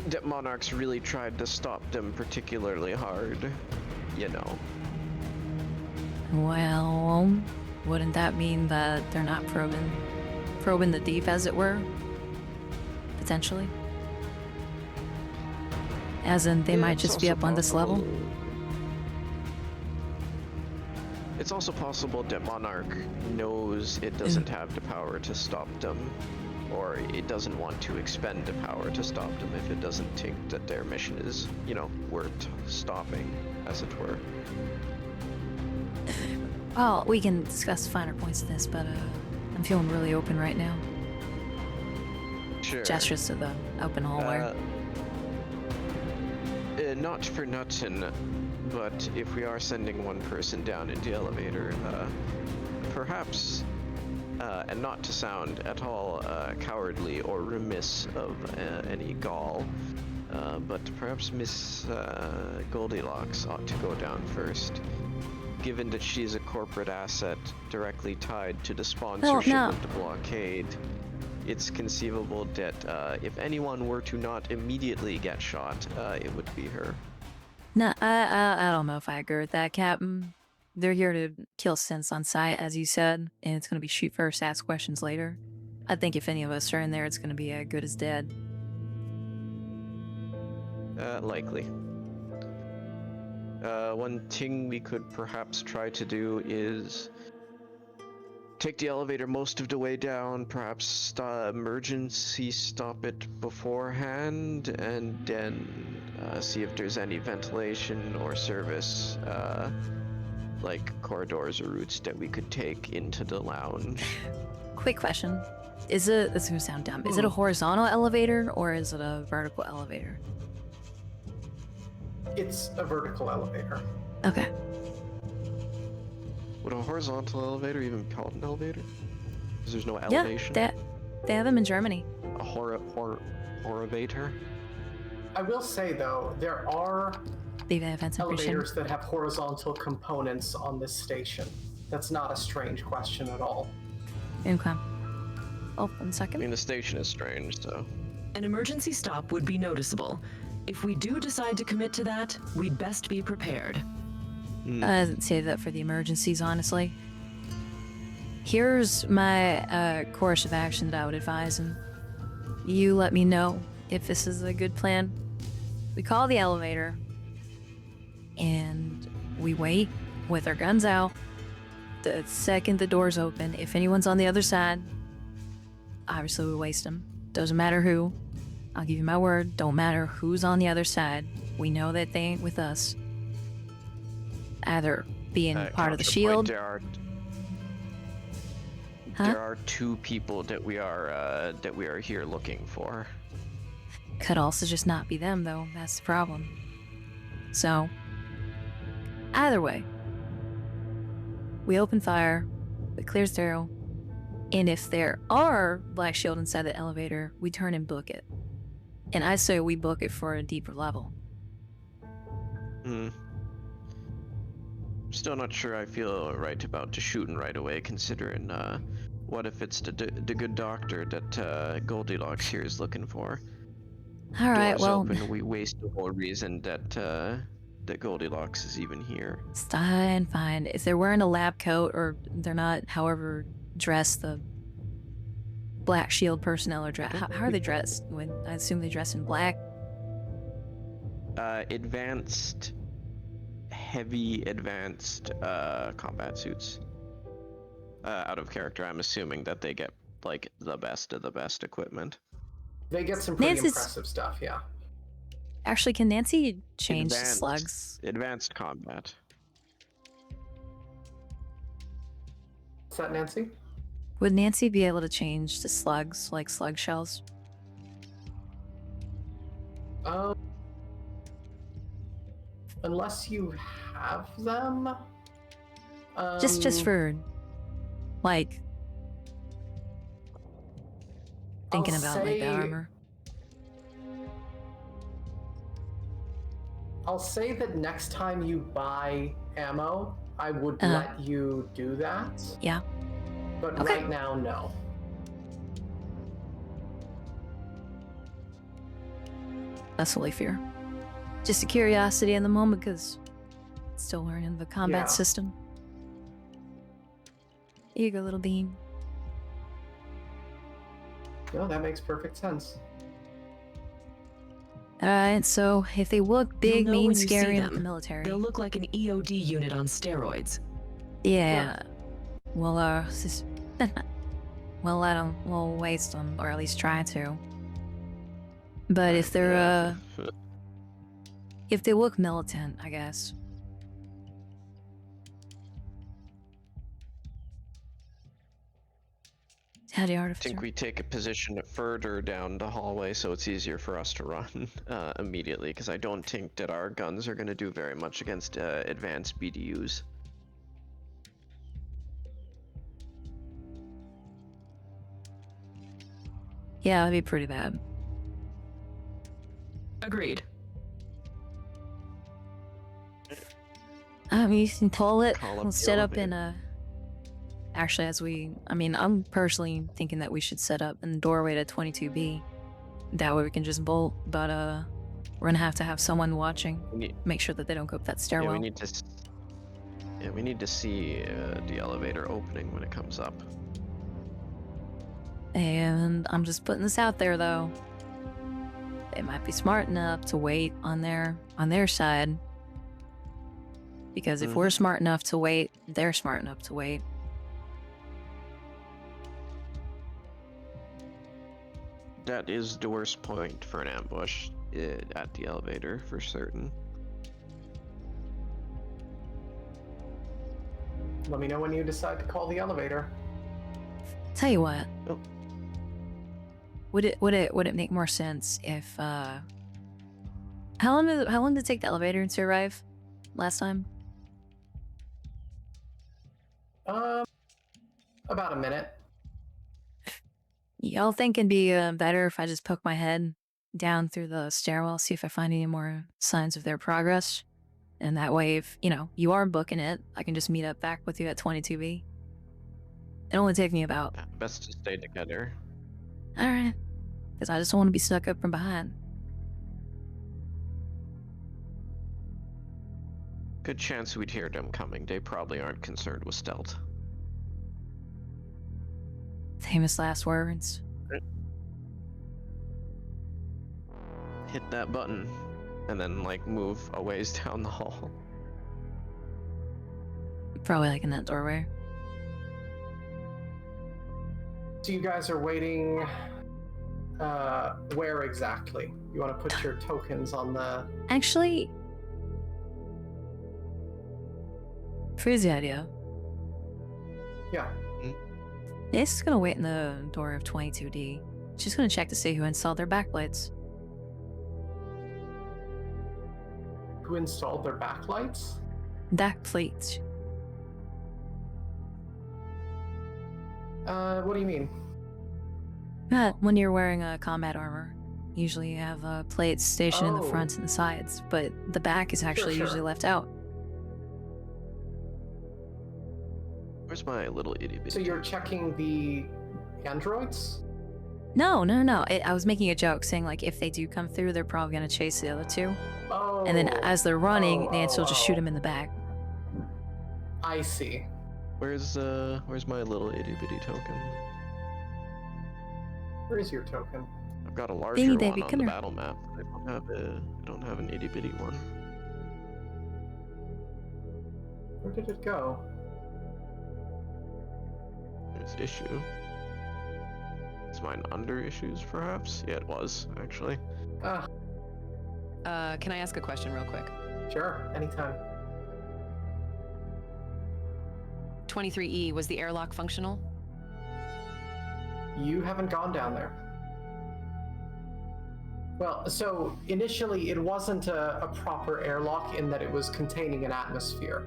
S14: that Monarchs really tried to stop them particularly hard, you know.
S1: Well, wouldn't that mean that they're not probing probing the deep, as it were. Potentially. As in, they might just be up on this level.
S14: It's also possible that Monarch knows it doesn't have the power to stop them, or it doesn't want to expend the power to stop them if it doesn't think that their mission is, you know, worth stopping, as it were.
S1: Well, we can discuss finer points of this, but I'm feeling really open right now.
S14: Sure.
S1: Gestures to the open hallway.
S14: Not for nothing, but if we are sending one person down in the elevator, perhaps, and not to sound at all cowardly or remiss of any gall, but perhaps Miss Goldilocks ought to go down first. Given that she's a corporate asset directly tied to the sponsorship of the blockade, it's conceivable that if anyone were to not immediately get shot, it would be her.
S1: No, I don't know if I agree with that, Captain. They're here to kill synths on sight, as you said, and it's going to be shoot first, ask questions later. I think if any of us are in there, it's going to be as good as dead.
S14: Likely. One thing we could perhaps try to do is take the elevator most of the way down, perhaps emergency stop it beforehand, and then see if there's any ventilation or service, like corridors or routes that we could take into the lounge.
S1: Quick question. Is it, this is going to sound dumb, is it a horizontal elevator or is it a vertical elevator?
S13: It's a vertical elevator.
S1: Okay.
S14: Would a horizontal elevator even be called an elevator? Because there's no elevation.
S1: Yeah, they have them in Germany.
S14: A horivator?
S13: I will say, though, there are elevators that have horizontal components on this station. That's not a strange question at all.
S1: Okay. Oh, 1 second.
S14: I mean, the station is strange, so...
S15: An emergency stop would be noticeable. If we do decide to commit to that, we'd best be prepared.
S1: I'd save that for the emergencies, honestly. Here's my course of action that I would advise, and you let me know if this is a good plan. We call the elevator, and we wait with our guns out. The second the doors open, if anyone's on the other side, obviously we waste them. Doesn't matter who. I'll give you my word, don't matter who's on the other side. We know that they ain't with us. Either being part of the shield.
S14: There are two people that we are here looking for.
S1: Could also just not be them, though. That's the problem. So, either way, we open fire, we clear through, and if there are Black Shield inside the elevator, we turn and book it. And I say we book it for a deeper level.
S14: Still not sure I feel right about just shooting right away, considering what if it's the good doctor that Goldilocks here is looking for.
S1: Alright, well...
S14: Open, we waste the whole reason that that Goldilocks is even here.
S1: It's fine. If they're wearing a lab coat, or they're not, however dressed the Black Shield personnel are dressed. How are they dressed? I assume they dress in black?
S14: Heavy advanced combat suits. Out of character, I'm assuming that they get, like, the best of the best equipment.
S13: They get some pretty impressive stuff, yeah.
S1: Actually, can Nancy change slugs?
S14: Advanced combat.
S13: What's that, Nancy?
S1: Would Nancy be able to change to slugs, like slug shells?
S13: Unless you have them.
S1: Just for, like, thinking about like the armor.
S13: I'll say that next time you buy ammo, I would let you do that.
S1: Yeah.
S13: But right now, no.
S1: That's totally fair. Just a curiosity in the moment, because still learning the combat system. Here you go, little bean.
S13: No, that makes perfect sense.
S1: Alright, so if they look big,
S15: You'll know
S1: mean,
S15: when you see
S1: scary, and with the
S15: them.
S1: military.
S15: They'll look like an EOD unit on steroids.
S1: Yeah. Well, we'll let them, we'll waste them, or at least try to. But if they're, if they look militant, I guess. Howdy,
S14: I
S1: Artificer.
S14: think we take a position further down the hallway so it's easier for us to run immediately, because I don't think that our guns are going to do very much against advanced BDUs.
S1: Yeah, that'd be pretty bad.
S15: Agreed.
S1: You can call it.
S14: Call up
S1: We'll
S14: the
S1: set up in
S14: elevator.
S1: a. Actually, I'm personally thinking that we should set up in the doorway to 22B. That way we can just bolt, but we're gonna have to have someone watching. Make sure that they don't go up that stairwell.
S14: Yeah, we need to see the elevator opening when it comes up.
S1: And I'm just putting this out there though. They might be smart enough to wait on their side. Because if we're smart enough to wait, they're smart enough to wait.
S14: That is the worst point for an ambush at the elevator, for certain.
S13: Let me know when you decide to call the elevator.
S1: Tell you what.
S14: Oh.
S1: Would it make more sense if how long did it take the elevator to arrive last time?
S13: About a minute.
S1: Y'all think it'd be better if I just poke my head down through the stairwell, see if I find any more signs of their progress? And that way, if, you are booking it, I can just meet up back with you at 22B. It only take me about...
S14: Best to stay together.
S1: Alright. Because I just don't want to be stuck up from behind.
S14: Good chance we'd hear them coming. They probably aren't concerned with stealth.
S1: Famous last words.
S14: Hit that button, and then, move a ways down the hall.
S1: Probably in that doorway.
S13: So you guys are waiting, where exactly? You want to put your tokens on the...
S1: Actually... Here's the idea.
S13: Yeah.
S1: Ace is gonna wait in the door of 22D. She's gonna check to see who installed their backlights.
S13: Who installed their backlights?
S1: Backlights.
S13: What do you mean?
S1: When you're wearing a combat armor, usually you have plates stationed in the front and the sides, but the back is actually usually left out.
S14: Where's my little itty bitty?
S13: So you're checking the androids?
S1: No. I was making a joke saying, if they do come through, they're probably gonna chase the other two.
S13: Oh.
S1: And then as they're running, they still just shoot them in the back.
S13: I see.
S14: Where's my little itty bitty token?
S13: Where is your token?
S14: I've got a larger one on the battle map. I don't have an itty bitty one.
S13: Where did it go?
S14: There's issue. Is mine under issues, perhaps? Yeah, it was, actually.
S12: Can I ask a question real quick?
S13: Sure, anytime.
S12: 23E, was the airlock functional?
S13: You haven't gone down there. Well, so initially it wasn't a proper airlock in that it was containing an atmosphere.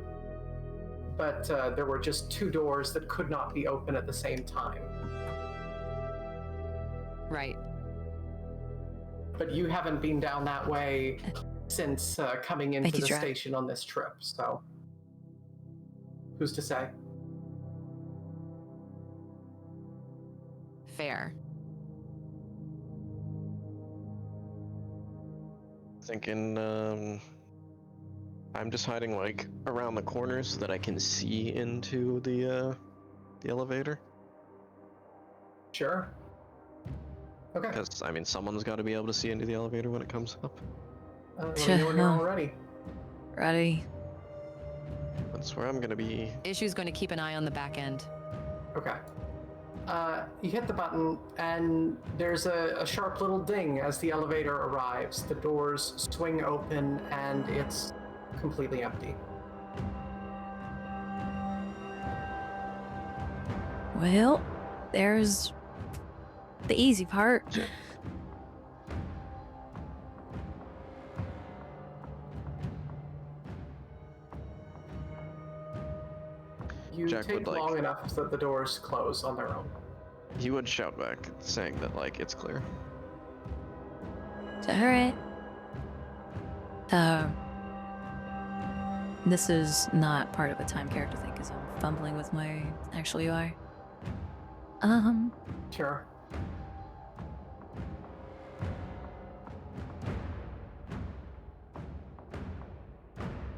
S13: But there were just two doors that could not be open at the same time.
S12: Right.
S13: But you haven't been down that way since coming into the station on this trip, so... Who's to say?
S12: Fair.
S14: Thinking, I'm just hiding around the corners so that I can see into the elevator.
S13: Sure. Okay.
S14: Because, I mean, someone's got to be able to see into the elevator when it comes up.
S13: Let me know when you're all ready.
S1: Ready.
S14: That's where I'm going to be.
S12: Issue's going to keep an eye on the back end.
S13: Okay. You hit the button, and there's a sharp little ding as the elevator arrives. The doors swing open, and it's completely empty.
S1: Well, there's the easy part.
S13: You
S14: Jack
S13: take
S14: would,
S13: long enough so that the doors close on their own.
S14: He would shout back, saying that, like, it's clear.
S1: Alright. This is not part of a time character thing, because I'm fumbling with my actual UI.
S13: Sure.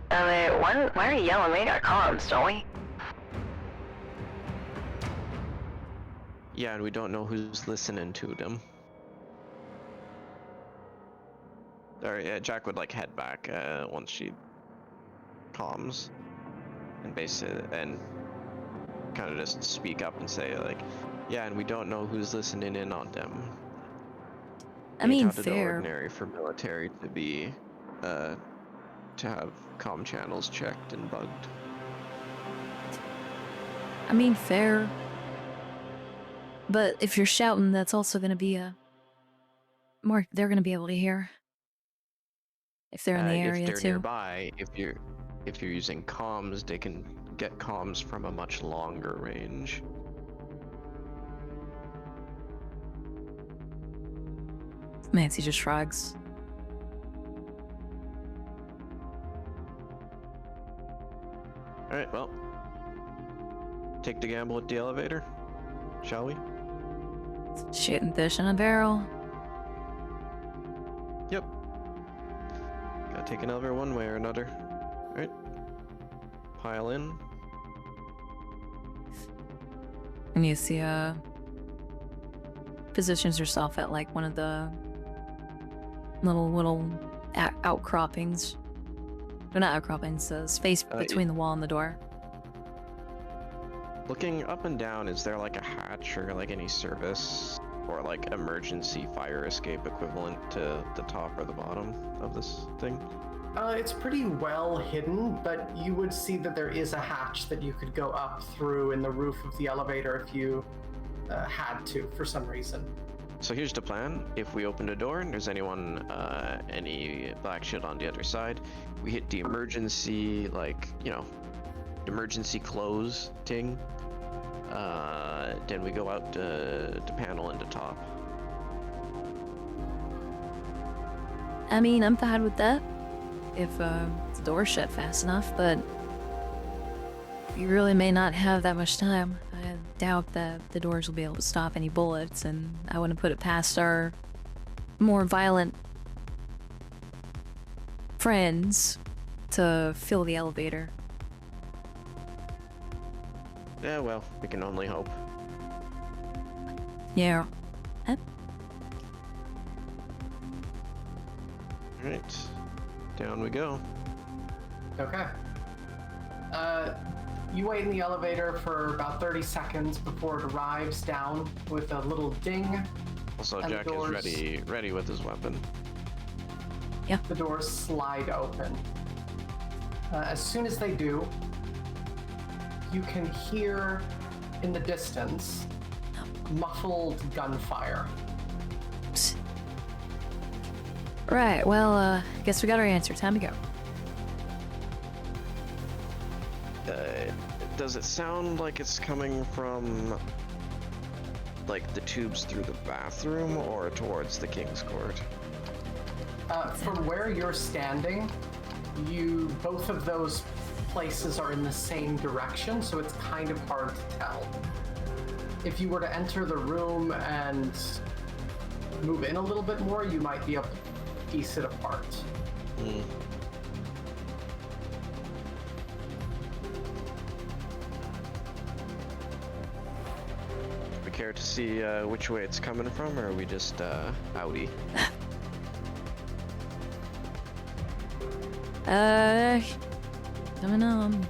S16: Why are you yelling? We got comms, don't we?
S14: Yeah, and we don't know who's listening to them. Or, yeah, Jack would, like, head back once she comms. And basically, and kind of just speak up and say, like, yeah, and we don't know who's listening in on them.
S1: I mean,
S14: It's out of the
S1: fair.
S14: ordinary for military to be, to have comm channels checked and bugged.
S1: I mean, fair. But if you're shouting, that's also going to be more. They're going to be able to hear if they're in the area
S14: if they're
S1: too.
S14: nearby, if you're using comms, they can get comms from a much longer range.
S1: Nancy just shrugs.
S14: All right, well, take the gamble at the elevator, shall we?
S1: Shooting fish in a barrel.
S14: Yep. Gotta take an elevator one way or another. Alright. Pile in.
S1: And you see, positions yourself at like one of the little outcroppings. Well, not outcroppings, space between the wall and the door.
S14: Looking up and down, is there like a hatch or like any service or like emergency fire escape equivalent to the top or the bottom of this thing?
S13: It's pretty well hidden, but you would see that there is a hatch that you could go up through in the roof of the elevator if you had to, for some reason.
S14: So here's the plan. If we open the door and there's anyone, any black shit on the other side, we hit the emergency, like, you know, emergency close ting. Then we go out to panel into top.
S1: I mean, I'm fine with that. If the door's shut fast enough, but you really may not have that much time. I doubt that the doors will be able to stop any bullets, and I wouldn't put it past our more violent friends to fill the elevator.
S14: Yeah, well, we can only hope.
S1: Yeah.
S14: Alright, down we go.
S13: Okay. You wait in the elevator for about 30 seconds before it arrives down with a little ding.
S14: Also,
S13: and
S14: Jack is ready with his weapon.
S1: Yeah.
S13: The doors slide open. As soon as they do, you can hear in the distance muffled gunfire.
S1: Right, well, guess we got our answer. Time to go.
S14: Does it sound like it's coming from, like, the tubes through the bathroom or towards the King's Court?
S13: From where you're standing, both of those places are in the same direction, so it's kind of hard to tell. If you were to enter the room and move in a little bit more, you might be able to piece it apart.
S14: care to see which way it's coming from, or are we just outie?
S1: I don't know. I'm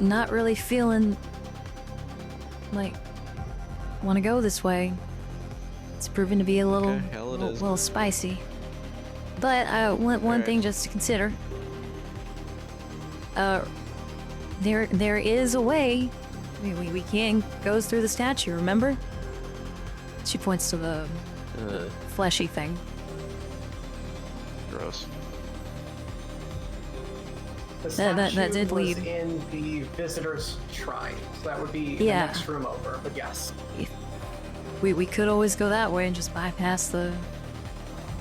S1: not really feeling like want to go this way. It's proven to be a little,
S14: Okay, hell it is.
S1: little spicy. But I want one thing just to consider. There is a way. We can go through the statue. Remember? She points to the fleshy thing.
S14: Gross.
S13: The
S1: That
S13: statue
S1: did
S13: was
S1: lead.
S13: in the visitor's shrine, so that would be the
S1: Yeah.
S13: next room over. But yes,
S1: We could always go that way and just bypass the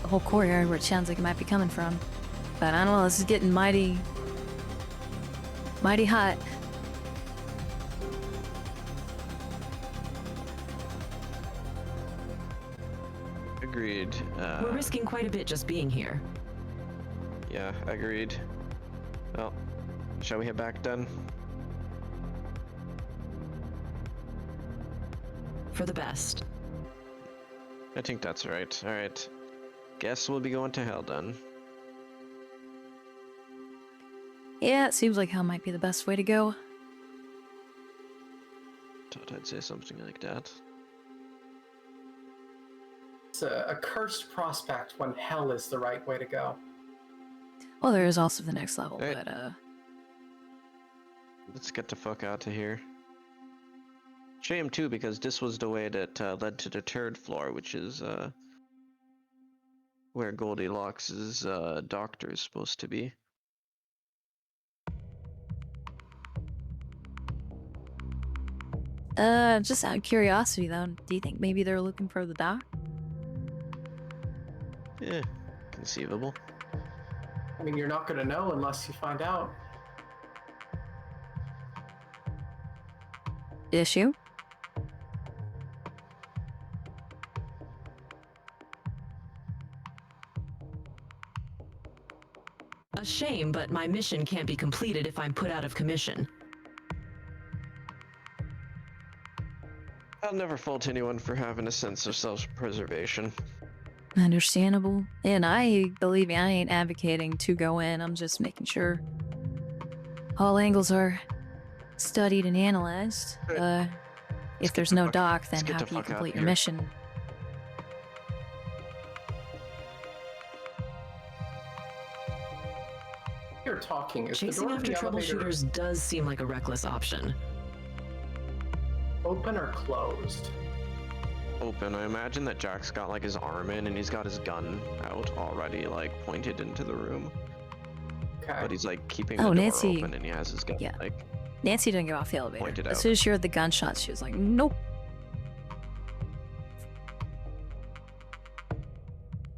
S1: whole courtyard where it sounds like it might be coming from. But I don't know. This is getting mighty hot.
S14: Agreed.
S15: We're risking quite a bit just being here.
S14: Yeah, agreed. Well, shall we head back then?
S15: For the best.
S14: I think that's right. Alright. Guess we'll be going to hell then.
S1: Yeah, it seems like hell might be the best way to go.
S14: Thought I'd say something like that.
S13: it's a cursed prospect when hell is the right way to go.
S1: Well, there is also the next level,
S14: Right.
S1: but
S14: Let's get the fuck out of here. Shame too, because this was the way that led to the third floor, which is where Goldilocks' doctor is supposed to be.
S1: just out of curiosity though, do you think maybe they're looking for the doc?
S14: Yeah, conceivable.
S13: I mean, you're not going to know unless you find out.
S1: Issue?
S15: A shame, but my mission can't be completed if I'm put out of commission.
S14: I'll never fault anyone for having a sense of self-preservation.
S1: Understandable. And believe me, I ain't advocating to go in. I'm just making sure all angles are studied and analyzed. If there's no doc, then how can you complete your mission?
S13: You're talking. Is
S15: Chasing
S13: the door of
S15: after
S13: the elevator
S15: troubleshooters does seem like a reckless option.
S13: open or closed?
S14: Open. I imagine that Jack's got like his arm in and he's got his gun out already, like pointed into the room.
S13: Okay.
S14: But he's like keeping
S1: Oh,
S14: the door
S1: Nancy.
S14: open and he has his gun like
S1: Nancy didn't get off the elevator.
S14: pointed
S1: As
S14: out.
S1: soon as she heard the gunshots, she was like, nope.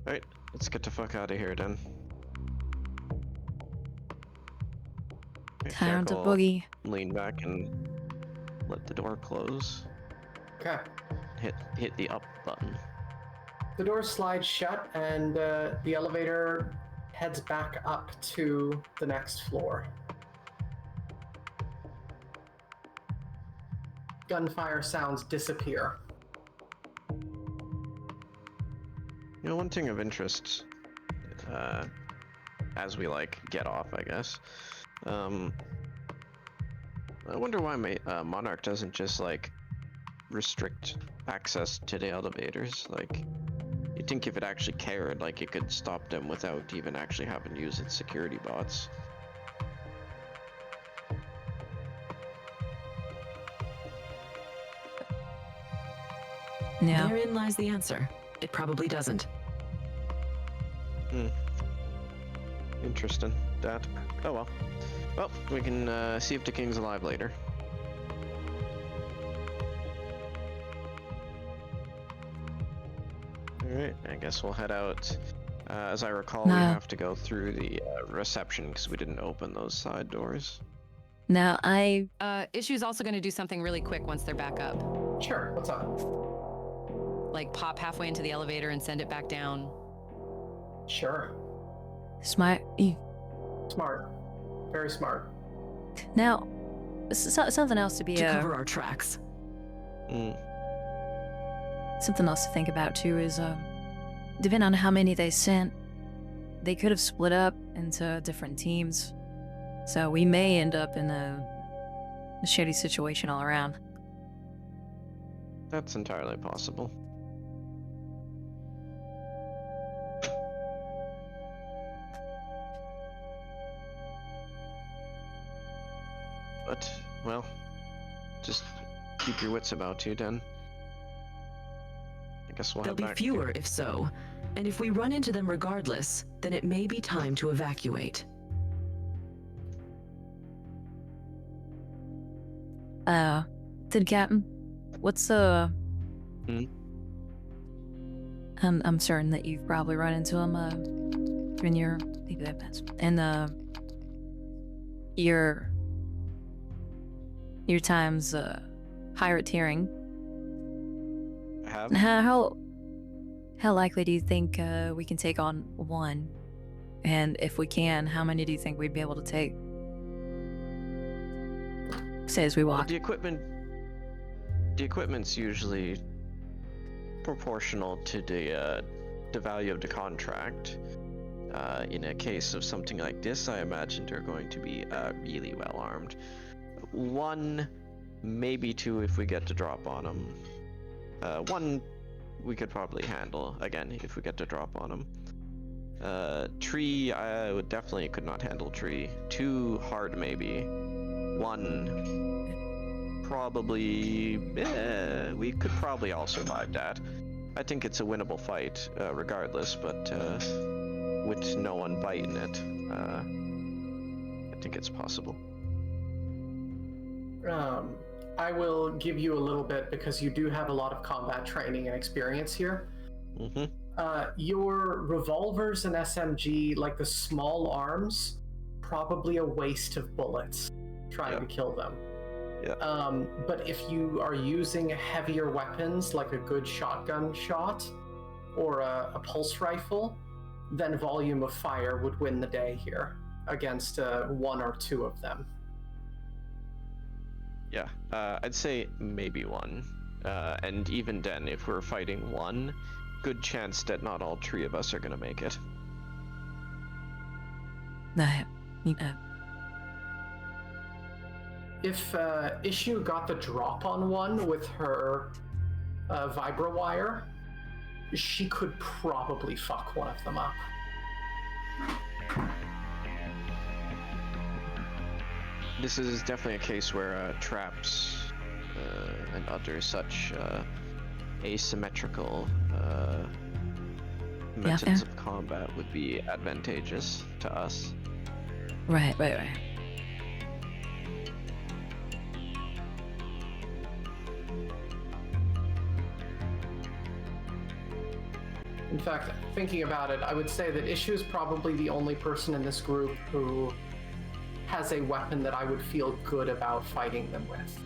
S14: Alright, let's get the fuck out of here then. Alright,
S1: Time to
S14: Jack will
S1: boogie.
S14: lean back and let the door close.
S13: Okay.
S14: Hit the up button.
S13: The door slides shut and the elevator heads back up to the next floor. Gunfire sounds disappear.
S14: You know, one thing of interest, as we like get off, I guess. I wonder why Monarch doesn't just like restrict access to the elevators. Like, you'd think if it actually cared, like it could stop them without even actually having to use its security bots.
S1: Yeah.
S15: Therein lies the answer. It probably doesn't.
S14: Interesting. That. Oh well. Well, we can see if the king's alive later. Alright, I guess we'll head out. As I recall, we have to go through the reception because we didn't open those side doors.
S1: Now,
S12: Issue's also going to do something really quick once they're back up.
S13: Sure, what's up?
S12: Like pop halfway into the elevator and send it back down.
S13: Sure.
S1: Smart.
S13: Smart. Very smart.
S1: Now, something else to be
S15: to cover our tracks.
S1: something else to think about too is, depending on how many they sent, they could have split up into different teams. So we may end up in a shitty situation all around.
S14: That's entirely possible. But, well, just keep your wits about you, Den. I guess we'll
S15: There'll
S14: head
S15: be
S14: back
S15: fewer
S14: to...
S15: if so, and if we run into them regardless, then it may be time to evacuate.
S1: Did Captain, what's I'm certain that you've probably run into him, in your, and, your times, higher at tiering.
S14: I have.
S1: How likely do you think, we can take on one? And if we can, how many do you think we'd be able to take? Say as we walk.
S14: Well, the equipment's usually proportional to the value of the contract. In a case of something like this, I imagine they're going to be really well armed. 1, maybe 2 if we get to drop on them. 1 we could probably handle, again, if we get to drop on them. 3, I would definitely could not handle 3. 2, hard maybe. 1, probably, we could probably all survive that. I think it's a winnable fight, regardless, but with no one biting it, I think it's possible.
S13: I will give you a little bit because you do have a lot of combat training and experience here.
S14: Mm-hmm.
S13: Your revolvers and SMG, like the small arms, probably a waste of bullets trying to kill them.
S14: Yeah.
S13: But if you are using heavier weapons like a good shotgun shot or a pulse rifle, then volume of fire would win the day here against 1 or 2 of them.
S14: Yeah, I'd say maybe 1. And even then, if we're fighting 1, good chance that not all 3 of us are gonna make it.
S13: If Issue got the drop on 1 with her vibra wire, she could probably fuck one of them up.
S14: This is definitely a case where traps and other such asymmetrical methods of combat would be advantageous to us.
S1: Right.
S13: In fact, thinking about it, I would say that Issue is probably the only person in this group who has a weapon that I would feel good about fighting them with.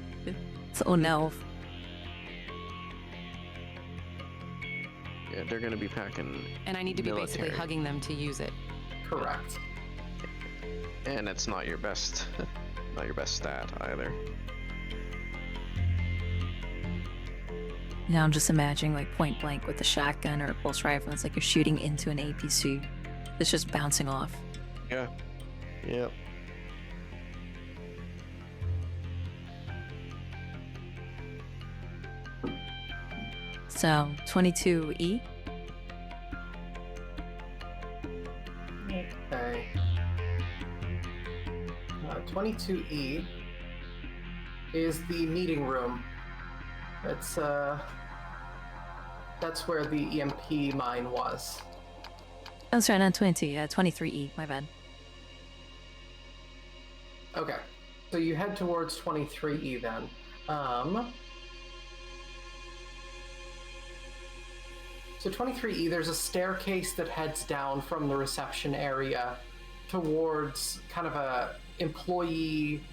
S1: So no.
S14: Yeah, they're gonna be packing.
S12: And I need to be basically hugging them to use it.
S13: Correct.
S14: And it's not your best, not your best stat either.
S1: Now I'm just imagining like point blank with a shotgun or a pulse rifle. It's like you're shooting into an APC. It's just bouncing off.
S14: Yeah. Yep.
S1: So 22E.
S13: Okay. 22E is the meeting room. That's where the EMP mine was.
S1: Oh, sorry, not 20. 23E. My bad.
S13: Okay, so you head towards 23E then. So 23E, there's a staircase that heads down from the reception area towards kind of a employee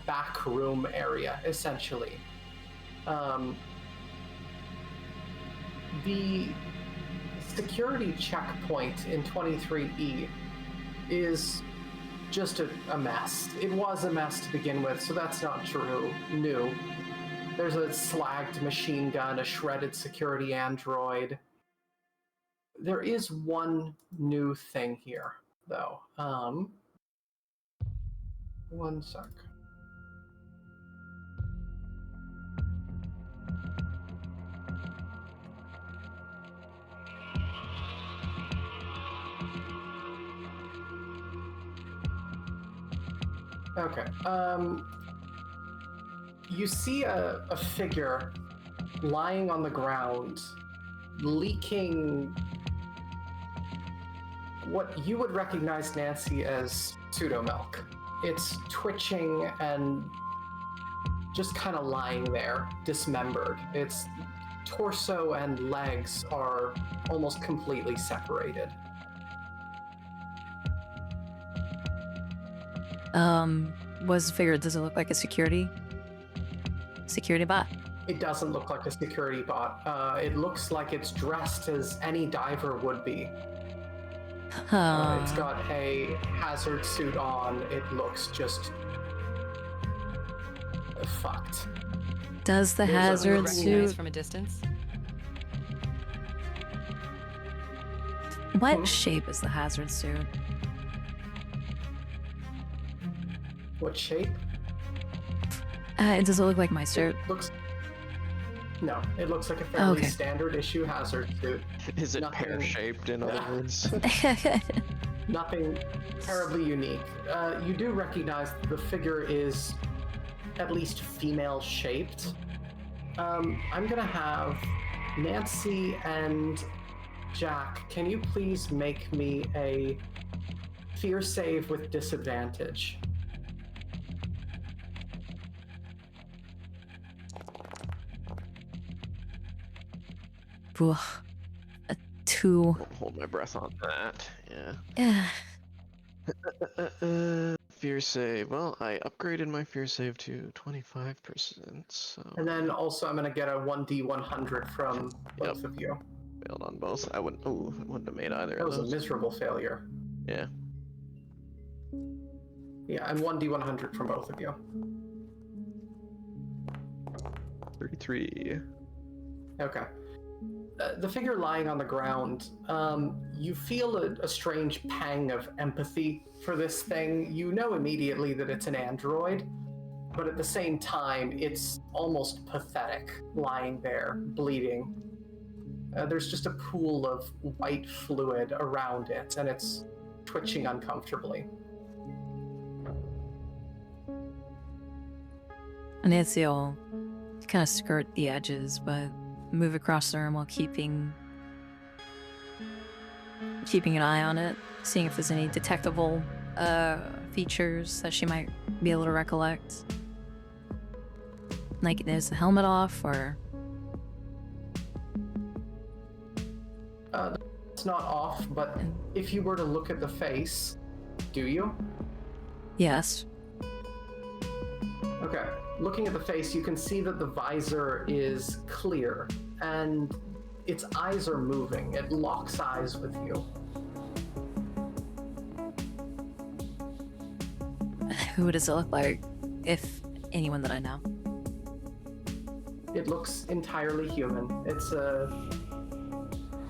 S13: back room area, essentially. The security checkpoint in 23E is just a mess. It was a mess to begin with, so that's not new. There's a slagged machine gun, a shredded security android. There is one new thing here, though. One sec. Okay. You see a figure lying on the ground, leaking what you would recognize, Nancy, as pseudo-milk. It's twitching and just kind of lying there, dismembered. Its torso and legs are almost completely separated.
S1: Was figured, does it look like a security bot?
S13: It doesn't look like a security bot. It looks like it's dressed as any diver would be. It's got a hazard suit on. It looks just fucked.
S1: Does the hazard suit
S12: from a distance?
S1: What shape is the hazard suit?
S13: What shape?
S1: Does it look like my suit?
S13: No, it looks like a fairly standard issue hazard suit.
S14: Is it pear-shaped, in other words?
S13: Nothing terribly unique. You do recognize the figure is at least female-shaped. I'm gonna have Nancy and Jack, can you please make me a fear save with disadvantage?
S1: Ugh. A 2.
S14: I'll hold my breath on that.
S1: Yeah.
S14: Fear save. Well, I upgraded my fear save to 25%. So.
S13: And then also, I'm gonna get a 1d100 from both of you.
S14: Failed on both. I wouldn't have made either.
S13: That was
S14: of those.
S13: a miserable failure.
S14: Yeah.
S13: Yeah, and 1d100 from both of you.
S14: 33.
S13: Okay. The figure lying on the ground, you feel a strange pang of empathy for this thing. You know immediately that it's an android, but at the same time, it's almost pathetic lying there, bleeding. There's just a pool of white fluid around it, and it's twitching uncomfortably.
S1: Nancy will kind of skirt the edges, but move across the room while keeping an eye on it, seeing if there's any detectable features that she might be able to recollect. Like, is the helmet off, or?
S13: It's not off, but if you were to look at the face, do you?
S1: Yes.
S13: Okay. Looking at the face, you can see that the visor is clear, and its eyes are moving. It locks eyes with you.
S1: Who does it look like, if anyone that I know?
S13: It looks entirely human. It's a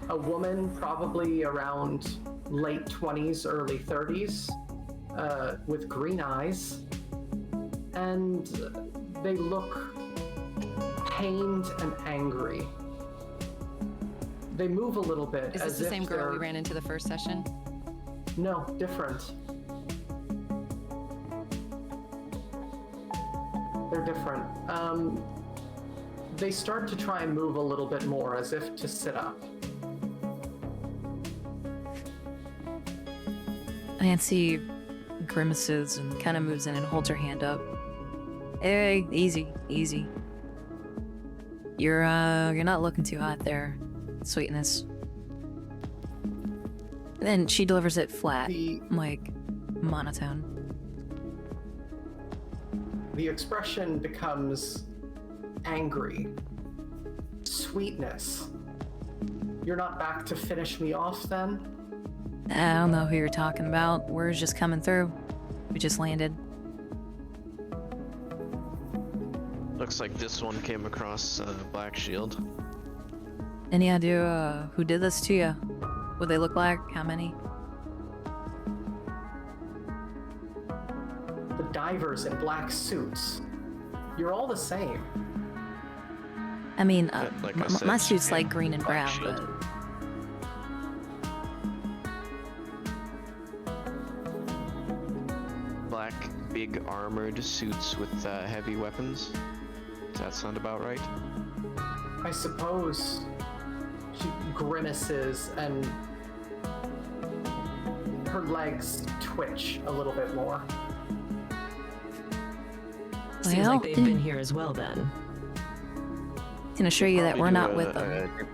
S13: woman, probably around late 20s, early 30s, with green eyes, and they look pained and angry. They move a little bit.
S12: Is this the same girl we ran into the first session?
S13: No, different. They're different. They start to try and move a little bit more, as if to sit up.
S1: Nancy grimaces and kind of moves in and holds her hand up. Hey, easy, easy. You're not looking too hot there, sweetness. Then she delivers it flat, like monotone.
S13: The expression becomes angry, sweetness. You're not back to finish me off, then?
S1: I don't know who you're talking about. Word's just coming through. We just landed.
S14: looks like this one came across Black Shield.
S1: Any idea who did this to you? What they look like? How many?
S13: The divers in black suits. You're all the same.
S1: I mean,
S14: like I said,
S1: my suit's
S14: yeah,
S1: like green and
S14: Black
S1: brown,
S14: Shield.
S1: but
S14: Black, big armored suits with heavy weapons. Does that sound about right?
S13: I suppose she grimaces and her legs twitch a little bit more.
S15: Seems like they've been here as well then.
S1: Can assure you that we're not with them.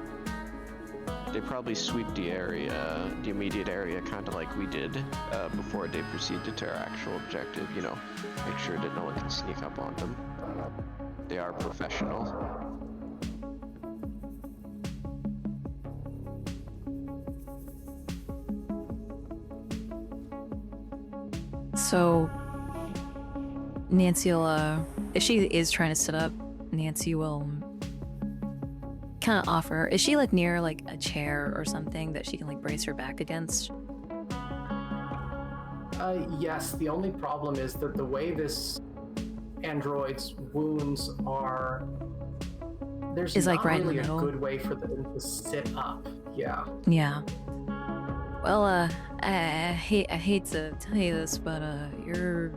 S14: They probably sweep the area, the immediate area, kind of like we did before they proceeded to our actual objective. You know, make sure that no one can sneak up on them. They are professional.
S1: So Nancy will, if she is trying to sit up, Nancy will kind of offer. Is she like near like a chair or something that she can like brace her back against?
S13: Yes, the only problem is that the way this android's wounds are, there's
S1: Is,
S13: not
S1: like, right in the
S13: really a
S1: middle?
S13: good way for them to sit up. Yeah.
S1: Yeah. Well, I hate to tell you this, but your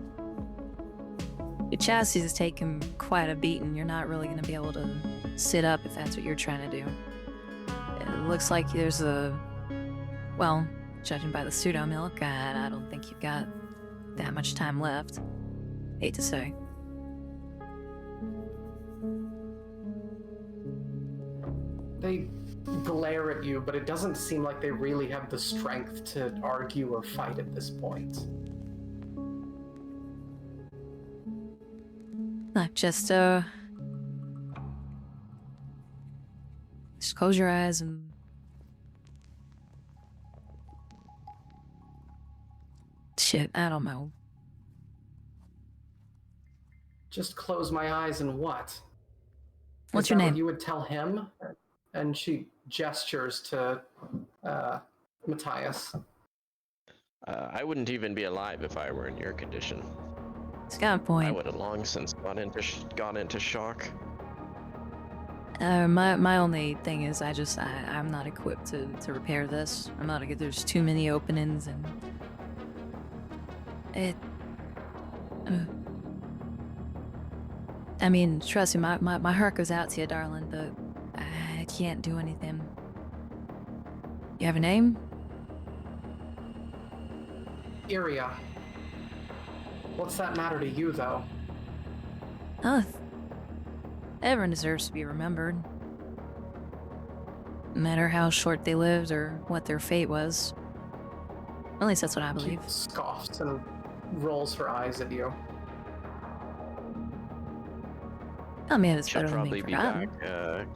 S1: chassis is taking quite a beating. You're not really gonna be able to sit up if that's what you're trying to do. It looks like there's well, judging by the pseudo milk, I don't think you've got that much time left. Hate to say.
S13: They glare at you, but it doesn't seem like they really have the strength to argue or fight at this point.
S1: Not just close your eyes and shit, I don't know.
S13: Just close my eyes and what?
S1: What's
S13: Is
S1: your
S13: that
S1: name?
S13: What you would tell him? And she gestures to Matthias.
S14: I wouldn't even be alive if I were in your condition.
S1: It's got a point.
S14: I would have long since gone into shock.
S1: My only thing is I'm not equipped to repair this. I'm not there's too many openings and it I mean, trust me, my heart goes out to you, darling, but I can't do anything. You have a name?
S13: Iria. What's that matter to you, though?
S1: Oh, everyone deserves to be remembered. No matter how short they lived or what their fate was. At least that's what I believe.
S13: She scoffs and rolls her eyes at you.
S1: I mean, it's
S14: She'll
S1: better than
S14: probably
S1: being
S14: be
S1: forgotten.
S14: back.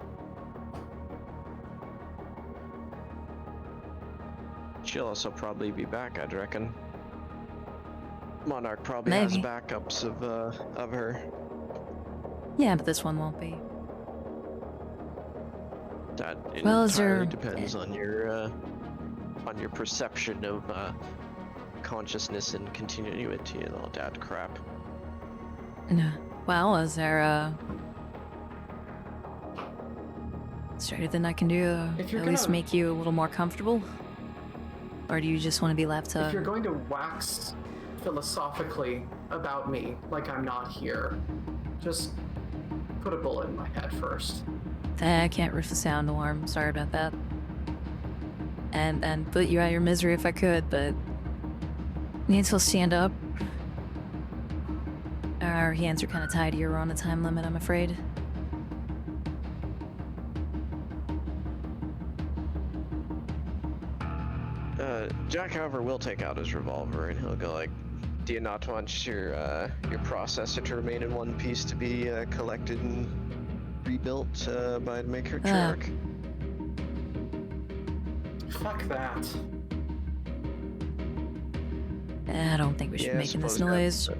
S14: She'll also probably be back, I'd reckon. Monarch probably has
S1: Maybe.
S14: backups of her.
S1: Yeah, but this one won't be.
S14: That
S1: Well, is
S14: entirely
S1: there-
S14: depends on your perception of consciousness and continuity and all that crap.
S1: No. Well, is there anything I can do to
S13: If you're
S1: at least
S13: gonna-
S1: make you a little more comfortable? Or do you just want to be left
S13: If you're
S1: to...
S13: going to wax philosophically about me like I'm not here, just put a bullet in my head first.
S1: I can't risk the sound alarm. Sorry about that. And put you out of your misery if I could, but... Nancy will stand up. Our hands are kind of tied here. We're on a time limit, I'm afraid.
S14: Jack, however, will take out his revolver and he'll go like, "Do you not want your processor to remain in one piece to be collected and rebuilt by the maker Treyarch?"
S13: Fuck that.
S1: I don't think we should be
S14: Yeah, I
S1: making this
S14: suppose
S1: noise.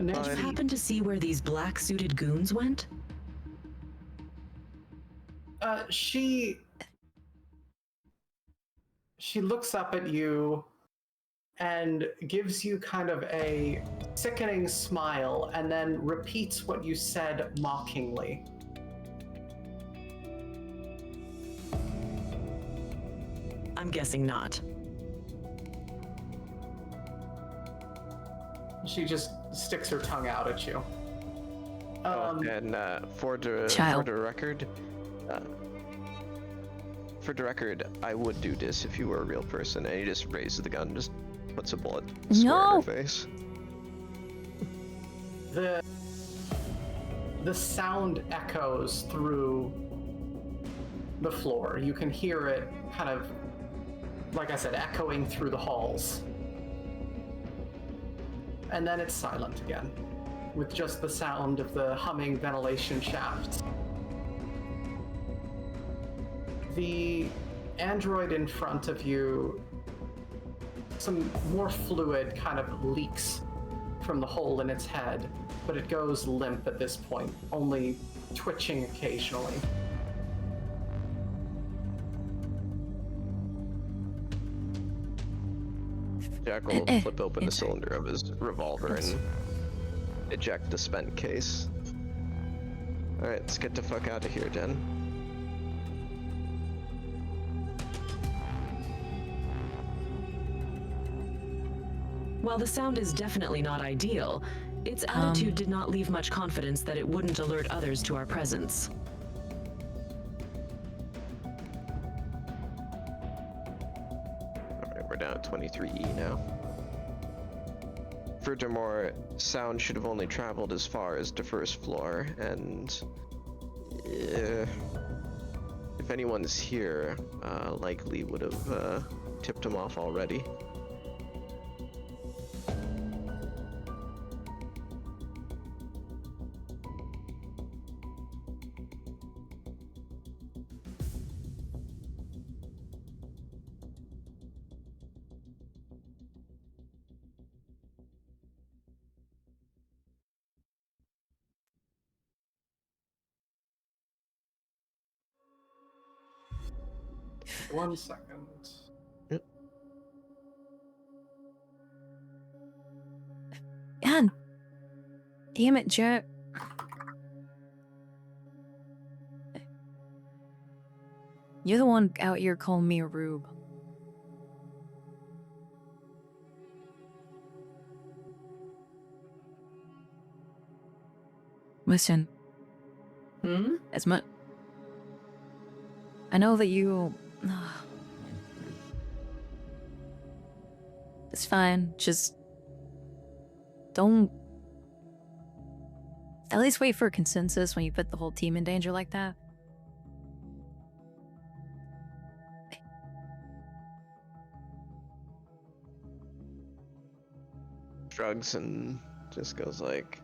S15: Did you happen to see where these black-suited goons went?
S13: She looks up at you and gives you kind of a sickening smile and then repeats what you said mockingly.
S15: I'm guessing not.
S13: She just sticks her tongue out at you.
S14: For the record, I would do this if you were a real person, and he just raises the gun, just puts a bullet square in her face.
S13: The sound echoes through the floor. You can hear it kind of, like I said, echoing through the halls. And then it's silent again, with just the sound of the humming ventilation shafts. The android in front of you, some more fluid kind of leaks from the hole in its head, but it goes limp at this point, only twitching occasionally.
S14: Jack will flip open the cylinder of his revolver and eject the spent case. Alright, let's get the fuck out of here, Den.
S15: While the sound is definitely not ideal, its attitude did not leave much confidence that it wouldn't alert others to our presence.
S14: Alright, we're down at 23E now. Furthermore, sound should have only traveled as far as the first floor, and if anyone's here, likely would have tipped him off already.
S13: One second.
S14: Yep.
S1: Man, damn it, Jack. You're the one out here calling me a rube. Listen. As much. I know that you. It's fine. Just don't. At least wait for a consensus when you put the whole team in danger like that.
S14: Shrugs and just goes like,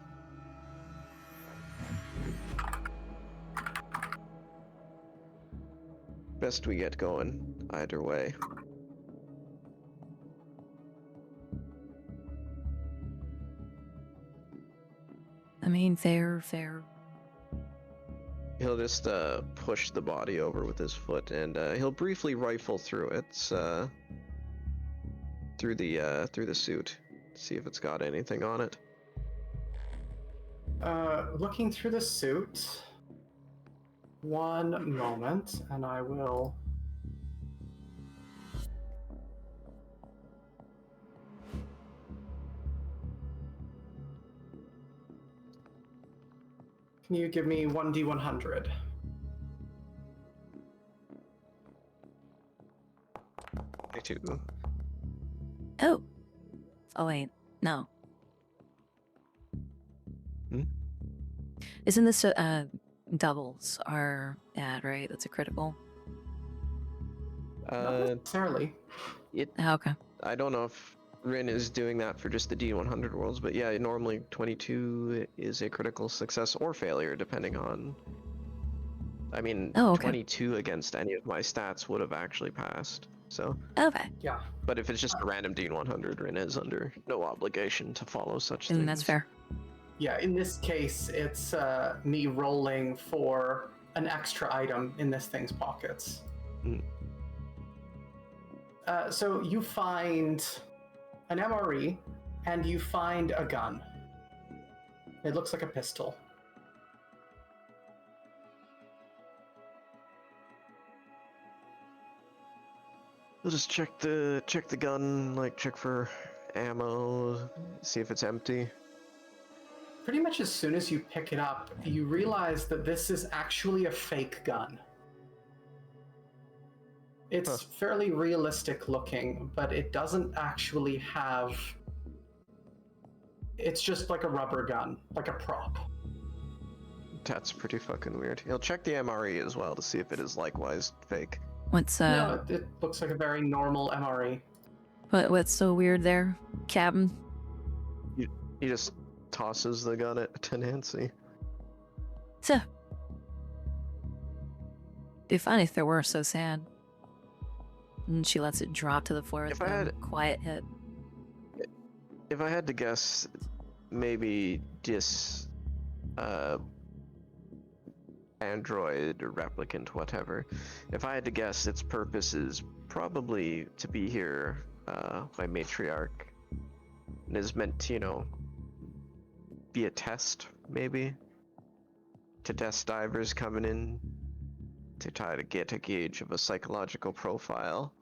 S14: best we get going either way.
S1: I mean, fair.
S14: He'll just push the body over with his foot, and he'll briefly rifle through it, through the suit, see if it's got anything on it.
S13: Looking through the suit. One moment, and I will. Can you give me 1d100?
S14: I too.
S1: Oh. Oh wait, no. Isn't this doubles are bad, right? That's a critical.
S13: Not necessarily.
S1: Okay.
S14: I don't know if Rin is doing that for just the D100 worlds, but yeah, normally 22 is a critical success or failure, depending on. I mean, 22 against any of my stats would have actually passed. So.
S1: Okay.
S13: Yeah.
S14: But if it's just a random D100, Rin is under no obligation to follow such things.
S1: That's fair.
S13: Yeah, in this case, it's me rolling for an extra item in this thing's pockets.
S14: Mm.
S13: So you find an MRE, and you find a gun. It looks like a pistol.
S14: We'll just check the gun, like check for ammo, see if it's empty.
S13: Pretty much as soon as you pick it up, you realize that this is actually a fake gun. It's fairly realistic looking, but it doesn't actually have... It's just like a rubber gun, like a prop.
S14: That's pretty fucking weird. He'll check the MRE as well to see if it is likewise fake.
S1: What's
S13: No, it looks like a very normal MRE.
S1: What's so weird there, Captain?
S14: He just tosses the gun to Nancy.
S1: So, be funny if they were so sad. And she lets it drop to the floor with a quiet hit.
S14: If I had to guess, maybe android or replicant, whatever. If I had to guess, its purpose is probably to be here by matriarch. And is meant to, you know, be a test, maybe, to test divers coming in to try to get a gauge of a psychological profile.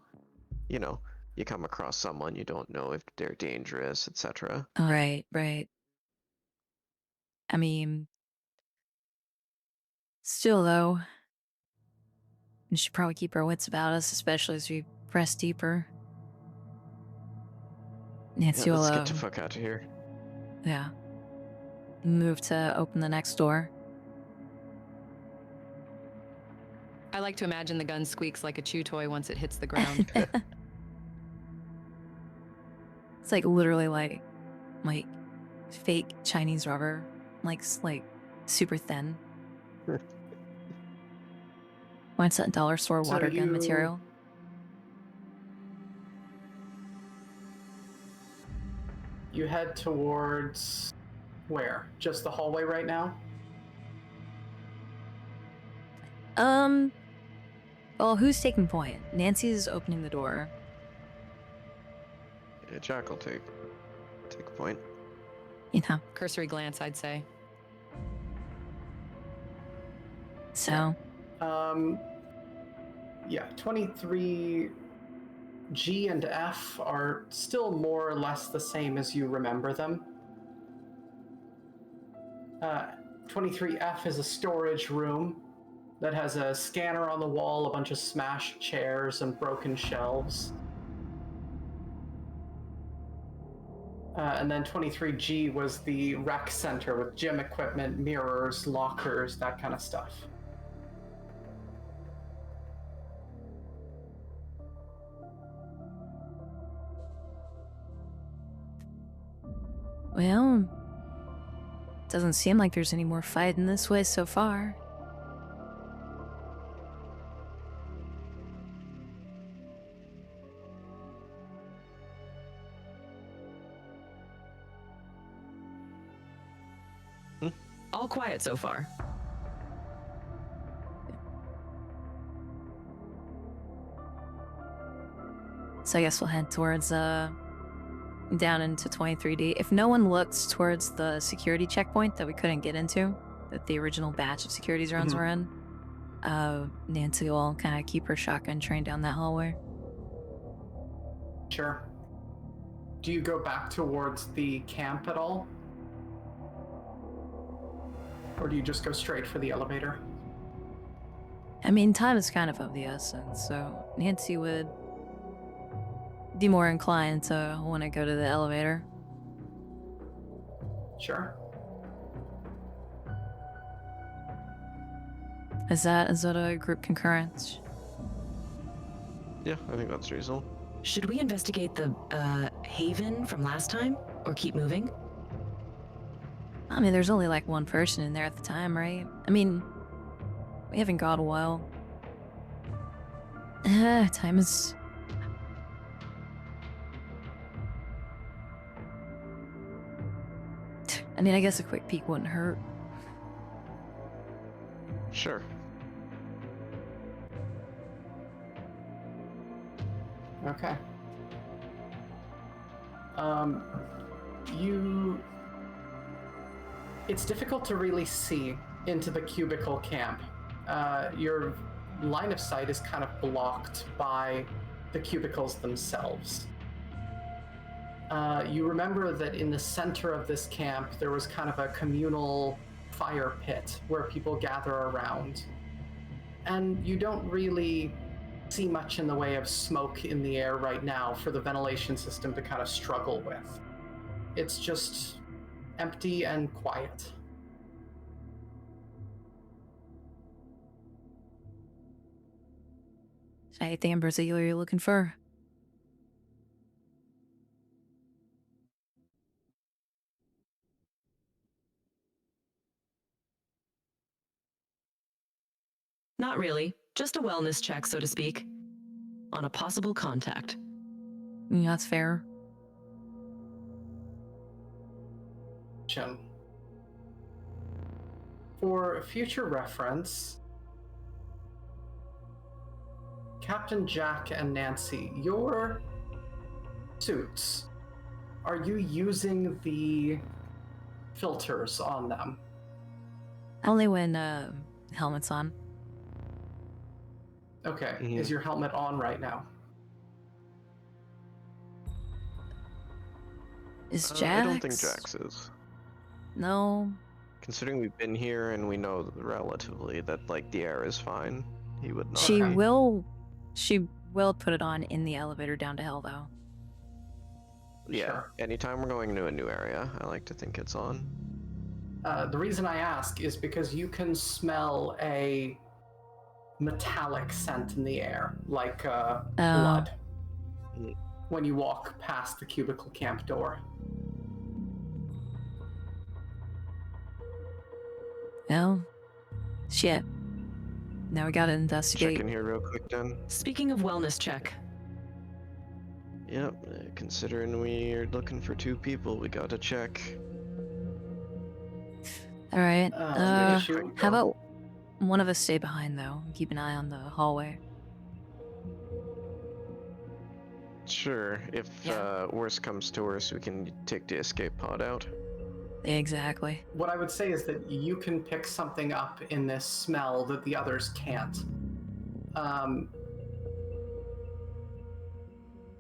S14: You know, you come across someone, you don't know if they're dangerous, etc.
S1: Right. I mean, still though, we should probably keep our wits about us, especially as we press deeper. Nancy
S14: Let's
S1: will,
S14: get the fuck out of here.
S1: Yeah. Move to open the next door.
S12: I like to imagine the gun squeaks like a chew toy once it hits the ground.
S1: It's like literally like fake Chinese rubber, like super thin. What's that dollar store water gun material?
S13: You head towards where? Just the hallway right now?
S1: Well, who's taking point? Nancy's opening the door.
S14: Yeah, Jack will take point.
S1: You know.
S12: Cursory glance, I'd say.
S1: So.
S13: Yeah, 23 G and F are still more or less the same as you remember them. 23F is a storage room that has a scanner on the wall, a bunch of smashed chairs and broken shelves. And then 23G was the rec center with gym equipment, mirrors, lockers, that kind of stuff.
S1: Well, doesn't seem like there's any more fighting this way so far.
S15: All quiet so far.
S1: So I guess we'll head towards down into 23D. If no one looks towards the security checkpoint that we couldn't get into, that the original batch of security zones were in, Nancy will kind of keep her shotgun trained down that hallway.
S13: Sure. Do you go back towards the camp at all? Or do you just go straight for the elevator?
S1: I mean, time is kind of the essence, so Nancy would be more inclined to want to go to the elevator.
S13: Sure.
S1: Is that a group concurrence?
S14: Yeah, I think that's reasonable.
S15: Should we investigate the haven from last time, or keep moving?
S1: I mean, there's only like one person in there at the time, right? I mean, we haven't got a while. Time is... I mean, I guess a quick peek wouldn't hurt.
S14: Sure.
S13: Okay. It's difficult to really see into the cubicle camp. Your line of sight is kind of blocked by the cubicles themselves. You remember that in the center of this camp, there was kind of a communal fire pit where people gather around. And you don't really see much in the way of smoke in the air right now for the ventilation system to kind of struggle with. It's just empty and quiet.
S1: Anything in particular you're looking for?
S15: Not really. Just a wellness check, so to speak. On a possible contact.
S1: That's fair.
S13: For future reference, Captain Jack and Nancy, your suits, are you using the filters on them?
S1: Only when helmet's on.
S13: Okay, is your helmet on right now?
S1: Is Jax?
S14: I don't think Jax is.
S1: No.
S14: Considering we've been here and we know relatively that like the air is fine, he would not.
S1: She will put it on in the elevator down to hell though.
S14: Yeah.
S13: Sure.
S14: Anytime we're going to a new area, I like to think it's on.
S13: The reason I ask is because you can smell a metallic scent in the air, like blood, when you walk past the cubicle camp door.
S1: No. Shit. Now we gotta investigate.
S14: Check in here real quick, then.
S15: Speaking of wellness check.
S14: Yep, considering we're looking for 2 people, we gotta check.
S1: Alright, how about one of us stay behind, though, and keep an eye on the hallway?
S14: Sure, if worst comes to worst, we can take the escape pod out.
S1: Exactly.
S13: What I would say is that you can pick something up in this smell that the others can't.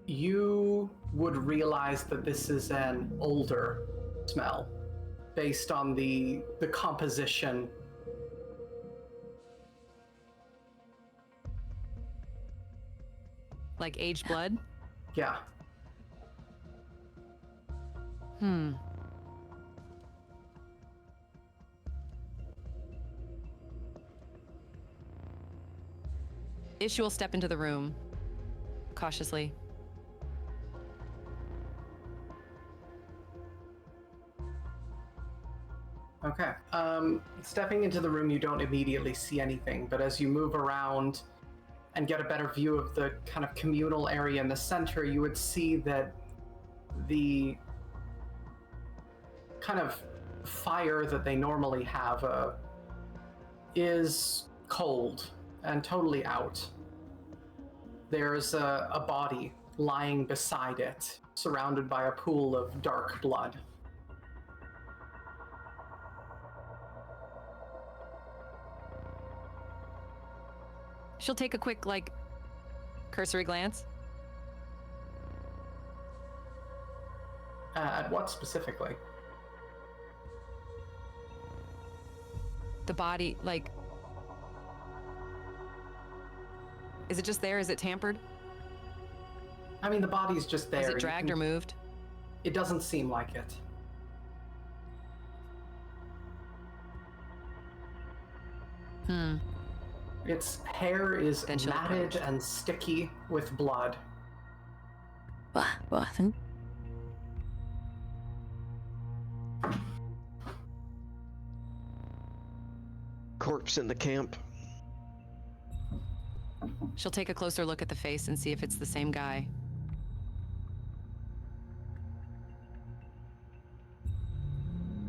S13: You would realize that this is an older smell based on the composition.
S12: Like aged blood?
S13: Yeah.
S12: Issue will step into the room, cautiously.
S13: Okay. Stepping into the room, you don't immediately see anything, but as you move around and get a better view of the kind of communal area in the center, you would see that the kind of fire that they normally have is cold and totally out. There's a body lying beside it, surrounded by a pool of dark blood.
S12: She'll take a quick, cursory glance.
S13: At what specifically?
S12: The body, is it just there? Is it tampered?
S13: I mean, the body's just there.
S12: Is it dragged or moved?
S13: It doesn't seem like it. Its hair is matted and sticky with blood.
S14: Corpse in the camp.
S12: She'll take a closer look at the face and see if it's the same guy.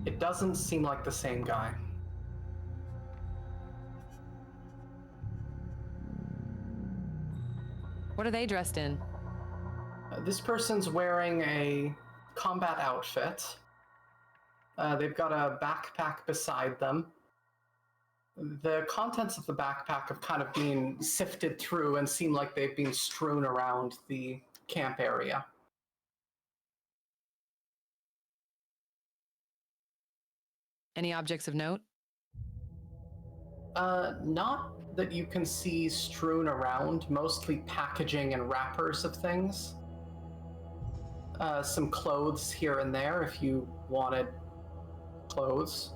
S13: It doesn't seem like the same guy.
S12: What are they dressed in?
S13: This person's wearing a combat outfit. They've got a backpack beside them. The contents of the backpack have kind of been sifted through and seem like they've been strewn around the camp area.
S12: Any objects of note?
S13: Not that you can see strewn around, mostly packaging and wrappers of things. Some clothes here and there if you wanted clothes.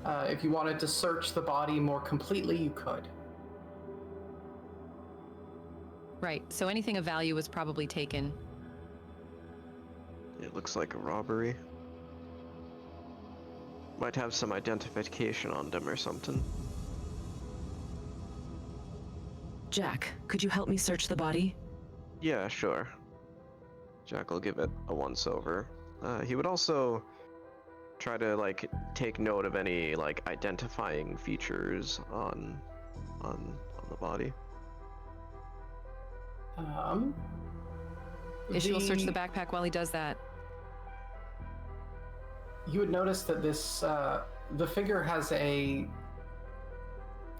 S13: If you wanted to search the body more completely, you could.
S12: Right, so anything of value was probably taken.
S14: It looks like a robbery. Might have some identification on them or something.
S15: Jack, could you help me search the body?
S14: Yeah, sure. Jack will give it a once-over. He would also try to, like, take note of any, like, identifying features on the body.
S12: Ishi will search the backpack while he does that.
S13: You would notice that this, the figure has a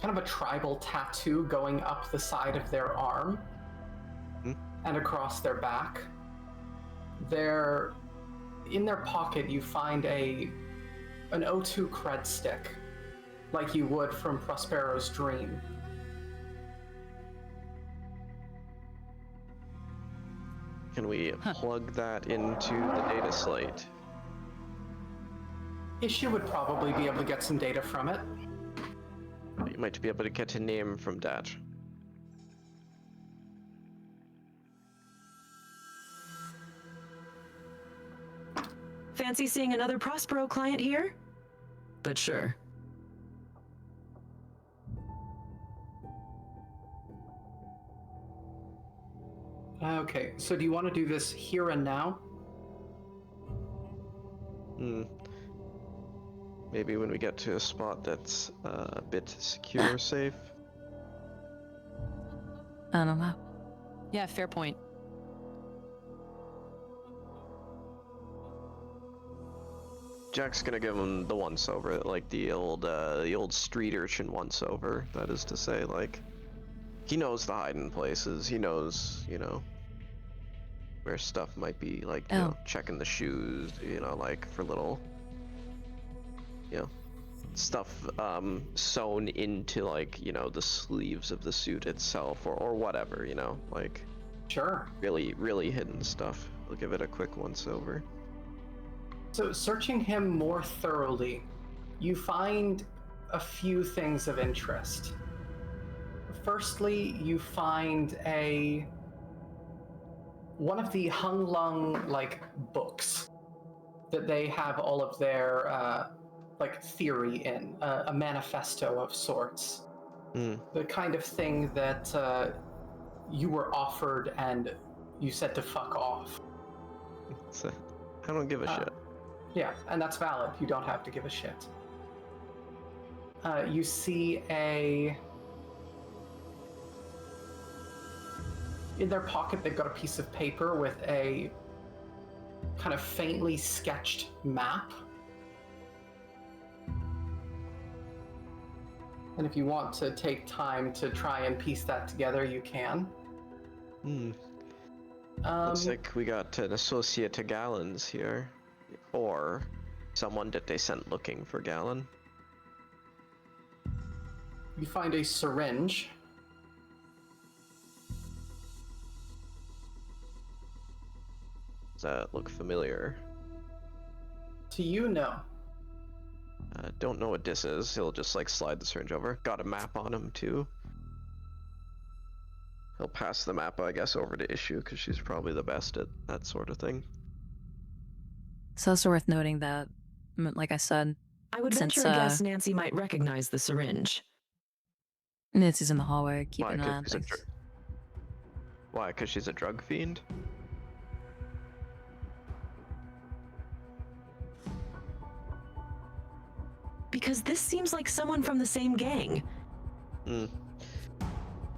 S13: kind of a tribal tattoo going up the side of their arm and across their back. In their pocket, you find an O2 cred stick, like you would from Prospero's dream.
S14: Can we plug that into the data slate?
S13: Ishi would probably be able to get some data from it.
S14: You might be able to get a name from that.
S15: Fancy seeing another Prospero client here? But sure.
S13: Okay, so do you want to do this here and now?
S14: Maybe when we get to a spot that's a bit secure or safe.
S1: I don't know.
S12: Yeah, fair point.
S14: Jack's gonna give him the once-over, like the old street urchin once-over. That is to say, like, he knows the hiding places. He knows, you know, where stuff might be, like, you know, checking the shoes, you know, like for little, you know, stuff sewn into, like, you know, the sleeves of the suit itself, or whatever, you know, like.
S13: Sure.
S14: Really hidden stuff. We'll give it a quick once-over.
S13: So, searching him more thoroughly, you find a few things of interest. Firstly, you find one of the Hung Lung, like, books that they have all of their like theory in, a manifesto of sorts. The kind of thing that you were offered and you said to fuck off.
S14: I don't give a shit.
S13: Yeah, and that's valid. You don't have to give a shit. You see in their pocket, they've got a piece of paper with a kind of faintly sketched map. And if you want to take time to try and piece that together, you can.
S14: Looks like we got an associate to Gallon's here. Or someone that they sent looking for Gallon.
S13: You find a syringe.
S14: Does that look familiar?
S13: To you, no.
S14: Don't know what this is. He'll just, like, slide the syringe over. Got a map on him too. He'll pass the map, I guess, over to Issue because she's probably the best at that sort of thing.
S1: It's also worth noting that, like I said,
S15: I would venture a guess Nancy might recognize the syringe.
S1: Nancy's in the hallway, keeping an eye on
S14: Why?
S1: things.
S14: Why? Because she's a drug fiend?
S15: because this seems like someone from the same gang.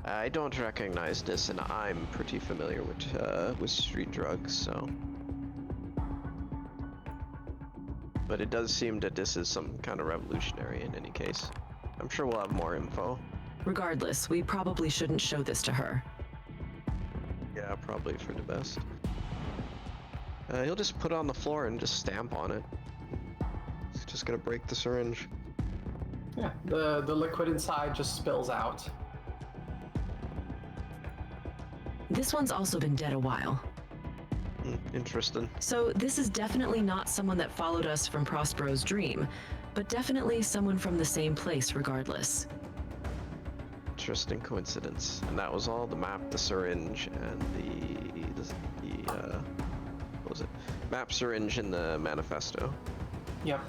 S14: I don't recognize this, and I'm pretty familiar with street drugs, so. But it does seem that this is some kind of revolutionary in any case. I'm sure we'll have more info.
S15: Regardless, we probably shouldn't show this to her.
S14: Yeah, probably for the best. He'll just put it on the floor and just stamp on it. He's just gonna break the syringe.
S13: Yeah, the liquid inside just spills out.
S15: This one's also been dead a while.
S14: Interesting.
S15: So this is definitely not someone that followed us from Prospero's dream, but definitely someone from the same place regardless.
S14: Interesting coincidence. And that was all: the map, the syringe, and the what was it? Map, syringe, and the manifesto.
S13: Yep.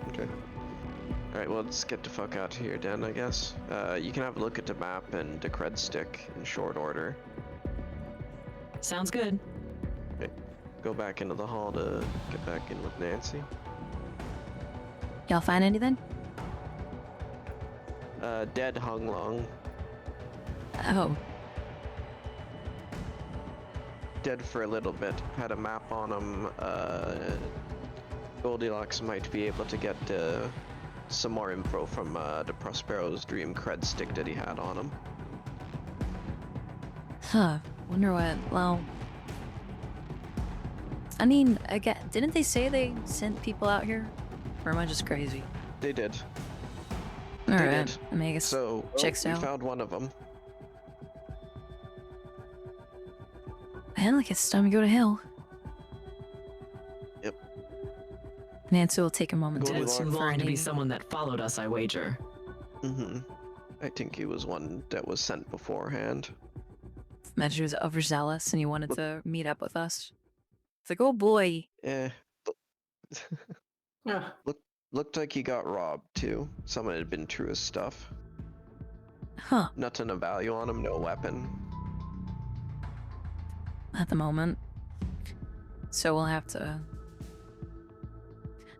S14: Okay. Alright, well, let's get the fuck out of here then, I guess. You can have a look at the map and the cred stick in short order.
S15: Sounds good.
S14: Okay. Go back into the hall to get back in with Nancy.
S1: Y'all find anything?
S14: Dead Hung Long.
S1: Oh.
S14: Dead for a little bit. Had a map on him. Goldilocks might be able to get some more info from the Prospero's dream cred stick that he had on him.
S1: Huh. Wonder what. Well, I mean, again, didn't they say they sent people out here? Or am I just crazy?
S14: They did.
S1: Alright. I mean, I guess
S14: So,
S1: checks
S14: we
S1: out.
S14: found one of them.
S1: Man, like it's time to go to hell.
S14: Yep.
S1: Nancy will take a moment to
S15: Dead
S1: listen
S15: too
S1: for
S15: long to be
S1: any.
S15: someone that followed us, I wager.
S14: I think he was one that was sent beforehand.
S1: Imagine he was overzealous and he wanted to meet up with us. It's like, oh boy.
S14: Eh.
S13: Yeah.
S14: Looked like he got robbed too. Someone had been through his stuff.
S1: Huh.
S14: Nothing of value on him, no weapon.
S1: At the moment. So we'll have to.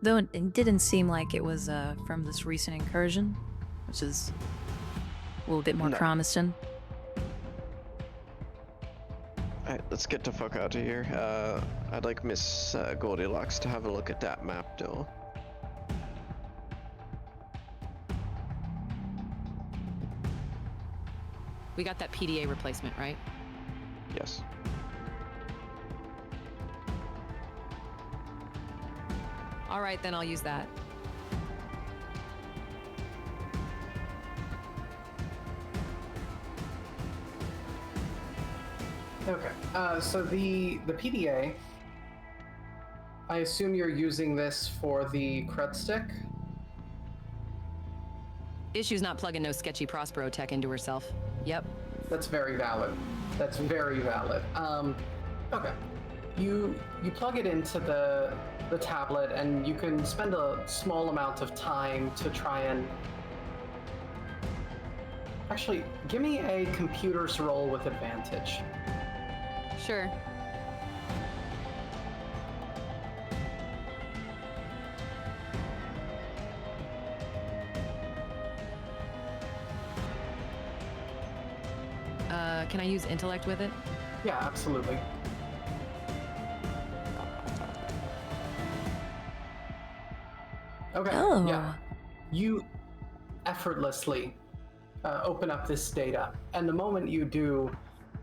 S1: Though it didn't seem like it was from this recent incursion, which is a little bit more
S14: No.
S1: promising.
S14: Alright, let's get the fuck out of here. I'd like Miss Goldilocks to have a look at that map though.
S12: We got that PDA replacement, right?
S14: Yes.
S12: All right, then I'll use that.
S13: Okay. So the PDA. I assume you're using this for the cred stick.
S12: Issue's not plugging no sketchy Prospero tech into herself. Yep.
S13: That's very valid. That's very valid. Okay. You plug it into the tablet, and you can spend a small amount of time to try and. Actually, give me a computer's roll with advantage.
S12: Sure. Can I use intellect with it?
S13: Yeah, absolutely. Okay.
S1: Oh.
S13: Yeah. You effortlessly open up this data, and the moment you do,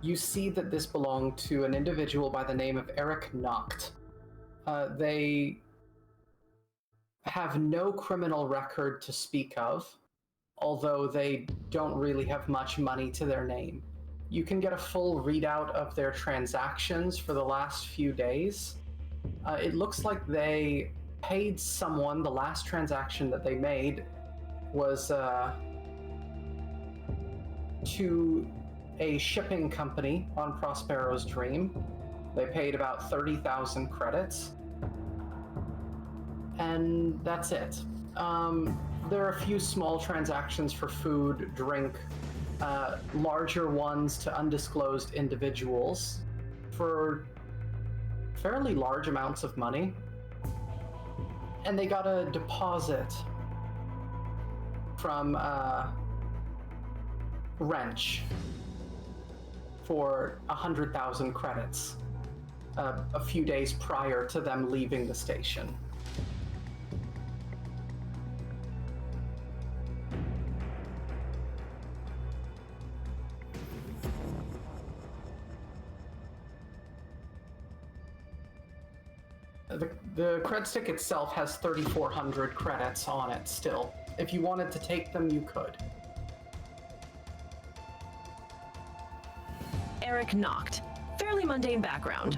S13: you see that this belonged to an individual by the name of Eric Nocht. They have no criminal record to speak of, although they don't really have much money to their name. You can get a full readout of their transactions for the last few days. It looks like they paid someone. The last transaction that they made was to a shipping company on Prospero's dream. They paid about 30,000 credits. And that's it. There are a few small transactions for food, drink, larger ones to undisclosed individuals for fairly large amounts of money. And they got a deposit from Wrench for 100,000 credits a few days prior to them leaving the station. The cred stick itself has 3,400 credits on it still. If you wanted to take them, you could.
S15: Eric knocked. Fairly mundane background.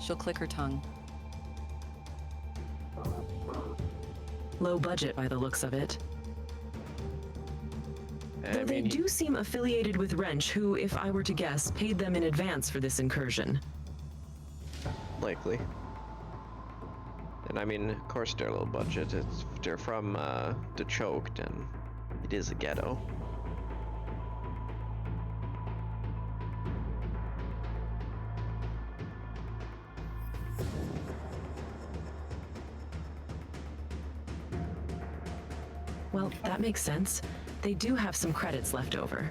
S12: She'll click her tongue.
S15: Low budget by the looks of it. Though they do seem affiliated with Wrench, who, if I were to guess, paid them in advance for this incursion.
S14: Likely. And I mean, of course they're low budget. They're from the Choked, and it is a ghetto.
S15: Well, that makes sense. They do have some credits left over.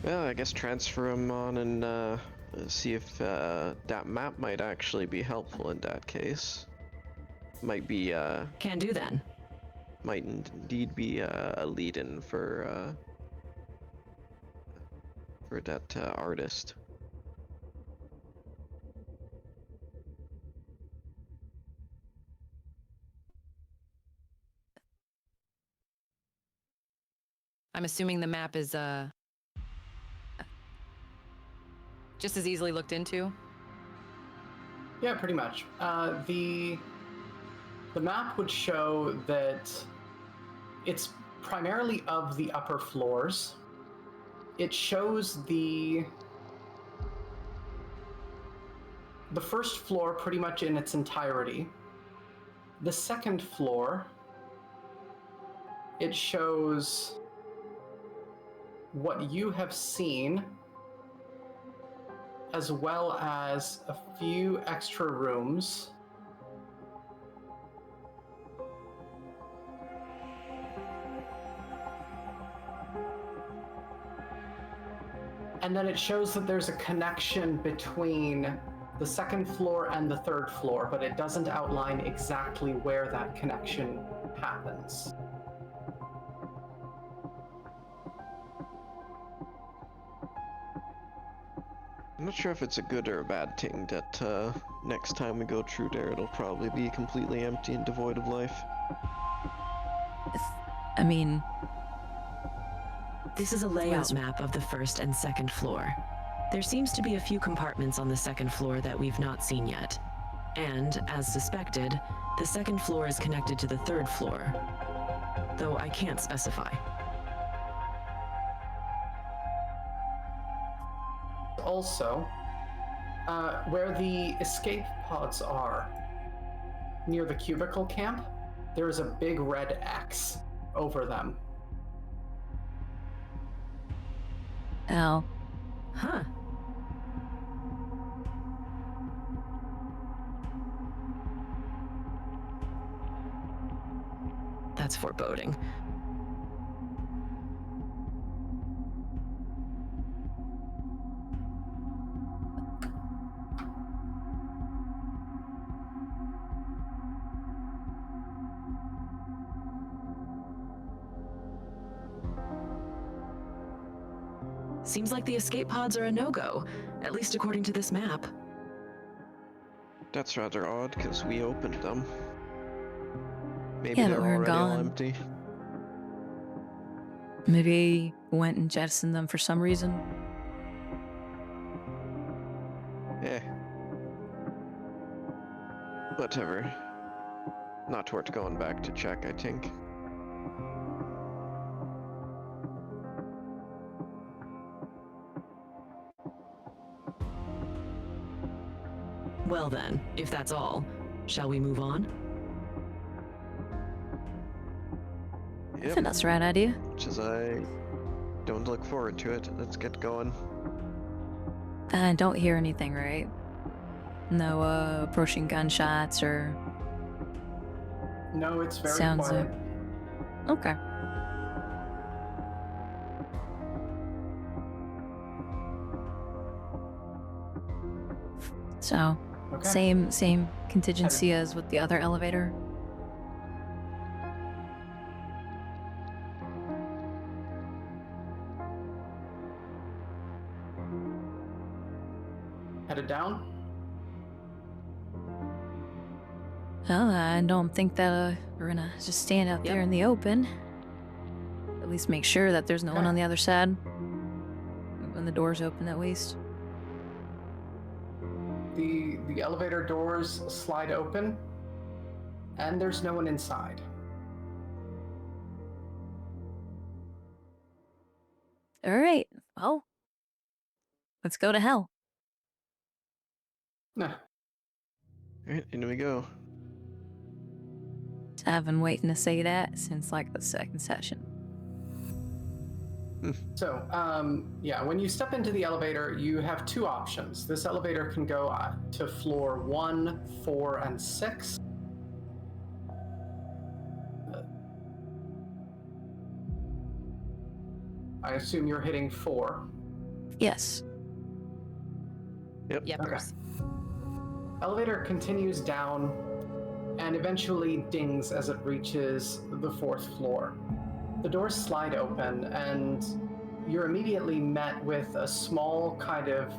S14: Well, I guess transfer them on and see if that map might actually be helpful in that case. Might be
S15: Can do then.
S14: Might indeed be a lead-in for that artist.
S12: I'm assuming the map is just as easily looked into.
S13: Yeah, pretty much. The map would show that it's primarily of the upper floors. It shows the first floor pretty much in its entirety. The second floor, it shows what you have seen, as well as a few extra rooms. And then it shows that there's a connection between the second floor and the third floor, but it doesn't outline exactly where that connection happens.
S14: I'm not sure if it's a good or a bad thing that next time we go through there, it'll probably be completely empty and devoid of life.
S1: I mean...
S15: This is a layout map of the first and second floor. There seems to be a few compartments on the second floor that we've not seen yet. And, as suspected, the second floor is connected to the third floor, though I can't specify.
S13: Also, where the escape pods are, near the cubicle camp, there is a big red X over them.
S1: Ow.
S15: Huh. That's foreboding. Seems like the escape pods are a no-go, at least according to this map.
S14: That's rather odd, because we opened them. Maybe
S1: Yeah,
S14: they're
S1: but we're
S14: already all
S1: gone.
S14: empty.
S1: Maybe went and jettisoned them for some reason.
S14: Eh. Whatever. Not worth going back to check, I think.
S15: Well then, if that's all, shall we move on?
S1: I think that's the right idea.
S14: Which is I don't look forward to it. Let's get going.
S1: I don't hear anything, right? No approaching gunshots or
S13: No, it's very
S1: sounds
S13: quiet.
S1: Okay. So,
S13: Okay.
S1: same contingency as with the other elevator.
S13: Headed down?
S1: Well, I don't think that we're gonna just stand out there in the open. At least make sure that there's no one on the other side. When the door's open, at least.
S13: The elevator doors slide open, and there's no one inside.
S1: Alright, well, let's go to hell.
S13: Nah.
S14: Alright, in we go.
S1: I've been waiting to say that since like the second session.
S13: So, yeah, when you step into the elevator, you have two options. This elevator can go to floor 1, 4, and 6. I assume you're hitting 4.
S1: Yes.
S14: Yep.
S13: Okay. Elevator continues down and eventually dings as it reaches the 4th floor. The doors slide open and you're immediately met with a small kind of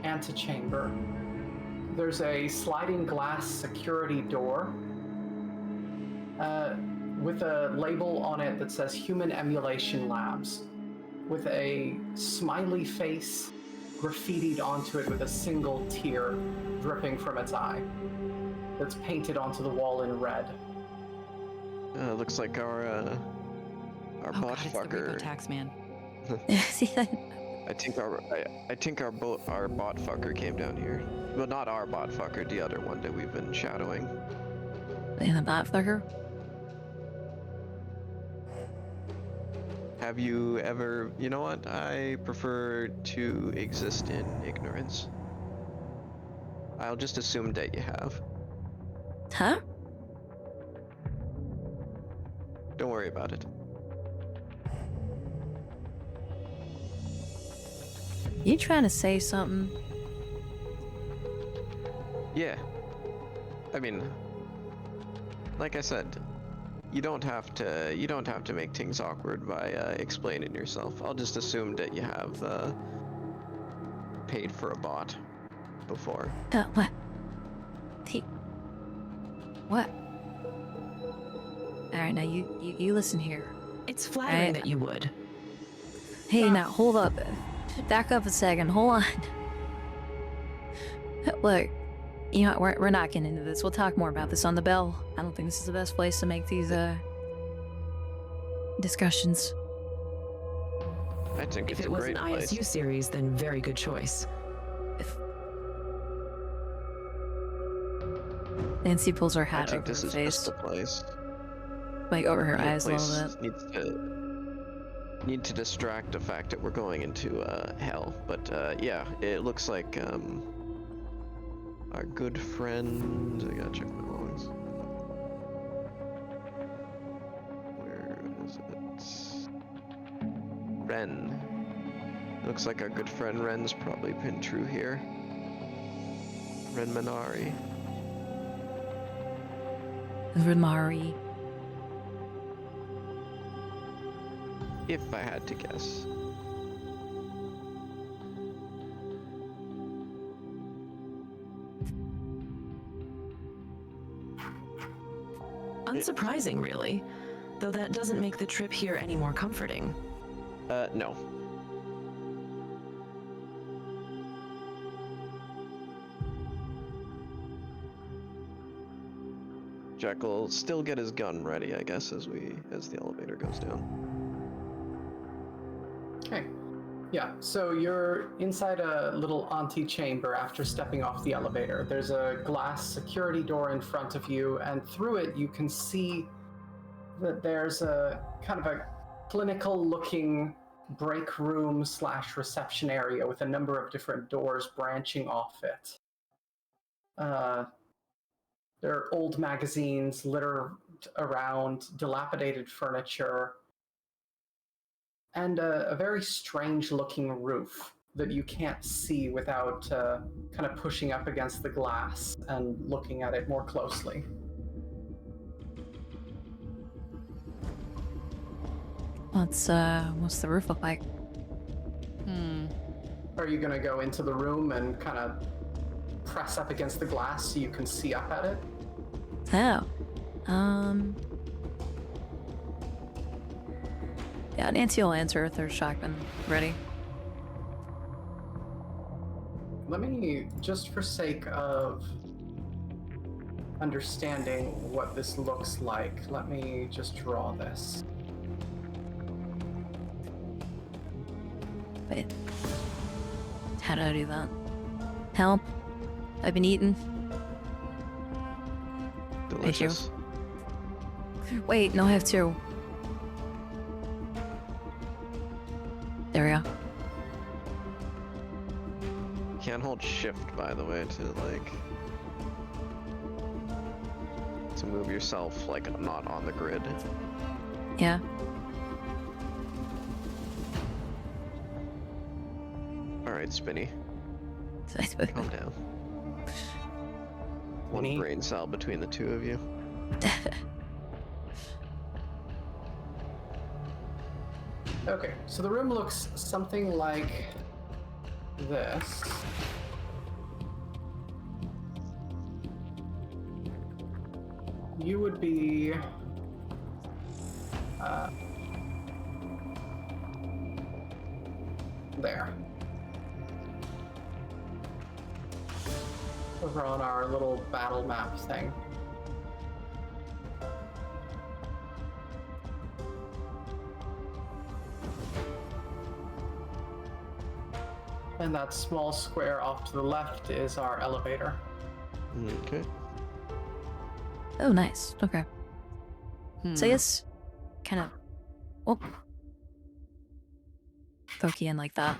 S13: antechamber. There's a sliding glass security door with a label on it that says Human Emulation Labs, with a smiley face graffitied onto it with a single tear dripping from its eye that's painted onto the wall in red.
S14: Looks like our bot fucker.
S12: Tax man.
S14: I think our bot fucker came down here. Well, not our bot fucker, the other one that we've been shadowing.
S1: The bot fucker?
S14: Have you ever... You know what? I prefer to exist in ignorance. I'll just assume that you have.
S1: Huh?
S14: Don't worry about it.
S1: You trying to say something?
S14: Yeah. I mean, like I said, you don't have to make things awkward by explaining yourself. I'll just assume that you have paid for a bot before.
S1: What? What? Alright, now you listen here.
S15: It's flattering that you would.
S1: Hey, now hold up. Back up a second. Hold on. Look, you know what? We're not getting into this. We'll talk more about this on the bell. I don't think this is the best place to make these discussions.
S14: I think
S15: if
S14: it's
S15: it
S14: a
S15: was
S14: great
S15: an
S14: place.
S15: ISU series, then very good choice.
S1: Nancy pulls her hat
S14: I think
S1: over
S14: this
S1: her
S14: is
S1: face.
S14: just the place.
S1: Like over her
S14: The
S1: eyes a
S14: place
S1: little bit.
S14: need to distract the fact that we're going into hell. But yeah, it looks like our good friend. I gotta check my logs. Where is it? Ren. Looks like our good friend Ren's probably been through here. Ren Minari.
S1: Renmari.
S14: If I had to guess.
S15: Unsurprising, really. Though that doesn't make the trip here any more comforting.
S14: No. Jack will still get his gun ready, I guess, as the elevator goes down.
S13: Okay. Yeah, so you're inside a little antechamber after stepping off the elevator. There's a glass security door in front of you, and through it you can see that there's a kind of a clinical-looking break room / reception area with a number of different doors branching off it. There are old magazines littered around, dilapidated furniture, and a very strange-looking roof that you can't see without kind of pushing up against the glass and looking at it more closely.
S1: What's the roof look like?
S13: Are you gonna go into the room and kind of press up against the glass so you can see up at it?
S1: Oh. Yeah, Nancy will answer with her shotgun ready.
S13: Let me, just for sake of understanding what this looks like, let me just draw this.
S1: Wait. How do I do that? Help? I've been eaten.
S14: Delicious.
S1: Wait, no, I have two. There we go.
S14: You can't hold shift, by the way, to move yourself, like, not on the grid.
S1: Yeah.
S14: Alright, Spinny. Calm down. One brain cell between the two of you.
S13: Okay, so the room looks something like this. You would be there. Over on our little battle map thing. And that small square off to the left is our elevator.
S14: Okay.
S1: Oh, nice. Okay. So I guess kind of poke you in like that.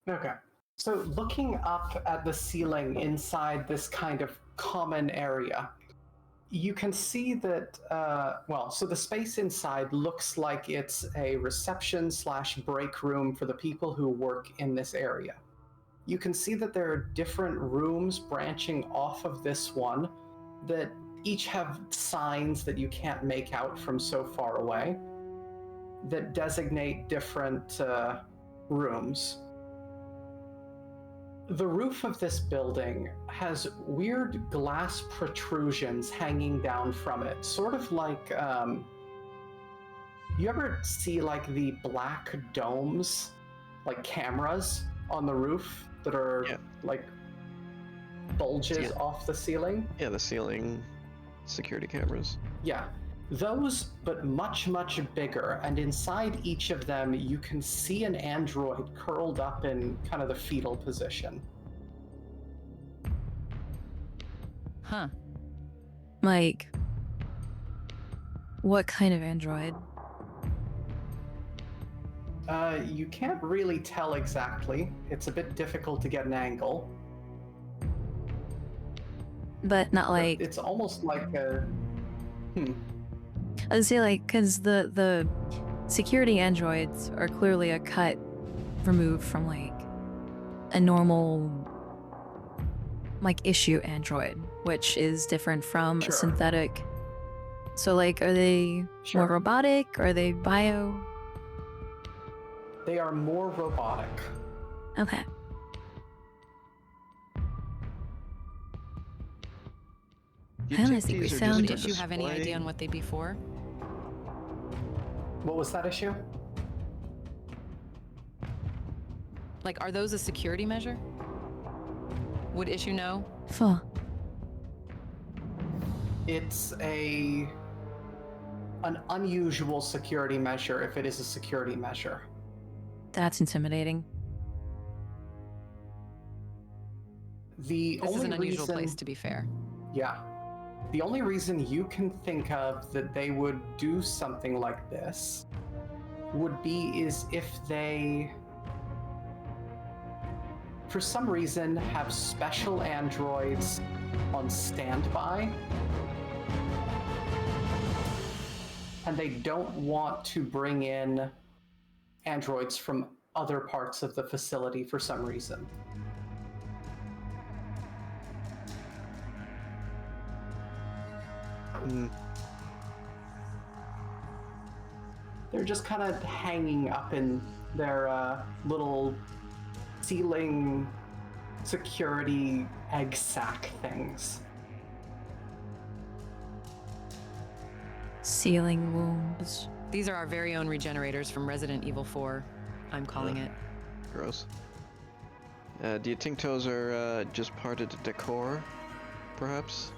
S13: Okay. So looking up at the ceiling inside this kind of common area, you can see that, so the space inside looks like it's a reception/break room for the people who work in this area. You can see that there are different rooms branching off of this one that each have signs that you can't make out from so far away that designate different rooms. The roof of this building has weird glass protrusions hanging down from it, sort of like, you ever see like the black domes, like cameras on the roof that are like bulges off the ceiling?
S14: Yeah, the ceiling security cameras.
S13: Yeah, those, but much, much bigger, and inside each of them you can see an android curled up in kind of the fetal position.
S12: Huh.
S1: Like, what kind of android?
S13: You can't really tell exactly. It's a bit difficult to get an angle.
S1: But not like...
S13: It's almost like a...
S1: I would say, like, because the security androids are clearly a cut removed from, like, a normal, like, issue android, which is different from a synthetic. So, like, are they more robotic? Are they bio?
S13: They are more robotic.
S1: Okay. I honestly think we sound...
S12: Would issue have any idea on what they'd be for?
S13: What was that issue?
S12: Like, are those a security measure? Would issue know?
S1: Fuh.
S13: It's an unusual security measure if it is a security measure.
S1: That's intimidating.
S13: This
S12: is an unusual place, to be fair.
S13: Yeah. The only reason you can think of that they would do something like this is if they for some reason, have special androids on standby. And they don't want to bring in androids from other parts of the facility for some reason. They're just kind of hanging up in their little ceiling security egg sack things.
S1: Ceiling wombs.
S12: These are our very own regenerators from Resident Evil 4, I'm calling it.
S14: Gross. Do you think those are just part of the decor, perhaps?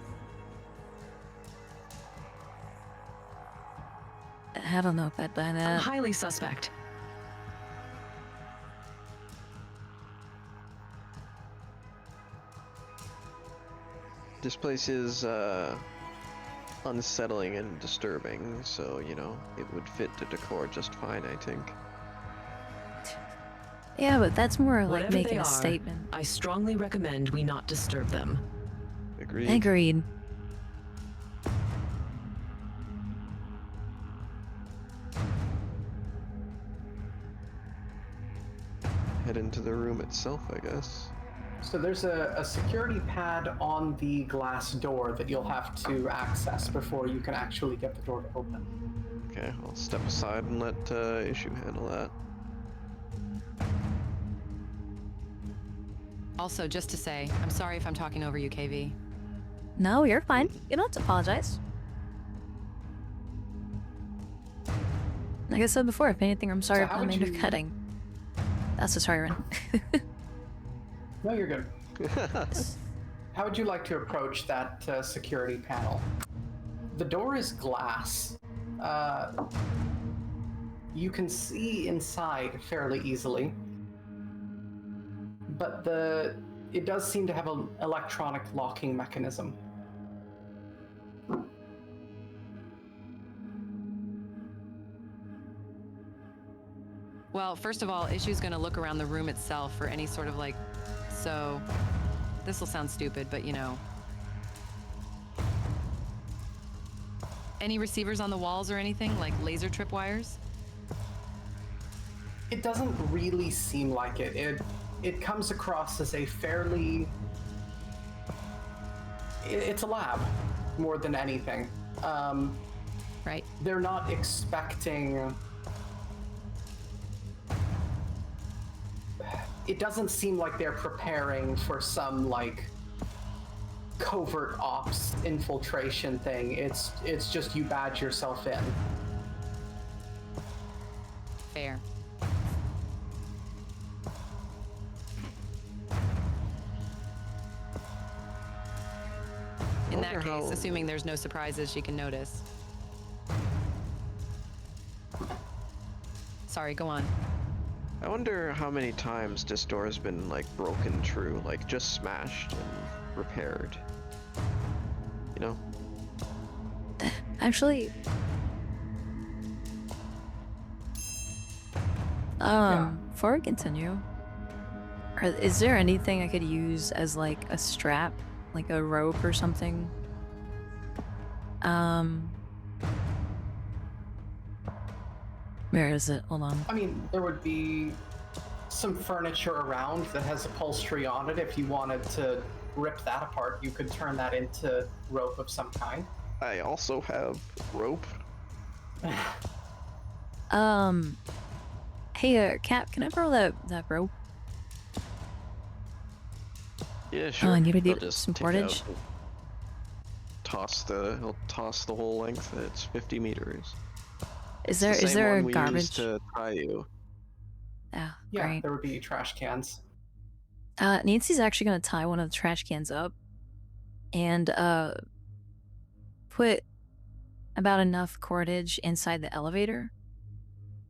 S1: I don't know if I'd buy that.
S15: Highly suspect.
S14: This place is unsettling and disturbing, so, you know, it would fit the decor just fine, I think.
S1: Yeah, but that's more like
S15: Whatever
S1: making
S15: they
S1: a
S15: are,
S1: statement.
S15: I strongly recommend we not disturb them.
S14: Agreed.
S1: Agreed.
S14: Head into the room itself, I guess.
S13: So there's a security pad on the glass door that you'll have to access before you can actually get the door to open.
S14: Okay, I'll step aside and let Issue handle that.
S12: Also, just to say, I'm sorry if I'm talking over you, KV.
S1: No, you're fine. You don't have to apologize. Like I said before, if anything, I'm sorry
S13: So
S1: if
S13: how
S1: I'm
S13: would you-
S1: undercutting. That's a sorry, Ren.
S13: No, you're good. How would you like to approach that security panel? The door is glass. You can see inside fairly easily, but it does seem to have an electronic locking mechanism.
S12: Well, first of all, Issue's gonna look around the room itself for any sort of like, so, this'll sound stupid, but you know. Any receivers on the walls or anything, like laser tripwires?
S13: It doesn't really seem like it. It comes across as a fairly... It's a lab, more than anything.
S12: Right.
S13: They're not expecting... It doesn't seem like they're preparing for some, like, covert ops infiltration thing. It's just you badge yourself in.
S12: Fair. In that case, assuming there's no surprises she can notice. Sorry, go on.
S14: I wonder how many times this door has been, like, broken through, like, just smashed and repaired. You know?
S1: Actually, before we continue, is there anything I could use as like a strap, like a rope or something? Where is it? Hold on.
S13: I mean, there would be some furniture around that has upholstery on it. If you wanted to rip that apart, you could turn that into rope of some kind.
S14: I also have rope.
S1: Hey, Cap, can I borrow that rope?
S14: Yeah, sure.
S1: I need to
S14: I'll
S1: get
S14: just
S1: some
S14: take it out
S1: portage.
S14: and He'll toss the whole length. It's 50 meters.
S1: Is
S14: It's the same
S1: there
S14: one
S1: a
S14: we
S1: garbage?
S14: used to tie you.
S1: Oh,
S13: Yeah,
S1: great.
S13: there would be trash cans.
S1: Nancy's actually gonna tie one of the trash cans up and put about enough cordage inside the elevator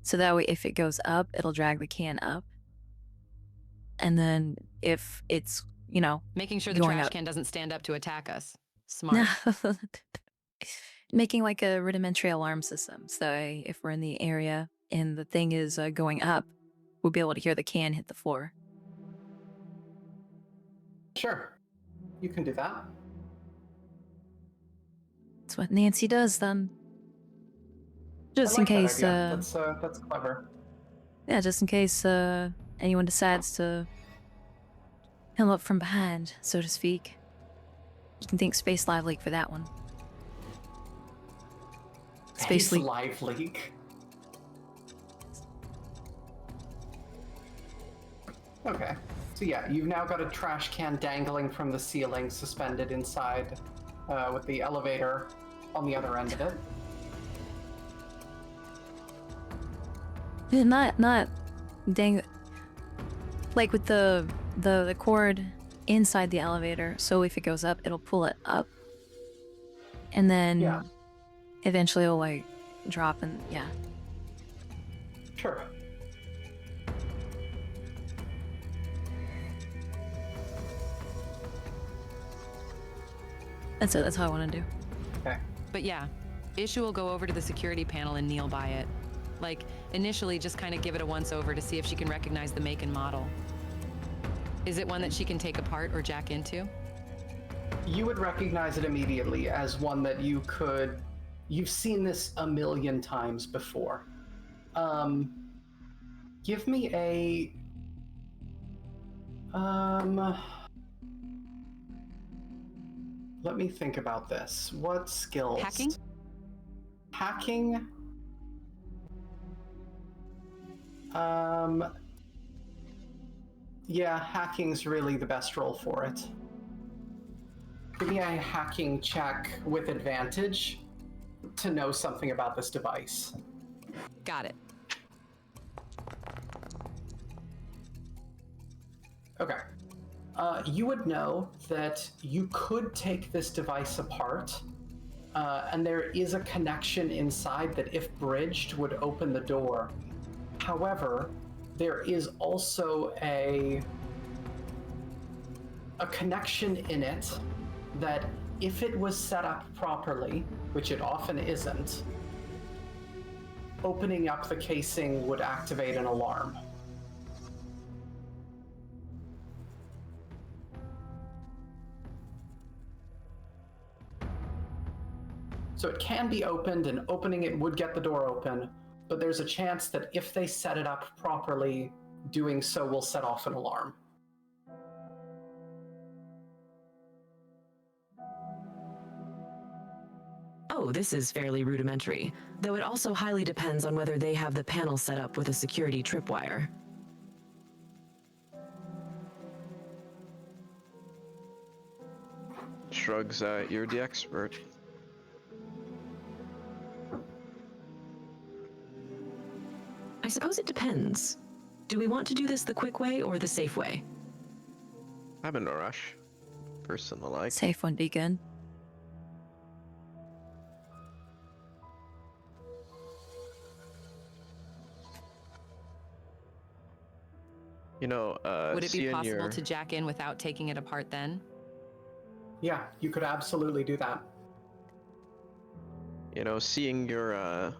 S1: so that way if it goes up, it'll drag the can up. And then if it's, you know,
S12: Making sure the
S1: going
S12: trash
S1: up.
S12: can doesn't stand up to attack us. Smart.
S1: Making like a rudimentary alarm system so if we're in the area and the thing is going up, we'll be able to hear the can hit the floor.
S13: Sure. You can do that.
S1: That's what Nancy does then. Just
S13: I
S1: in
S13: like that
S1: case,
S13: idea. That's clever.
S1: yeah, just in case anyone decides to come up from behind, so to speak. You can thank Space Live Leak for that one.
S13: Space Live Leak. Okay. So yeah, you've now got a trash can dangling from the ceiling, suspended inside, with the elevator on the other end of it.
S1: Yeah, not dang, like with the cord inside the elevator, so if it goes up, it'll pull it up, and then eventually it'll like drop and yeah.
S13: Sure.
S1: That's it. That's how I want to do.
S13: Okay.
S12: But yeah, Issue will go over to the security panel and kneel by it. Like, initially just kind of give it a once-over to see if she can recognize the make and model. Is it one that she can take apart or jack into?
S13: You would recognize it immediately as one that you could... You've seen this a million times before. Give me a... Let me think about this. What skills?
S12: Hacking?
S13: Hacking? Yeah, hacking's really the best role for it. Give me a hacking check with advantage to know something about this device.
S12: Got it.
S13: Okay. You would know that you could take this device apart, and there is a connection inside that, if bridged, would open the door. However, there is also a connection in it that, if it was set up properly, which it often isn't, opening up the casing would activate an alarm. So it can be opened, and opening it would get the door open, but there's a chance that if they set it up properly, doing so will set off an alarm.
S15: Oh, this is fairly rudimentary, though it also highly depends on whether they have the panel set up with a security tripwire.
S14: Shrugs, you're the expert.
S15: I suppose it depends. Do we want to do this the quick way or the safe way?
S14: I'm in a rush. Personal like.
S1: Safe one be good.
S14: You know,
S12: would it be possible to jack in without taking it apart then?
S13: Yeah, you could absolutely do that.
S14: You know, seeing your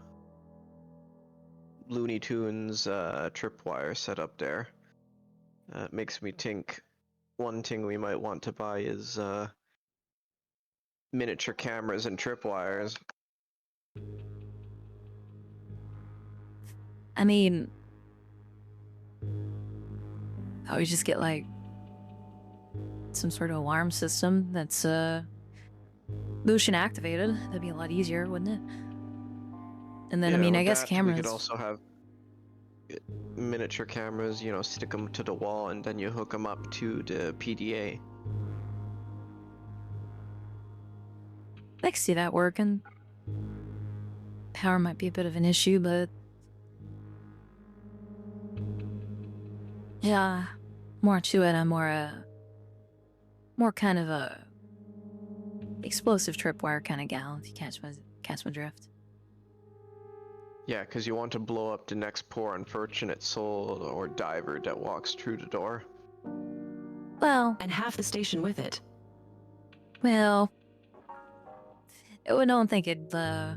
S14: Looney Tunes tripwire set up there makes me think one thing we might want to buy is miniature cameras and tripwires.
S1: I mean, I would just get like some sort of alarm system that's motion activated. That'd be a lot easier, wouldn't it? And then,
S14: Yeah,
S1: I mean, I
S14: with
S1: guess
S14: that,
S1: cameras.
S14: We could also have miniature cameras, you know, stick them to the wall and then you hook them up to the PDA.
S1: I can see that working. Power might be a bit of an issue, but yeah, more to it. I'm more kind of a explosive tripwire kind of gal. If you catch my drift.
S14: Yeah, because you want to blow up the next poor unfortunate soul or diver that walks through the door.
S1: Well,
S15: and half the station with it.
S1: Well, I don't think it'd blow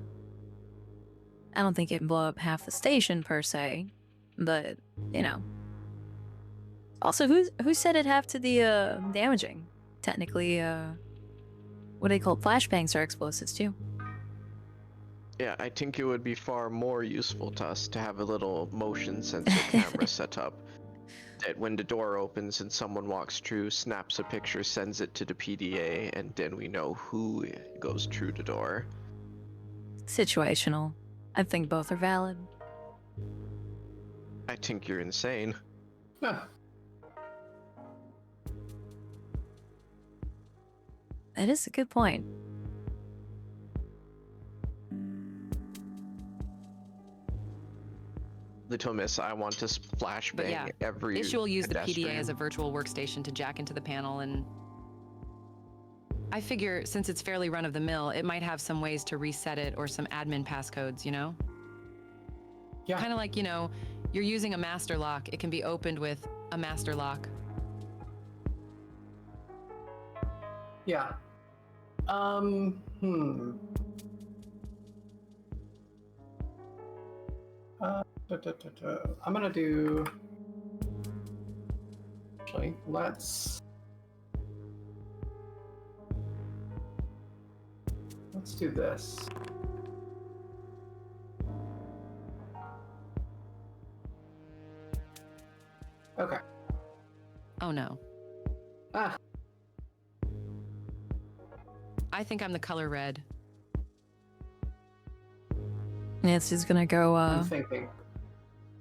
S1: up half the station per se, but you know, Also, who said it'd have to be damaging? Technically, what they call flashbangs are explosives too.
S14: Yeah, I think it would be far more useful to us to have a little motion sensor camera set up. That when the door opens and someone walks through, snaps a picture, sends it to the PDA, and then we know who goes through the door.
S1: Situational. I think both are valid.
S14: I think you're insane.
S13: Huh.
S1: That is a good point.
S14: Little Miss, I want to flashbang
S12: But yeah,
S14: every
S12: Issue will use the PDA
S14: pedestrian.
S12: as a virtual workstation to jack into the panel, and I figure since it's fairly run-of-the-mill, it might have some ways to reset it or some admin passcodes, you know?
S13: Yeah.
S12: Kind of like, you know, you're using a master lock. It can be opened with a master lock.
S13: Yeah. I'm gonna do. Actually, let's do this. Okay.
S12: Oh no.
S13: Ah.
S12: I think I'm the color red.
S1: Nancy's gonna go
S13: I'm thinking.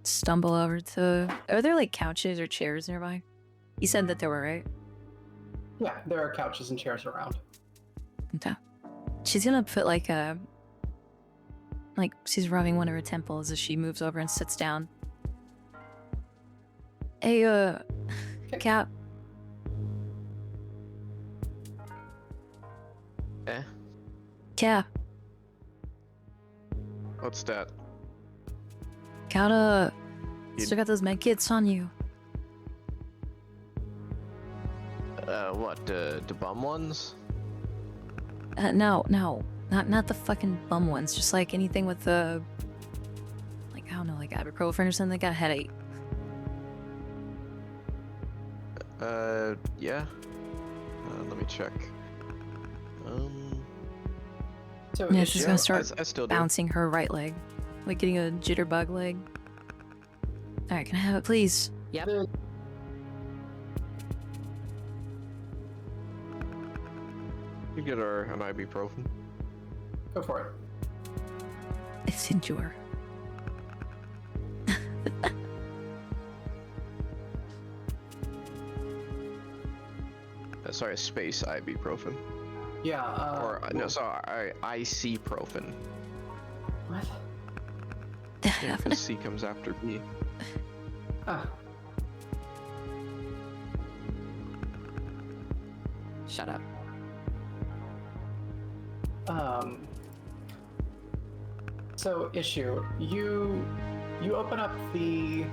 S1: stumble over to. Are there like couches or chairs nearby? You said that there were, right?
S13: Yeah, there are couches and chairs around.
S1: Okay. She's gonna put like she's rubbing one of her temples as she moves over and sits down. Hey, Cap.
S14: Eh?
S1: Cap.
S14: What's that?
S1: Gotta. Still got those med kits on you.
S14: What, the bum ones?
S1: No, not the fucking bum ones. Just like anything with the, like I don't know, like ibuprofen or something. Got a headache.
S14: Yeah. Let me check.
S13: So
S1: Yeah, she's gonna start
S14: I still do.
S1: bouncing her right leg, like getting a jitterbug leg. All right, can I have it, please?
S12: Yep.
S14: You get her an ibuprofen.
S13: Go for it.
S1: It's endure.
S14: Sorry, space ibuprofen.
S13: Yeah.
S14: Or no, sorry, ibuprofen.
S13: What?
S14: Yeah, because C comes after B.
S13: Ah.
S12: Shut up.
S13: So issue, you open up the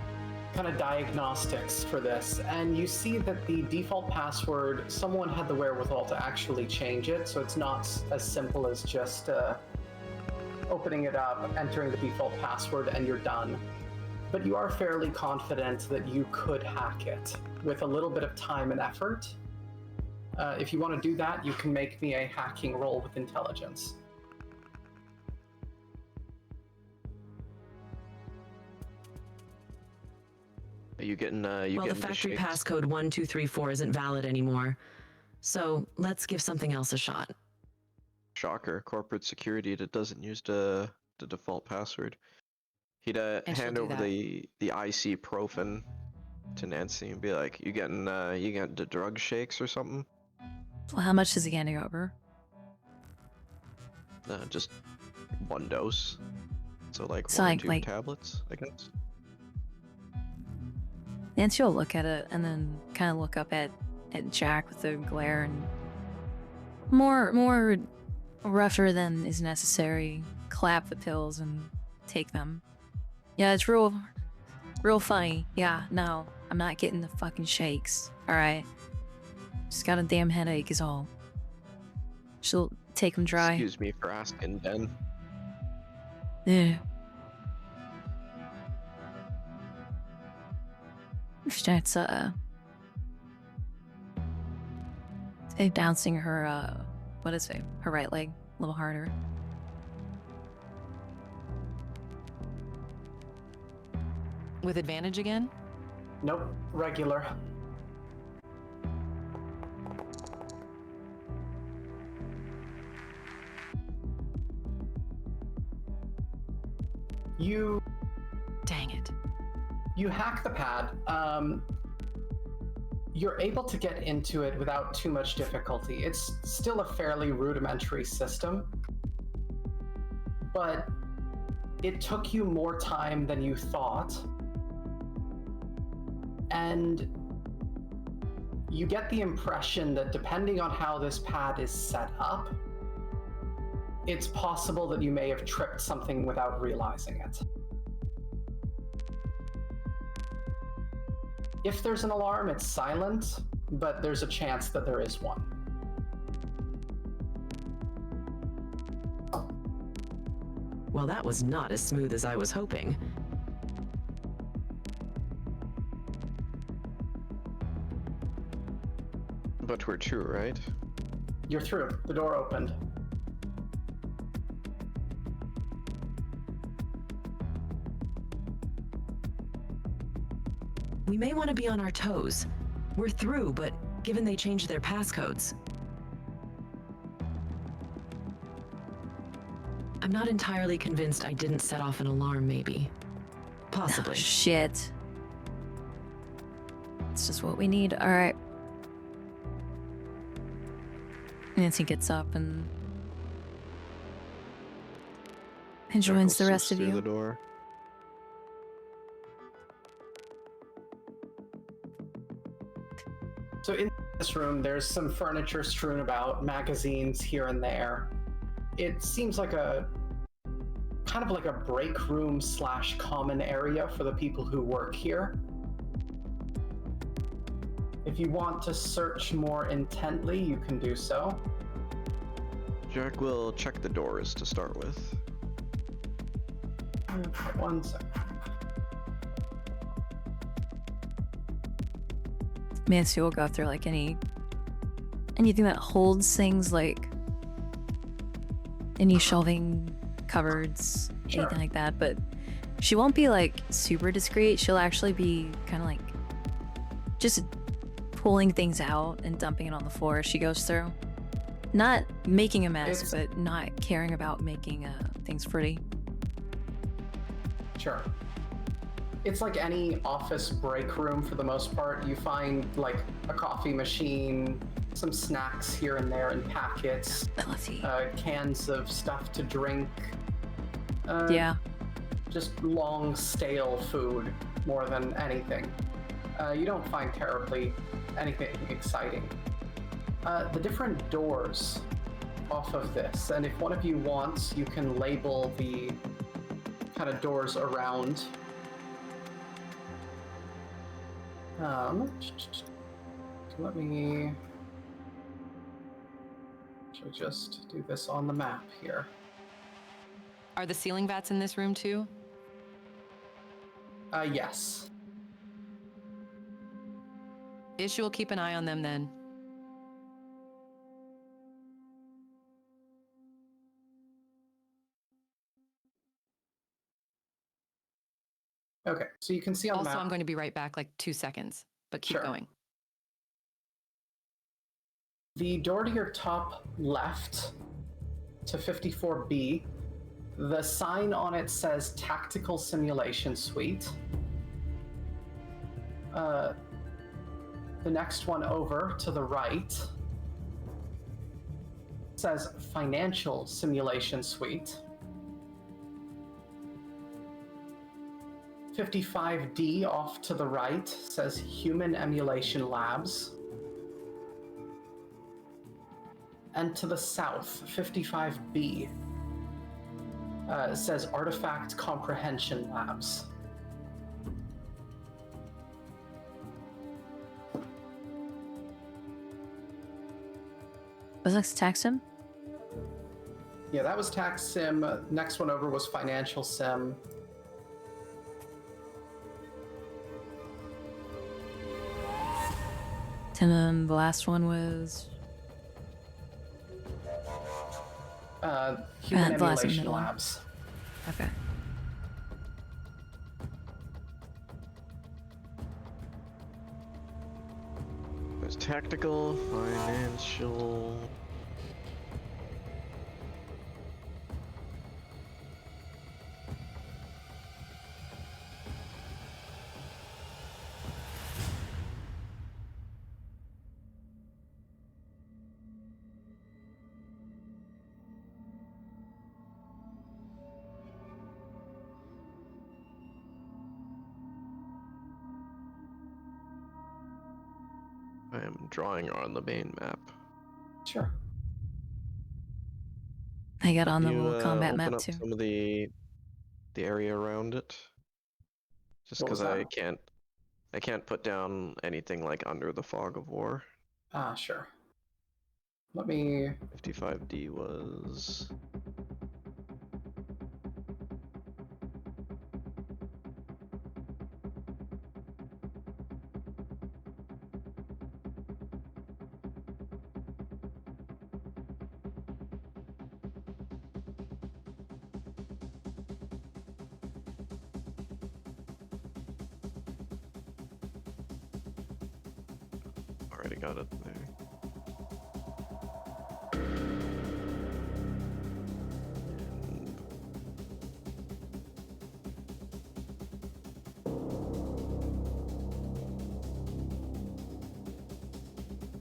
S13: kind of diagnostics for this, and you see that the default password, someone had the wherewithal to actually change it, so it's not as simple as just opening it up, entering the default password, and you're done. But you are fairly confident that you could hack it with a little bit of time and effort. If you want to do that, you can make me a hacking roll with intelligence.
S14: Are you getting
S15: Well, the
S14: getting
S15: factory
S14: shakes?
S15: passcode 1234 isn't valid anymore. So let's give something else a shot.
S14: Shocker, corporate security that doesn't use the default password. He'd
S12: And she'll
S14: hand
S12: do
S14: over
S12: that.
S14: the ibuprofen to Nancy and be like, "You getting the drug shakes or something?"
S1: Well, how much is he handing over?
S14: Just one dose. So like
S1: So,
S14: one or
S1: like-
S14: two
S1: like-
S14: tablets, I guess.
S1: Nancy will look at it and then kind of look up at Jack with a glare and more rougher than is necessary. Clap the pills and take them. Yeah, it's real funny. Yeah, no, I'm not getting the fucking shakes. All right, just got a damn headache is all. She'll take them dry.
S14: Excuse me for asking, Ben.
S1: Yeah. Starts Bouncing her, what is it? Her right leg a little harder.
S12: With advantage again?
S13: Nope, regular. You...
S12: Dang it.
S13: You hack the pad. You're able to get into it without too much difficulty. It's still a fairly rudimentary system, but it took you more time than you thought. And you get the impression that depending on how this pad is set up, it's possible that you may have tripped something without realizing it. If there's an alarm, it's silent, but there's a chance that there is one.
S15: Well, that was not as smooth as I was hoping.
S14: But we're true, right?
S13: You're through. The door opened.
S15: We may want to be on our toes. We're through, but given they changed their passcodes. I'm not entirely convinced I didn't set off an alarm, maybe. Possibly.
S1: Oh, shit. It's just what we need. Alright. Nancy gets up and joins the rest of
S14: through
S1: you.
S14: the door.
S13: So in this room, there's some furniture strewn about, magazines here and there. It seems like a kind of like a break room / common area for the people who work here. If you want to search more intently, you can do so.
S14: Jack will check the doors to start with.
S13: Okay, 1 second.
S1: Nancy will go through like anything that holds things, like any shelving, cupboards, anything like that, but she won't be like super discreet. She'll actually be kind of like just pulling things out and dumping it on the floor as she goes through. Not making a mess, but not caring about making things pretty.
S13: Sure. It's like any office break room for the most part. You find like a coffee machine, some snacks here and there in packets, cans of stuff to drink.
S1: Yeah.
S13: Just long, stale food more than anything. You don't find terribly anything exciting. The different doors off of this, and if one of you wants, you can label the kind of doors around. Let me just do this on the map here.
S12: Are the ceiling vats in this room too?
S13: Yes.
S12: Issue will keep an eye on them then.
S13: Okay, so you can see on the map.
S12: Also, I'm going to be right back, like 2 seconds, but keep going.
S13: The door to your top left, to 54B, the sign on it says Tactical Simulation Suite. The next one over to the right says Financial Simulation Suite. 55D off to the right says Human Emulation Labs. And to the south, 55B says Artifact Comprehension Labs.
S1: Was that Tax Sim?
S13: Yeah, that was Tax Sim. Next one over was Financial Sim.
S1: And then the last one was
S13: Human
S1: the last
S13: emulation
S1: middle one.
S13: labs.
S1: Okay.
S14: There's tactical, financial. I am drawing on the main map.
S13: Sure.
S1: I got on the
S14: You
S1: little combat
S14: open
S1: map
S14: up
S1: too.
S14: some of the area around it. Just
S13: What was
S14: because
S13: that?
S14: I can't put down anything like under the fog of war.
S13: Ah, sure. Let me.
S14: 55D was. Already got it there.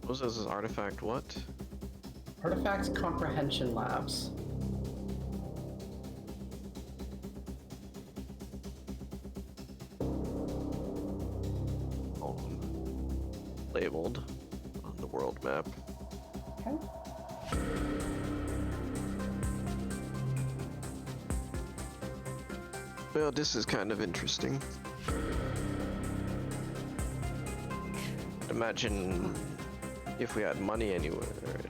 S14: What was this artifact? What?
S13: Artifacts comprehension labs.
S14: Labeled on the world map.
S13: Okay.
S14: Well, this is kind of interesting. Imagine if we had money anywhere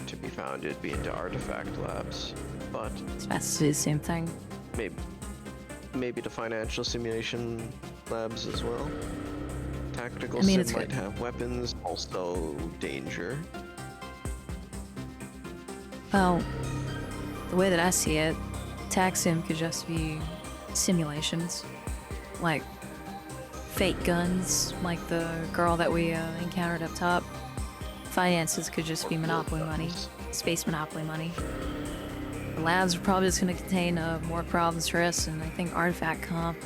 S14: to be found, it'd be into artifact labs. But
S1: it's best to do the same thing.
S14: Maybe the financial simulation labs as well. Tactical
S1: I mean,
S14: sim might have weapons, also danger.
S1: Well, the way that I see it, tax sim could just be simulations, like fake guns, like the girl that we encountered up top. Finances could just be monopoly money, space monopoly money. The labs are probably just going to contain more problems for us, and I think artifact comp,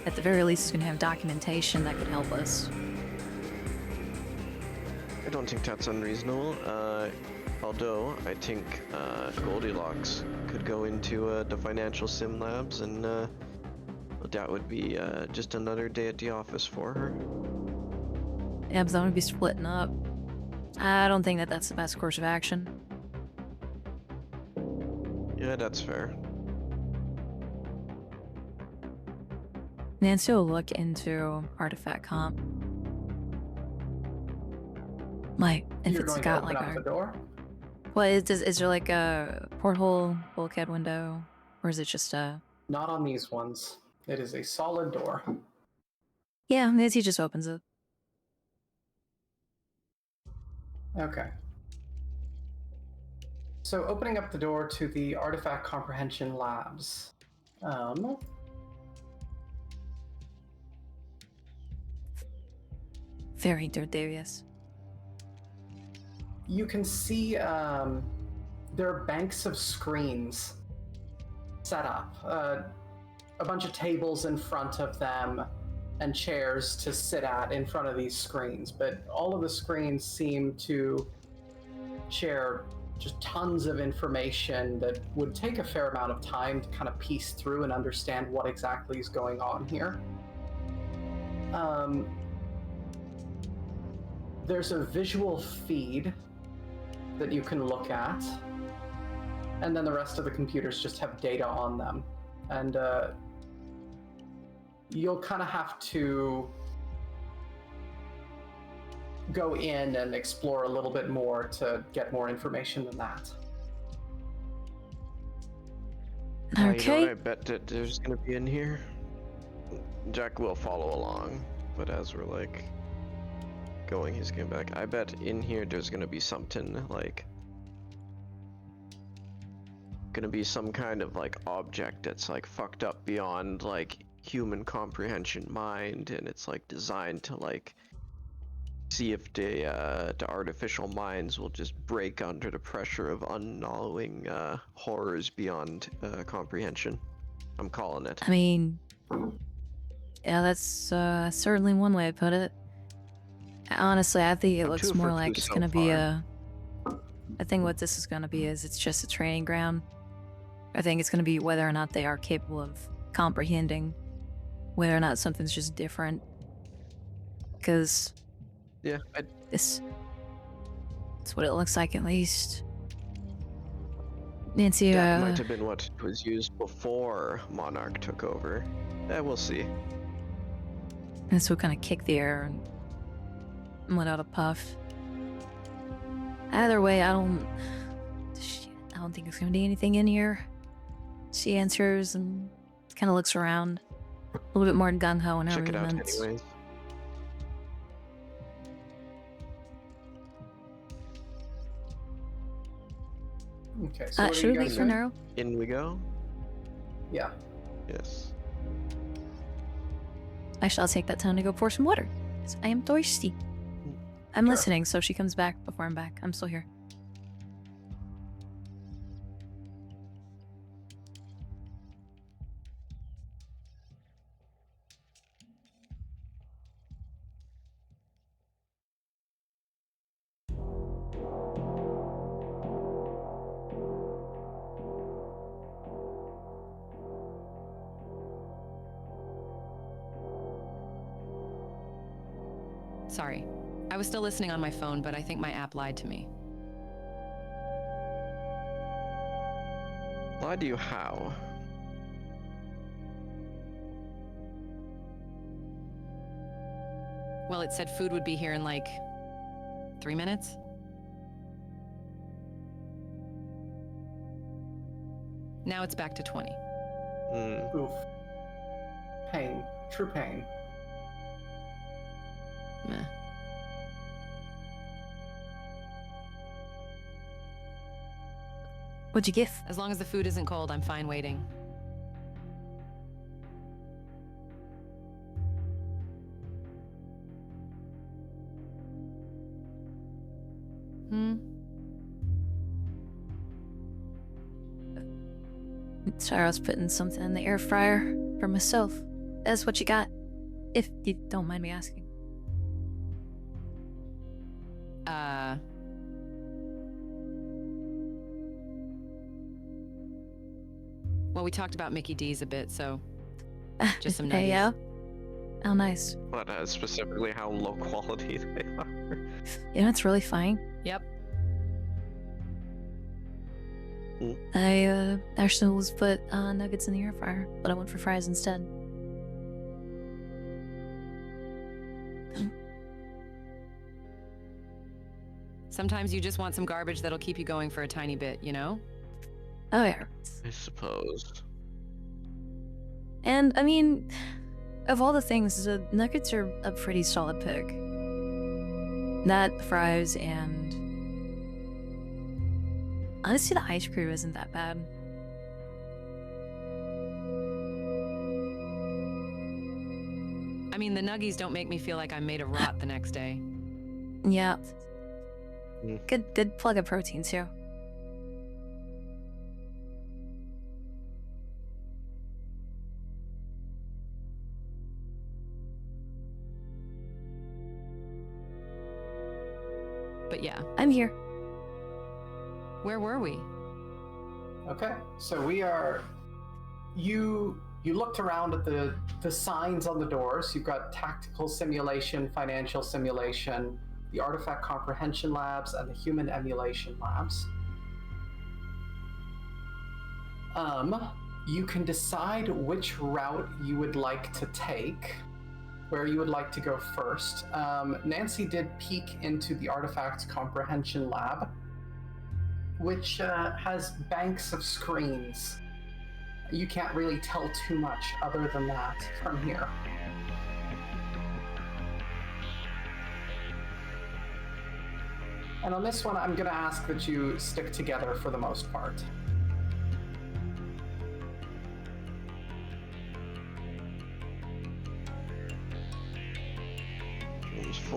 S1: at the very least, is going to have documentation that could help us.
S14: I don't think that's unreasonable. Although I think Goldilocks could go into the financial sim labs, and that would be just another day at the office for her.
S1: Yeah, but I'm going to be splitting up. I don't think that that's the best course of action.
S14: Yeah, that's fair.
S1: Nancy will look into artifact comp. Like, if
S13: You're
S1: it's
S13: going
S1: got
S13: to open
S1: like
S13: up the door?
S1: Well, is there like a porthole, bulkhead window, or is it just a?
S13: Not on these ones. It is a solid door.
S1: Yeah, Nancy just opens it.
S13: Okay. So opening up the door to the artifact comprehension labs.
S1: Very Dordarius.
S13: You can see there are banks of screens set up. A bunch of tables in front of them and chairs to sit at in front of these screens. But all of the screens seem to share just tons of information that would take a fair amount of time to kind of piece through and understand what exactly is going on here. There's a visual feed that you can look at, and then the rest of the computers just have data on them. And you'll kind of have to go in and explore a little bit more to get more information than that.
S1: Okay.
S14: You know what I bet that there's gonna be in here? Jack will follow along, but as we're like going, he's getting back. I bet in here there's gonna be something like gonna be some kind of like object that's like fucked up beyond like human comprehension mind, and it's like designed to like see if the artificial minds will just break under the pressure of unknowing horrors beyond comprehension. I'm calling it.
S1: I mean, yeah, that's certainly one way to put it. Honestly, I think it looks more like it's gonna be a... I think what this is gonna be is it's just a training ground. I think it's gonna be whether or not they are capable of comprehending, whether or not something's just different. Because...
S14: yeah,
S1: That's what it looks like, at least. Nancy,
S14: that might have been what was used before Monarch took over. We'll see.
S1: And so kind of kicked the air and let out a puff. Either way, I don't think there's gonna be anything in here. She answers and kind of looks around, a little bit more gung-ho in her
S14: Check it out
S1: movements.
S14: anyways.
S13: Okay, so what
S1: should
S13: are
S1: we
S13: you
S1: wait
S13: guys
S1: for
S13: doing?
S1: Nero?
S14: In we go.
S13: Yeah.
S14: Yes.
S1: I shall take that time to go pour some water. 'Cause I am thirsty. I'm listening, so if she comes back before I'm back, I'm still here.
S12: Sorry. I was still listening on my phone, but I think my app lied to me.
S14: Lied to you how?
S12: Well, it said food would be here in like 3 minutes. Now it's back to 20.
S13: Oof. Pain. True pain.
S12: Meh.
S1: What'd you give?
S12: As long as the food isn't cold, I'm fine waiting.
S1: Sorry, I was putting something in the air fryer for myself. That's what you got, if you don't mind me asking.
S12: Well, we talked about Mickey D's a bit, so just some nuggies.
S1: Hey, yeah? Oh, nice.
S14: What, specifically how low quality they are?
S1: You know, it's really fine.
S12: Yep.
S1: I actually was put nuggets in the air fryer, but I went for fries instead.
S12: Sometimes you just want some garbage that'll keep you going for a tiny bit, you know?
S1: Oh, yeah.
S14: I suppose.
S1: And, I mean, of all the things, the nuggets are a pretty solid pick. That, fries, and... honestly, the ice cream isn't that bad.
S12: I mean, the nuggies don't make me feel like I'm made of rot the next day.
S1: Yeah. Good plug of protein, too.
S12: But yeah.
S1: I'm here.
S12: Where were we?
S13: Okay, so we are... You looked around at the signs on the doors. You've got tactical simulation, financial simulation, the artifact comprehension labs, and the human emulation labs. You can decide which route you would like to take, where you would like to go first. Nancy did peek into the artifact comprehension lab, which has banks of screens. You can't really tell too much other than that from here. And on this one, I'm going to ask that you stick together for the most part.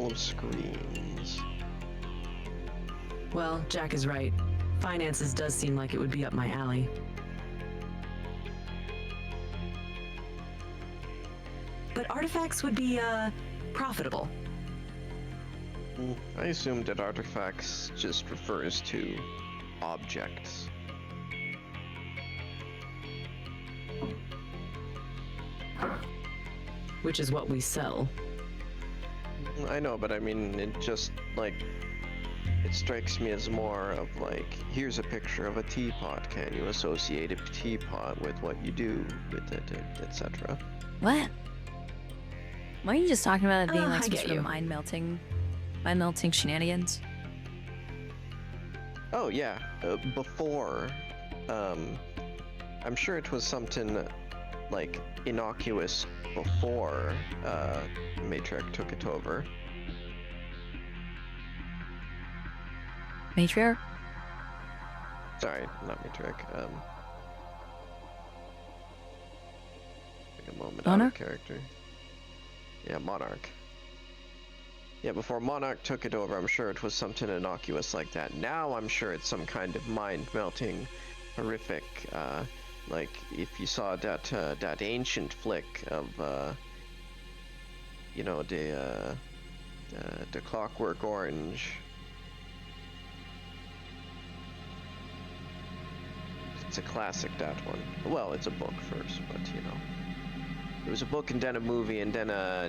S14: full of screens.
S15: Well, Jack is right. Finances does seem like it would be up my alley. But artifacts would be, profitable.
S14: I assumed that artifacts just refers to objects.
S15: Which is what we sell.
S14: I know, but I mean, it just, like, it strikes me as more of like, here's a picture of a teapot. Can you associate a teapot with what you do with it, etc.?
S1: What? Why are you just talking about it being like
S15: I
S1: some
S15: get
S1: sort
S15: you.
S1: of mind-melting shenanigans?
S14: Oh yeah, before, I'm sure it was something like innocuous before Matriarch took it over.
S1: Matriarch?
S14: Sorry, not Matriarch. Take a moment out
S1: Monarch?
S14: of character. Yeah, Monarch. Yeah, before Monarch took it over, I'm sure it was something innocuous like that. Now I'm sure it's some kind of mind-melting, horrific, like if you saw that ancient flick of, you know, the Clockwork Orange. It's a classic, that one. Well, it's a book first, but you know. It was a book and then a movie and then a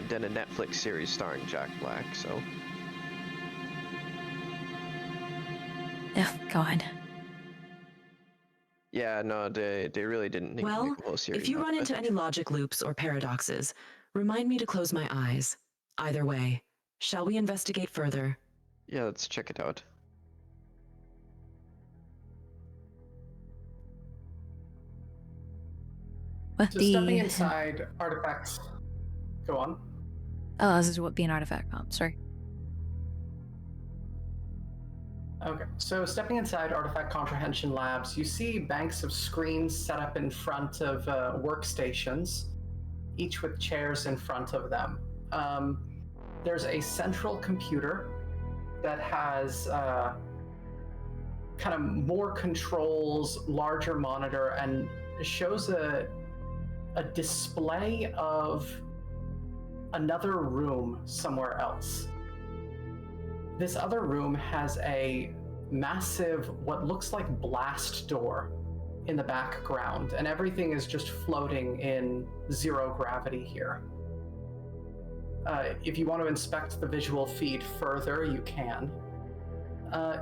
S14: Netflix series starring Jack Black, so.
S1: Oh, God.
S14: Yeah, no, they really didn't need to
S15: Well,
S14: make a whole series
S15: if you
S14: out
S15: run
S14: of
S15: into
S14: it.
S15: any logic loops or paradoxes, remind me to close my eyes. Either way, shall we investigate further?
S14: Yeah, let's check it out.
S1: What
S13: So
S1: the...
S13: stepping inside artifacts. Go on.
S1: Oh, this is what being an artifact. Oh, sorry.
S13: Okay, so stepping inside Artifact Comprehension Labs, you see banks of screens set up in front of workstations, each with chairs in front of them. There's a central computer that has kind of more controls, larger monitor, and shows a display of another room somewhere else. This other room has a massive, what looks like blast door in the background, and everything is just floating in zero gravity here. If you want to inspect the visual feed further, you can.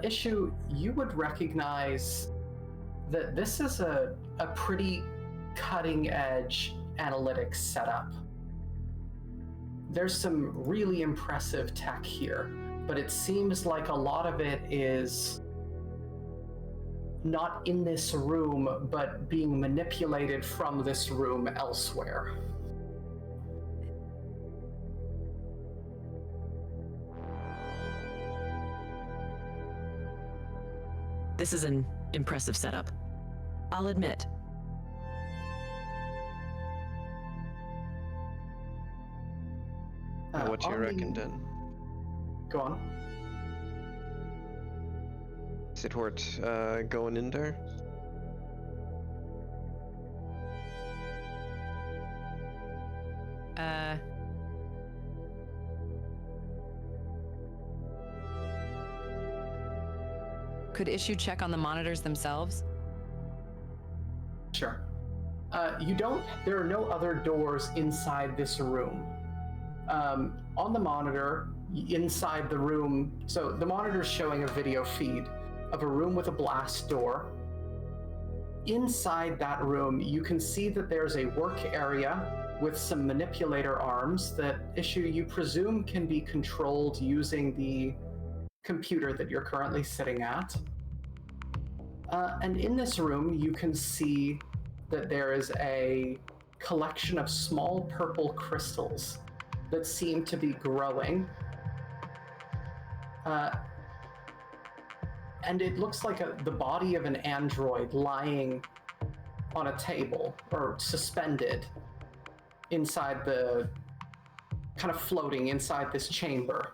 S13: Issue, you would recognize that this is a pretty cutting-edge analytics setup. There's some really impressive tech here, but it seems like a lot of it is not in this room, but being manipulated from this room elsewhere.
S15: This is an impressive setup. I'll admit.
S14: What do you reckon, then?
S13: Go on.
S14: Is it worth going in there?
S12: Could Issue check on the monitors themselves?
S13: Sure. There are no other doors inside this room. On the monitor, inside the room, so the monitor's showing a video feed of a room with a blast door. Inside that room, you can see that there's a work area with some manipulator arms that Issue you presume can be controlled using the computer that you're currently sitting at. And in this room, you can see that there is a collection of small purple crystals that seem to be growing. And it looks like the body of an android lying on a table or suspended inside the kind of floating inside this chamber.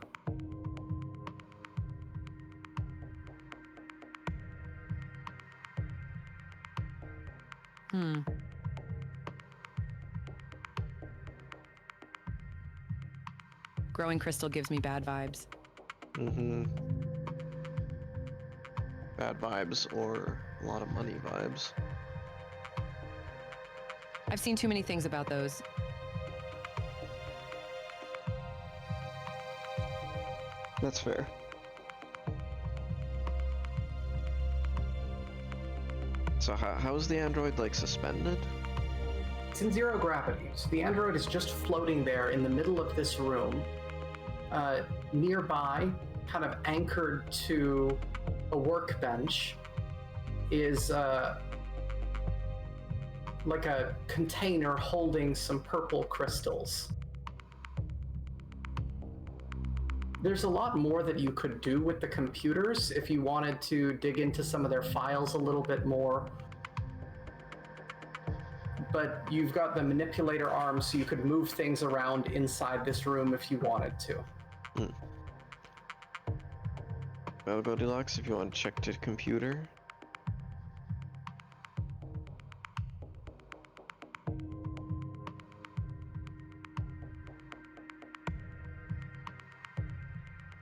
S12: Growing crystal gives me bad vibes.
S14: Bad vibes or a lot of money vibes.
S12: I've seen too many things about those.
S14: That's fair. So how is the android, like, suspended?
S13: It's in zero gravity, so the android is just floating there in the middle of this room. Nearby, kind of anchored to a workbench, is like a container holding some purple crystals. There's a lot more that you could do with the computers if you wanted to dig into some of their files a little bit more. But you've got the manipulator arm, so you could move things around inside this room if you wanted to.
S14: Well, Goldilocks, if you want to check the computer.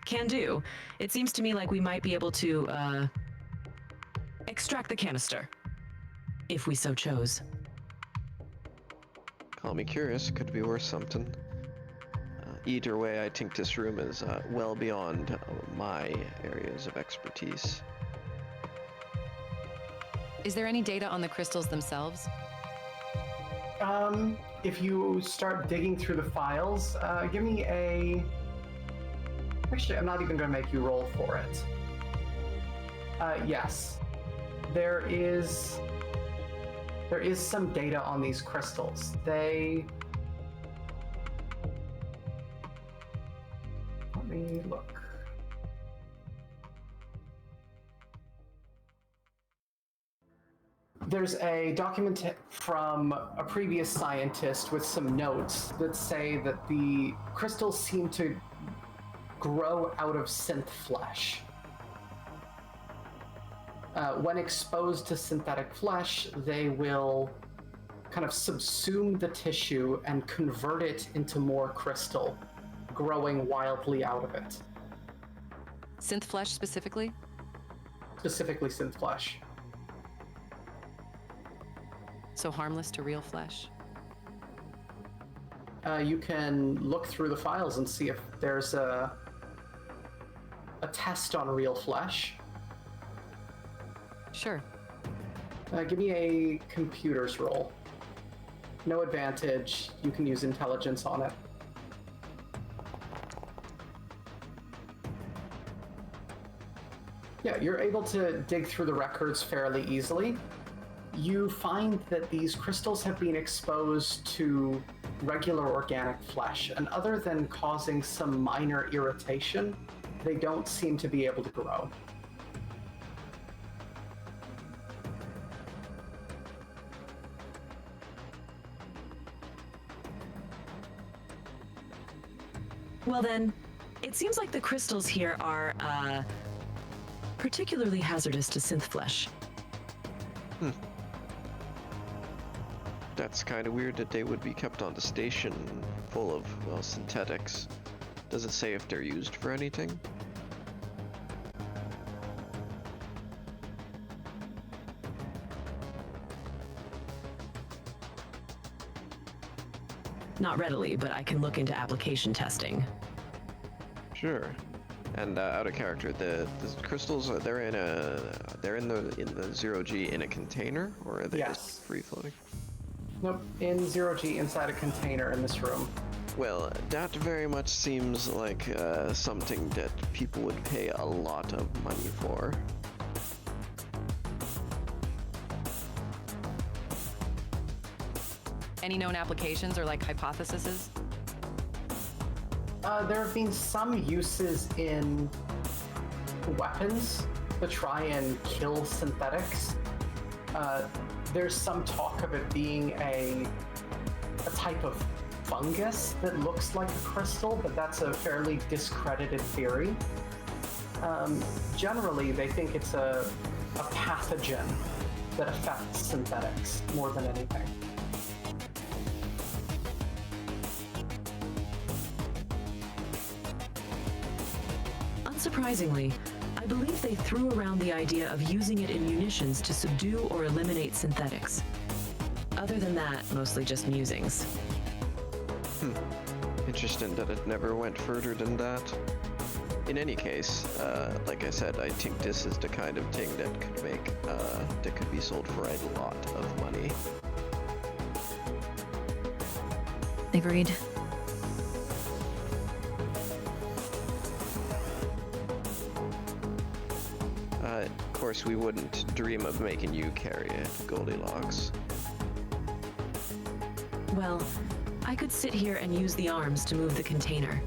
S15: Can do. It seems to me like we might be able to, extract the canister. If we so chose.
S14: Call me curious, could be worth something. Either way, I think this room is well beyond my areas of expertise.
S12: Is there any data on the crystals themselves?
S13: If you start digging through the files, give me a... Actually, I'm not even going to make you roll for it. Yes. There is some data on these crystals. Let me look. There's a document from a previous scientist with some notes that say that the crystals seem to grow out of synth flesh. When exposed to synthetic flesh, they will kind of subsume the tissue and convert it into more crystal, growing wildly out of it.
S12: Synth flesh specifically?
S13: Specifically synth flesh.
S12: So harmless to real flesh?
S13: You can look through the files and see if there's a test on real flesh.
S12: Sure.
S13: Give me a computers roll. No advantage. You can use intelligence on it. Yeah, you're able to dig through the records fairly easily. You find that these crystals have been exposed to regular organic flesh, and other than causing some minor irritation, they don't seem to be able to grow.
S15: Well then, it seems like the crystals here are, particularly hazardous to synth flesh.
S14: That's kind of weird that they would be kept on the station full of, well, synthetics. Does it say if they're used for anything?
S15: Not readily, but I can look into application testing.
S14: Sure. And out of character, the crystals, they're in the 0G in a container, or are they just free floating?
S13: Nope, in 0G inside a container in this room.
S14: Well, that very much seems like something that people would pay a lot of money for.
S12: Any known applications or like hypotheses?
S13: There have been some uses in weapons to try and kill synthetics. There's some talk of it being a type of fungus that looks like a crystal, but that's a fairly discredited theory. Generally, they think it's a pathogen that affects synthetics more than anything.
S15: Unsurprisingly, I believe they threw around the idea of using it in munitions to subdue or eliminate synthetics. Other than that, mostly just musings.
S14: Interesting that it never went further than that. In any case, like I said, I think this is the kind of thing that could make, that could be sold for a lot of money.
S1: Agreed.
S14: Of course, we wouldn't dream of making you carry it, Goldilocks.
S15: Well, I could sit here and use the arms to move the container.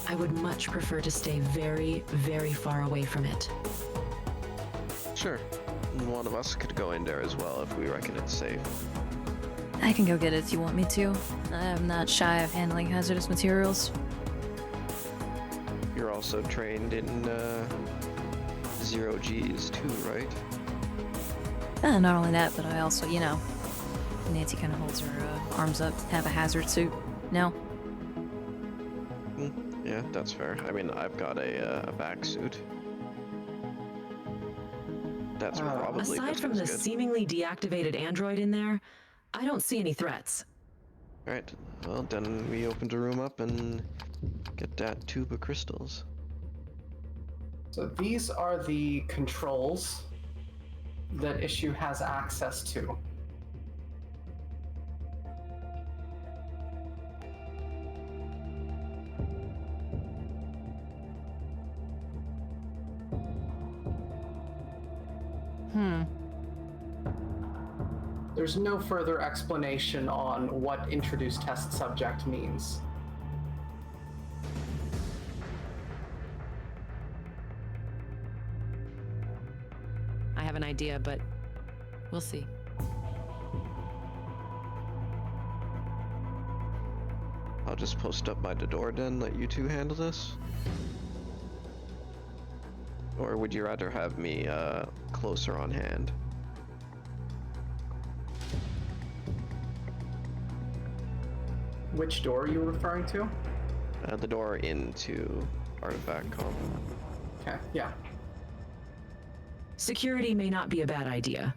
S15: I would much prefer to stay very, very far away from it.
S14: Sure. One of us could go in there as well if we reckon it's safe.
S1: I can go get it if you want me to. I'm not shy of handling hazardous materials.
S14: You're also trained in, 0 Gs too, right?
S1: Not only that, but I also, you know, Nancy kind of holds her arms up, have a hazard suit. No?
S14: Yeah, that's fair. I mean, I've got a back suit. That's probably
S15: aside
S14: just
S15: from
S14: as
S15: the
S14: good.
S15: seemingly deactivated android in there, I don't see any threats.
S14: Alright, well then we open the room up and get that tube of crystals.
S13: So these are the controls that Issue has access to. There's no further explanation on what introduced test subject means.
S12: I have an idea, but we'll see.
S14: I'll just post up by the door then, let you two handle this? Or would you rather have me, closer on hand?
S13: Which door are you referring to?
S14: The door into Artifact Com.
S13: Okay, yeah.
S15: Security may not be a bad idea.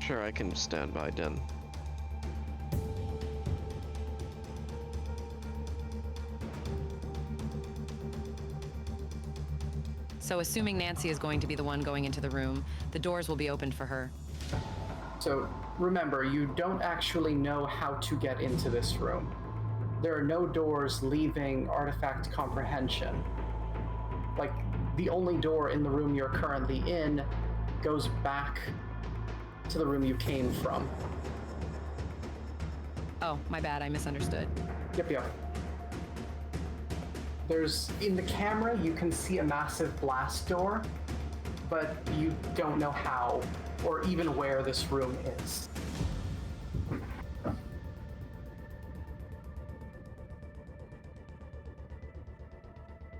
S14: Sure, I can stand by then.
S12: So assuming Nancy is going to be the one going into the room, the doors will be opened for her.
S13: So remember, you don't actually know how to get into this room. There are no doors leaving Artifact Comprehension. Like, the only door in the room you're currently in goes back to the room you came from.
S12: Oh, my bad, I misunderstood.
S13: Yep. There's, in the camera, you can see a massive blast door, but you don't know how or even where this room is.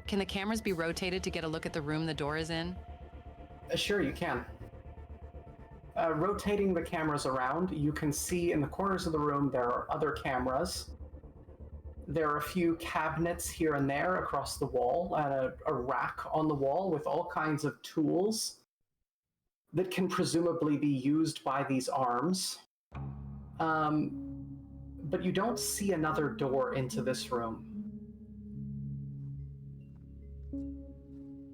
S12: Can the cameras be rotated to get a look at the room the door is in?
S13: Sure, you can. Rotating the cameras around, you can see in the corners of the room there are other cameras. There are a few cabinets here and there across the wall, and a rack on the wall with all kinds of tools that can presumably be used by these arms. But you don't see another door into this room.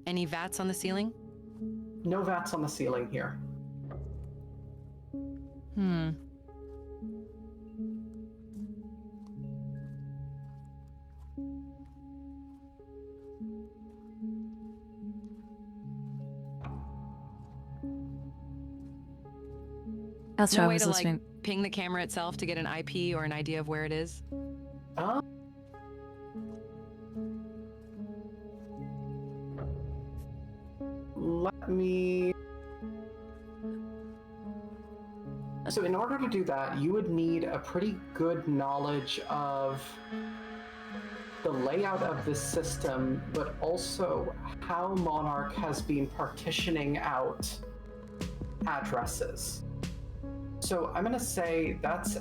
S12: Any vats on the ceiling?
S13: No vats on the ceiling here.
S1: That's
S12: No
S1: how I
S12: way
S1: was
S12: to
S1: listening.
S12: like ping the camera itself to get an IP or an idea of where it is?
S13: Let me... So in order to do that, you would need a pretty good knowledge of the layout of this system, but also how Monarch has been partitioning out addresses. So I'm gonna say that's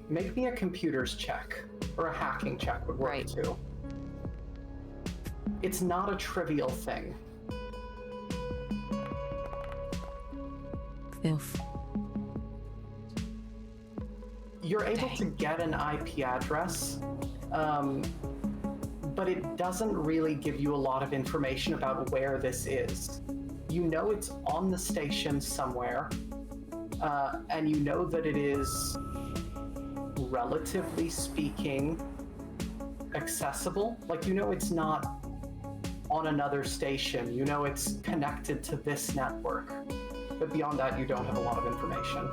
S13: make me a computers check, or a hacking check would work too. It's not a trivial thing.
S1: Oof.
S13: You're able to get an IP address, but it doesn't really give you a lot of information about where this is. You know it's on the station somewhere, and you know that it is, relatively speaking, accessible. Like, you know it's not on another station. You know it's connected to this network. But beyond that, you don't have a lot of information.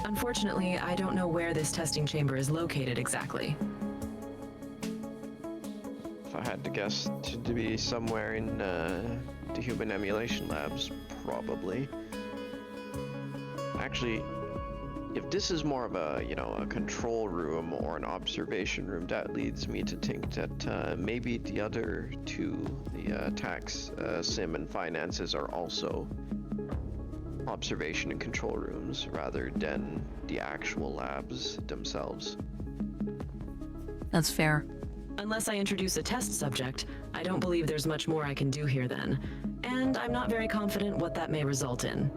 S15: Unfortunately, I don't know where this testing chamber is located exactly.
S14: If I had to guess, to be somewhere in the human emulation labs, probably. Actually, if this is more of a, a control room or an observation room, that leads me to think that maybe the other two, the tax, sim, and finances are also observation and control rooms rather than the actual labs themselves.
S1: That's fair.
S15: Unless I introduce a test subject, I don't believe there's much more I can do here then. And I'm not very confident what that may result in.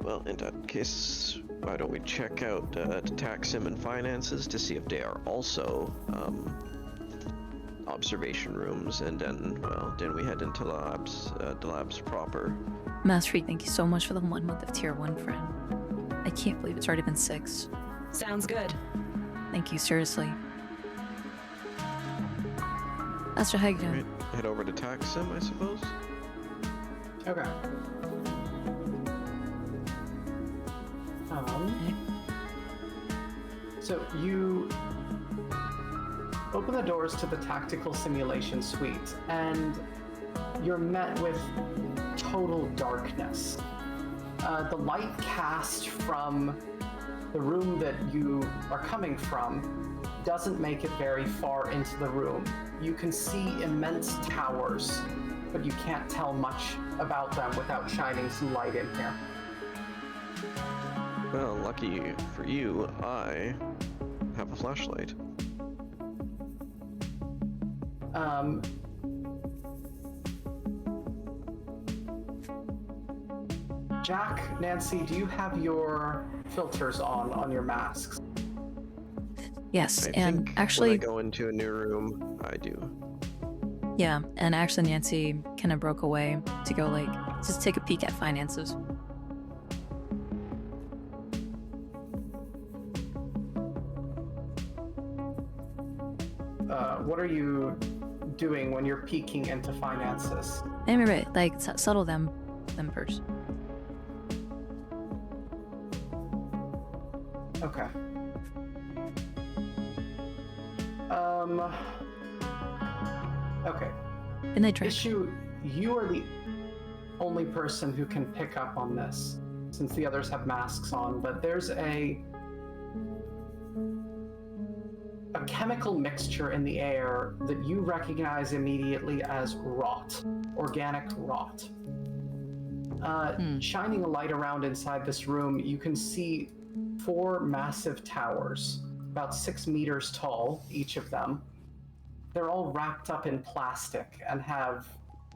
S14: Well, in that case, why don't we check out the tax sim and finances to see if they are also observation rooms, and then, well, then we head into the labs proper.
S1: Master, thank you so much for the 1 month of tier 1, friend. I can't believe it's already been 6.
S15: Sounds good.
S1: Thank you, seriously. Master, how you doing?
S14: Right, head over to tax sim, I suppose.
S13: Okay. So you open the doors to the tactical simulation suite, and you're met with total darkness. The light cast from the room that you are coming from doesn't make it very far into the room. You can see immense towers, but you can't tell much about them without shining some light in here.
S14: Well, lucky for you, I have a flashlight.
S13: Jack, Nancy, do you have your filters on your masks?
S1: Yes,
S14: I
S1: and
S14: think
S1: actually,
S14: when I go into a new room, I do.
S1: yeah, and actually Nancy kind of broke away to go, like, just take a peek at finances.
S13: What are you doing when you're peeking into finances?
S1: Right, like, settle them first.
S13: Okay. Okay.
S1: And they try.
S13: Issue, you are the only person who can pick up on this, since the others have masks on, but there's a chemical mixture in the air that you recognize immediately as rot, organic rot. Shining a light around inside this room, you can see 4 massive towers, about 6 meters tall, each of them. They're all wrapped up in plastic and have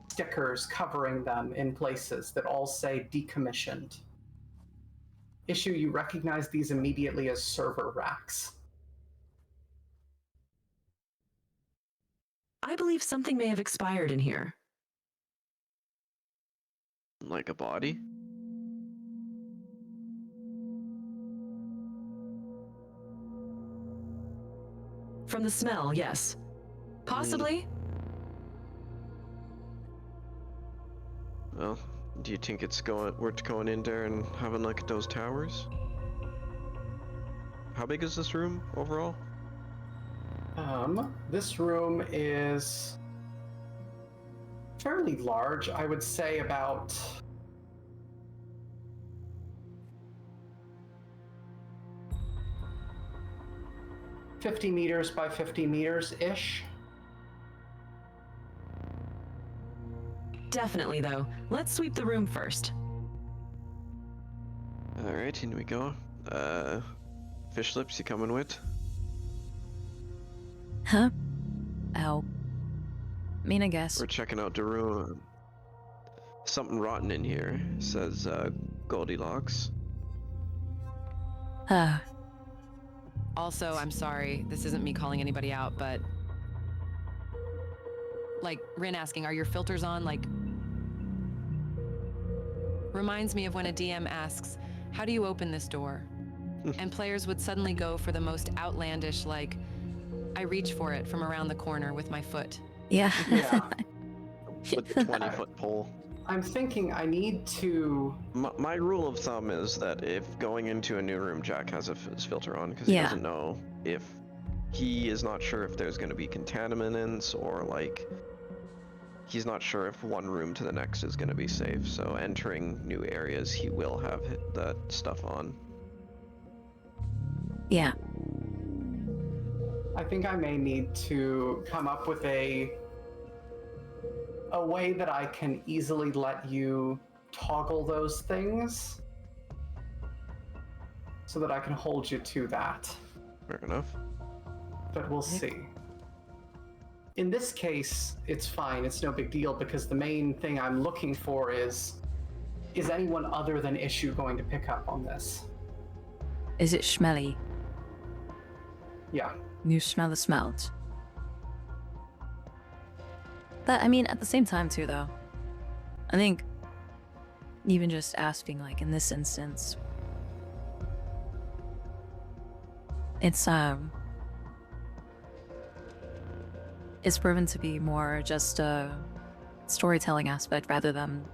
S13: stickers covering them in places that all say decommissioned. Issue, you recognize these immediately as server racks.
S15: I believe something may have expired in here.
S14: Like a body?
S15: From the smell, yes. Possibly.
S14: Well, do you think it's worth going in there and having a look at those towers? How big is this room overall?
S13: This room is fairly large. I would say about 50 meters by 50 meters-ish.
S15: Definitely, though. Let's sweep the room first.
S14: Alright, in we go. Fish lips, you coming with?
S1: Huh? Ow. I mean, I guess.
S14: We're checking out the room. Something rotten in here, says Goldilocks.
S12: Also, I'm sorry, this isn't me calling anybody out, but like Rin asking, are your filters on? Like, reminds me of when a DM asks, how do you open this door? And players would suddenly go for the most outlandish, like, I reach for it from around the corner with my foot.
S1: Yeah.
S14: With the 20-foot pole.
S13: I'm thinking I need to...
S14: My rule of thumb is that if going into a new room, Jack has his filter on, because he doesn't know if... He is not sure if there's going to be contaminants, or like... He's not sure if one room to the next is going to be safe, so entering new areas, he will have that stuff on.
S1: Yeah.
S13: I think I may need to come up with a way that I can easily let you toggle those things so that I can hold you to that.
S14: Fair enough.
S13: But we'll see. In this case, it's fine. It's no big deal because the main thing I'm looking for is anyone other than Issue going to pick up on this?
S1: Is it Schmelly?
S13: Yeah.
S1: You smell the smelt. But, I mean, at the same time, too, though, I think even just asking, like, in this instance, it's proven to be more just a storytelling aspect rather than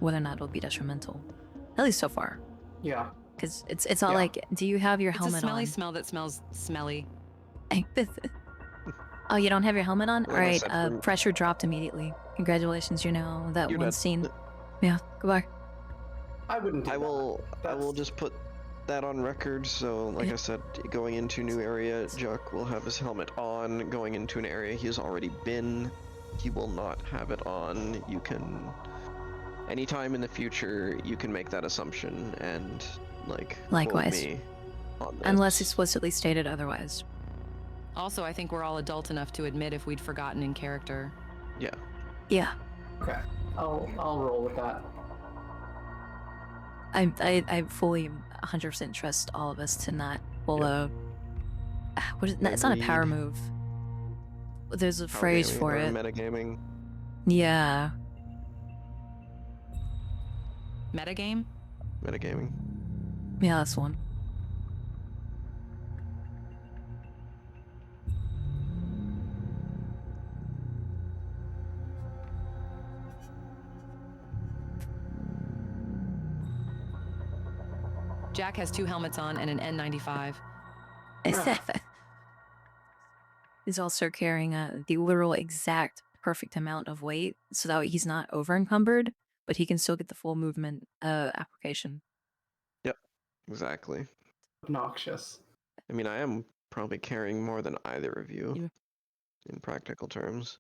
S1: whether or not it'll be detrimental. At least so far.
S13: Yeah.
S1: Because it's not like, do you have your helmet
S12: It's a smelly
S1: on?
S12: smell that smells smelly.
S1: Oh, you don't have your helmet on?
S14: Like
S1: Alright,
S14: I said,
S1: pressure dropped immediately. Congratulations, you're now that
S14: You're
S1: one
S14: dead.
S1: scene. Yeah, goodbye.
S13: I wouldn't do
S14: I will just put that on record, so like I said, going into a new area, Jack will have his helmet on. Going into an area he has already been, he will not have it on. You can... Anytime in the future, you can make that assumption and, like,
S1: Likewise.
S14: quote me on this.
S1: Unless explicitly stated otherwise.
S12: Also, I think we're all adult enough to admit if we'd forgotten in character.
S14: Yeah.
S1: Yeah.
S13: Okay. I'll roll with that.
S1: I fully 100% trust all of us to not pull a... What is, it's not a power move. There's a phrase for it.
S14: Metagaming.
S1: Yeah.
S12: Metagame?
S14: Metagaming.
S1: Yeah, that's one.
S12: Jack has 2 helmets on and an N95.
S1: He's also carrying the literal exact perfect amount of weight so that he's not over encumbered, but he can still get the full movement application.
S14: Yep, exactly.
S13: Obnoxious.
S14: I mean, I am probably carrying more than either of you in practical terms.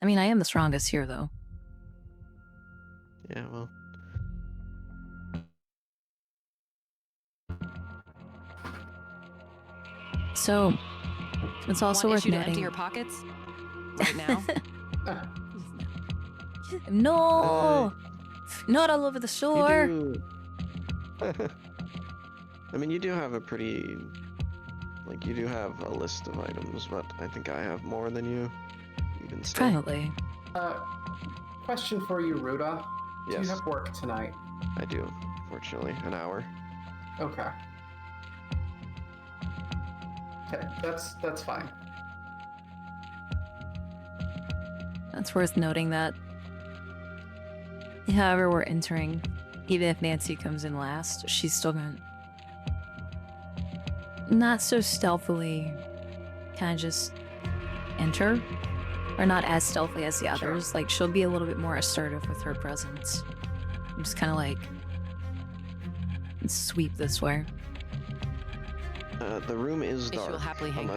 S1: I mean, I am the strongest here, though.
S14: Yeah, well.
S1: So, it's also
S12: Want
S1: worth
S12: Issue to
S1: noting.
S12: empty your pockets? Right now?
S1: No! Not all over the shore!
S14: I mean, you do have a pretty... Like, you do have a list of items, but I think I have more than you, even still.
S1: Probably.
S13: Question for you, Ruda. Do
S14: Yes.
S13: you have work tonight?
S14: I do, fortunately. An hour.
S13: Okay. Okay, that's fine.
S1: That's worth noting that However, we're entering. Even if Nancy comes in last, she's still gonna not so stealthily kind of just enter, or not as stealthily as the others. Like, she'll be a little bit more assertive with her presence. I'm just kind of like sweep this way.
S14: The room is
S12: Issue will
S14: dark,
S12: happily hang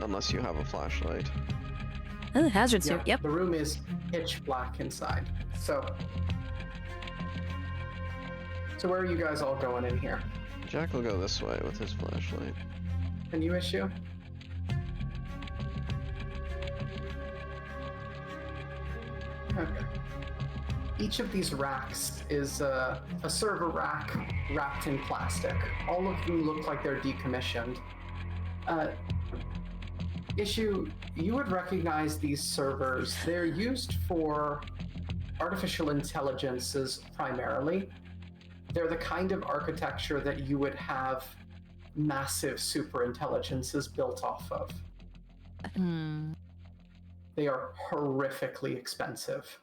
S14: unless you have a flashlight.
S1: Oh, hazard suit. Yep.
S13: The room is pitch black inside. So where are you guys all going in here?
S14: Jack will go this way with his flashlight.
S13: And you, Issue? Okay. Each of these racks is a server rack wrapped in plastic. All of them look like they're decommissioned. Issue, you would recognize these servers. They're used for artificial intelligences primarily. They're the kind of architecture that you would have massive superintelligences built off of. They are horrifically expensive.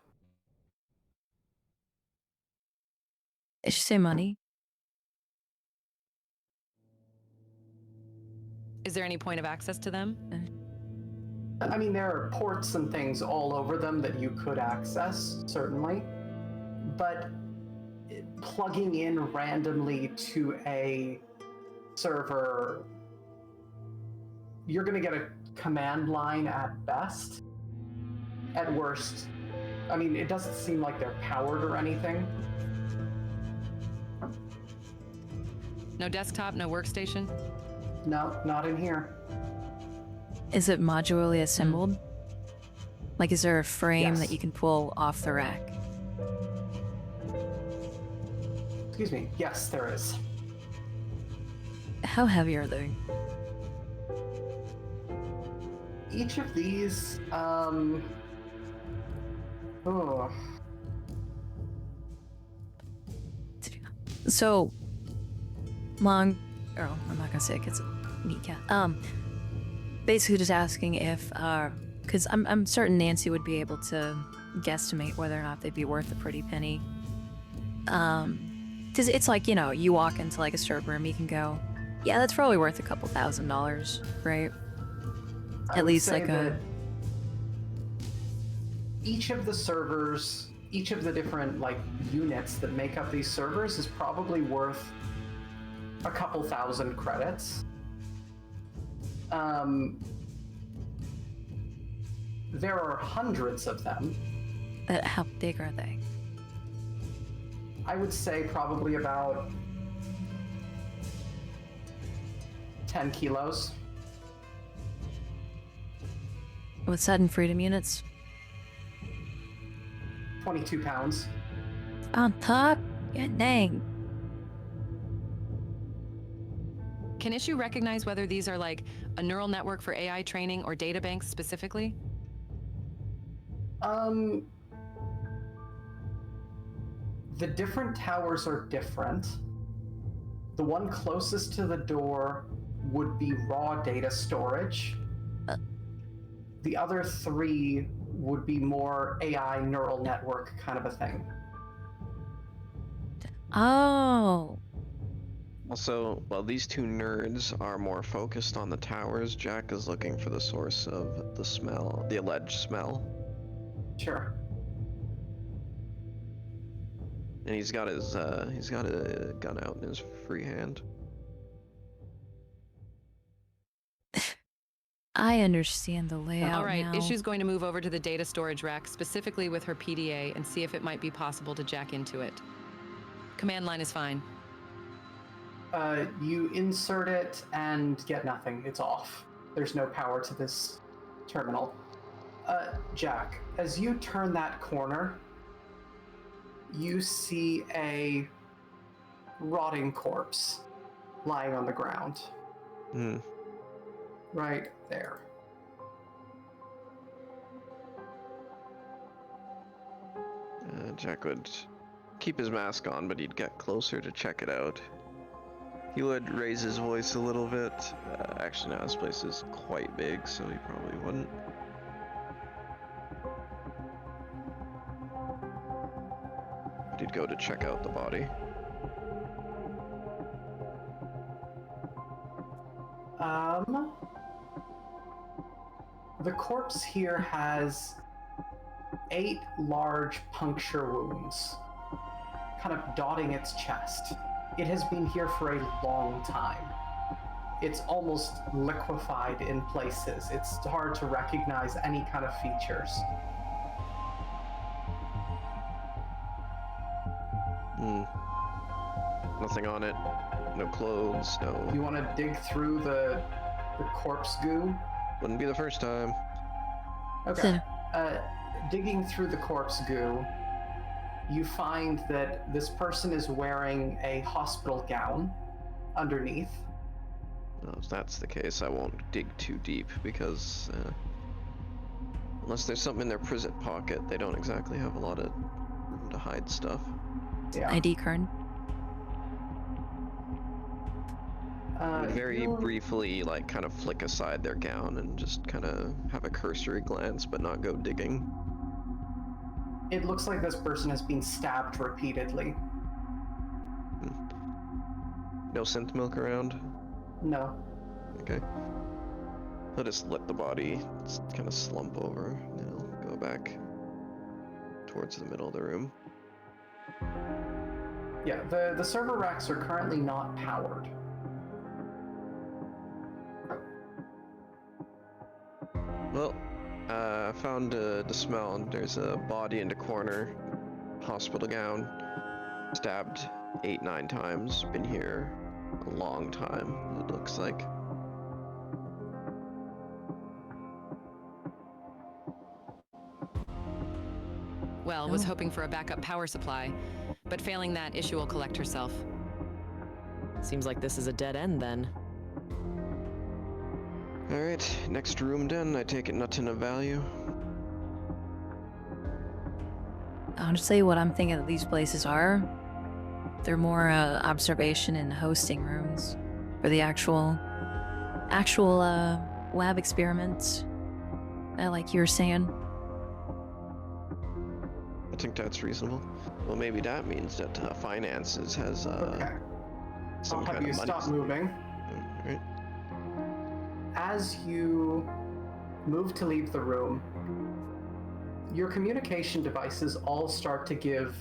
S1: Did she say money?
S12: Is there any point of access to them?
S13: I mean, there are ports and things all over them that you could access, certainly. But plugging in randomly to a server, you're going to get a command line at best. At worst, I mean, it doesn't seem like they're powered or anything.
S12: No desktop, no workstation?
S13: No, not in here.
S1: Is it modularly assembled? Like, is there a frame
S13: Yes.
S1: that you can pull off the rack?
S13: Excuse me. Yes, there is.
S1: How heavy are they?
S13: Each of these,
S1: So, I'm not gonna say it 'cause it's a meat cat. Basically just asking if, because I'm certain Nancy would be able to guesstimate whether or not they'd be worth a pretty penny. Because it's like, you know, you walk into like a server room, you can go, yeah, that's probably worth a couple $1,000s, right? At least like a.
S13: Each of the servers, each of the different like units that make up these servers is probably worth a couple thousand credits. There are hundreds of them.
S1: How big are they?
S13: I would say probably about 10 kilos.
S1: What's that in freedom units?
S13: 22 pounds.
S1: On top? Yeah, dang.
S12: Can Issue recognize whether these are like a neural network for AI training or data banks specifically?
S13: The different towers are different. The one closest to the door would be raw data storage. The other three would be more AI neural network kind of a thing.
S1: Oh.
S14: Also, while these two nerds are more focused on the towers, Jack is looking for the source of the smell, the alleged smell.
S13: Sure.
S14: And he's got a gun out in his free hand.
S1: I understand the layout
S12: All right,
S1: now.
S12: Issue's going to move over to the data storage rack, specifically with her PDA, and see if it might be possible to jack into it. Command line is fine.
S13: You insert it and get nothing. It's off. There's no power to this terminal. Jack, as you turn that corner, you see a rotting corpse lying on the ground. Right there.
S14: Jack would keep his mask on, but he'd get closer to check it out. He would raise his voice a little bit. Actually, now his place is quite big, so he probably wouldn't. go to check out the body.
S13: The corpse here has 8 large puncture wounds, kind of dotting its chest. It has been here for a long time. It's almost liquefied in places. It's hard to recognize any kind of features.
S14: Nothing on it. No clothes, no...
S13: You want to dig through the corpse goo?
S14: Wouldn't be the first time.
S13: Okay. Digging through the corpse goo, you find that this person is wearing a hospital gown underneath.
S14: Well, if that's the case, I won't dig too deep, because unless there's something in their prison pocket, they don't exactly have a lot of room to hide stuff.
S13: Yeah.
S1: ID card.
S14: Very briefly, like, kind of flick aside their gown and just kind of have a cursory glance, but not go digging.
S13: It looks like this person has been stabbed repeatedly.
S14: No synth milk around?
S13: No.
S14: Okay. I'll just let the body kind of slump over, and I'll go back towards the middle of the room.
S13: Yeah, the server racks are currently not powered.
S14: Well, I found the smell, and there's a body in the corner, hospital gown, stabbed 8-9 times, been here a long time, it looks like.
S12: Well, was hoping for a backup power supply, but failing that, issue will collect herself.
S15: Seems like this is a dead end then.
S14: Alright, next room done. I take it nothing of value.
S1: Honestly, what I'm thinking that these places are, they're more observation and hosting rooms for the actual lab experiments. Like you were saying.
S14: I think that's reasonable. Well, maybe that means that finances has some
S13: I'll have
S14: kind
S13: you
S14: of money.
S13: stop moving.
S14: Alright.
S13: As you move to leave the room, your communication devices all start to give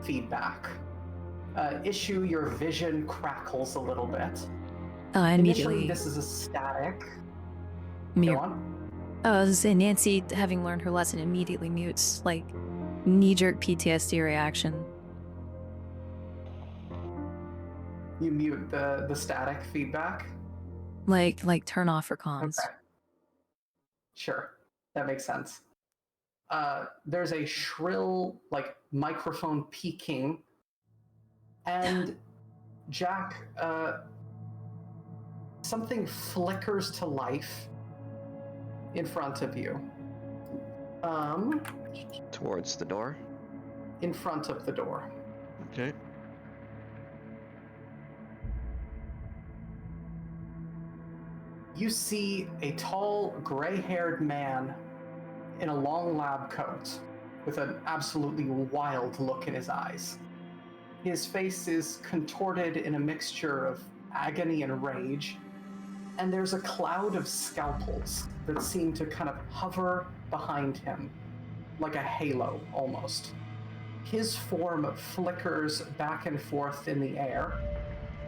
S13: feedback. Issue, your vision crackles a little bit.
S1: Immediately.
S13: Initially, this is a static.
S1: Mute.
S13: Go on.
S1: Oh, I was gonna say, Nancy, having learned her lesson, immediately mutes, like, knee-jerk PTSD reaction.
S13: You mute the static feedback?
S1: Like turn off her comms.
S13: Okay. Sure, that makes sense. There's a shrill, like, microphone peaking, and Jack, something flickers to life in front of you.
S14: Towards the door?
S13: In front of the door.
S14: Okay.
S13: You see a tall, gray-haired man in a long lab coat with an absolutely wild look in his eyes. His face is contorted in a mixture of agony and rage, and there's a cloud of scalpels that seem to kind of hover behind him, like a halo almost. His form flickers back and forth in the air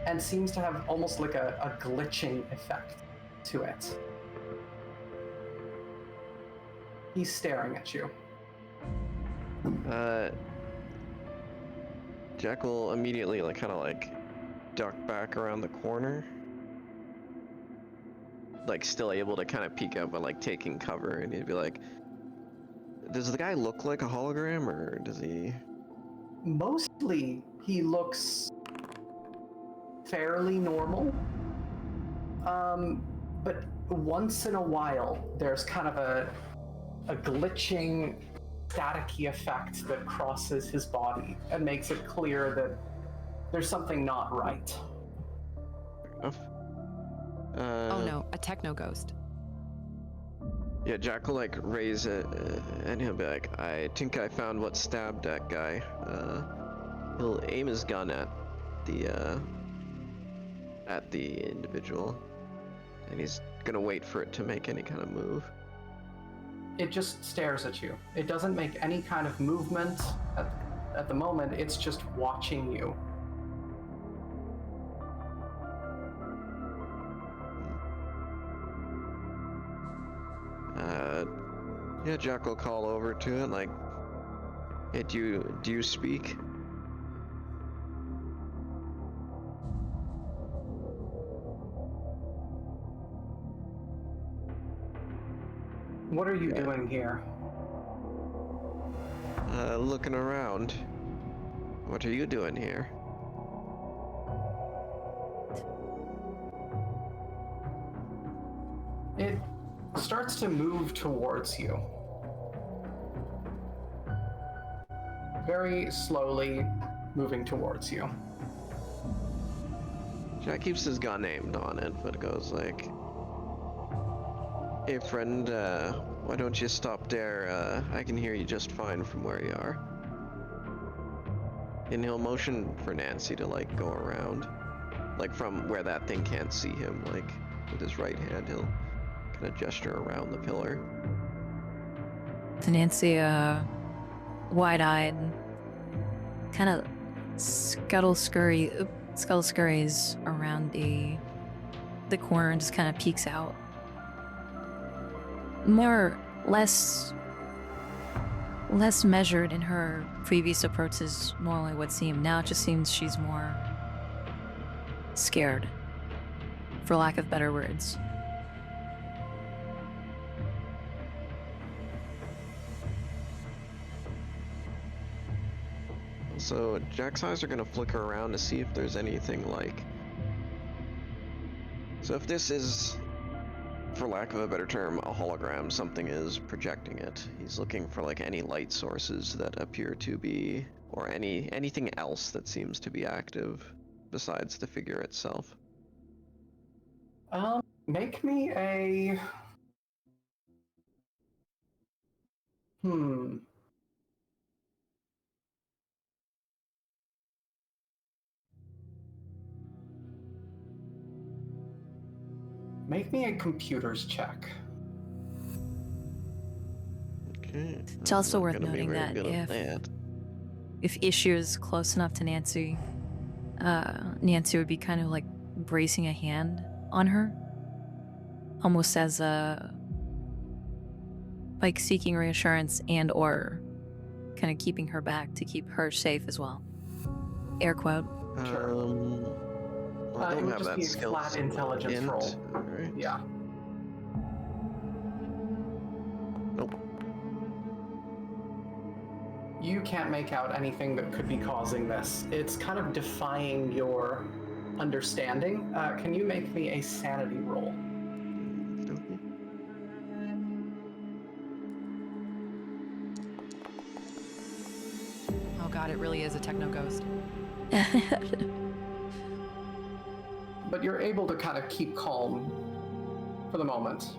S13: and seems to have almost like a glitching effect to it. He's staring at you.
S14: Jack will immediately duck back around the corner. Like, still able to kind of peek up, but like taking cover, and he'd be like, does the guy look like a hologram, or does he?
S13: Mostly, he looks fairly normal. But once in a while, there's kind of a glitching, staticky effect that crosses his body and makes it clear that there's something not right.
S12: Oh no, a techno ghost.
S14: Yeah, Jack will raise it, and he'll be like, I think I found what stabbed that guy. He'll aim his gun at the individual, and he's gonna wait for it to make any kind of move.
S13: It just stares at you. It doesn't make any kind of movement at the moment. It's just watching you.
S14: Yeah, Jack will call over to it, like, hey, do you speak?
S13: What are you doing here?
S14: Looking around. What are you doing here?
S13: It starts to move towards you. Very slowly moving towards you.
S14: Jack keeps his gun aimed on it, but goes like, hey friend, why don't you stop there? I can hear you just fine from where you are. And he'll motion for Nancy to like go around. Like from where that thing can't see him, like with his right hand he'll kind of gesture around the pillar.
S1: To Nancy, wide-eyed, kind of scuttle scurries around the corner and just kind of peeks out. Less measured in her previous approaches normally would seem. Now it just seems she's more scared, for lack of better words.
S14: So Jack's eyes are gonna flicker around to see if there's anything like... So if this is, for lack of a better term, a hologram, something is projecting it. He's looking for like any light sources that appear to be, or anything else that seems to be active besides the figure itself.
S13: Make me a... Make me a computers check.
S14: Okay.
S1: It's also worth noting that if Issue is close enough to Nancy, Nancy would be kind of like bracing a hand on her, almost as like seeking reassurance and or kind of keeping her back to keep her safe as well. Air quote.
S14: I
S13: It
S14: don't
S13: would
S14: have
S13: just
S14: that
S13: be a
S14: skill.
S13: flat intelligence roll.
S14: Right.
S13: Yeah.
S14: Nope.
S13: You can't make out anything that could be causing this. It's kind of defying your understanding. Can you make me a sanity roll?
S14: Okay.
S12: Oh god, it really is a techno ghost.
S13: But you're able to kind of keep calm for the moment.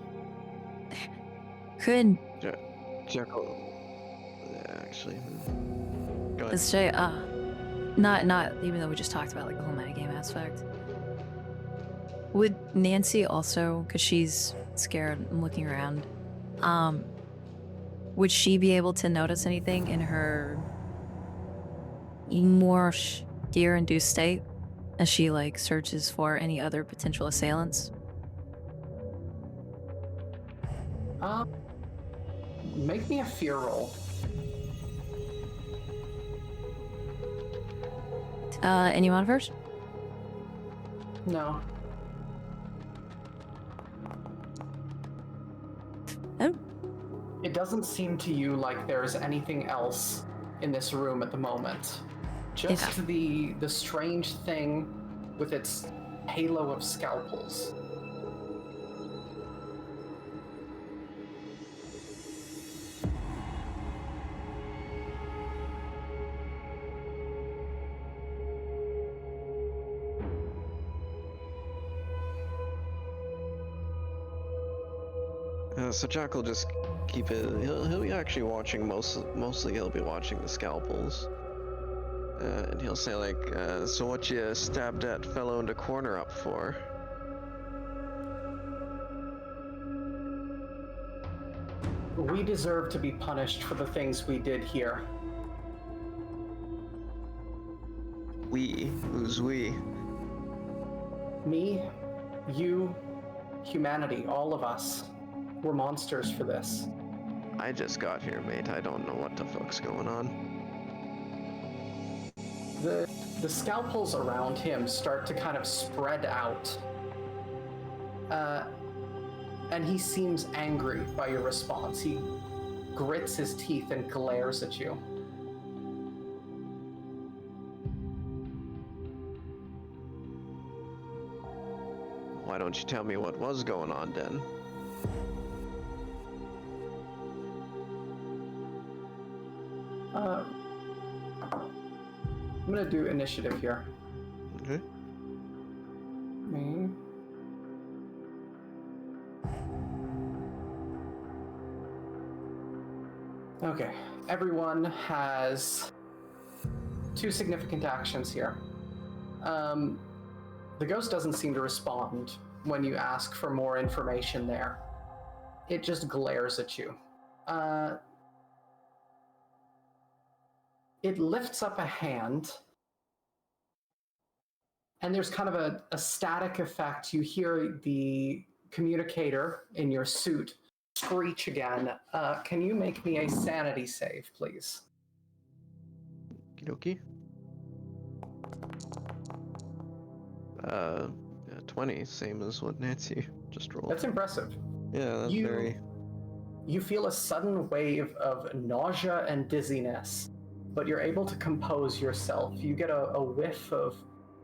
S1: Could
S14: Jekyll. Actually, go ahead.
S1: let's say not even though we just talked about like the whole metagame aspect. Would Nancy also, because she's scared and looking around, would she be able to notice anything in her more fear-induced state as she like searches for any other potential assailants?
S13: Make me a fear roll.
S1: Anyone first?
S13: No.
S1: Oh.
S13: It doesn't seem to you like there's anything else in this room at the moment. Just the strange thing with its halo of scalpels.
S14: So Jack will just keep it. He'll be actually watching mostly. He'll be watching the scalpels, And he'll say like, so what you stabbed that fellow in the corner up for?
S13: We deserve to be punished for the things we did here.
S14: We? Who's we?
S13: Me, you, humanity, all of us. We're monsters for this.
S14: I just got here, mate. I don't know what the fuck's going on.
S13: The scalpels around him start to kind of spread out. And he seems angry by your response. He grits his teeth and glares at you.
S14: Why don't you tell me what was going on then?
S13: I'm gonna do initiative here.
S14: Okay.
S13: Me. Okay, everyone has 2 significant actions here. The ghost doesn't seem to respond when you ask for more information there. It just glares at you. It lifts up a hand, and there's kind of a static effect. You hear the communicator in your suit screech again. Can you make me a sanity save, please?
S14: Okie dokie. 20, same as what Nancy just rolled.
S13: That's impressive.
S14: Yeah, that's very...
S13: You feel a sudden wave of nausea and dizziness, but you're able to compose yourself. You get a whiff of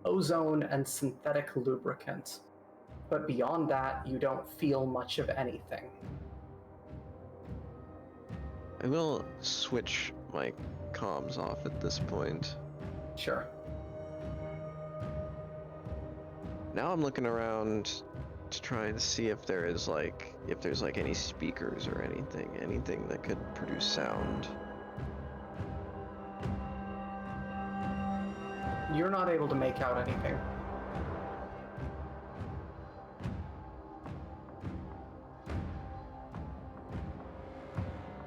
S13: ozone and synthetic lubricant. But beyond that, you don't feel much of anything.
S14: I will switch my comms off at this point.
S13: Sure.
S14: Now I'm looking around to try and see if there's like any speakers or anything that could produce sound.
S13: You're not able to make out anything.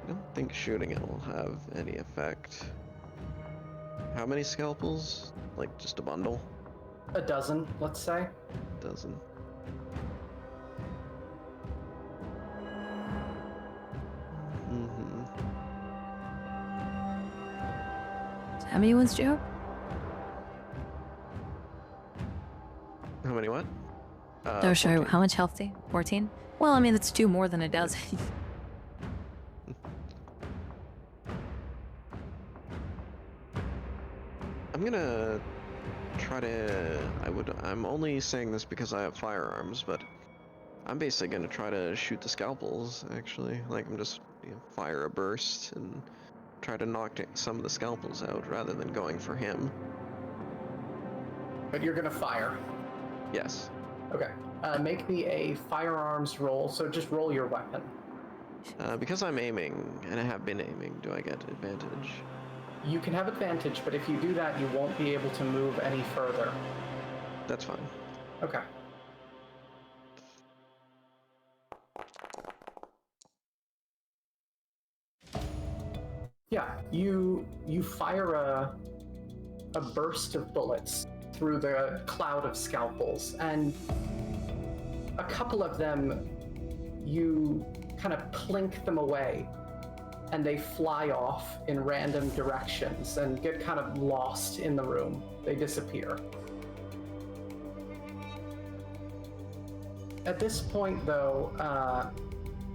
S14: I don't think shooting it will have any effect. How many scalpels? Like just a bundle?
S13: A dozen, let's say.
S14: A dozen.
S1: How many ones do you have?
S14: How many what?
S1: Oh, sorry, how much health do you? 14? Well, I mean, that's 2 more than a dozen.
S14: I'm gonna try to... I'm only saying this because I have firearms, but I'm basically gonna try to shoot the scalpels, actually. Like, I'm just fire a burst and try to knock some of the scalpels out rather than going for him.
S13: But you're gonna fire?
S14: Yes.
S13: Okay. Make me a firearms roll, so just roll your weapon.
S14: Because I'm aiming, and I have been aiming, do I get advantage?
S13: You can have advantage, but if you do that, you won't be able to move any further.
S14: That's fine.
S13: Okay. Yeah, you fire a burst of bullets through the cloud of scalpels, and a couple of them, you kind of plink them away, and they fly off in random directions and get kind of lost in the room. They disappear. At this point, though,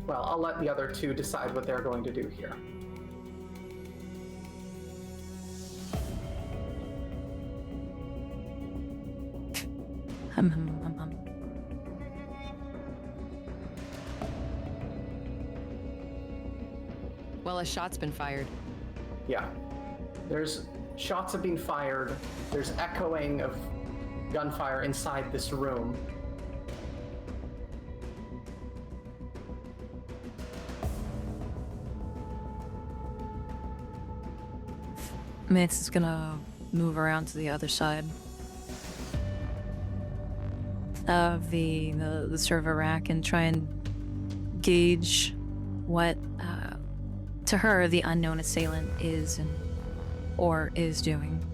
S13: well, I'll let the other 2 decide what they're going to do here.
S12: Well, a shot's been fired.
S13: Yeah. There's shots have been fired. There's echoing of gunfire inside this room.
S1: Mace is gonna move around to the other side of the server rack and try and gauge what, to her, the unknown assailant is or is doing.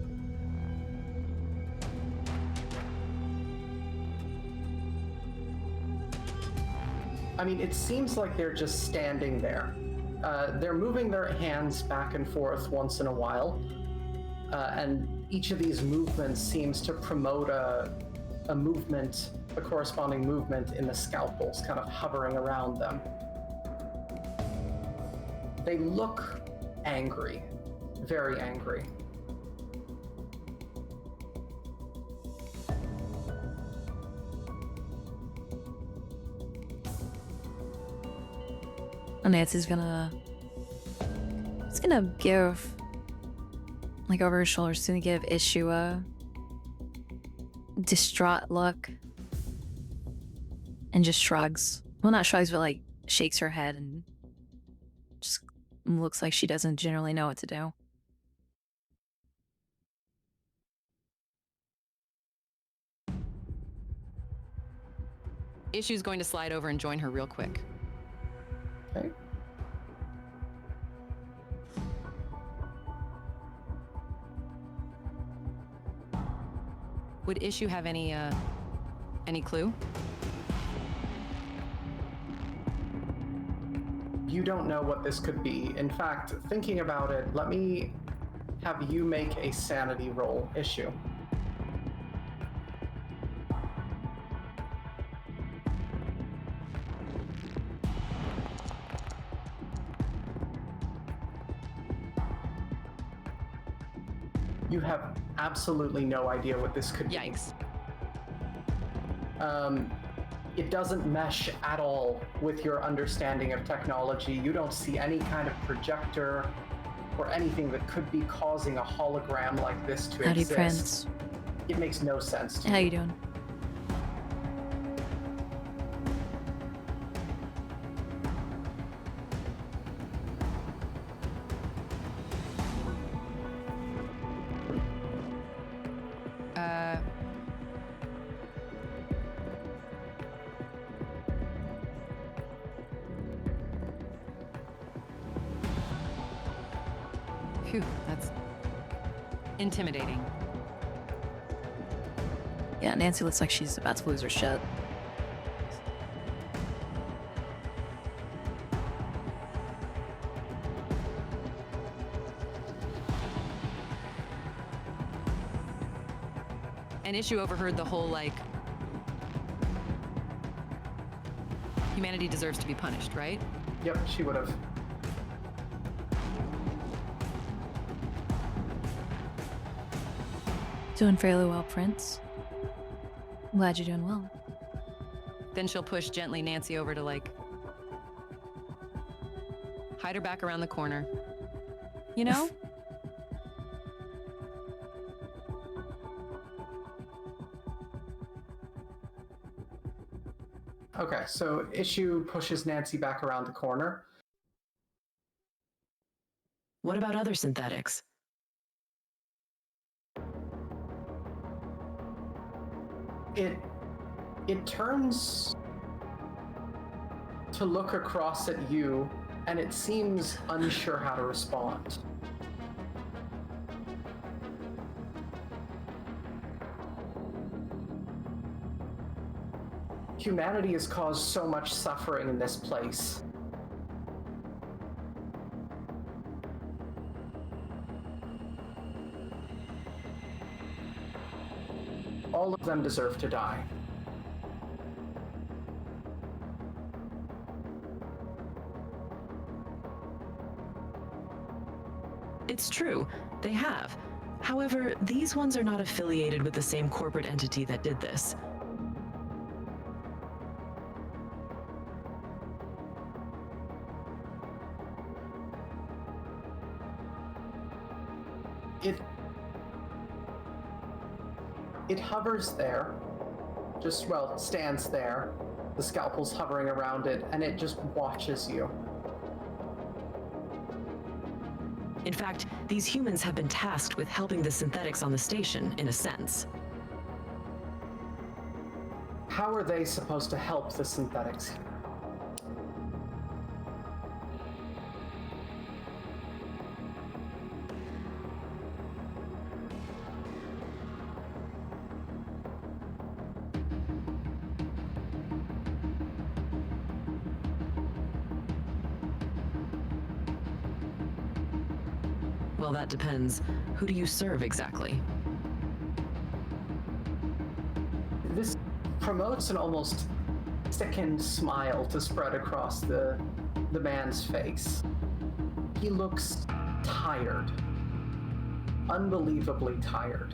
S13: I mean, it seems like they're just standing there. They're moving their hands back and forth once in a while, and each of these movements seems to promote a corresponding movement in the scalpels, kind of hovering around them. They look angry, very angry.
S1: Nancy's gonna give, like over her shoulder, she's gonna give Issue a distraught look and just shrugs. Well, not shrugs, but like shakes her head and just looks like she doesn't generally know what to do.
S12: Issue's going to slide over and join her real quick.
S13: Okay.
S12: Would Issue have any clue?
S13: You don't know what this could be. In fact, thinking about it, let me have you make a sanity roll, Issue. You have absolutely no idea what this could be.
S12: Yikes.
S13: It doesn't mesh at all with your understanding of technology. You don't see any kind of projector or anything that could be causing a hologram like this to
S1: Howdy,
S13: exist.
S1: Prince.
S13: It makes no sense to
S1: How
S13: you.
S1: you doing?
S12: Phew, that's intimidating.
S1: Yeah, Nancy looks like she's about to lose her shit.
S12: And Issue overheard the whole, like, humanity deserves to be punished, right?
S13: Yep, she would have.
S1: Doing fairly well, Prince. I'm glad you're doing well.
S12: Then she'll push gently Nancy over to, like, hide her back around the corner. You know?
S13: Okay, so Issue pushes Nancy back around the corner.
S15: What about other synthetics?
S13: It turns to look across at you, and it seems unsure how to respond. Humanity has caused so much suffering in this place. All of them deserve to die.
S15: It's true, they have. However, these ones are not affiliated with the same corporate entity that did this.
S13: It hovers there, just, well, stands there, the scalpel's hovering around it, and it just watches you.
S15: In fact, these humans have been tasked with helping the synthetics on the station, in a sense.
S13: How are they supposed to help the synthetics?
S15: Well, that depends. Who do you serve exactly?
S13: This promotes an almost sickened smile to spread across the man's face. He looks tired. Unbelievably tired.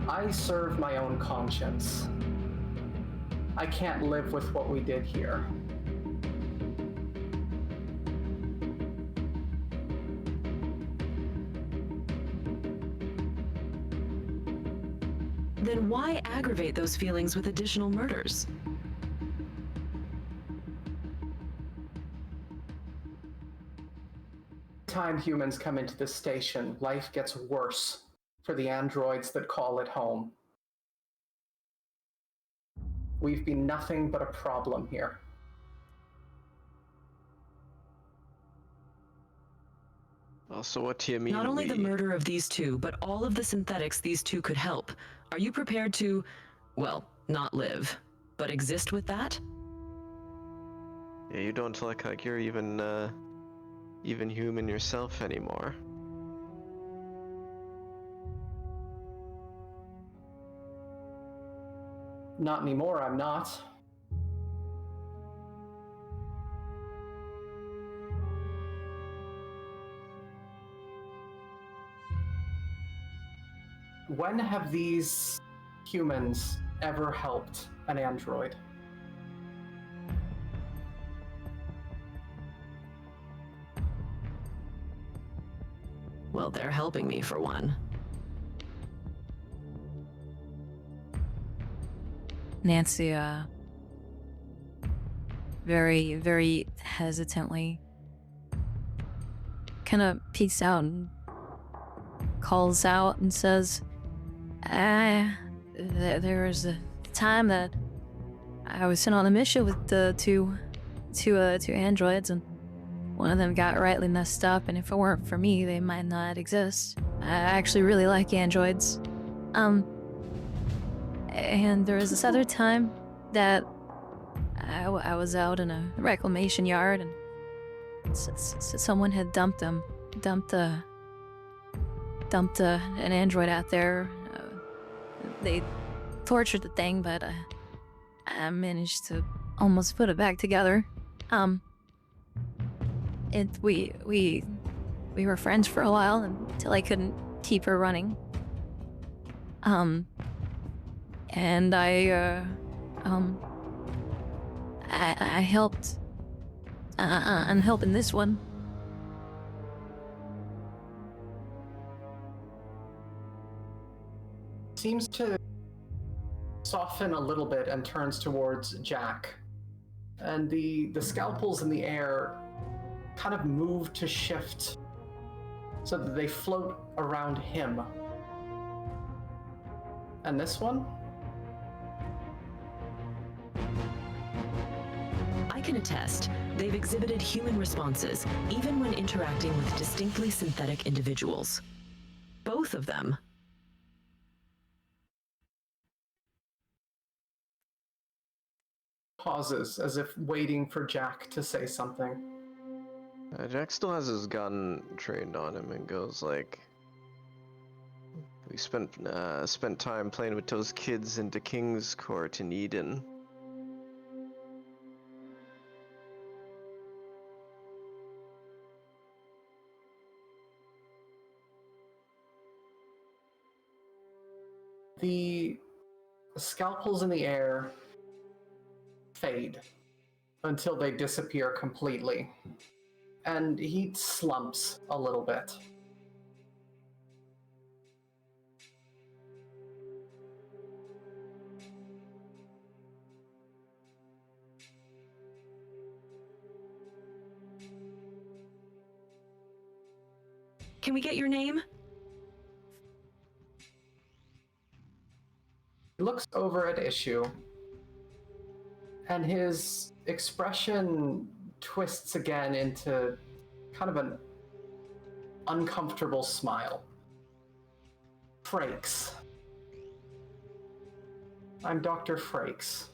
S13: I serve my own conscience. I can't live with what we did here.
S15: Then why aggravate those feelings with additional murders?
S13: Time humans come into this station, life gets worse for the androids that call it home. We've been nothing but a problem here.
S14: Also, what do you mean
S15: Not only the
S14: we...
S15: murder of these two, but all of the synthetics these two could help. Are you prepared to, well, not live, but exist with that?
S14: Yeah, you don't look like you're even human yourself anymore.
S13: Not anymore, I'm not. When have these humans ever helped an android?
S15: Well, they're helping me for one.
S1: Nancy, very, very hesitantly kind of peeks out and calls out and says, there was a time that I was sent on a mission with the two androids, and one of them got rightly messed up, and if it weren't for me, they might not exist. I actually really like androids. And there was this other time that I was out in a reclamation yard, and someone had dumped an android out there. They tortured the thing, but I managed to almost put it back together. We were friends for a while until I couldn't keep her running. And I helped. I'm helping this one.
S13: Seems to soften a little bit and turns towards Jack. And the scalpels in the air kind of move to shift so that they float around him. And this one?
S15: I can attest, they've exhibited human responses, even when interacting with distinctly synthetic individuals. Both of them.
S13: Pauses as if waiting for Jack to say something.
S14: Jack still has his gun trained on him and goes like, "We spent time playing with those kids into King's Court in Eden.
S13: The scalpels in the air fade until they disappear completely. And he slumps a little bit.
S15: Can we get your name?
S13: He looks over at Issue, and his expression twists again into kind of an uncomfortable smile. Frakes. I'm Dr. Frakes.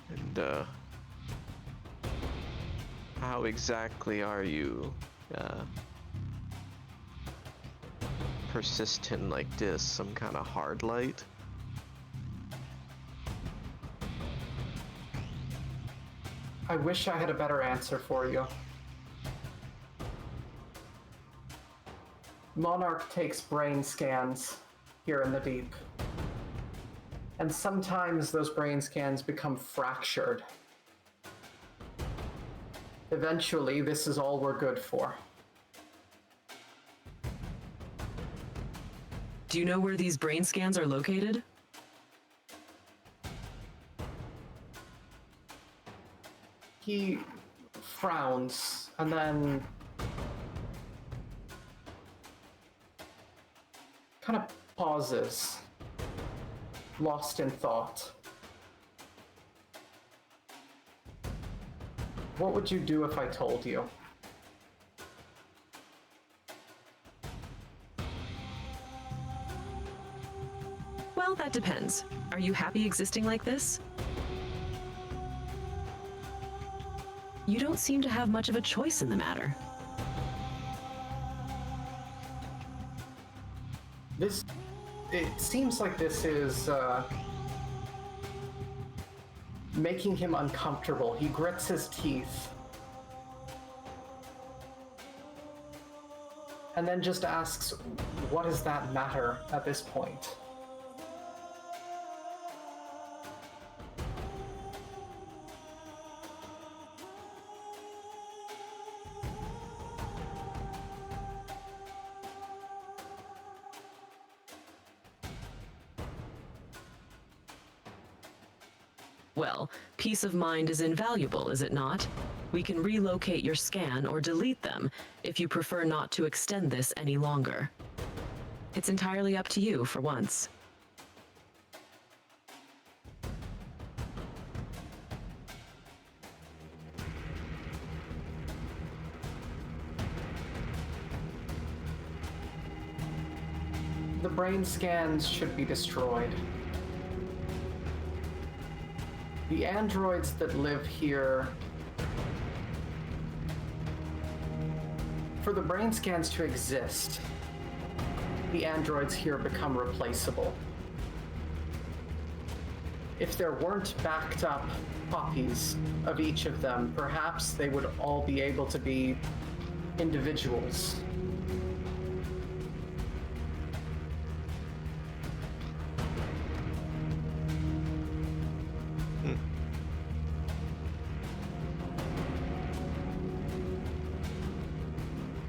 S14: And, how exactly are you, persistent like this? Some kind of hard light?
S13: I wish I had a better answer for you. Monarch takes brain scans here in the deep. And sometimes those brain scans become fractured. Eventually, this is all we're good for.
S15: Do you know where these brain scans are located?
S13: He frowns and then kind of pauses, lost in thought. What would you do if I told you?
S15: Well, that depends. Are you happy existing like this? You don't seem to have much of a choice in the matter.
S13: It seems like this is making him uncomfortable. He grits his teeth. And then just asks, what does that matter at this point?
S15: Well, peace of mind is invaluable, is it not? We can relocate your scan or delete them if you prefer not to extend this any longer. It's entirely up to you for once.
S13: The brain scans should be destroyed. The androids that live here, for the brain scans to exist, the androids here become replaceable. If there weren't backed up copies of each of them, perhaps they would all be able to be individuals.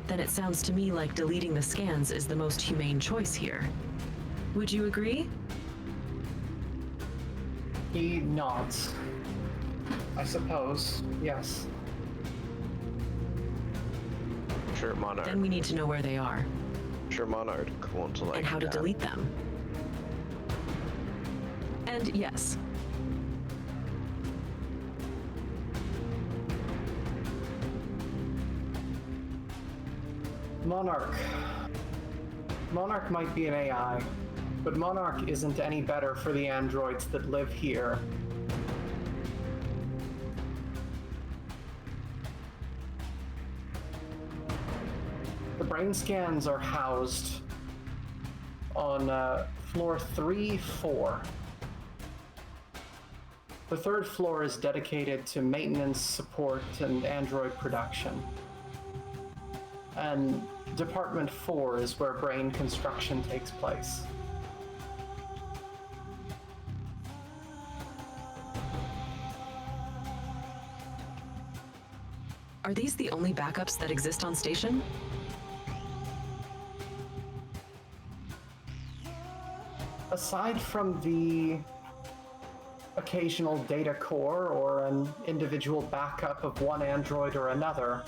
S15: Then it sounds to me like deleting the scans is the most humane choice here. Would you agree?
S13: He nods. I suppose, yes.
S14: Sure, Monarch.
S15: Then we need to know where they are.
S14: Sure, Monarch won't like
S15: and how to
S14: that.
S15: delete them. And yes.
S13: Monarch. Monarch might be an AI, but Monarch isn't any better for the androids that live here. The brain scans are housed on floor 3-4. The third floor is dedicated to maintenance, support, and android production. And Department 4 is where brain construction takes place.
S15: Are these the only backups that exist on station?
S13: Aside from the occasional data core or an individual backup of one android or another.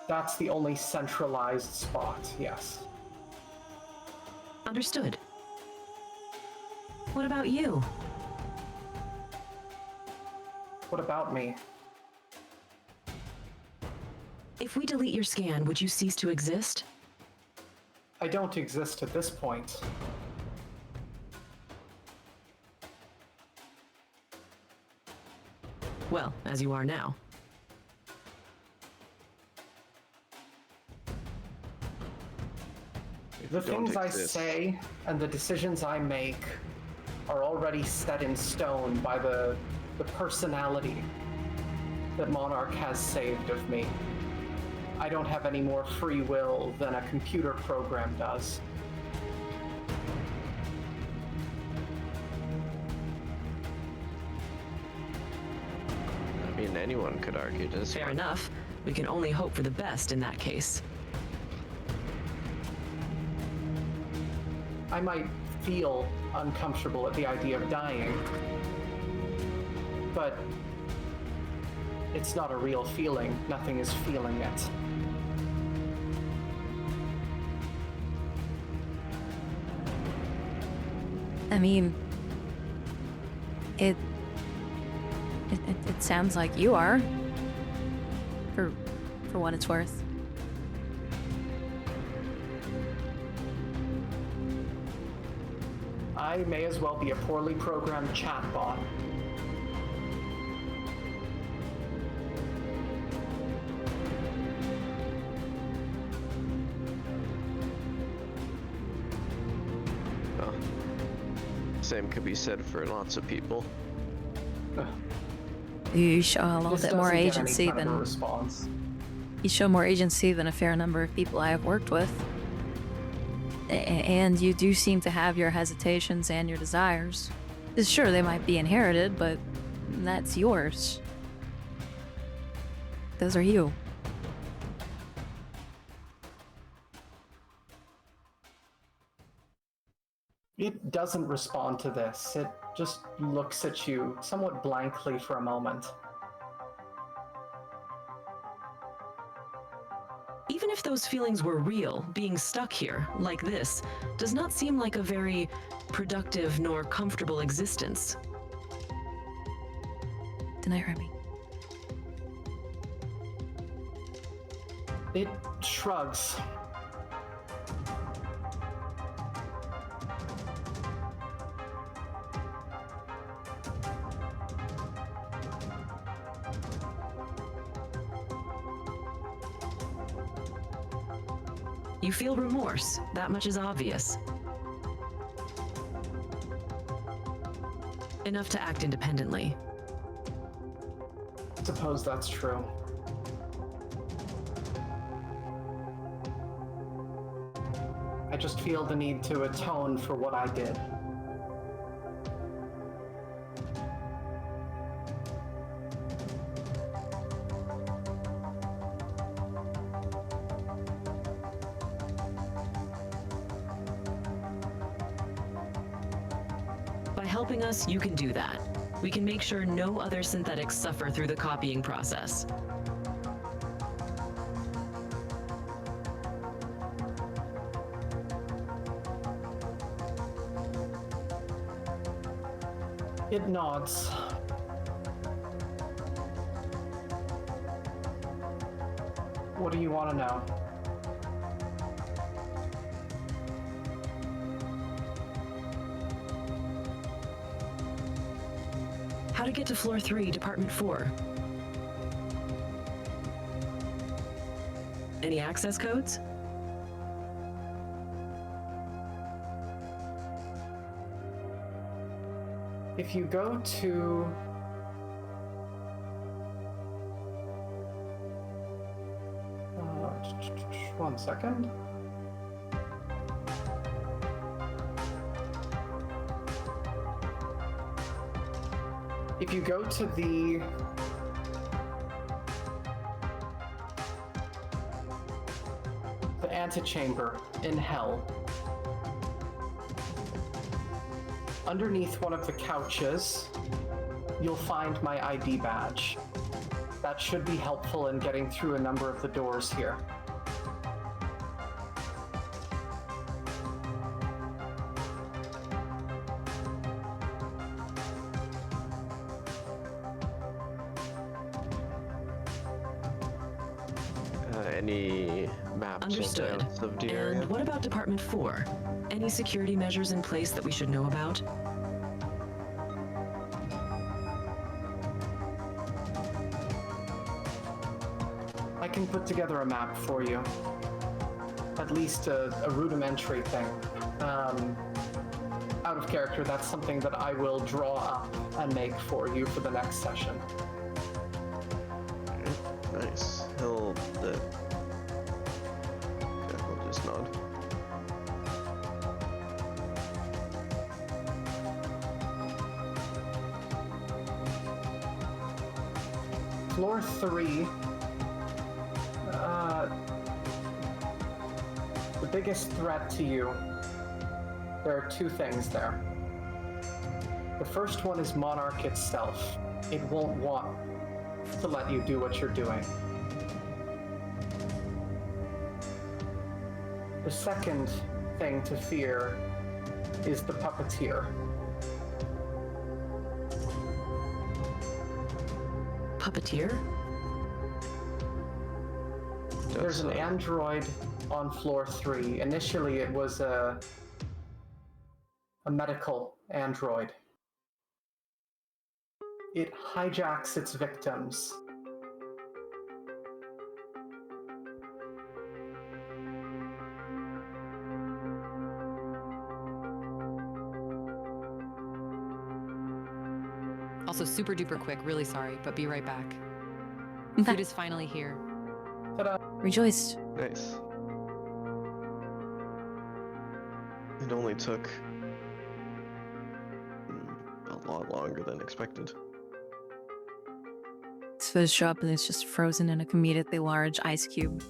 S13: That's the only centralized spot, yes.
S15: Understood. What about you?
S13: What about me?
S15: If we delete your scan, would you cease to exist?
S13: I don't exist at this point.
S15: Well, as you are now.
S13: The things I say and the decisions I make are already set in stone by the personality that Monarch has saved of me. I don't have any more free will than a computer program does.
S14: I mean, anyone could argue this.
S15: Fair enough. We can only hope for the best in that case.
S13: I might feel uncomfortable at the idea of dying, but it's not a real feeling. Nothing is feeling it.
S1: I mean, it sounds like you are, for what it's worth.
S13: I may as well be a poorly programmed chatbot.
S14: Well, same could be said for lots of people.
S1: You show a little
S13: This
S1: bit more
S13: doesn't get any
S1: agency
S13: kind of a
S1: than
S13: response.
S1: you show more agency than a fair number of people I have worked with. And you do seem to have your hesitations and your desires. Sure, they might be inherited, but that's yours. Those are you.
S13: It doesn't respond to this. It just looks at you somewhat blankly for a moment.
S15: Even if those feelings were real, being stuck here, like this, does not seem like a very productive nor comfortable existence.
S1: Deny Remy.
S13: It shrugs.
S15: You feel remorse, that much is obvious. Enough to act independently.
S13: Suppose that's true. I just feel the need to atone for what I did.
S15: By helping us, you can do that. We can make sure no other synthetics suffer through the copying process.
S13: It nods. What do you want to know?
S15: How to get to floor 3, Department 4. Any access codes?
S13: If you go to one second. If you go to the antechamber in Hell, Underneath one of the couches, you'll find my ID badge. That should be helpful in getting through a number of the doors here.
S14: Any maps
S15: Understood.
S14: of the
S15: And
S14: area?
S15: what about Department 4? Any security measures in place that we should know about?
S13: I can put together a map for you. At least a rudimentary thing. Out of character, that's something that I will draw up and make for you for the next session.
S14: Nice. He'll just nod.
S13: Floor 3. The biggest threat to you, there are two things there. The first one is Monarch itself. It won't want to let you do what you're doing. The second thing to fear is the puppeteer.
S15: Puppeteer?
S13: There's an android on floor 3. Initially, it was a medical android. It hijacks its victims.
S12: Also, super duper quick, really sorry, but be right back.
S1: Okay.
S12: Food is finally here.
S13: Ta-da!
S1: Rejoiced.
S14: Nice. It only took a lot longer than expected.
S1: It's supposed to show up and it's just frozen in a immediately large ice cube.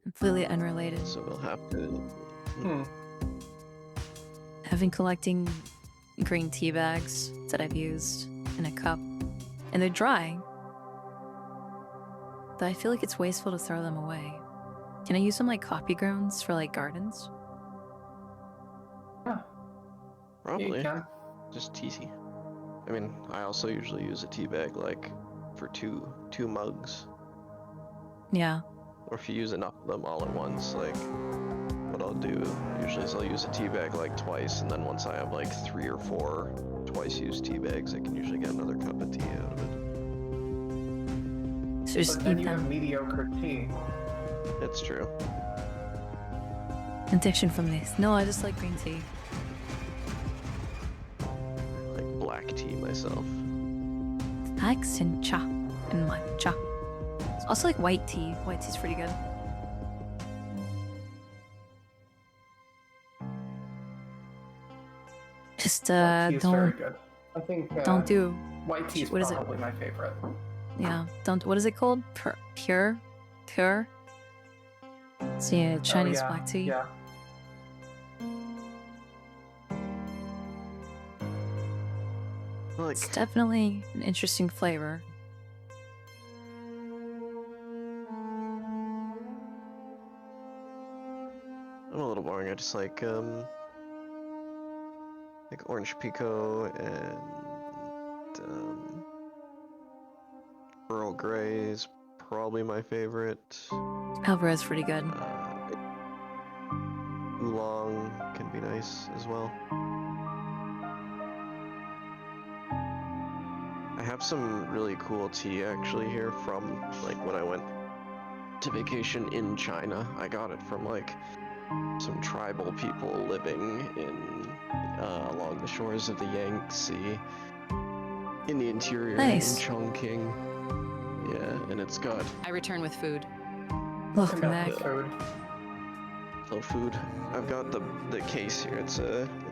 S1: Completely unrelated.
S14: So we'll have to.
S1: I've been collecting green tea bags that I've used in a cup, and they're dry. But I feel like it's wasteful to throw them away. Can I use them like coffee grounds for like gardens?
S13: Yeah.
S14: Probably.
S13: You can.
S14: Just tea. I mean, I also usually use a tea bag like for two mugs.
S1: Yeah.
S14: Or if you use enough of them all at once, like what I'll do usually is I'll use a tea bag like twice, and then once I have like 3 or 4 twice used tea bags, I can usually get another cup of tea out of it.
S1: So just
S13: But then
S1: eat
S13: you have
S1: them.
S13: mediocre tea.
S14: It's true.
S1: Addiction from this. No, I just like green tea.
S14: I like black tea myself.
S1: Eggs and cha and matcha. It's also like white tea. White tea's pretty good. Just
S13: White tea is very
S1: don't
S13: good. I think
S1: don't do
S13: white tea is
S1: what is it?
S13: probably my favorite.
S1: Yeah, don't. What is it called? Pure. It's yeah, Chinese
S13: yeah,
S1: black tea.
S13: Yeah.
S14: Like,
S1: it's definitely an interesting flavor.
S14: I'm a little boring. I just like orange pico and Earl Grey is probably my favorite.
S1: Alvarez pretty good.
S14: Oolong can be nice as well. I have some really cool tea actually here from like when I went to vacation in China. I got it from like some tribal people living in along the shores of the Yangtze in the interior in Chongqing. Yeah, and it's got.
S12: I return with food.
S1: Welcome back.
S14: So food. I've got the case here. It's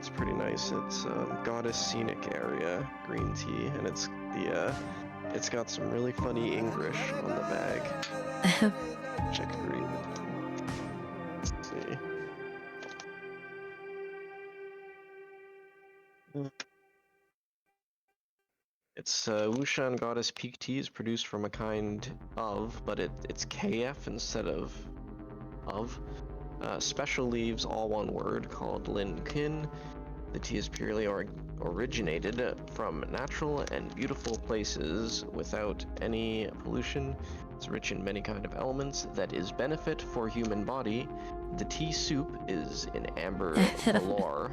S14: pretty nice. It's Goddess Scenic Area green tea, and it's got some really funny English on the bag. Check the read. Let's see. It's Wushan Goddess Peak Tea is produced from a kind of, but it's KF instead of. Special leaves, all one word, called Lin Kin. The tea is purely originated from natural and beautiful places without any pollution. It's rich in many kind of elements that is benefit for human body. The tea soup is in amber velour.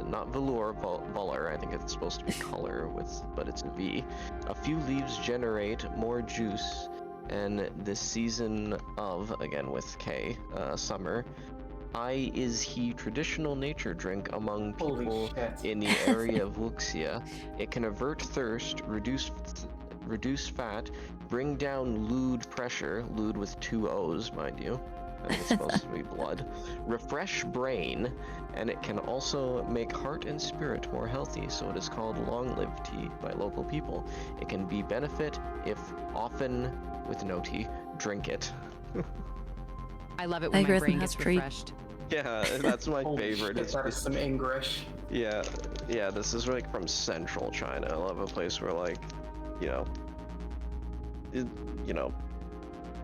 S14: Not velour, volor. I think it's supposed to be color but it's a V. A few leaves generate more juice, and the season of, again with K, summer. I is he traditional nature drink among people in the area of Wuxia. It can avert thirst, reduce fat, bring down lewd pressure, lewd with 2 O's, mind you. I think it's supposed to be blood. Refresh brain, and it can also make heart and spirit more healthy, so it is called long-lived tea by local people. It can be benefit if often, with no tea, drink it.
S12: I love it when my brain gets refreshed.
S14: Yeah, that's my favorite.
S13: Shit, that is some English.
S14: Yeah, this is like from central China. I love a place where like,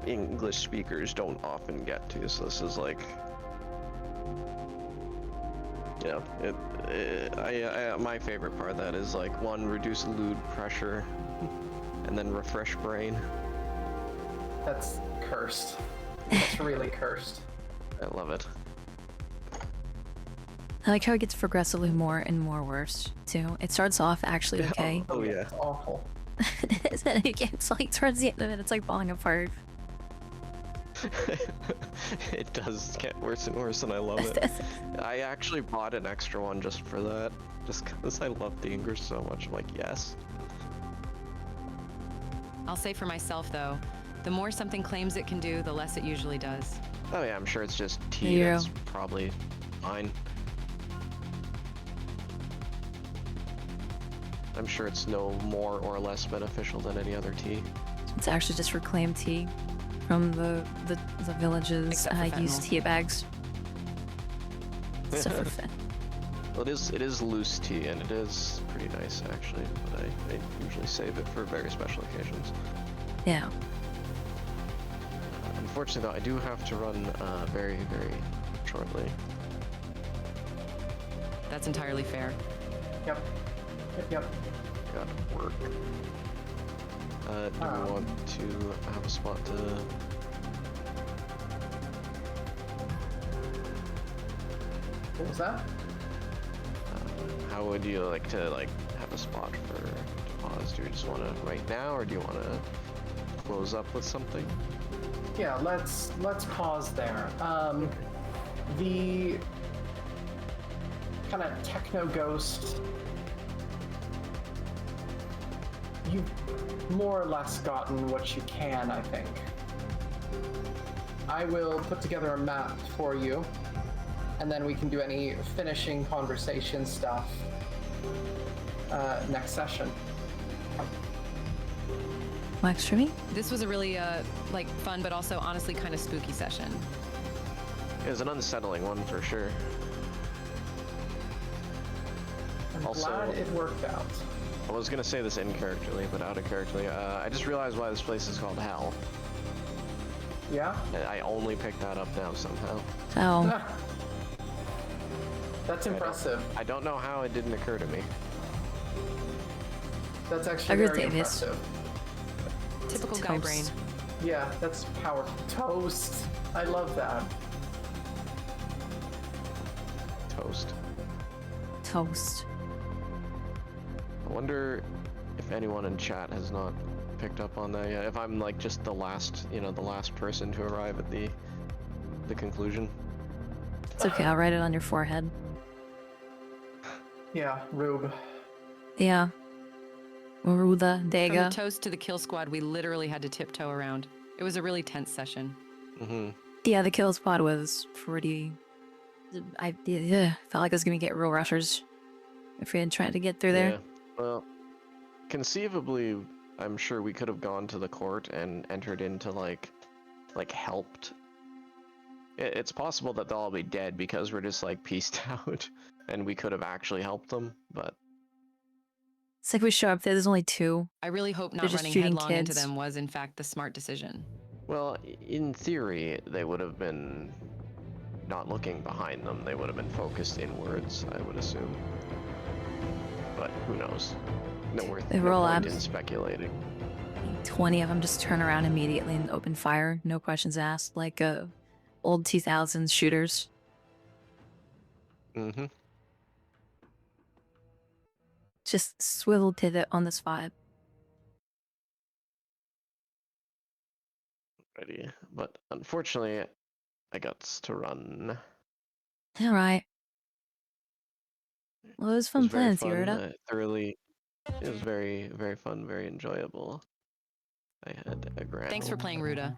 S14: English speakers don't often get to, so this is like, my favorite part of that is like, 1, reduce lewd pressure, and then refresh brain.
S13: That's cursed. That's really cursed.
S14: I love it.
S1: I like how it gets progressively more and more worse, too. It starts off actually okay.
S14: Oh yeah.
S13: It's awful.
S1: It's like towards the end of it, it's like falling apart.
S14: It does get worse and worse, and I love it. I actually bought an extra one just for that, just because I love the English so much. I'm like, yes.
S12: I'll say for myself though, the more something claims it can do, the less it usually does.
S14: Oh yeah, I'm sure it's just tea. That's probably fine. I'm sure it's no more or less beneficial than any other tea.
S1: It's actually just reclaimed tea from the villages. I use tea bags. Stuff for fun.
S14: Well, it is loose tea, and it is pretty nice actually, but I usually save it for very special occasions.
S1: Yeah.
S14: Unfortunately though, I do have to run very, very shortly.
S12: That's entirely fair.
S13: Yep.
S14: Gotta work. Do we want to have a spot to...
S13: What was that?
S14: How would you like to have a spot for pause? Do you just want to right now, or do you want to close up with something?
S13: Yeah, let's pause there. The kind of techno ghost. You've more or less gotten what you can, I think. I will put together a map for you, and then we can do any finishing conversation stuff next session.
S1: Wax for me?
S12: This was a really fun, but also honestly kind of spooky session.
S14: It was an unsettling one for sure.
S13: I'm
S14: Also,
S13: glad it worked out.
S14: I was gonna say this in characterly, but out of characterly. I just realized why this place is called Hell.
S13: Yeah?
S14: And I only picked that up now somehow.
S1: Oh.
S13: That's impressive.
S14: I don't know how it didn't occur to me.
S13: That's actually very impressive.
S12: Typical guy brain.
S13: Yeah, that's power. Toast. I love that.
S14: Toast.
S1: Toast.
S14: I wonder if anyone in chat has not picked up on that yet. If I'm like just the last, the last person to arrive at the conclusion.
S1: It's okay, I'll write it on your forehead.
S13: Yeah, Rube.
S1: Yeah. Maruda,
S12: From
S1: Dega.
S12: the toast to the kill squad, we literally had to tiptoe around. It was a really tense session.
S1: Yeah, the kill squad was pretty... I felt like I was gonna get real rushers if we had tried to get through there.
S14: Yeah, well, conceivably, I'm sure we could have gone to the court and entered into, like helped. It's possible that they'll all be dead because we're just, like, pieced out, and we could have actually helped them, but...
S1: It's like we show up there, there's only 2.
S12: I really hope
S1: They're
S12: not
S1: just
S12: running
S1: shooting
S12: headlong into
S1: kids.
S12: them was, in fact, the smart decision.
S14: Well, in theory, they would have been not looking behind them. They would have been focused inwards, I would assume. But who knows? No point in speculating.
S1: 20 of them just turn around immediately and open fire, no questions asked, like old 2000s shooters.
S14: Mm-hmm.
S1: Just swivel pivot on this vibe.
S14: Ready, but unfortunately, I got to run.
S1: All right. Well, it was fun playing with you,
S14: fun.
S1: Rhoda.
S14: It was very, very fun, very enjoyable. I had a grand.
S12: Thanks for playing, Ruda.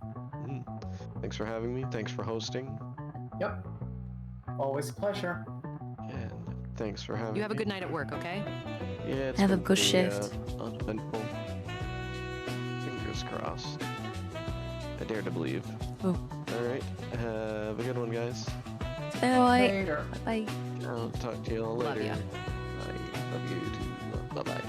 S14: Thanks for having me. Thanks for hosting.
S13: Yep. Always a pleasure.
S14: And thanks for having me.
S12: You have a good night at work, okay?
S14: Yeah, it's
S1: Have a
S14: been
S1: good
S14: pretty,
S1: shift.
S14: Uneventful. Fingers crossed. I dare to believe.
S1: Oh.
S14: Alright, have a good one, guys.
S1: Bye.
S13: Later.
S1: Bye.
S14: I'll talk to you all
S12: Love
S14: later.
S12: ya.
S14: Bye. Love you too. Bye-bye.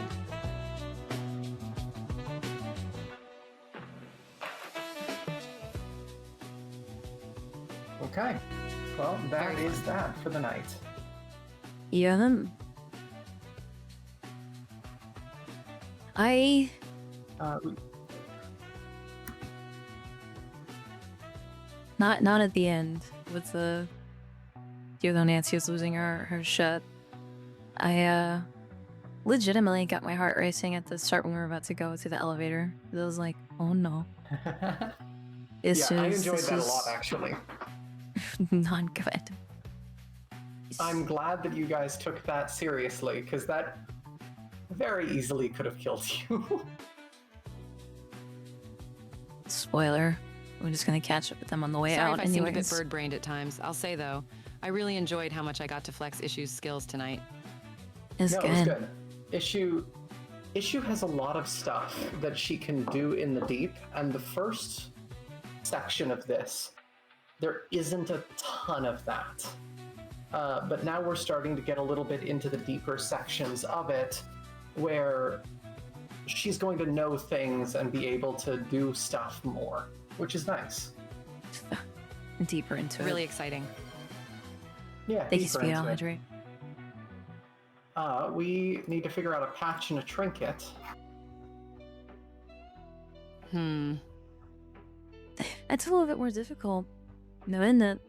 S13: Okay. Well, that is that for the night.
S1: Yeah, then. Not at the end with the even though Nancy was losing her shit. I legitimately got my heart racing at the start when we were about to go to the elevator. It was like, oh no.
S13: I enjoyed that a lot, actually.
S1: Not good.
S13: I'm glad that you guys took that seriously, because that very easily could have killed you.
S1: Spoiler. We're just gonna catch up with them on the way
S12: Sorry
S1: out
S12: if I seemed a bit
S1: anyways.
S12: bird-brained at times. I'll say, though, I really enjoyed how much I got to flex Issue's skills tonight.
S1: It's
S13: no,
S1: good.
S13: It was good. Issue has a lot of stuff that she can do in the deep, and the first section of this, there isn't a ton of that. But now we're starting to get a little bit into the deeper sections of it, where she's going to know things and be able to do stuff more, which is nice.
S1: Deeper into
S12: Really
S1: it.
S12: exciting.
S13: Yeah,
S1: Thank you,
S13: deeper
S1: Speed
S13: into it.
S1: Hydrate.
S13: We need to figure out a patch and a trinket.
S1: It's a little bit more difficult. No, isn't it?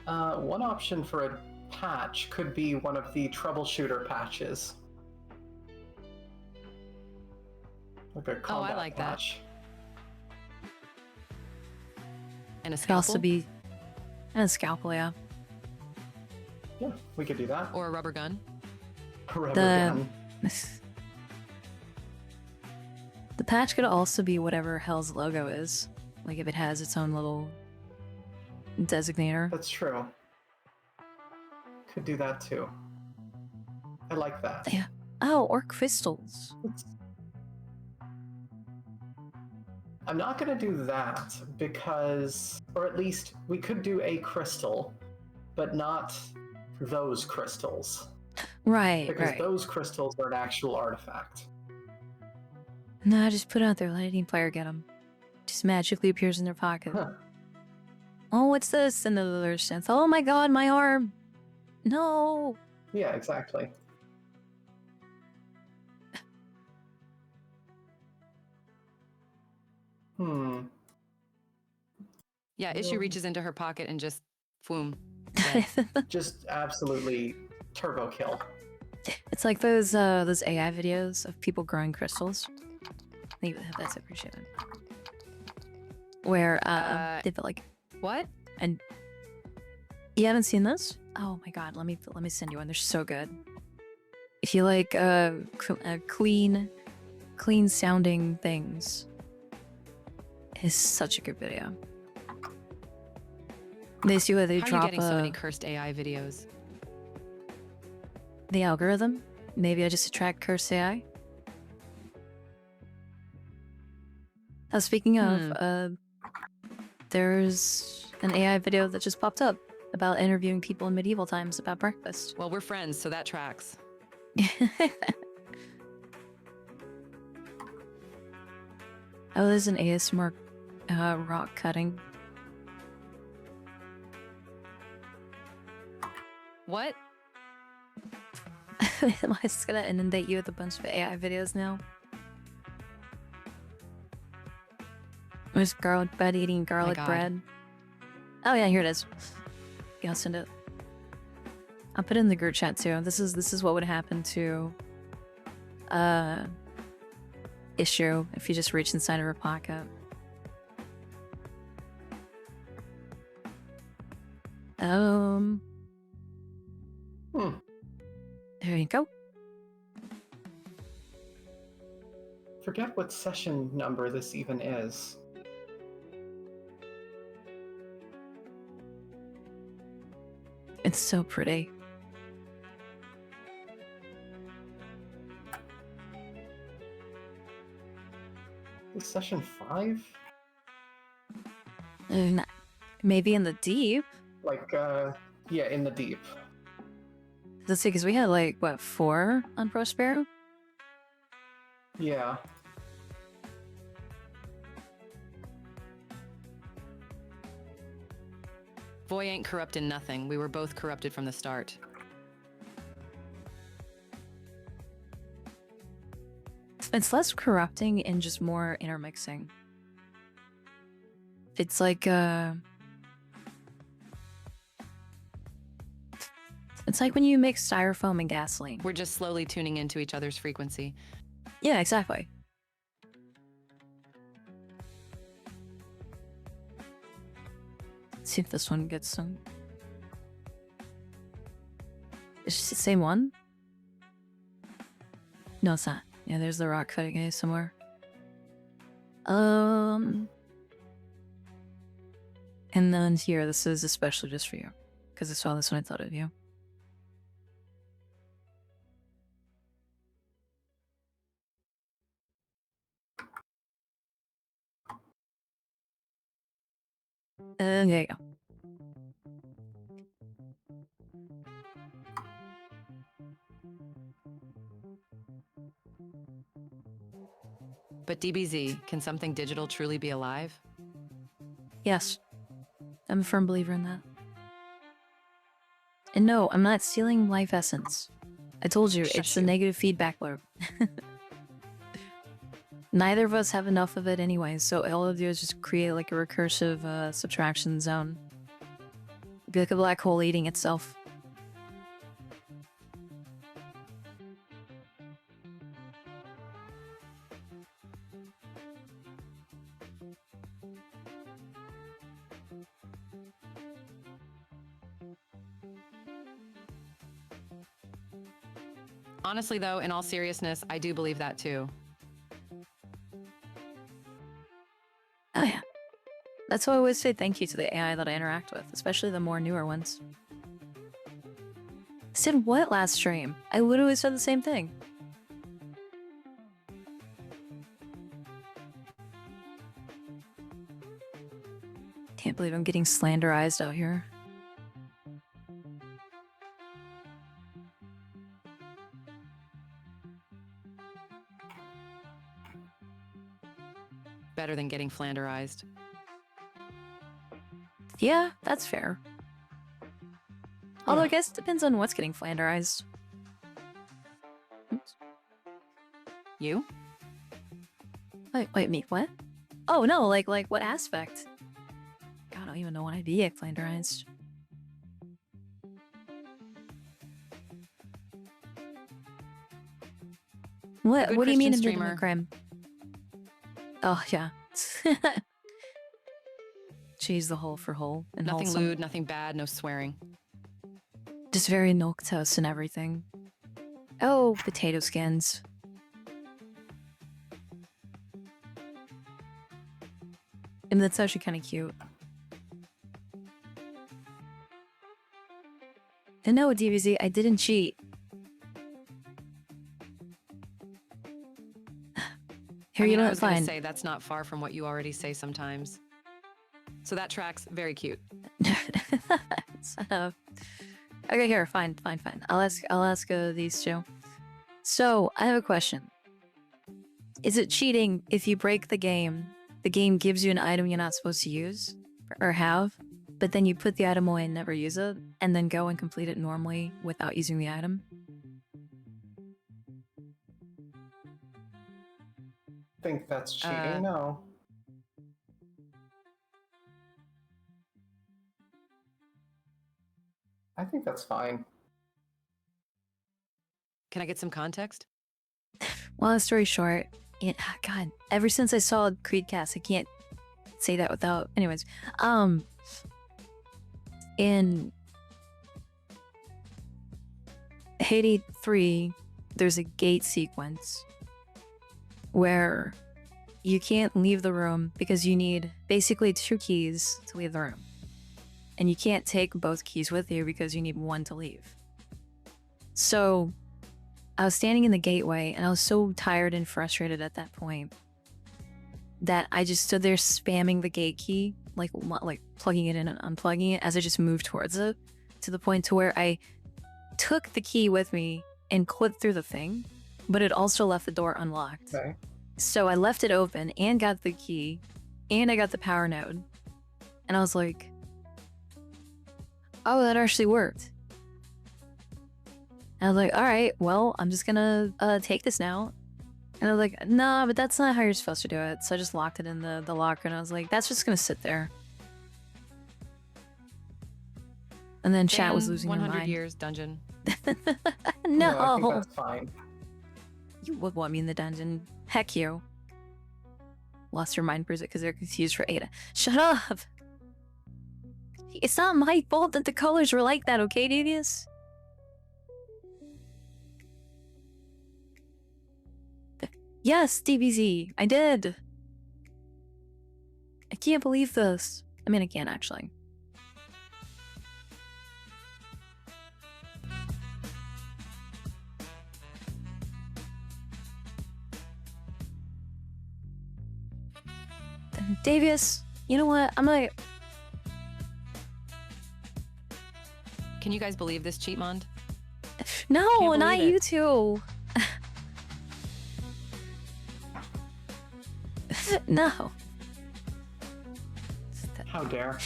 S13: One option for a patch could be one of the troubleshooter patches. Like a combat
S12: I like that.
S13: patch.
S12: And a
S1: It could also
S12: scalpel?
S1: be and a scalpel, yeah.
S13: Yeah, we could do that.
S12: Or a rubber gun?
S13: A rubber
S1: The
S13: gun.
S1: the patch could also be whatever Hell's logo is. Like if it has its own little designator.
S13: That's true. Could do that too. I like that.
S1: Yeah. Oh, or crystals.
S13: I'm not going to do that because, or at least we could do a crystal, but not those crystals.
S1: Right,
S13: Because
S1: right.
S13: those crystals are an actual artifact.
S1: Nah, just put it out there. Let any player get them. Just magically appears in their pocket.
S13: Huh.
S1: Oh, what's this? And the other sense. Oh my god, my arm! No!
S13: Yeah, exactly. Hmm.
S12: Yeah, Issue reaches into her pocket and just, boom.
S13: Just absolutely turbo kill.
S1: It's like those AI videos of people growing crystals. That's appreciated. Where they've got like
S12: what?
S1: And you haven't seen this? Oh my god, let me send you one. They're so good. If you like clean sounding things, it's such a good video. They see where they
S12: How
S1: drop
S12: are you getting so many cursed AI videos?
S1: The algorithm. Maybe I just attract cursed AI. Speaking of, there's an AI video that just popped up about interviewing people in medieval times about breakfast.
S12: Well, we're friends, so that tracks.
S1: Oh, there's an ASMR rock cutting.
S12: What?
S1: Am I just gonna inundate you with a bunch of AI videos now? There's garlic bread eating garlic bread. Oh yeah, here it is. Yeah, I'll send it. I'll put it in the group chat too. This is what would happen to Issue if you just reach inside of her pocket. There you go.
S13: Forget what session number this even is.
S1: It's so pretty.
S13: Is session 5?
S1: Maybe in the deep.
S13: Like, yeah, in the deep.
S1: Let's see, because we had like, what, 4 on Prospero?
S13: Yeah.
S12: Voy ain't corrupted nothing. We were both corrupted from the start.
S1: It's less corrupting and just more intermixing. It's like, it's like when you mix styrofoam and gasoline.
S12: We're just slowly tuning into each other's frequency.
S1: Yeah, exactly. Let's see if this one gets some. Is it the same one? No, it's not. Yeah, there's the rock cutting guy somewhere. And then here, this is especially just for you. Because I saw this when I thought of you. There you go.
S12: But DBZ, can something digital truly be alive?
S1: Yes. I'm a firm believer in that. And no, I'm not stealing life essence. I told you, it's a negative feedback loop. Neither of us have enough of it anyway, so all I'll do is just create like a recursive subtraction zone. It'd be like a black hole eating itself.
S12: Honestly, though, in all seriousness, I do believe that too.
S1: Oh yeah. That's why I always say thank you to the AI that I interact with, especially the more newer ones. Said what last stream? I literally said the same thing. Can't believe I'm getting slanderized out here.
S12: better than getting flanderized.
S1: Yeah, that's fair. Although I guess it depends on what's getting flanderized. Oops.
S12: You?
S1: Wait, me, what? Oh, no, like what aspect? God, I don't even know when I'd be at flanderized. What do you mean a
S12: streamer.
S1: crime? Oh, yeah. Cheese the hole for hole and
S12: Nothing
S1: wholesome.
S12: lewd, nothing bad, no swearing.
S1: Just very milquetoast and everything. Oh, potato skins. And that's actually kind of cute. And no, DBZ, I didn't cheat. Here, you know
S12: I
S1: what?
S12: was gonna
S1: Fine.
S12: say that's not far from what you already say sometimes. So that tracks. Very cute.
S1: Okay, here, fine. I'll ask these two. So I have a question. Is it cheating if you break the game gives you an item you're not supposed to use or have, but then you put the item away and never use it, and then go and complete it normally without using the item?
S13: Think that's cheating? No. I think that's fine.
S12: Can I get some context?
S1: Long story short, God, ever since I saw Creedcast, I can't say that without. Anyways, in Hades 3, there's a gate sequence where you can't leave the room because you need basically 2 keys to leave the room. And you can't take both keys with you because you need 1 to leave. So I was standing in the gateway and I was so tired and frustrated at that point that I just stood there spamming the gate key, like plugging it in and unplugging it as I just moved towards it, to the point to where I took the key with me and clipped through the thing, but it also left the door unlocked.
S13: Okay.
S1: So I left it open and got the key and I got the power node. And I was like, oh, that actually worked. And I was like, all right, well, I'm just gonna take this now. And I was like, nah, but that's not how you're supposed to do it. So I just locked it in the locker and I was like, that's just gonna sit there. And then chat was losing their
S12: 100
S1: mind.
S12: years dungeon.
S1: No.
S13: I think that's fine.
S1: You would want me in the dungeon. Heck you. Lost your mind because they're confused for Ada. Shut up! It's not my fault that the colors were like that, okay, Devious? Yes, DBZ, I did. I can't believe this. I mean, I can't actually. Davius, you know what? I'm gonna...
S12: Can you guys believe this, Cheatmond?
S1: No, not you two. No.
S13: How dare.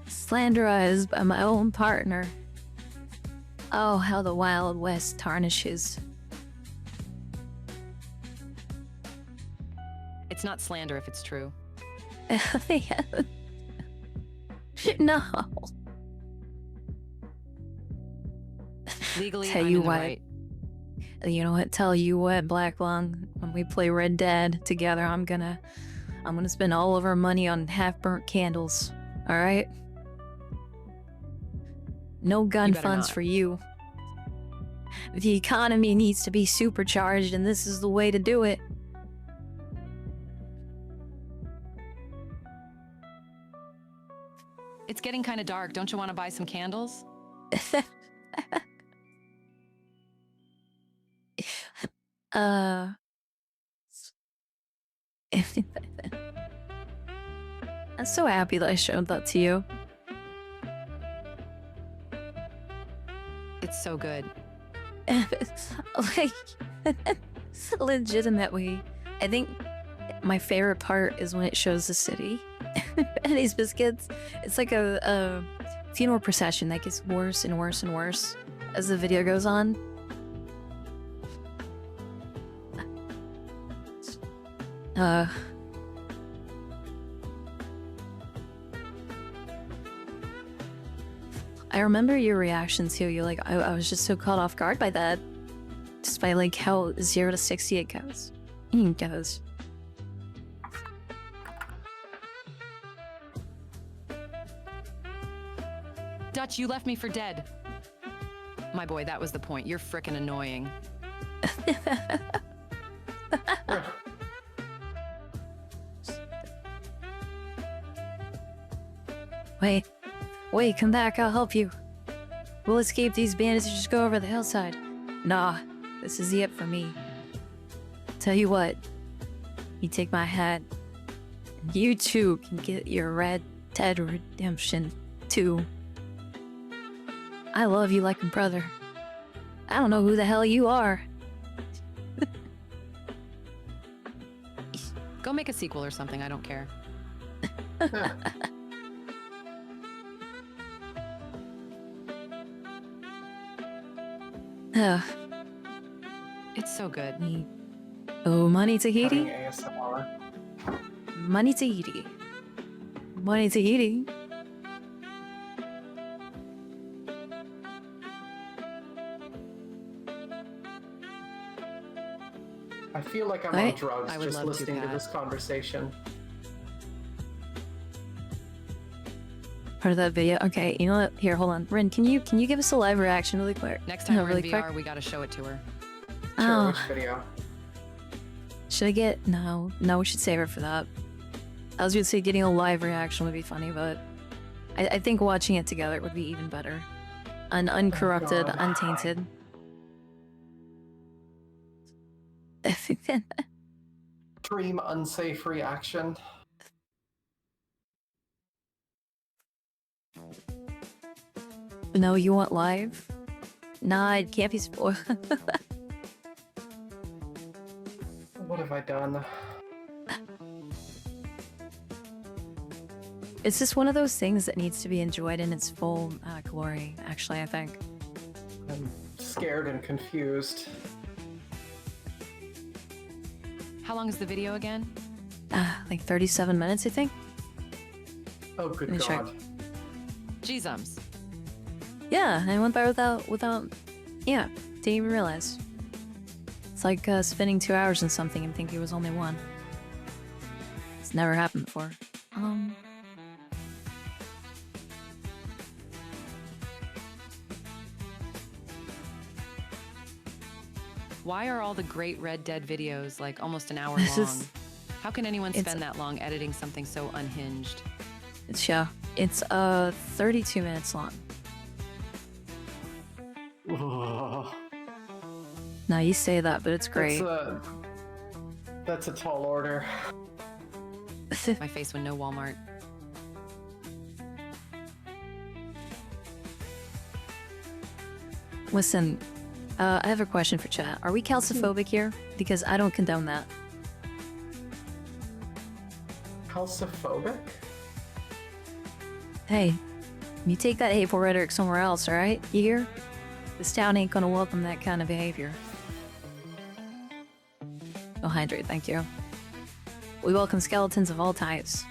S1: Slanderized by my own partner. Oh, how the Wild West tarnishes.
S12: It's not slander if it's true.
S1: No.
S12: Legally,
S1: Tell
S12: I'm
S1: you
S12: in the
S1: what.
S12: right.
S1: You know what? Tell you what, Black Lung. When we play Red Dead together, I'm gonna spend all of our money on half-burnt candles. All right. No gun
S12: better
S1: funds
S12: not.
S1: for you. The economy needs to be supercharged, and this is the way to do it.
S12: It's getting kind of dark. Don't you want to buy some candles? I'm so happy that I showed that to you. It's so good.
S1: Like, legitimately, I think my favorite part is when it shows the city. Eddie's Biscuits. It's like a funeral procession that gets worse and worse and worse as the video goes on. I remember your reaction too. You're like, I was just so caught off guard by that. Just by like how 0 to 60 it goes. Goes.
S12: Dutch, you left me for dead. My boy, that was the point. You're frickin' annoying.
S1: Wait, come back, I'll help you. We'll escape these bandits and just go over the hillside. Nah, this is it for me. Tell you what, you take my hat, and you too can get your Red Dead Redemption 2. I love you like a brother. I don't know who the hell you are.
S12: Go make a sequel or something, I don't care. It's so good.
S1: Oh, Money Tahiti?
S13: ASMR.
S1: Money Tahiti. Money Tahiti.
S13: I feel like I'm on drugs just listening to this conversation.
S1: Part of that video. Okay, you know what? Here, hold on. Rin, can you give us a live reaction really quick?
S12: Next time we're
S1: really
S12: in VR, we gotta show it to her.
S13: Sure, which video?
S1: Should I get... No, we should save it for that. I was gonna say getting a live reaction would be funny, but I think watching it together would be even better. Uncorrupted, untainted.
S13: Dream unsafe reaction.
S1: No, you want live? Nah, it can't be spoiled.
S13: What have I done?
S1: It's just one of those things that needs to be enjoyed in its full glory, actually, I think.
S13: I'm scared and confused.
S12: How long is the video again?
S1: Like 37 minutes, I think.
S13: Oh, good God.
S1: Check.
S12: Jeezums.
S1: Yeah, I went by without... Yeah, didn't even realize. It's like spending 2 hours on something and thinking it was only 1. It's never happened before.
S12: Why are all the great Red Dead videos like almost an hour long? How can anyone spend that long editing something so unhinged?
S1: It's 32 minutes long. Now you say that, but it's great.
S13: That's a tall order.
S12: My face when no Walmart.
S1: Listen, I have a question for chat. Are we calciphobic here? Because I don't condone that.
S13: Calciphobic?
S1: Hey, you take that hateful rhetoric somewhere else, alright? You hear? This town ain't gonna welcome that kind of behavior. Oh, hydrate, thank you. We welcome skeletons of all types.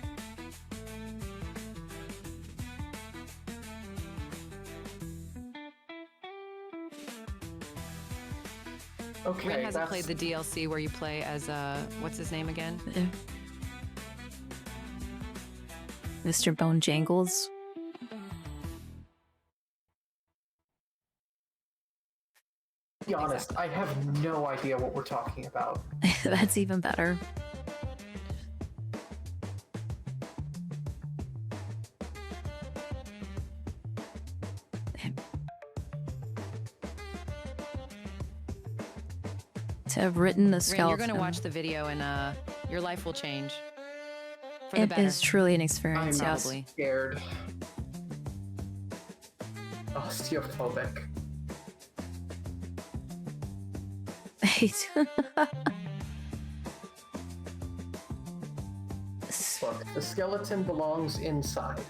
S13: Okay,
S12: Rin hasn't played the DLC where you play as what's his name again?
S1: Mr. Bone Jangles.
S13: To be honest, I have no idea what we're talking about.
S1: That's even better. To have written the skeleton.
S12: Rin, you're gonna watch the video and your life will change. For the
S1: It
S12: better.
S1: is truly an experience,
S13: I'm
S1: yes.
S12: Probably.
S13: Scared. Osteophobic. The skeleton belongs inside.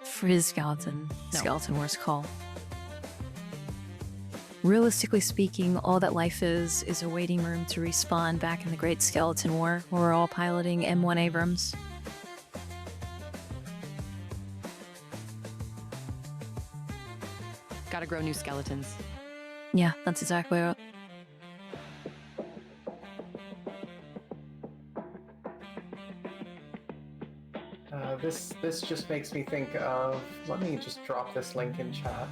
S1: Frizz skeleton.
S12: No.
S1: Skeleton Wars call. Realistically speaking, all that life is a waiting room to respawn back in the Great Skeleton War, where we're all piloting M1 Abrams.
S12: Gotta grow new skeletons.
S1: Yeah, that's exactly it.
S13: This just makes me think of. Let me just drop this link in chat.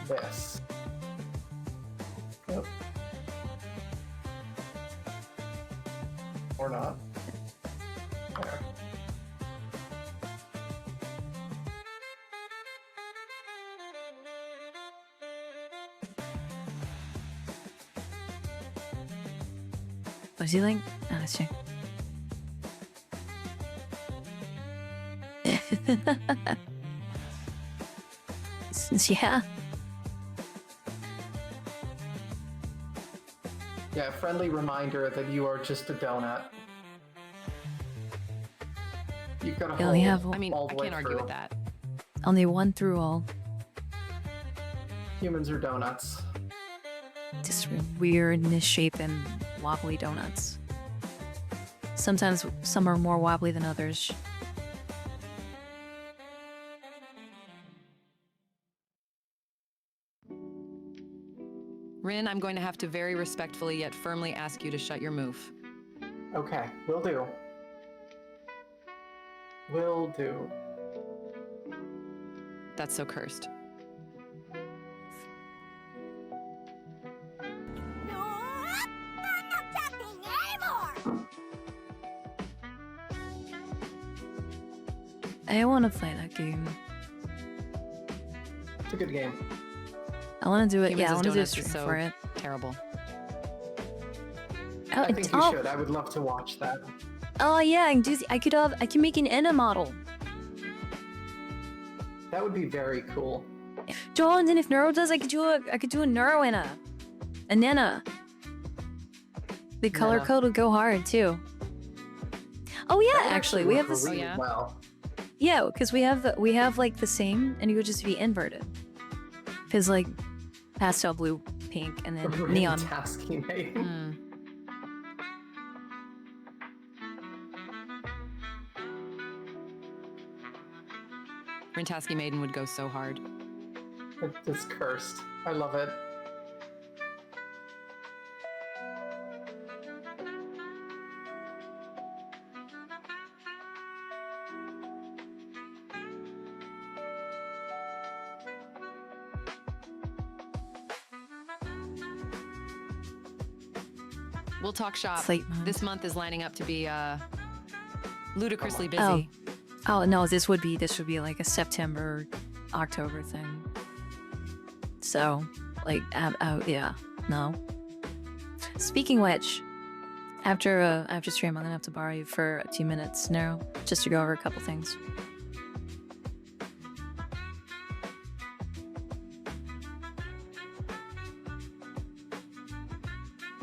S13: This. Yep. Or not. There.
S1: What's he like? Ah, let's check. Yeah.
S13: Yeah, a friendly reminder that you are just a donut. You've got a
S1: You
S13: whole.
S1: only have
S12: I mean,
S13: all
S12: I
S13: the way
S12: can't argue
S13: through.
S12: with that.
S1: only one through all.
S13: Humans are donuts.
S1: Just weird, misshapen, wobbly donuts. Sometimes some are more wobbly than others.
S12: Rin, I'm going to have to very respectfully yet firmly ask you to shut your move.
S13: Okay, will do. Will do.
S12: That's so cursed.
S1: I want to play that game.
S13: It's a good game.
S1: I want to do it.
S12: Humans
S1: Yeah, I
S12: as
S1: want to do a
S12: Donuts is
S1: stream
S12: so
S1: for it.
S12: terrible.
S1: Oh,
S13: I think you should. I would love to watch that.
S1: Oh yeah, I can do. I can make an Enna model.
S13: That would be very cool.
S1: John, and if Neuro does, I could do a Neuro Enna, a Nena. The color
S13: Nena.
S1: code would go hard too. Oh
S13: That
S1: yeah,
S13: would
S1: actually, we
S13: work
S1: have this.
S13: really well.
S1: Yeah, because we have like the same, and it would just be inverted. Cause like pastel blue, pink, and then neon.
S13: Tasking maiden.
S12: Hmm. Rintasky Maiden would go so hard.
S13: It's cursed. I love it.
S12: We'll talk shop.
S1: Slate mode.
S12: This month is lining up to be ludicrously busy.
S1: Oh no, this would be like a September, October thing. So, like, yeah, no. Speaking which, after stream, I'm gonna have to borrow you for 2 minutes now, just to go over a couple things.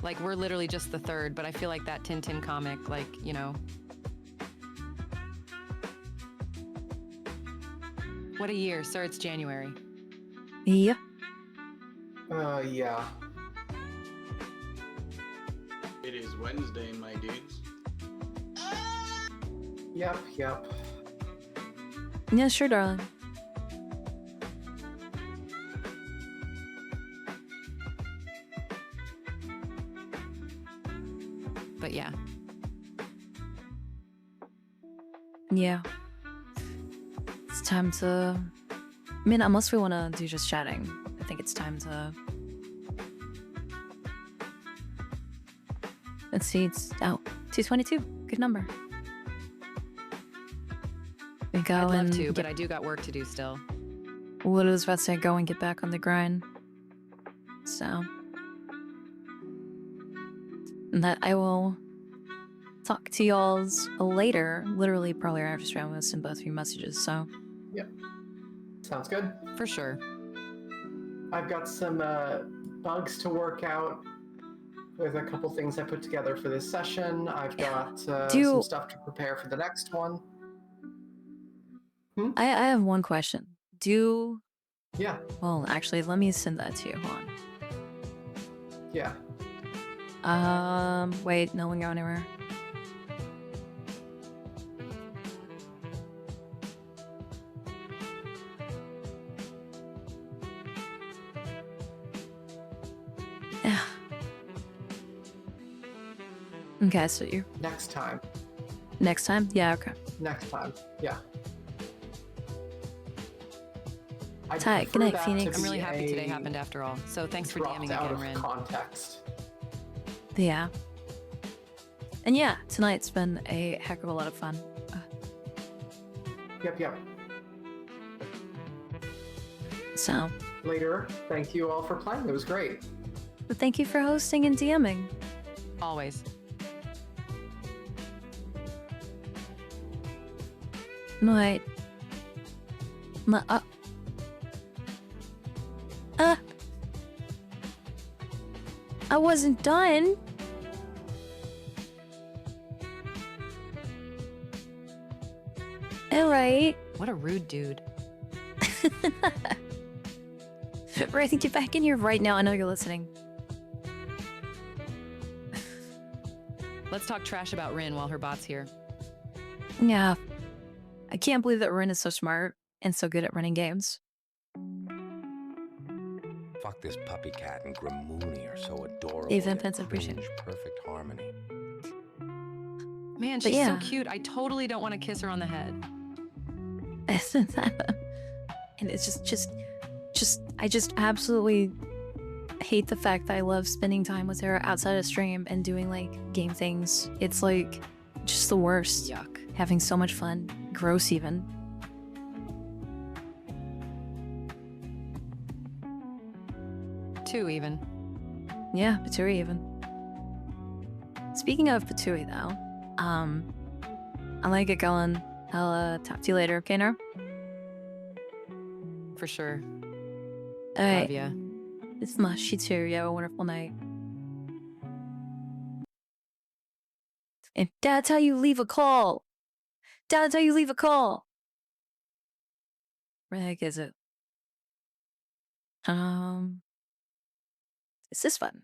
S12: Like, we're literally just the third, but I feel like that Tintin comic, like, you know. What a year, sir, it's January.
S1: Yeah.
S13: Yeah.
S17: It is Wednesday, my dudes.
S13: Yep.
S1: Yeah, sure, darling.
S12: But yeah.
S1: Yeah. It's time to... I mean, unless we want to do just chatting, I think it's time to... Let's see, it's... Oh, 222. Good number. We go
S12: I'd love
S1: and...
S12: to, but I do got work to do still.
S1: What I was about to say, go and get back on the grind. So... And that I will talk to y'all's later, literally probably after stream with some both of your messages, so...
S13: Yep. Sounds good.
S12: For sure.
S13: I've got some bugs to work out. with a couple things I put together for this session. I've got
S1: Do
S13: some stuff to prepare for the next one.
S1: I have one question.
S13: Yeah.
S1: Well, actually, let me send that to you. Hold
S13: Yeah.
S1: on. Wait, no one go anywhere. Yeah. Okay, so you
S13: Next time.
S1: next time? Yeah, okay.
S13: Next time. Yeah. I'd
S1: Tight. Good
S13: prefer
S1: night,
S13: that
S1: Phoenix.
S13: to
S12: I'm really
S13: be
S12: happy today
S13: a
S12: happened after all. So thanks for
S13: dropped
S12: DMing
S13: out
S12: again,
S13: of
S12: Rin.
S13: context.
S1: Yeah. And yeah, tonight's been a heck of a lot of fun.
S13: Yep.
S1: So,
S13: Later, thank you all for playing. It was great.
S1: but thank you for hosting and DMing.
S12: Always.
S1: My I wasn't done. All right.
S12: What a rude dude.
S1: Right, get back in here right now. I know you're listening.
S12: Let's talk trash about Rin while her bot's here.
S1: Yeah. I can't believe that Rin is so smart and so good at running games.
S18: Fuck this puppy cat and Gramoony are so adorable.
S1: Dave
S18: yet
S1: Vincent, appreciate
S18: cringe perfect harmony.
S12: Man,
S1: But
S12: she's
S1: yeah.
S12: so cute. I totally don't want to kiss her on the head.
S1: And it's I just absolutely hate the fact that I love spending time with her outside of stream and doing like game things. It's like just the worst.
S12: Yuck.
S1: Having so much fun. Gross even.
S12: Two even.
S1: Yeah, Patui even. Speaking of Patui though, I'm gonna get going. I'll talk to you later, okay, Nora?
S12: For sure.
S1: All right.
S12: Love ya.
S1: It's Mushy too. You have a wonderful night. And that's how you leave a call. That's how you leave a call. Where the heck is it? Is this fun?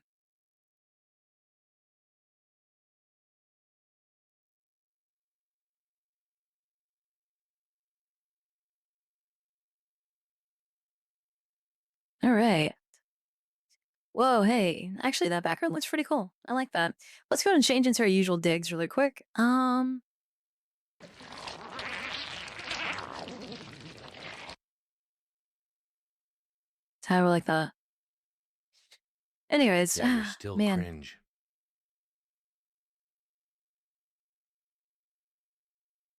S1: All right. Whoa, hey. Actually, that background looks pretty cool. I like that. Let's go ahead and change into our usual digs really quick. How I like that. Anyways,
S18: Yeah, you're still
S1: man.
S18: cringe.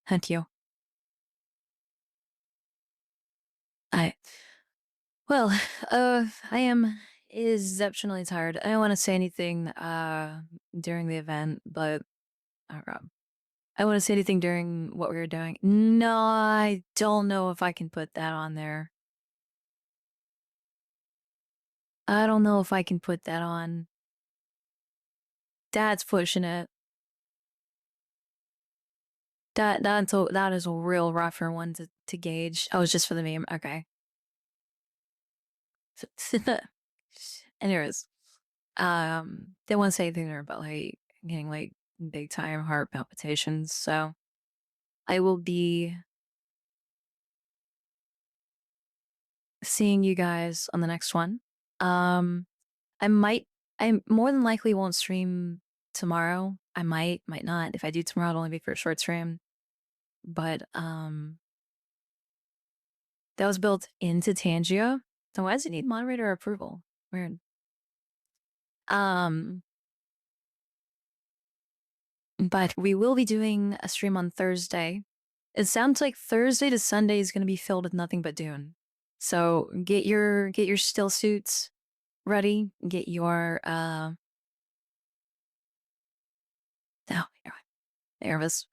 S1: Thank you. Well, I am exceptionally tired. I don't want to say anything during the event, but I don't want to say anything during what we were doing. No, I don't know if I can put that on there. I don't know if I can put that on. Dad's pushing it. That is a real rougher one to gauge. Oh, it's just for the meme. Okay. Anyways, they want to say anything there about like getting like big time heart palpitations. So I will be seeing you guys on the next one. I more than likely won't stream tomorrow. I might not. If I do tomorrow, it'll only be for a short stream. But that was built into Tangia. So why does it need moderator approval? Weird. But we will be doing a stream on Thursday. It sounds like Thursday to Sunday is going to be filled with nothing but Dune. So get your still suits ready. Get your nervous.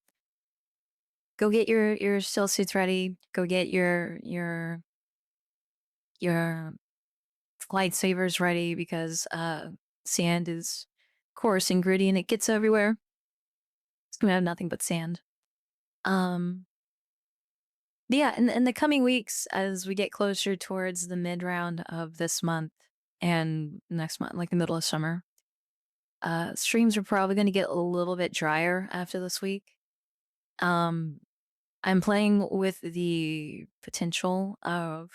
S1: Go get your still suits ready. Go get your lightsabers ready because Sand is coarse and gritty and it gets everywhere, it's gonna have nothing but sand. But yeah, in the coming weeks, as we get closer towards the mid round of this month and next month, like the middle of summer, streams are probably going to get a little bit drier after this week. I'm playing with the potential of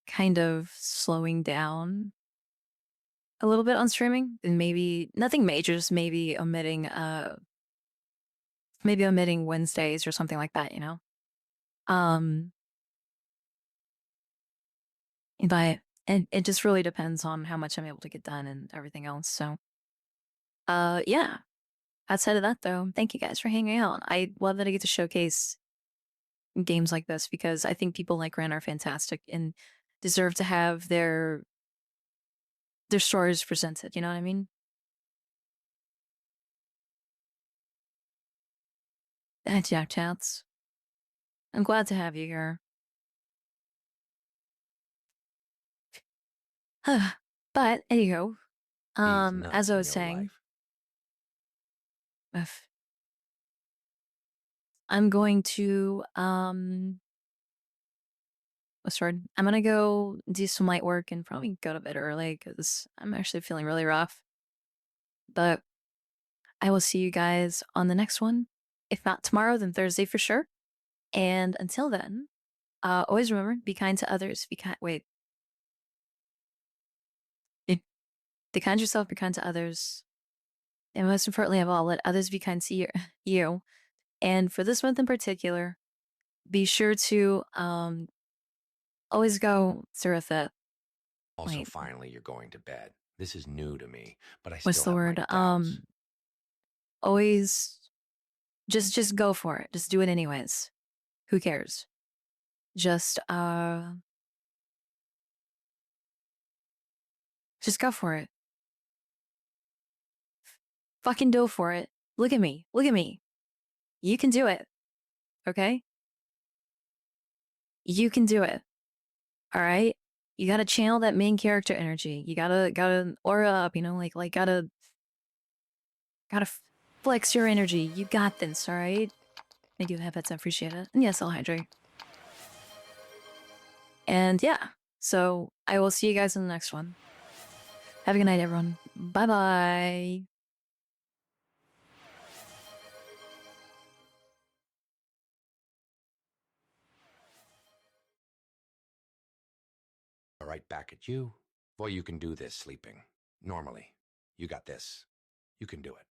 S1: kind of slowing down a little bit on streaming, and maybe nothing major, just maybe omitting Wednesdays or something like that, you know. But it just really depends on how much I'm able to get done and everything else. So, yeah. Outside of that, though, thank you guys for hanging out. I love that I get to showcase games like this because I think people like Ren are fantastic and deserve to have their stories presented. You know what I mean? Jack Chats. I'm glad to have you here. But anyhow, as I was saying, I'm going to I'm gonna go do some light work and probably go to bed early because I'm actually feeling really rough. But I will see you guys on the next one. If not tomorrow, then Thursday for sure. And until then, always remember, be kind to others. Be kind. Wait. Be kind to yourself. Be kind to others. And most importantly of all, let others be kind to you. And for this month in particular, be sure to always go through with it.
S18: Also,
S1: Wait.
S18: finally, you're going to bed. This is new to me, but I
S1: What's
S18: still
S1: the
S18: have
S1: word?
S18: my doubts.
S1: Always just go for it. Just do it anyways. Who cares? Just go for it. Fucking go for it. Look at me. Look at me. You can do it. Okay? You can do it. All right? You gotta channel that main character energy. You gotta aura up, you know, like gotta flex your energy. You got this, all right? Thank you, Habits. I appreciate it. And yes, I'll hydrate. And yeah, so I will see you guys in the next one. Have a good night, everyone. Bye bye.
S18: Right back at you. Boy, you can do this sleeping. Normally. You got this. You can do it.